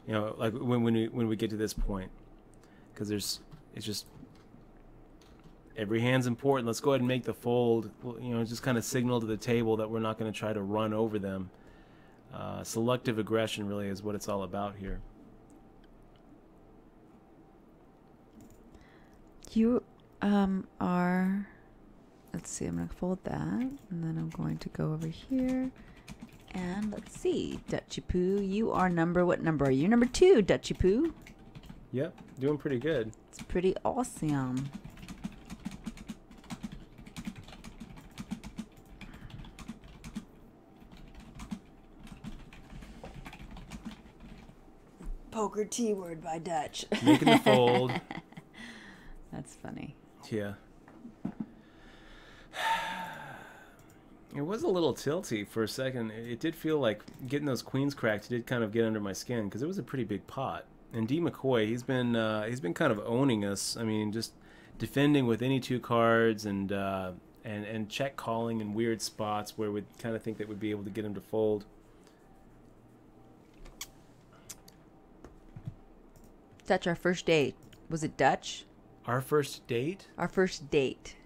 when we get to this point, because it's just every hand's important. Let's go ahead and make the fold. Just kind of signal to the table that we're not going to try to run over them. Selective aggression really is what it's all about here. You are. Let's see, I'm going to fold that, and then I'm going to go over here, and let's see, Dutchy Poo, you are what number are you? Number 2, Dutchy Poo. Yep, doing pretty good. It's pretty awesome. Poker T-word by Dutch. Making the fold. That's funny. Yeah. It was a little tilty for a second. It did feel like getting those queens cracked did kind of get under my skin because it was a pretty big pot. And D McCoy, he's been kind of owning us. I mean, just defending with any 2 cards and check calling in weird spots where we'd kind of think that we'd be able to get him to fold. Dutch, our first date. Was it Dutch? Our first date? Our first date.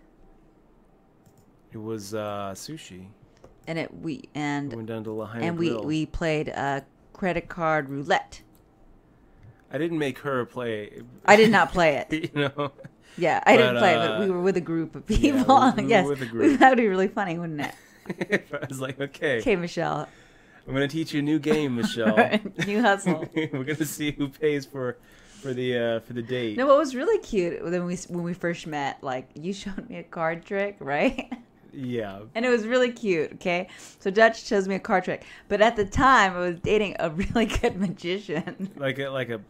It was sushi. And we went down to Lahaina and Grill. we played credit card roulette. I didn't make her play. I did not play it. Yeah, I didn't play it, but we were with a group of people. Yeah, we yes, were with a group. That would be really funny, wouldn't it? I was like, okay. Okay, Michelle. I'm going to teach you a new game, Michelle. New hustle. We're going to see who pays for the date. No, what was really cute when we first met, like, you showed me a card trick, right? Yeah. And it was really cute, okay? So Dutch shows me a card trick. But at the time, I was dating a really good magician. Like a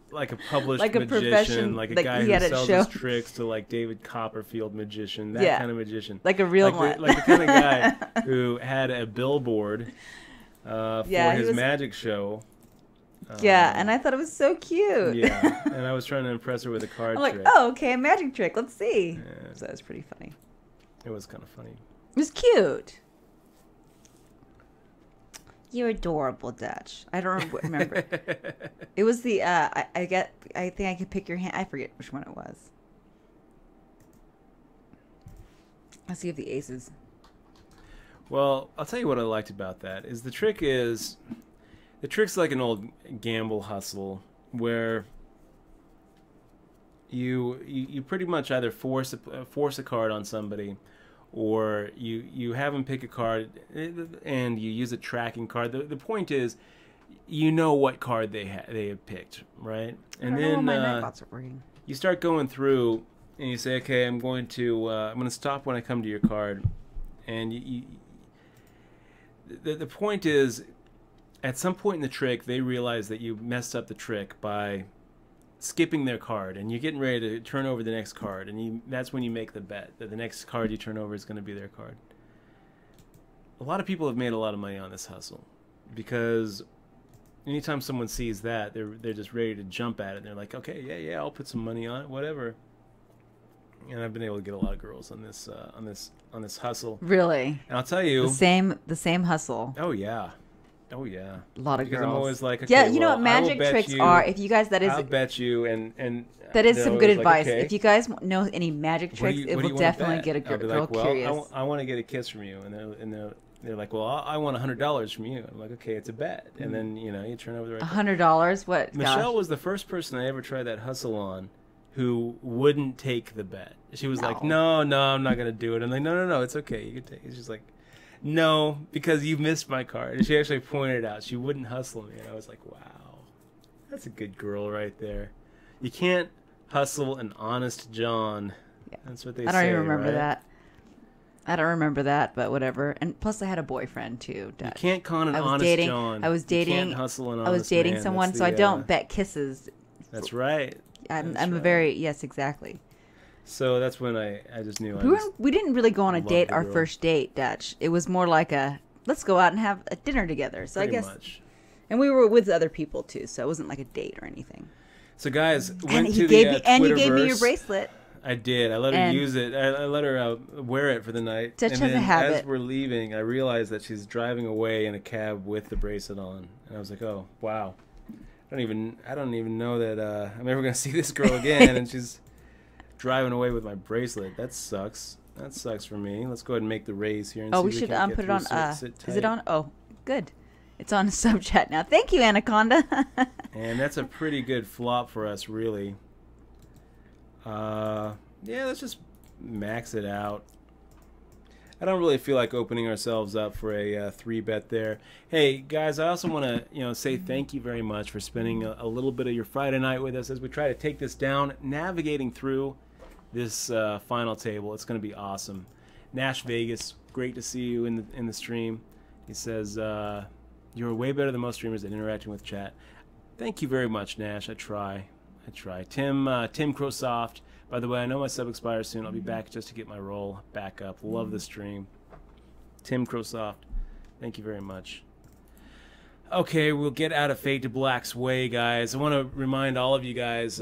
published Like a magician, profession, like a like guy he who had it sells shown. his tricks to like David Copperfield magician, that kind of magician. Like a real like one. like the kind of guy who had a billboard for his magic show. Yeah, and I thought it was so cute. Yeah, and I was trying to impress her with a card I'm trick. like, oh, okay, a magic trick. Let's see. Yeah. So that was pretty funny. It was kind of funny. It was cute. You're adorable, Dutch. I don't remember. It was the I think I could pick your hand. I forget which one it was. Let's see if the aces. Well, I'll tell you what I liked about that is the trick's like an old gamble hustle where you pretty much either force a card on somebody, or you have them pick a card and you use a tracking card. The point is, you know what card they have picked, right? And then my nightbots are working. You start going through and you say, okay, I'm going to stop when I come to your card, and the point is, at some point in the trick, they realize that you messed up the trick by skipping their card, and you're getting ready to turn over the next card, and that's when you make the bet that the next card you turn over is going to be their card. A lot of people have made a lot of money on this hustle because anytime someone sees that, they're just ready to jump at it. And they're like, okay, yeah, I'll put some money on it, whatever. And I've been able to get a lot of girls on this hustle. Really? And I'll tell you, the same hustle. Oh yeah. Oh yeah. A lot of because girls. I'm always like, okay, yeah, you know well, what I will magic bet tricks you, are. If you guys, I'll bet you, and that is they're some good always like, advice. okay, If you guys know any magic what do tricks, you, it what do will you want to definitely bet? get a I'll be girl like, well, curious. I want to get a kiss from you, and they're like, well, I want $100 from you. I'm like, okay, it's a bet, and then you turn over the right. $100? What? Michelle Gosh. was the first person I ever tried that hustle on, who wouldn't take the bet. She was like, no, I'm not gonna do it. I'm like, no, it's okay, you can take it. She's like, no, because you missed my card. And she actually pointed out she wouldn't hustle me, and I was like, wow, that's a good girl right there. You can't hustle an honest John. Yeah. That's what they say. I don't even remember right? that. I don't remember that, but whatever. And plus, I had a boyfriend too. You can't con an honest John. I was dating. You can't hustle an honest I was dating man. someone, so I don't bet kisses. That's right. I'm a very yes, exactly. So that's when I just knew we didn't really go on a date. Our girl. first date, Dutch. It was more like a let's go out and have a dinner together. So Pretty I guess, much. And we were with other people too, so it wasn't like a date or anything. So guys, And you gave me your bracelet. I did. I let her use it. I let her wear it for the night. Dutch and has then a habit. as we're leaving, I realized that she's driving away in a cab with the bracelet on, and I was like, oh wow. I don't even know that I'm ever gonna see this girl again, and she's driving away with my bracelet. That sucks. That sucks for me. Let's go ahead and make the raise here. And oh, see we if should can get put it through. on. Sit Is it tight. on? Oh, good. It's on sub chat now. Thank you, Anaconda. And that's a pretty good flop for us, really. Yeah, let's just max it out. I don't really feel like opening ourselves up for a 3-bet there. Hey guys, I also want to say thank you very much for spending a little bit of your Friday night with us as we try to take this down, navigating through this final table. It's going to be awesome. Nash Vegas, great to see you in the stream. He says you're way better than most streamers at interacting with chat. Thank you very much, Nash. I try. Tim Crowsoft. By the way, I know my sub expires soon. I'll be back just to get my roll back up. Love the stream. Tim Crowsoft, thank you very much. Okay, we'll get out of Fade to Black's way, guys. I want to remind all of you guys,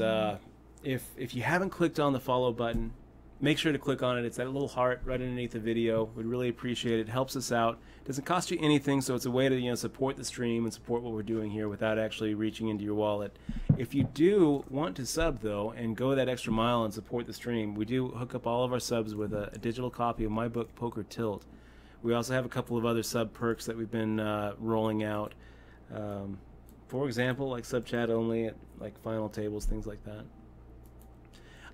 if you haven't clicked on the follow button, make sure to click on it. It's that little heart right underneath the video. We'd really appreciate it. It helps us out. It doesn't cost you anything, so it's a way to support the stream and support what we're doing here without actually reaching into your wallet. If you do want to sub, though, and go that extra mile and support the stream, we do hook up all of our subs with a digital copy of my book, Poker Tilt. We also have a couple of other sub perks that we've been rolling out. For example, like sub chat only at like final tables, things like that.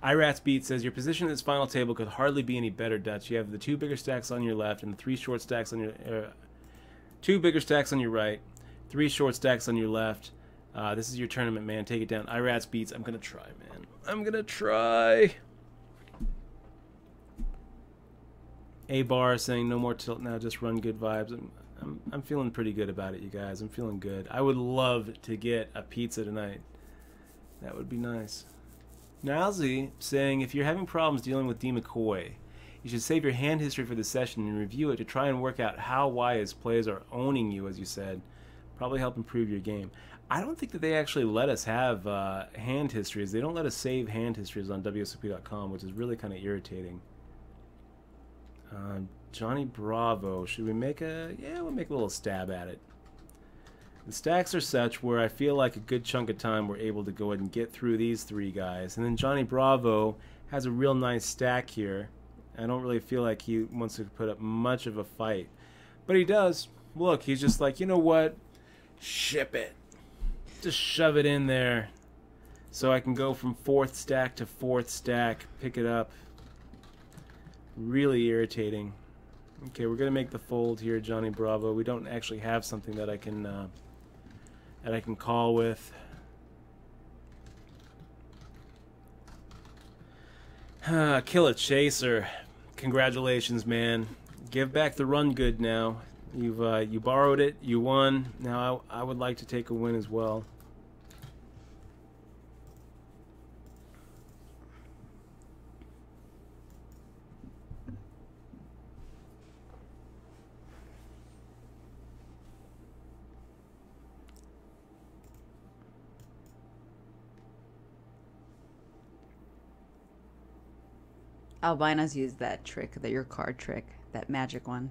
Irats Beat says your position in this final table could hardly be any better, Dutch. You have the 2 bigger stacks on your left and the 3 short stacks on your 2 bigger stacks on your right, 3 short stacks on your left. This is your tournament, man. Take it down. Irats Beats. I'm gonna try, man. I'm gonna try. A Bar saying no more tilt now, just run good vibes. I'm feeling pretty good about it, you guys. I'm feeling good. I would love to get a pizza tonight. That would be nice. Nowsy saying if you're having problems dealing with D. McCoy, you should save your hand history for the session and review it to try and work out how why his plays are owning you, as you said. Probably help improve your game. I don't think that they actually let us have hand histories. They don't let us save hand histories on WSOP.com, which is really kind of irritating. Johnny Bravo. Should we make a... Yeah, we'll make a little stab at it. The stacks are such where I feel like a good chunk of time we're able to go ahead and get through these 3 guys. And then Johnny Bravo has a real nice stack here. I don't really feel like he wants to put up much of a fight. But he does. Look, he's just like, you know what? Ship it. Just shove it in there. So I can go from 4th stack to 4th stack. Pick it up. Really irritating. Okay, we're going to make the fold here, Johnny Bravo. We don't actually have something that I can call with. Kill a chaser. Congratulations, man. Give back the run good now. You borrowed it, you won. Now I would like to take a win as well. Albinos use that trick, your card trick, that magic one.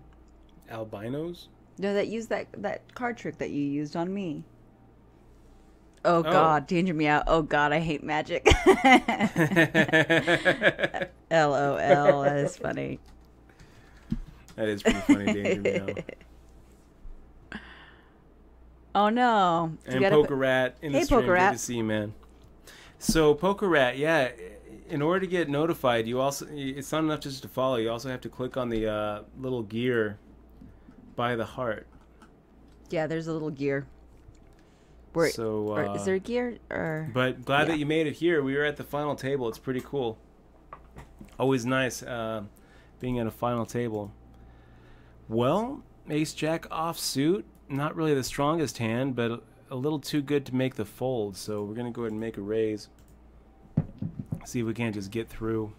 Albinos? No, that card trick that you used on me. Oh God, danger me out. Oh God, I hate magic. LOL, that is funny. That is pretty funny, danger me out. Oh no. And Poker Rat in the stream. Poker Rat. Good to see you, man. So Poker Rat, yeah. In order to get notified, it's not enough just to follow. You also have to click on the little gear by the heart. Yeah, there's a little gear. Is there a gear? But glad that you made it here. We were at the final table. It's pretty cool. Always nice being at a final table. Well, Ace Jack offsuit. Not really the strongest hand, but a little too good to make the fold. So we're going to go ahead and make a raise. See if we can't just get through.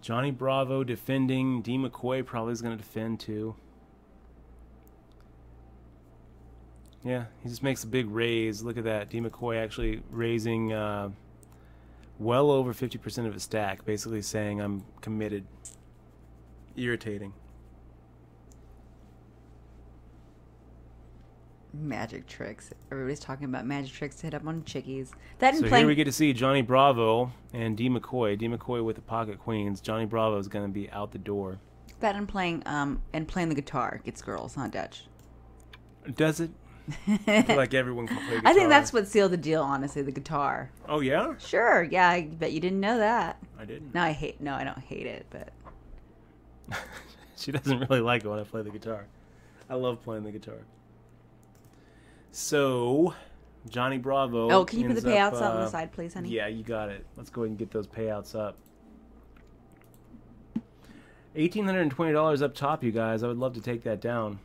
Johnny Bravo defending. D. McCoy probably is going to defend too. Yeah, he just makes a big raise. Look at that. D. McCoy actually raising well over 50% of his stack, basically saying, I'm committed. Irritating. Magic tricks. Everybody's talking about magic tricks to hit up on chickies. That so here we get to see Johnny Bravo and D. McCoy. D. McCoy with the pocket queens. Johnny Bravo is going to be out the door. That and playing the guitar gets girls, huh, Dutch? Does it? I feel like everyone can play guitar. I think that's what sealed the deal, honestly, the guitar. Oh, yeah? Sure, yeah, I bet you didn't know that. I didn't. No, I don't hate it, but... She doesn't really like it when I play the guitar. I love playing the guitar. So, Johnny Bravo... Oh, can you put the payouts up on the side, please, honey? Yeah, you got it. Let's go ahead and get those payouts up. $1,820 up top, you guys. I would love to take that down.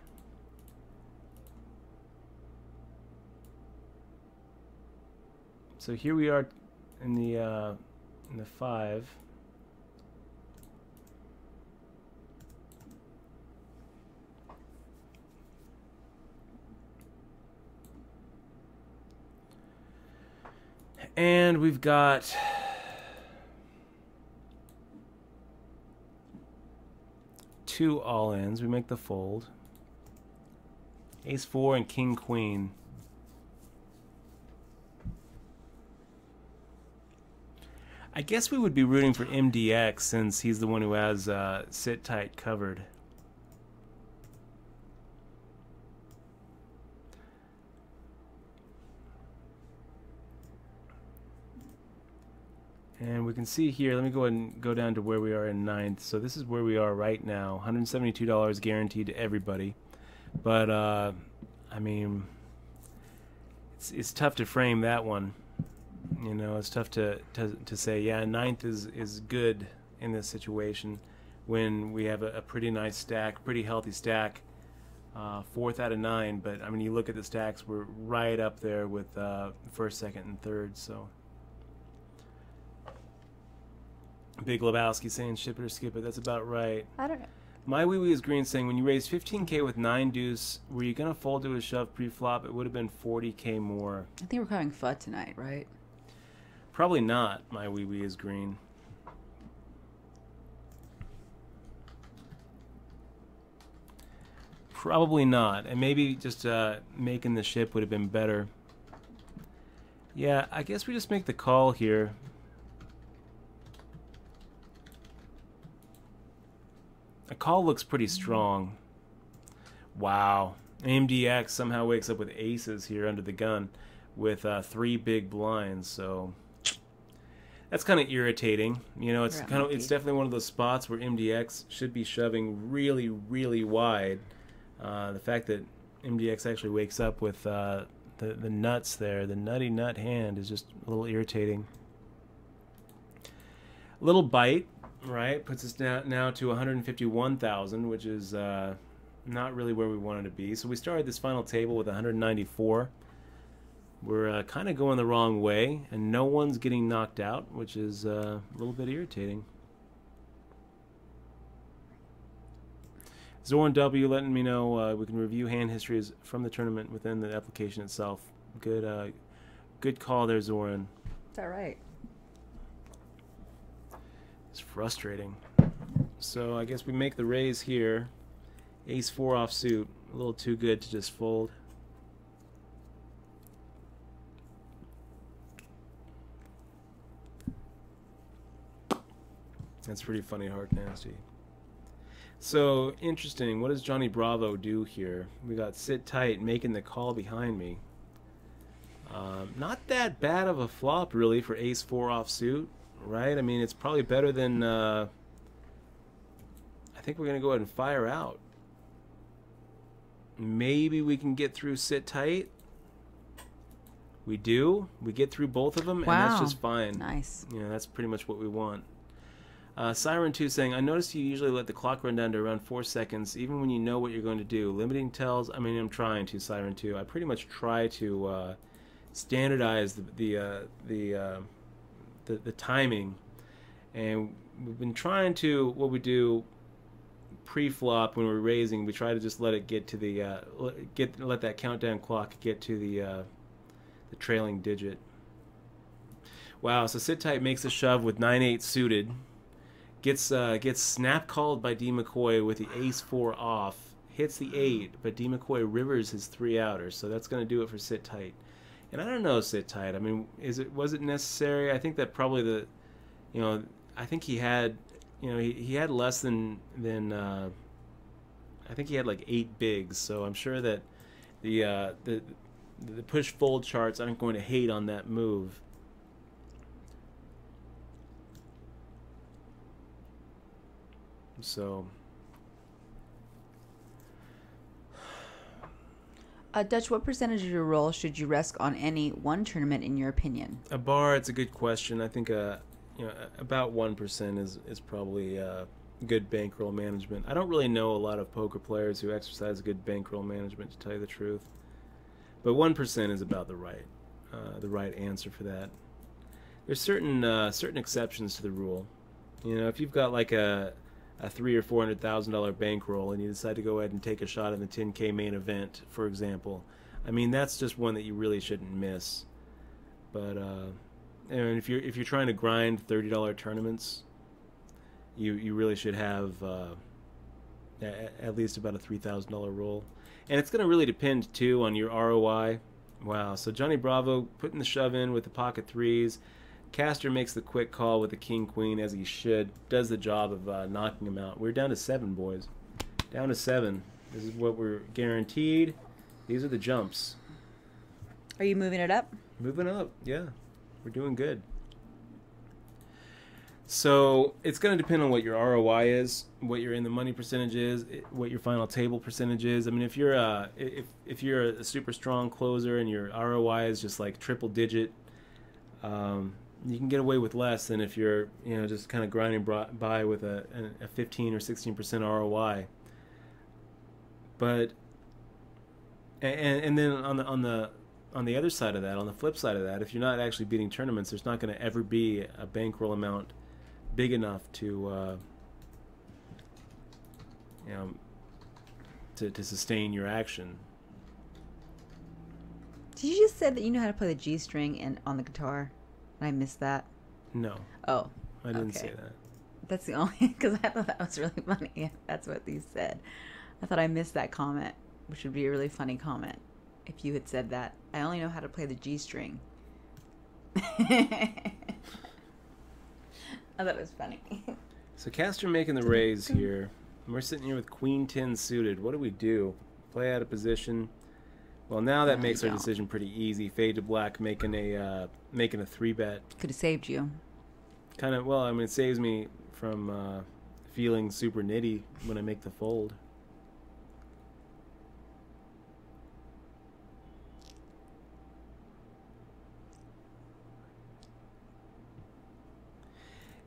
So here we are in the 5. And we've got two all-ins. We make the fold. Ace 4 and King Queen. I guess we would be rooting for MDX since he's the one who has sit tight covered. And we can see here, let me go ahead and go down to where we are in 9th. So this is where we are right now. $172 guaranteed to everybody. But, I mean, it's tough to frame that one. You know, it's tough to say, yeah, 9th is good in this situation when we have a pretty nice stack, pretty healthy stack, 4th out of 9. But, I mean, you look at the stacks, we're right up there with 1st, 2nd, and 3rd, so... Big Lebowski saying ship it or skip it. That's about right. I don't know. My Wee Wee is green saying, when you raised 15K with 9 deuce, were you going to fold to a shove pre-flop? It would have been 40K more. I think we're calling FUD tonight, right? Probably not. My Wee Wee is green. Probably not. And maybe just making the ship would have been better. Yeah, I guess we just make the call here. The call looks pretty strong. Wow. AMDX somehow wakes up with aces here under the gun with 3 big blinds, so that's kind of irritating. You know, it's definitely one of those spots where MDX should be shoving really, really wide. The fact that MDX actually wakes up with the nuts there, the nutty nut hand, is just a little irritating. Little bite. Right, puts us now to 151,000, which is not really where we wanted to be. So we started this final table with 194. We're kind of going the wrong way, and no one's getting knocked out, which is a little bit irritating. Zoran W letting me know we can review hand histories from the tournament within the application itself. Good, good call there, Zoran. Is that right? It's frustrating. So I guess we make the raise here. Ace 4 offsuit. A little too good to just fold. That's pretty funny, hard nasty. So, interesting. What does Johnny Bravo do here? We got sit tight, making the call behind me. Not that bad of a flop, really, for ace 4 offsuit, right? I mean, it's probably better than... I think we're going to go ahead and fire out. Maybe we can get through sit tight. We do. We get through both of them, and that's just fine. Nice. You know, that's pretty much what we want. Siren 2 saying, I noticed you usually let the clock run down to around 4 seconds, even when you know what you're going to do. Limiting tells, I mean, I'm trying to, Siren 2. I pretty much try to standardize the timing. And we've been trying to, what we do pre-flop when we're raising, we try to just let it get to the, let that countdown clock get to the trailing digit. Wow, so sit tight makes a shove with 9-8 suited. Gets snap called by D. McCoy with the ace 4 off. Hits the 8, but D. McCoy rivers his 3 outers, so that's going to do it for sit tight. And I don't know, sit tight. I mean, was it necessary? I think that probably I think he had, he had less than I think he had like 8 bigs. So I'm sure that the push fold charts aren't going to hate on that move. So, Dutch, what percentage of your roll should you risk on any one tournament, in your opinion? A bar, it's a good question. I think about 1% is probably good bankroll management. I don't really know a lot of poker players who exercise good bankroll management, to tell you the truth. But 1% is about the right answer for that. There's certain exceptions to the rule. If you've got like a $300,000 or $400,000 bankroll and you decide to go ahead and take a shot in the 10K main event, for example, I mean, that's just one that you really shouldn't miss. But and if you're trying to grind $30 tournaments, you really should have at least about a $3,000 roll. And it's going to really depend too on your ROI. Wow, so Johnny Bravo putting the shove in with the pocket threes. Castor makes the quick call with the king queen, as he should. Does the job of knocking him out. We're down to 7, boys. Down to 7. This is what we're guaranteed. These are the jumps. Are you moving it up? Moving up, yeah. We're doing good. So it's going to depend on what your ROI is, what your in the money percentage is, what your final table percentage is. I mean, if you're if you're a super strong closer and your ROI is just like triple digit, you can get away with less than if you're just kind of grinding by with a 15 or 16% ROI. But and then on the other side of that, on the flip side of that, if you're not actually beating tournaments, there's not going to ever be a bankroll amount big enough to to sustain your action. Did you just say that you know how to play the G string on the guitar? I missed that. No. Oh. I didn't okay. say that. That's the only, because I thought that was really funny. That's what you said. I thought I missed that comment, which would be a really funny comment if you had said that. I only know how to play the G string. I thought it was funny. So Castor making the raise here. We're sitting here with Queen 10 suited. What do we do? Play out of position. Well, now that makes our decision pretty easy. Fade to black, making a 3-bet. Could have saved you. Kind of. Well, I mean, it saves me from feeling super nitty when I make the fold.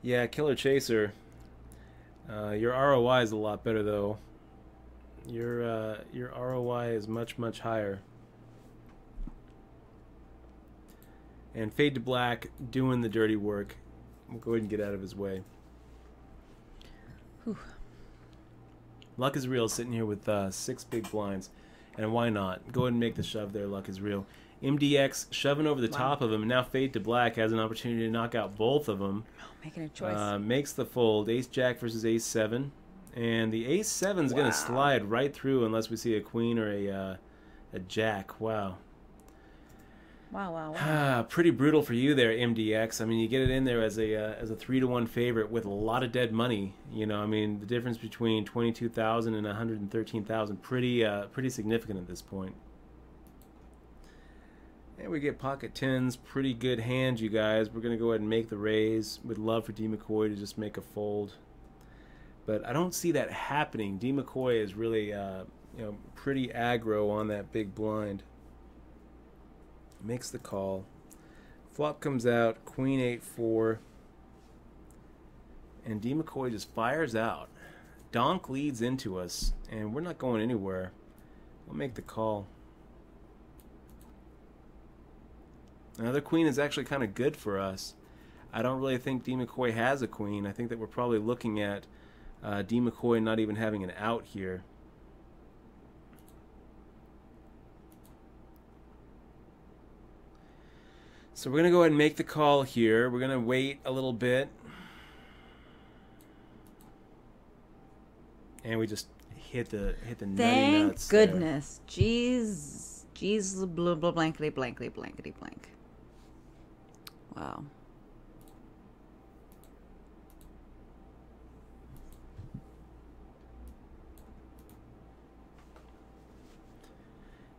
Yeah, Killer Chaser. Your ROI is a lot better though. Your ROI is much higher. And Fade to Black doing the dirty work. We'll go ahead and get out of his way. Whew. Luck is Real sitting here with 6 big blinds. And why not? Go ahead and make the shove there, Luck is Real. MDX shoving over the top of him, and now Fade to Black has an opportunity to knock out both of them. Oh, making a choice. Makes the fold. Ace Jack versus Ace 7. And the Ace 7's going to slide right through unless we see a Queen or a Jack. Wow. Wow. Pretty brutal for you there, MDX. I mean, you get it in there as a 3-to-1 favorite with a lot of dead money. You know, I mean, the difference between 22,000 and 113,000 pretty significant at this point. And we get pocket tens. Pretty good hand, you guys. We're going to go ahead and make the raise. Would love for D. McCoy to just make a fold. But I don't see that happening. D. McCoy is really pretty aggro on that big blind. Makes the call. Flop comes out. Queen 8-4. And D. McCoy just fires out. Donk leads into us. And we're not going anywhere. We'll make the call. Another queen is actually kind of good for us. I don't really think D. McCoy has a queen. I think that we're probably looking at D. McCoy not even having an out here. So we're going to go ahead and make the call here. We're going to wait a little bit. And we just hit the nutty nuts. Thank goodness. There. Jeez, blah, blah, blankety, blankety, blankety, blank. Wow.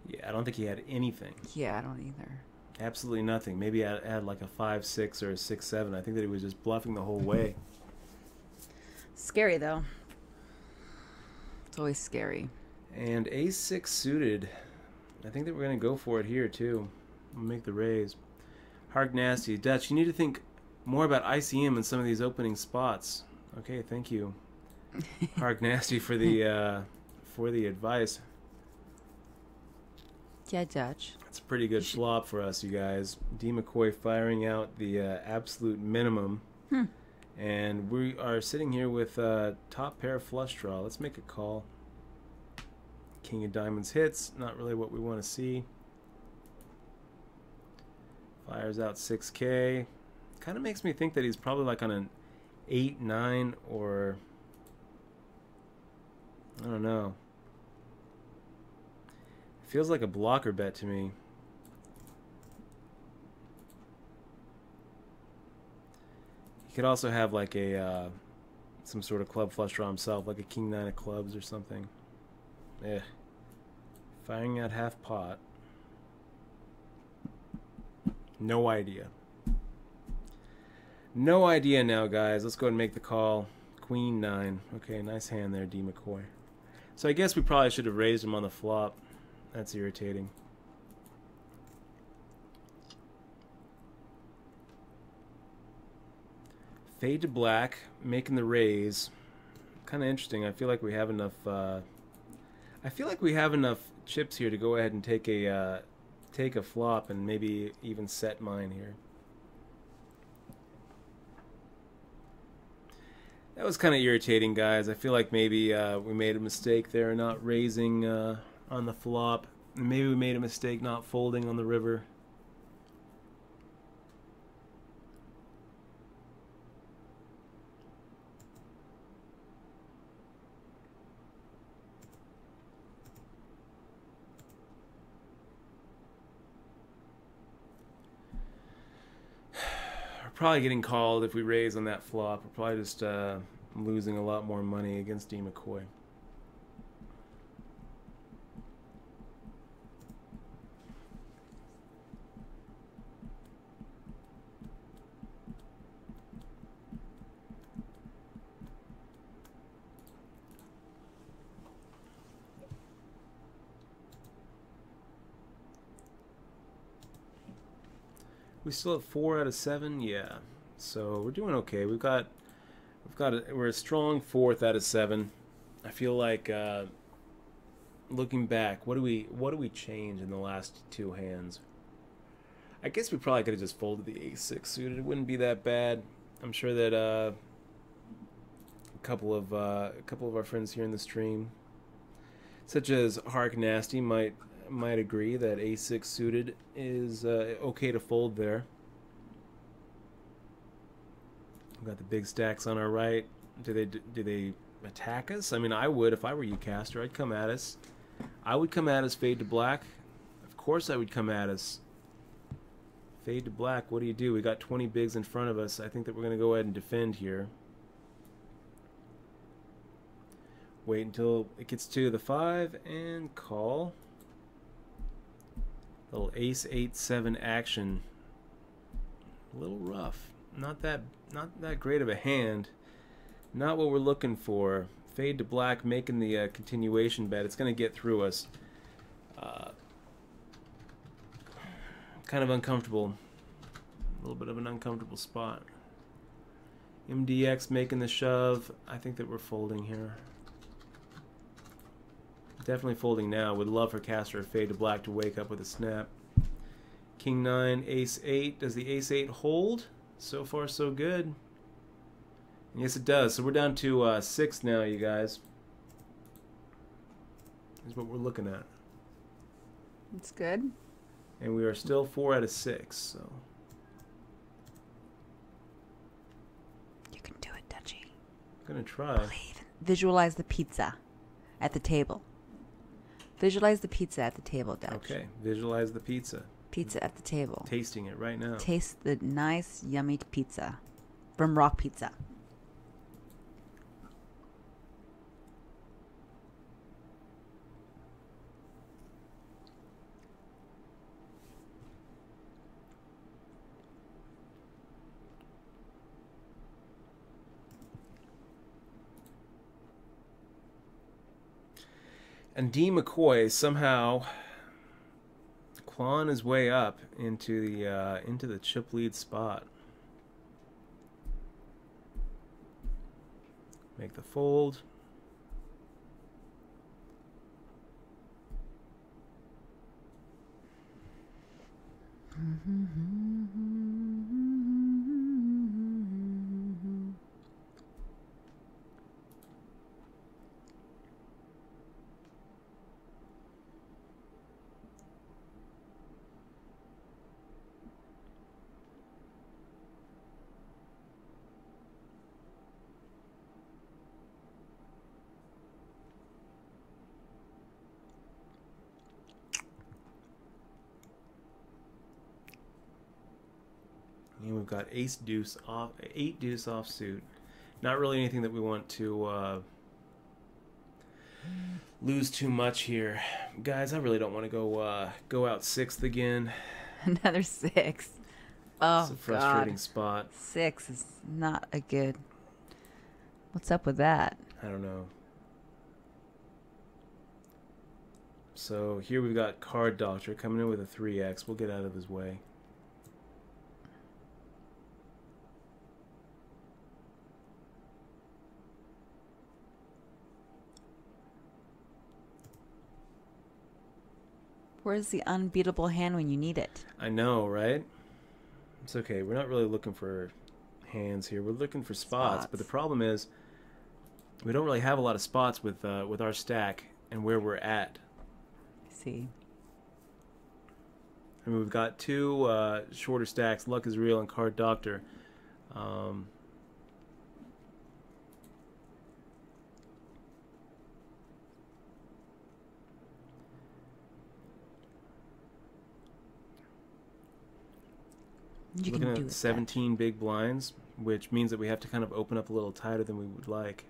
Yeah, I don't think he had anything. Yeah, I don't either. Absolutely nothing. Maybe I had like a 5-6 or a 6-7. I think that he was just bluffing the whole way. Scary, though. It's always scary. And Ace-6 suited. I think that we're going to go for it here, too. We'll make the raise. Hark Nasty. Dutch, you need to think more about ICM in some of these opening spots. Okay, thank you. Hark Nasty for the advice. Yeah, Dutch. It's a pretty good flop for us, you guys. D. McCoy firing out the absolute minimum. And we are sitting here with top pair flush draw. Let's make a call. King of Diamonds hits. Not really what we want to see. Fires out 6K. Kind of makes me think that he's probably like on an 8-9 or... I don't know. Feels like a blocker bet to me. He could also have like a some sort of club flush draw himself, like a king 9 of clubs or something. Firing out half pot. No idea. No idea now, guys. Let's go ahead and make the call. Queen 9. Okay, nice hand there, D. McCoy. So I guess we probably should have raised him on the flop. That's irritating. Fade to Black, making the raise. Kind of interesting. I feel like we have enough. I feel like we have enough chips here to go ahead and take a flop and maybe even set mine here. That was kind of irritating, guys. I feel like maybe we made a mistake there not raising on the flop. And maybe we made a mistake not folding on the river. We're probably getting called if we raise on that flop. We're probably just losing a lot more money against D. McCoy. We still have 4 out of 7, yeah. So we're doing okay. We're a strong 4th out of 7. I feel like looking back, what do we change in the last 2 hands? I guess we probably could have just folded the Ace-6 suited. It wouldn't be that bad. I'm sure that a couple of our friends here in the stream, such as Hark Nasty, might might agree that A6 suited is okay to fold there. We've got the big stacks on our right. Do they attack us? I mean, I would if I were you, caster. I'd come at us. I would come at us, fade to black. Of course I would come at us. Fade to black. What do? We got 20 bigs in front of us. I think that we're going to go ahead and defend here. Wait until it gets to the 5 and call. Little ace 8-7 action. A little rough. Not that great of a hand. Not what we're looking for. Fade to black, making the continuation bet. It's going to get through us. Kind of uncomfortable. A little bit of an uncomfortable spot. MDX making the shove. I think that we're folding here. Definitely folding now. Would love for caster or fade to black to wake up with a snap. King 9, ace 8. Does the ace 8 hold? So far, so good. Yes, it does. So we're down to 6 now, you guys. Is what we're looking at. That's good. And we are still 4 out of 6. So You can do it, Dutchie. I'm gonna try. Believe. Visualize the pizza at the table. Visualize the pizza at the table, Dutch. Okay, visualize the pizza. Pizza at the table. Tasting it right now. Taste the nice, yummy pizza from Rock Pizza. And D. McCoy somehow clawing his way up into the chip lead spot. Make the fold. And we've got ace deuce off, 8 deuce offsuit. Not really anything that we want to lose too much here, guys. I really don't want to go out 6th again. Another 6. Oh, it's a frustrating God. spot. 6 is not a good. What's up with that? I don't know. So here we've got Card Doctor coming in with a 3x. We'll get out of his way. Where's the unbeatable hand when you need it? I know, right? It's okay. We're not really looking for hands here. We're looking for spots. But the problem is we don't really have a lot of spots with our stack and where we're at. See. I mean, we've got 2 shorter stacks, Luck is Real and Card Doctor. You Looking can do at 17 big blinds, which means that we have to kind of open up a little tighter than we would like.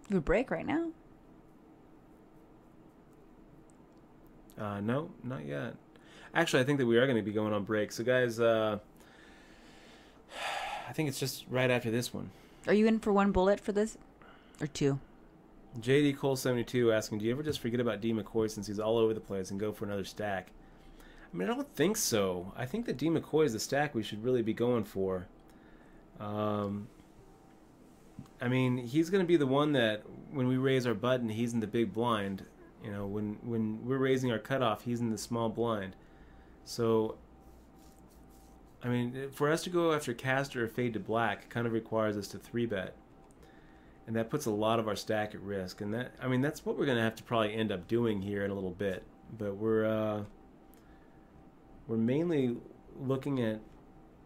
You would break right now? No, not yet. Actually, I think that we are going to be going on break. So, guys, I think it's just right after this one. Are you in for 1 bullet for this? Or 2? JD Cole 72 asking, do you ever just forget about D. McCoy since he's all over the place and go for another stack? I mean, I don't think so. I think that D. McCoy is the stack we should really be going for. I mean, he's going to be the one that when we raise our button, he's in the big blind. You know, when we're raising our cutoff, he's in the small blind. So, I mean, for us to go after caster or fade to black kind of requires us to 3-bet. And that puts a lot of our stack at risk. And that, I mean, that's what we're going to have to probably end up doing here in a little bit. but we're mainly looking at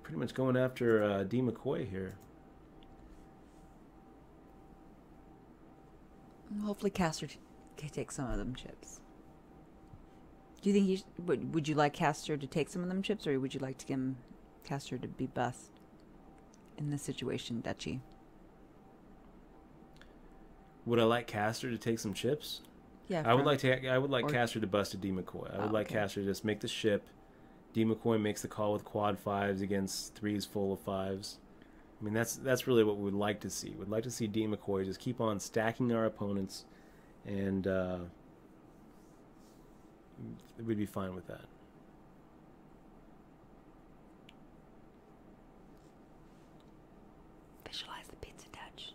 pretty much going after D. McCoy here. Hopefully Castor can take some of them chips. Do you think would you like Castor to take some of them chips, or would you like to get Castor to be bust in this situation, Dutchie? Would I like Castor to take some chips? Yeah, I would like Castor to bust a D. McCoy. I would like Castor to just make the ship. D. McCoy makes the call with quad fives against threes full of fives. I mean, that's really what we would like to see. We'd like to see D. McCoy just keep on stacking our opponents, and we'd be fine with that. Visualize the pizza, Dutch.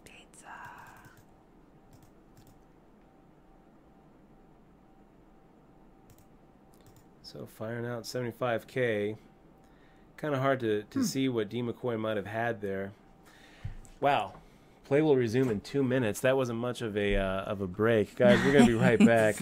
Pizza. So firing out 75K. Kind of hard to see what D. McCoy might have had there. Wow. Play will resume in 2 minutes. That wasn't much of a break. Guys, we're going to be right back.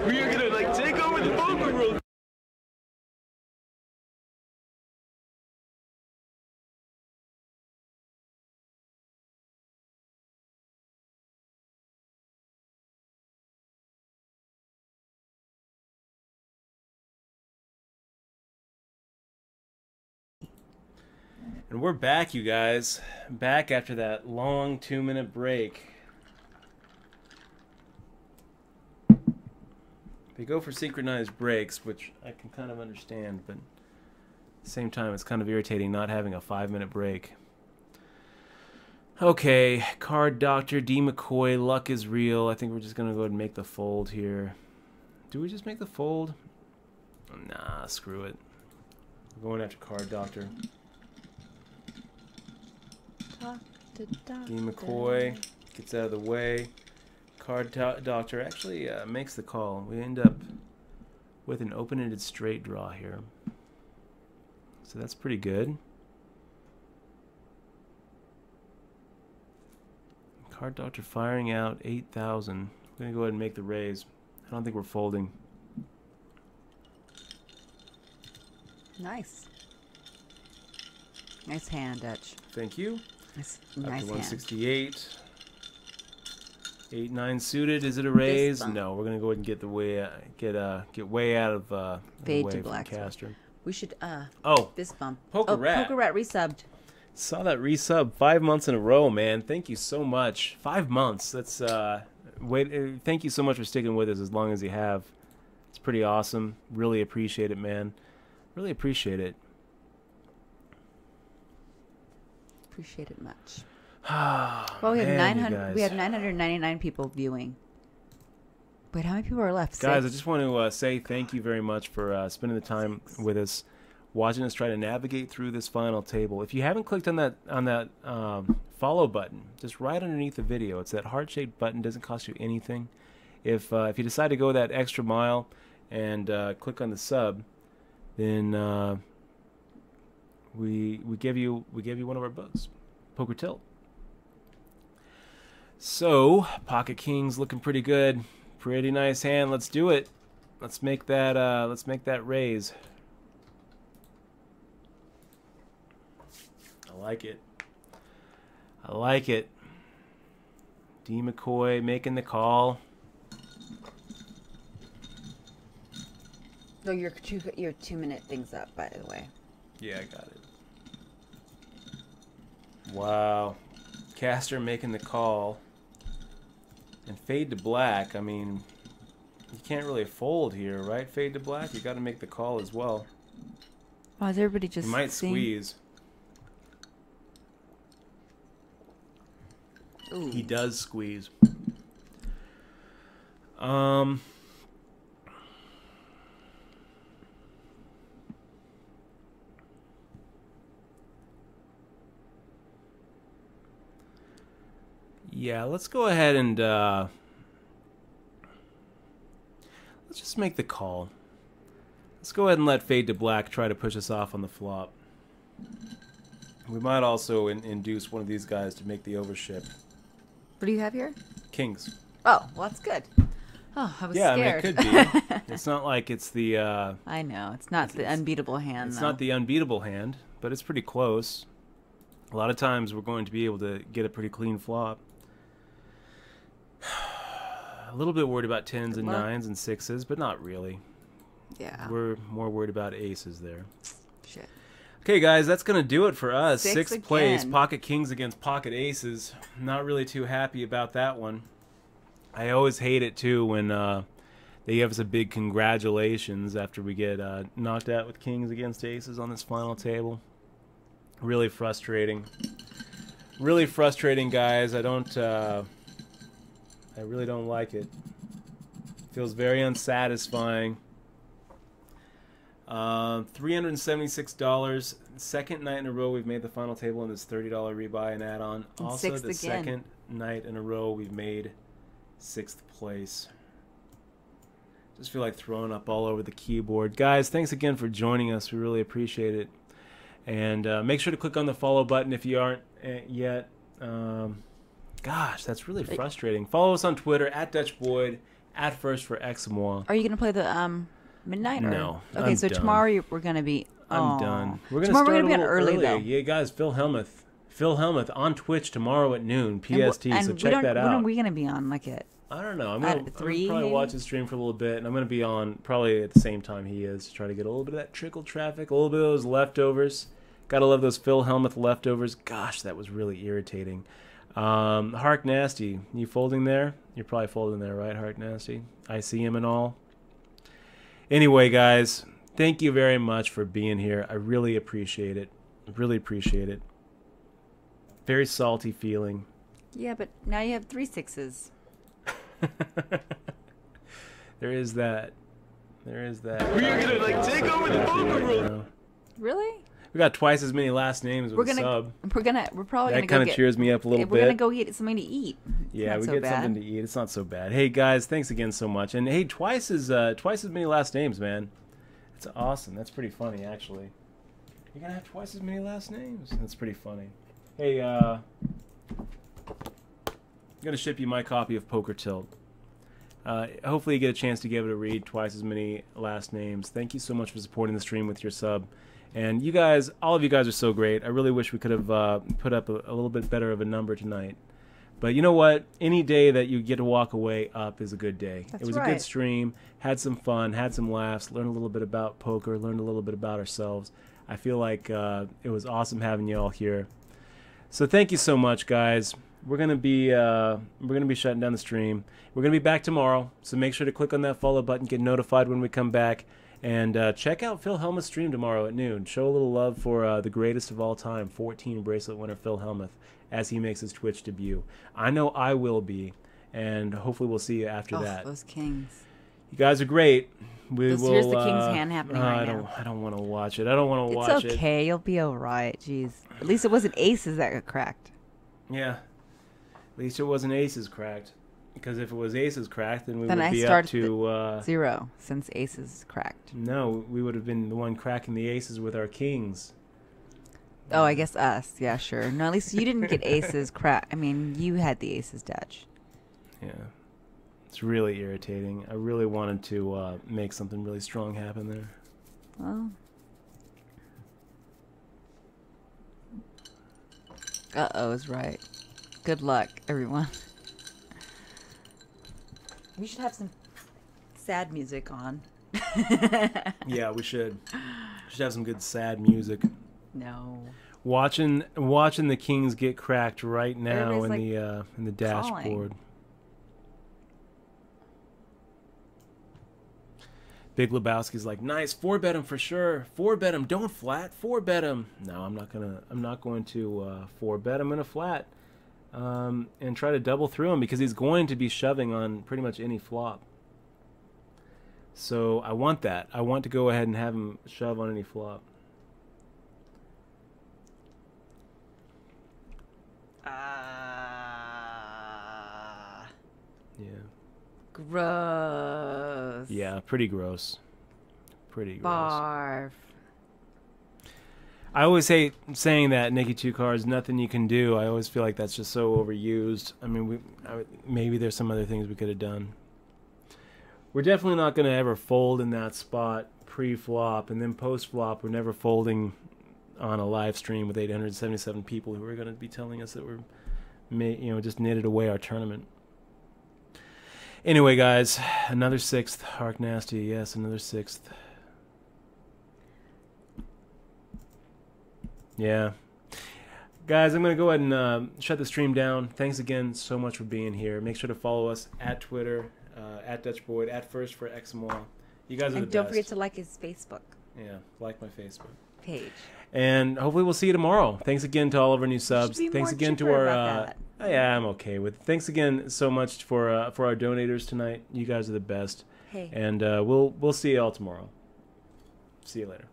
We are gonna like take over the poker world. And we're back, you guys. Back after that long 2-minute break. They go for synchronized breaks, which I can kind of understand, but at the same time, it's kind of irritating not having a 5-minute break. Okay, Card Doctor, D. McCoy, luck is real. I think we're just going to go ahead and make the fold here. Do we just make the fold? Nah, screw it. We're going after Card Doctor. D. McCoy gets out of the way. Card Doctor actually makes the call. We end up with an open-ended straight draw here. So that's pretty good. Card Doctor firing out 8,000. I'm going to go ahead and make the raise. I don't think we're folding. Nice. Nice hand, Dutch. Thank you. Nice Up to hand. 168. 8-9 suited. Is it a raise? No, we're gonna go ahead and get the way get way out of the Fade way to from black. Caster. We should This bump. Poker Rat. Poker Rat resubbed. Saw that resub 5 months in a row, man. Thank you so much. 5 months. That's thank you so much for sticking with us as long as you have. It's pretty awesome. Really appreciate it, man. Really appreciate it. Appreciate it much. Oh, Well, we have man, you 900. We guys. have 999 people viewing. Wait, how many people are left? Guys, I Six? just want to say thank you very much for spending the time with us, watching us try to navigate through this final table. If you haven't clicked on that follow button, just right underneath the video, it's that heart-shaped button. Doesn't cost you anything. If you decide to go that extra mile and click on the sub, then we give you one of our books, Poker Tilt. So Pocket King's looking pretty good. Pretty nice hand. Let's do it. Let's make that raise. I like it. I like it. D. McCoy making the call. Oh, your 2-minute thing's up, by the way. Yeah, I got it. Wow. Caster making the call. And fade to black. I mean, you can't really fold here, right? Fade to black. You got to make the call as well. Oh, is everybody just? You might seeing? squeeze. Ooh. He does squeeze. Yeah, let's go ahead and let's just make the call. Let's go ahead and let fade to black try to push us off on the flop. We might also induce one of these guys to make the overship. What do you have here? Kings. Oh, well, that's good. Oh, I was Yeah, scared. I mean, it could be. It's not like it's the... I know. It's not the unbeatable hand, It's though. not the unbeatable hand, but it's pretty close. A lot of times we're going to be able to get a pretty clean flop. A little bit worried about tens and nines and sixes, but not really. Yeah. We're more worried about aces there. Shit. Okay, guys, that's going to do it for us. Six Sixth place, again. pocket kings against pocket aces. Not really too happy about that one. I always hate it, too, when they give us a big congratulations after we get knocked out with kings against aces on this final table. Really frustrating. Really frustrating, guys. I really don't like it. Feels very unsatisfying. $376. Second night in a row we've made the final table in this $30 rebuy and add-on. And Also, sixth the again. second night in a row we've made 6th place. Just feel like throwing up all over the keyboard. Guys, thanks again for joining us. We really appreciate it. And make sure to click on the follow button if you aren't yet. Gosh, that's really frustrating. Follow us on Twitter, @DutchBoyd, @FirstForXMois. Are you going to play the midnight? Or? No, Okay, I'm so done. tomorrow we're going to be... I'm done. We're gonna tomorrow start we're a going to be on little early, early. though. Yeah, guys, Phil Hellmuth on Twitch tomorrow at noon, PST, And so we check don't- that When out. are we going to be on? Like it? I don't know. I'm At gonna 3 probably maybe? watch the stream for a little bit, and I'm gonna be on probably at the same time he is to try to get a little bit of that trickle traffic, a little bit of those leftovers. Gotta love those Phil Hellmuth leftovers. Gosh, that was really irritating. Hark Nasty, you folding there? You're probably folding there, right, Hark Nasty? I see him and all. Anyway, guys, thank you very much for being here. I really appreciate it. Really appreciate it. Very salty feeling. Yeah, but now you have 3 sixes. There is that. There is that. We are gonna like take over the poker room. Really? We got twice as many last names with We're a sub. We're probably That gonna kind go of get. cheers me up a little We're gonna bit. go get something to eat. It's Yeah, not we so get bad. something to eat. It's not so bad. Hey guys, thanks again so much. And hey, twice as many last names, man. It's awesome. That's pretty funny, actually. You're gonna have twice as many last names. That's pretty funny. Hey, I'm gonna ship you my copy of Poker Tilt. Hopefully you get a chance to give it a read. Twice as many last names. Thank you so much for supporting the stream with your sub. And you guys, all of you guys are so great. I really wish we could have put up a little bit better of a number tonight. But you know what? Any day that you get to walk away up is a good day. That's It was a right. good stream. Had some fun. Had some laughs. Learned a little bit about poker. Learned a little bit about ourselves. I feel like it was awesome having you all here. So thank you so much, guys. We're gonna be shutting down the stream. We're gonna be back tomorrow. So make sure to click on that follow button. Get notified when we come back. And check out Phil Hellmuth's stream tomorrow at noon. Show a little love for the greatest of all time, 14 bracelet winner Phil Hellmuth, as he makes his Twitch debut. I know I will be, and hopefully we'll see you after that. Those kings. You guys are great. Here's the king's hand happening right now. I don't want to watch it. I don't want to watch it. It's okay. You'll be all right. Jeez. At least it wasn't aces that got cracked. Yeah. At least it wasn't aces cracked. Because if it was aces cracked, then we would I be up to... 0 since aces cracked. No, we would have been the one cracking the aces with our kings. Oh, I guess us. Yeah, sure. No, at least you didn't get aces cracked. I mean, you had the aces Dutch. Yeah. It's really irritating. I really wanted to make something really strong happen there. Well. Uh-oh is right. Good luck, everyone. We should have some sad music on. Yeah, we should. We should have some good sad music. No. Watching the Kings get cracked right now in the dashboard. Calling. Big Lebowski's like, nice, 4-bet him for sure. 4-bet him, don't flat. 4-bet him. No, I'm not going to 4-bet him in a flat. And try to double through him because he's going to be shoving on pretty much any flop. So I want that. I want to go ahead and have him shove on any flop. Yeah. Gross. Yeah, pretty gross. Pretty gross. Barf. I always hate saying that, Nikki Two Cards, nothing you can do. I always feel like that's just so overused. I mean, maybe there's some other things we could have done. We're definitely not going to ever fold in that spot pre-flop, and then post-flop, we're never folding on a live stream with 877 people who are going to be telling us that we're, just knitted away our tournament. Anyway, guys, another 6th. Hark Nasty, yes, another 6th. Yeah. Guys, I'm going to go ahead and shut the stream down. Thanks again so much for being here. Make sure to follow us at Twitter, at DutchBoyd, at First for XML. You guys are the best. And don't forget to like his Facebook. Yeah, like my Facebook page. And hopefully we'll see you tomorrow. Thanks again to all of our new subs. Thanks again to our... yeah, I'm okay with it. Thanks again so much for our donators tonight. You guys are the best. Hey. And we'll see you all tomorrow. See you later.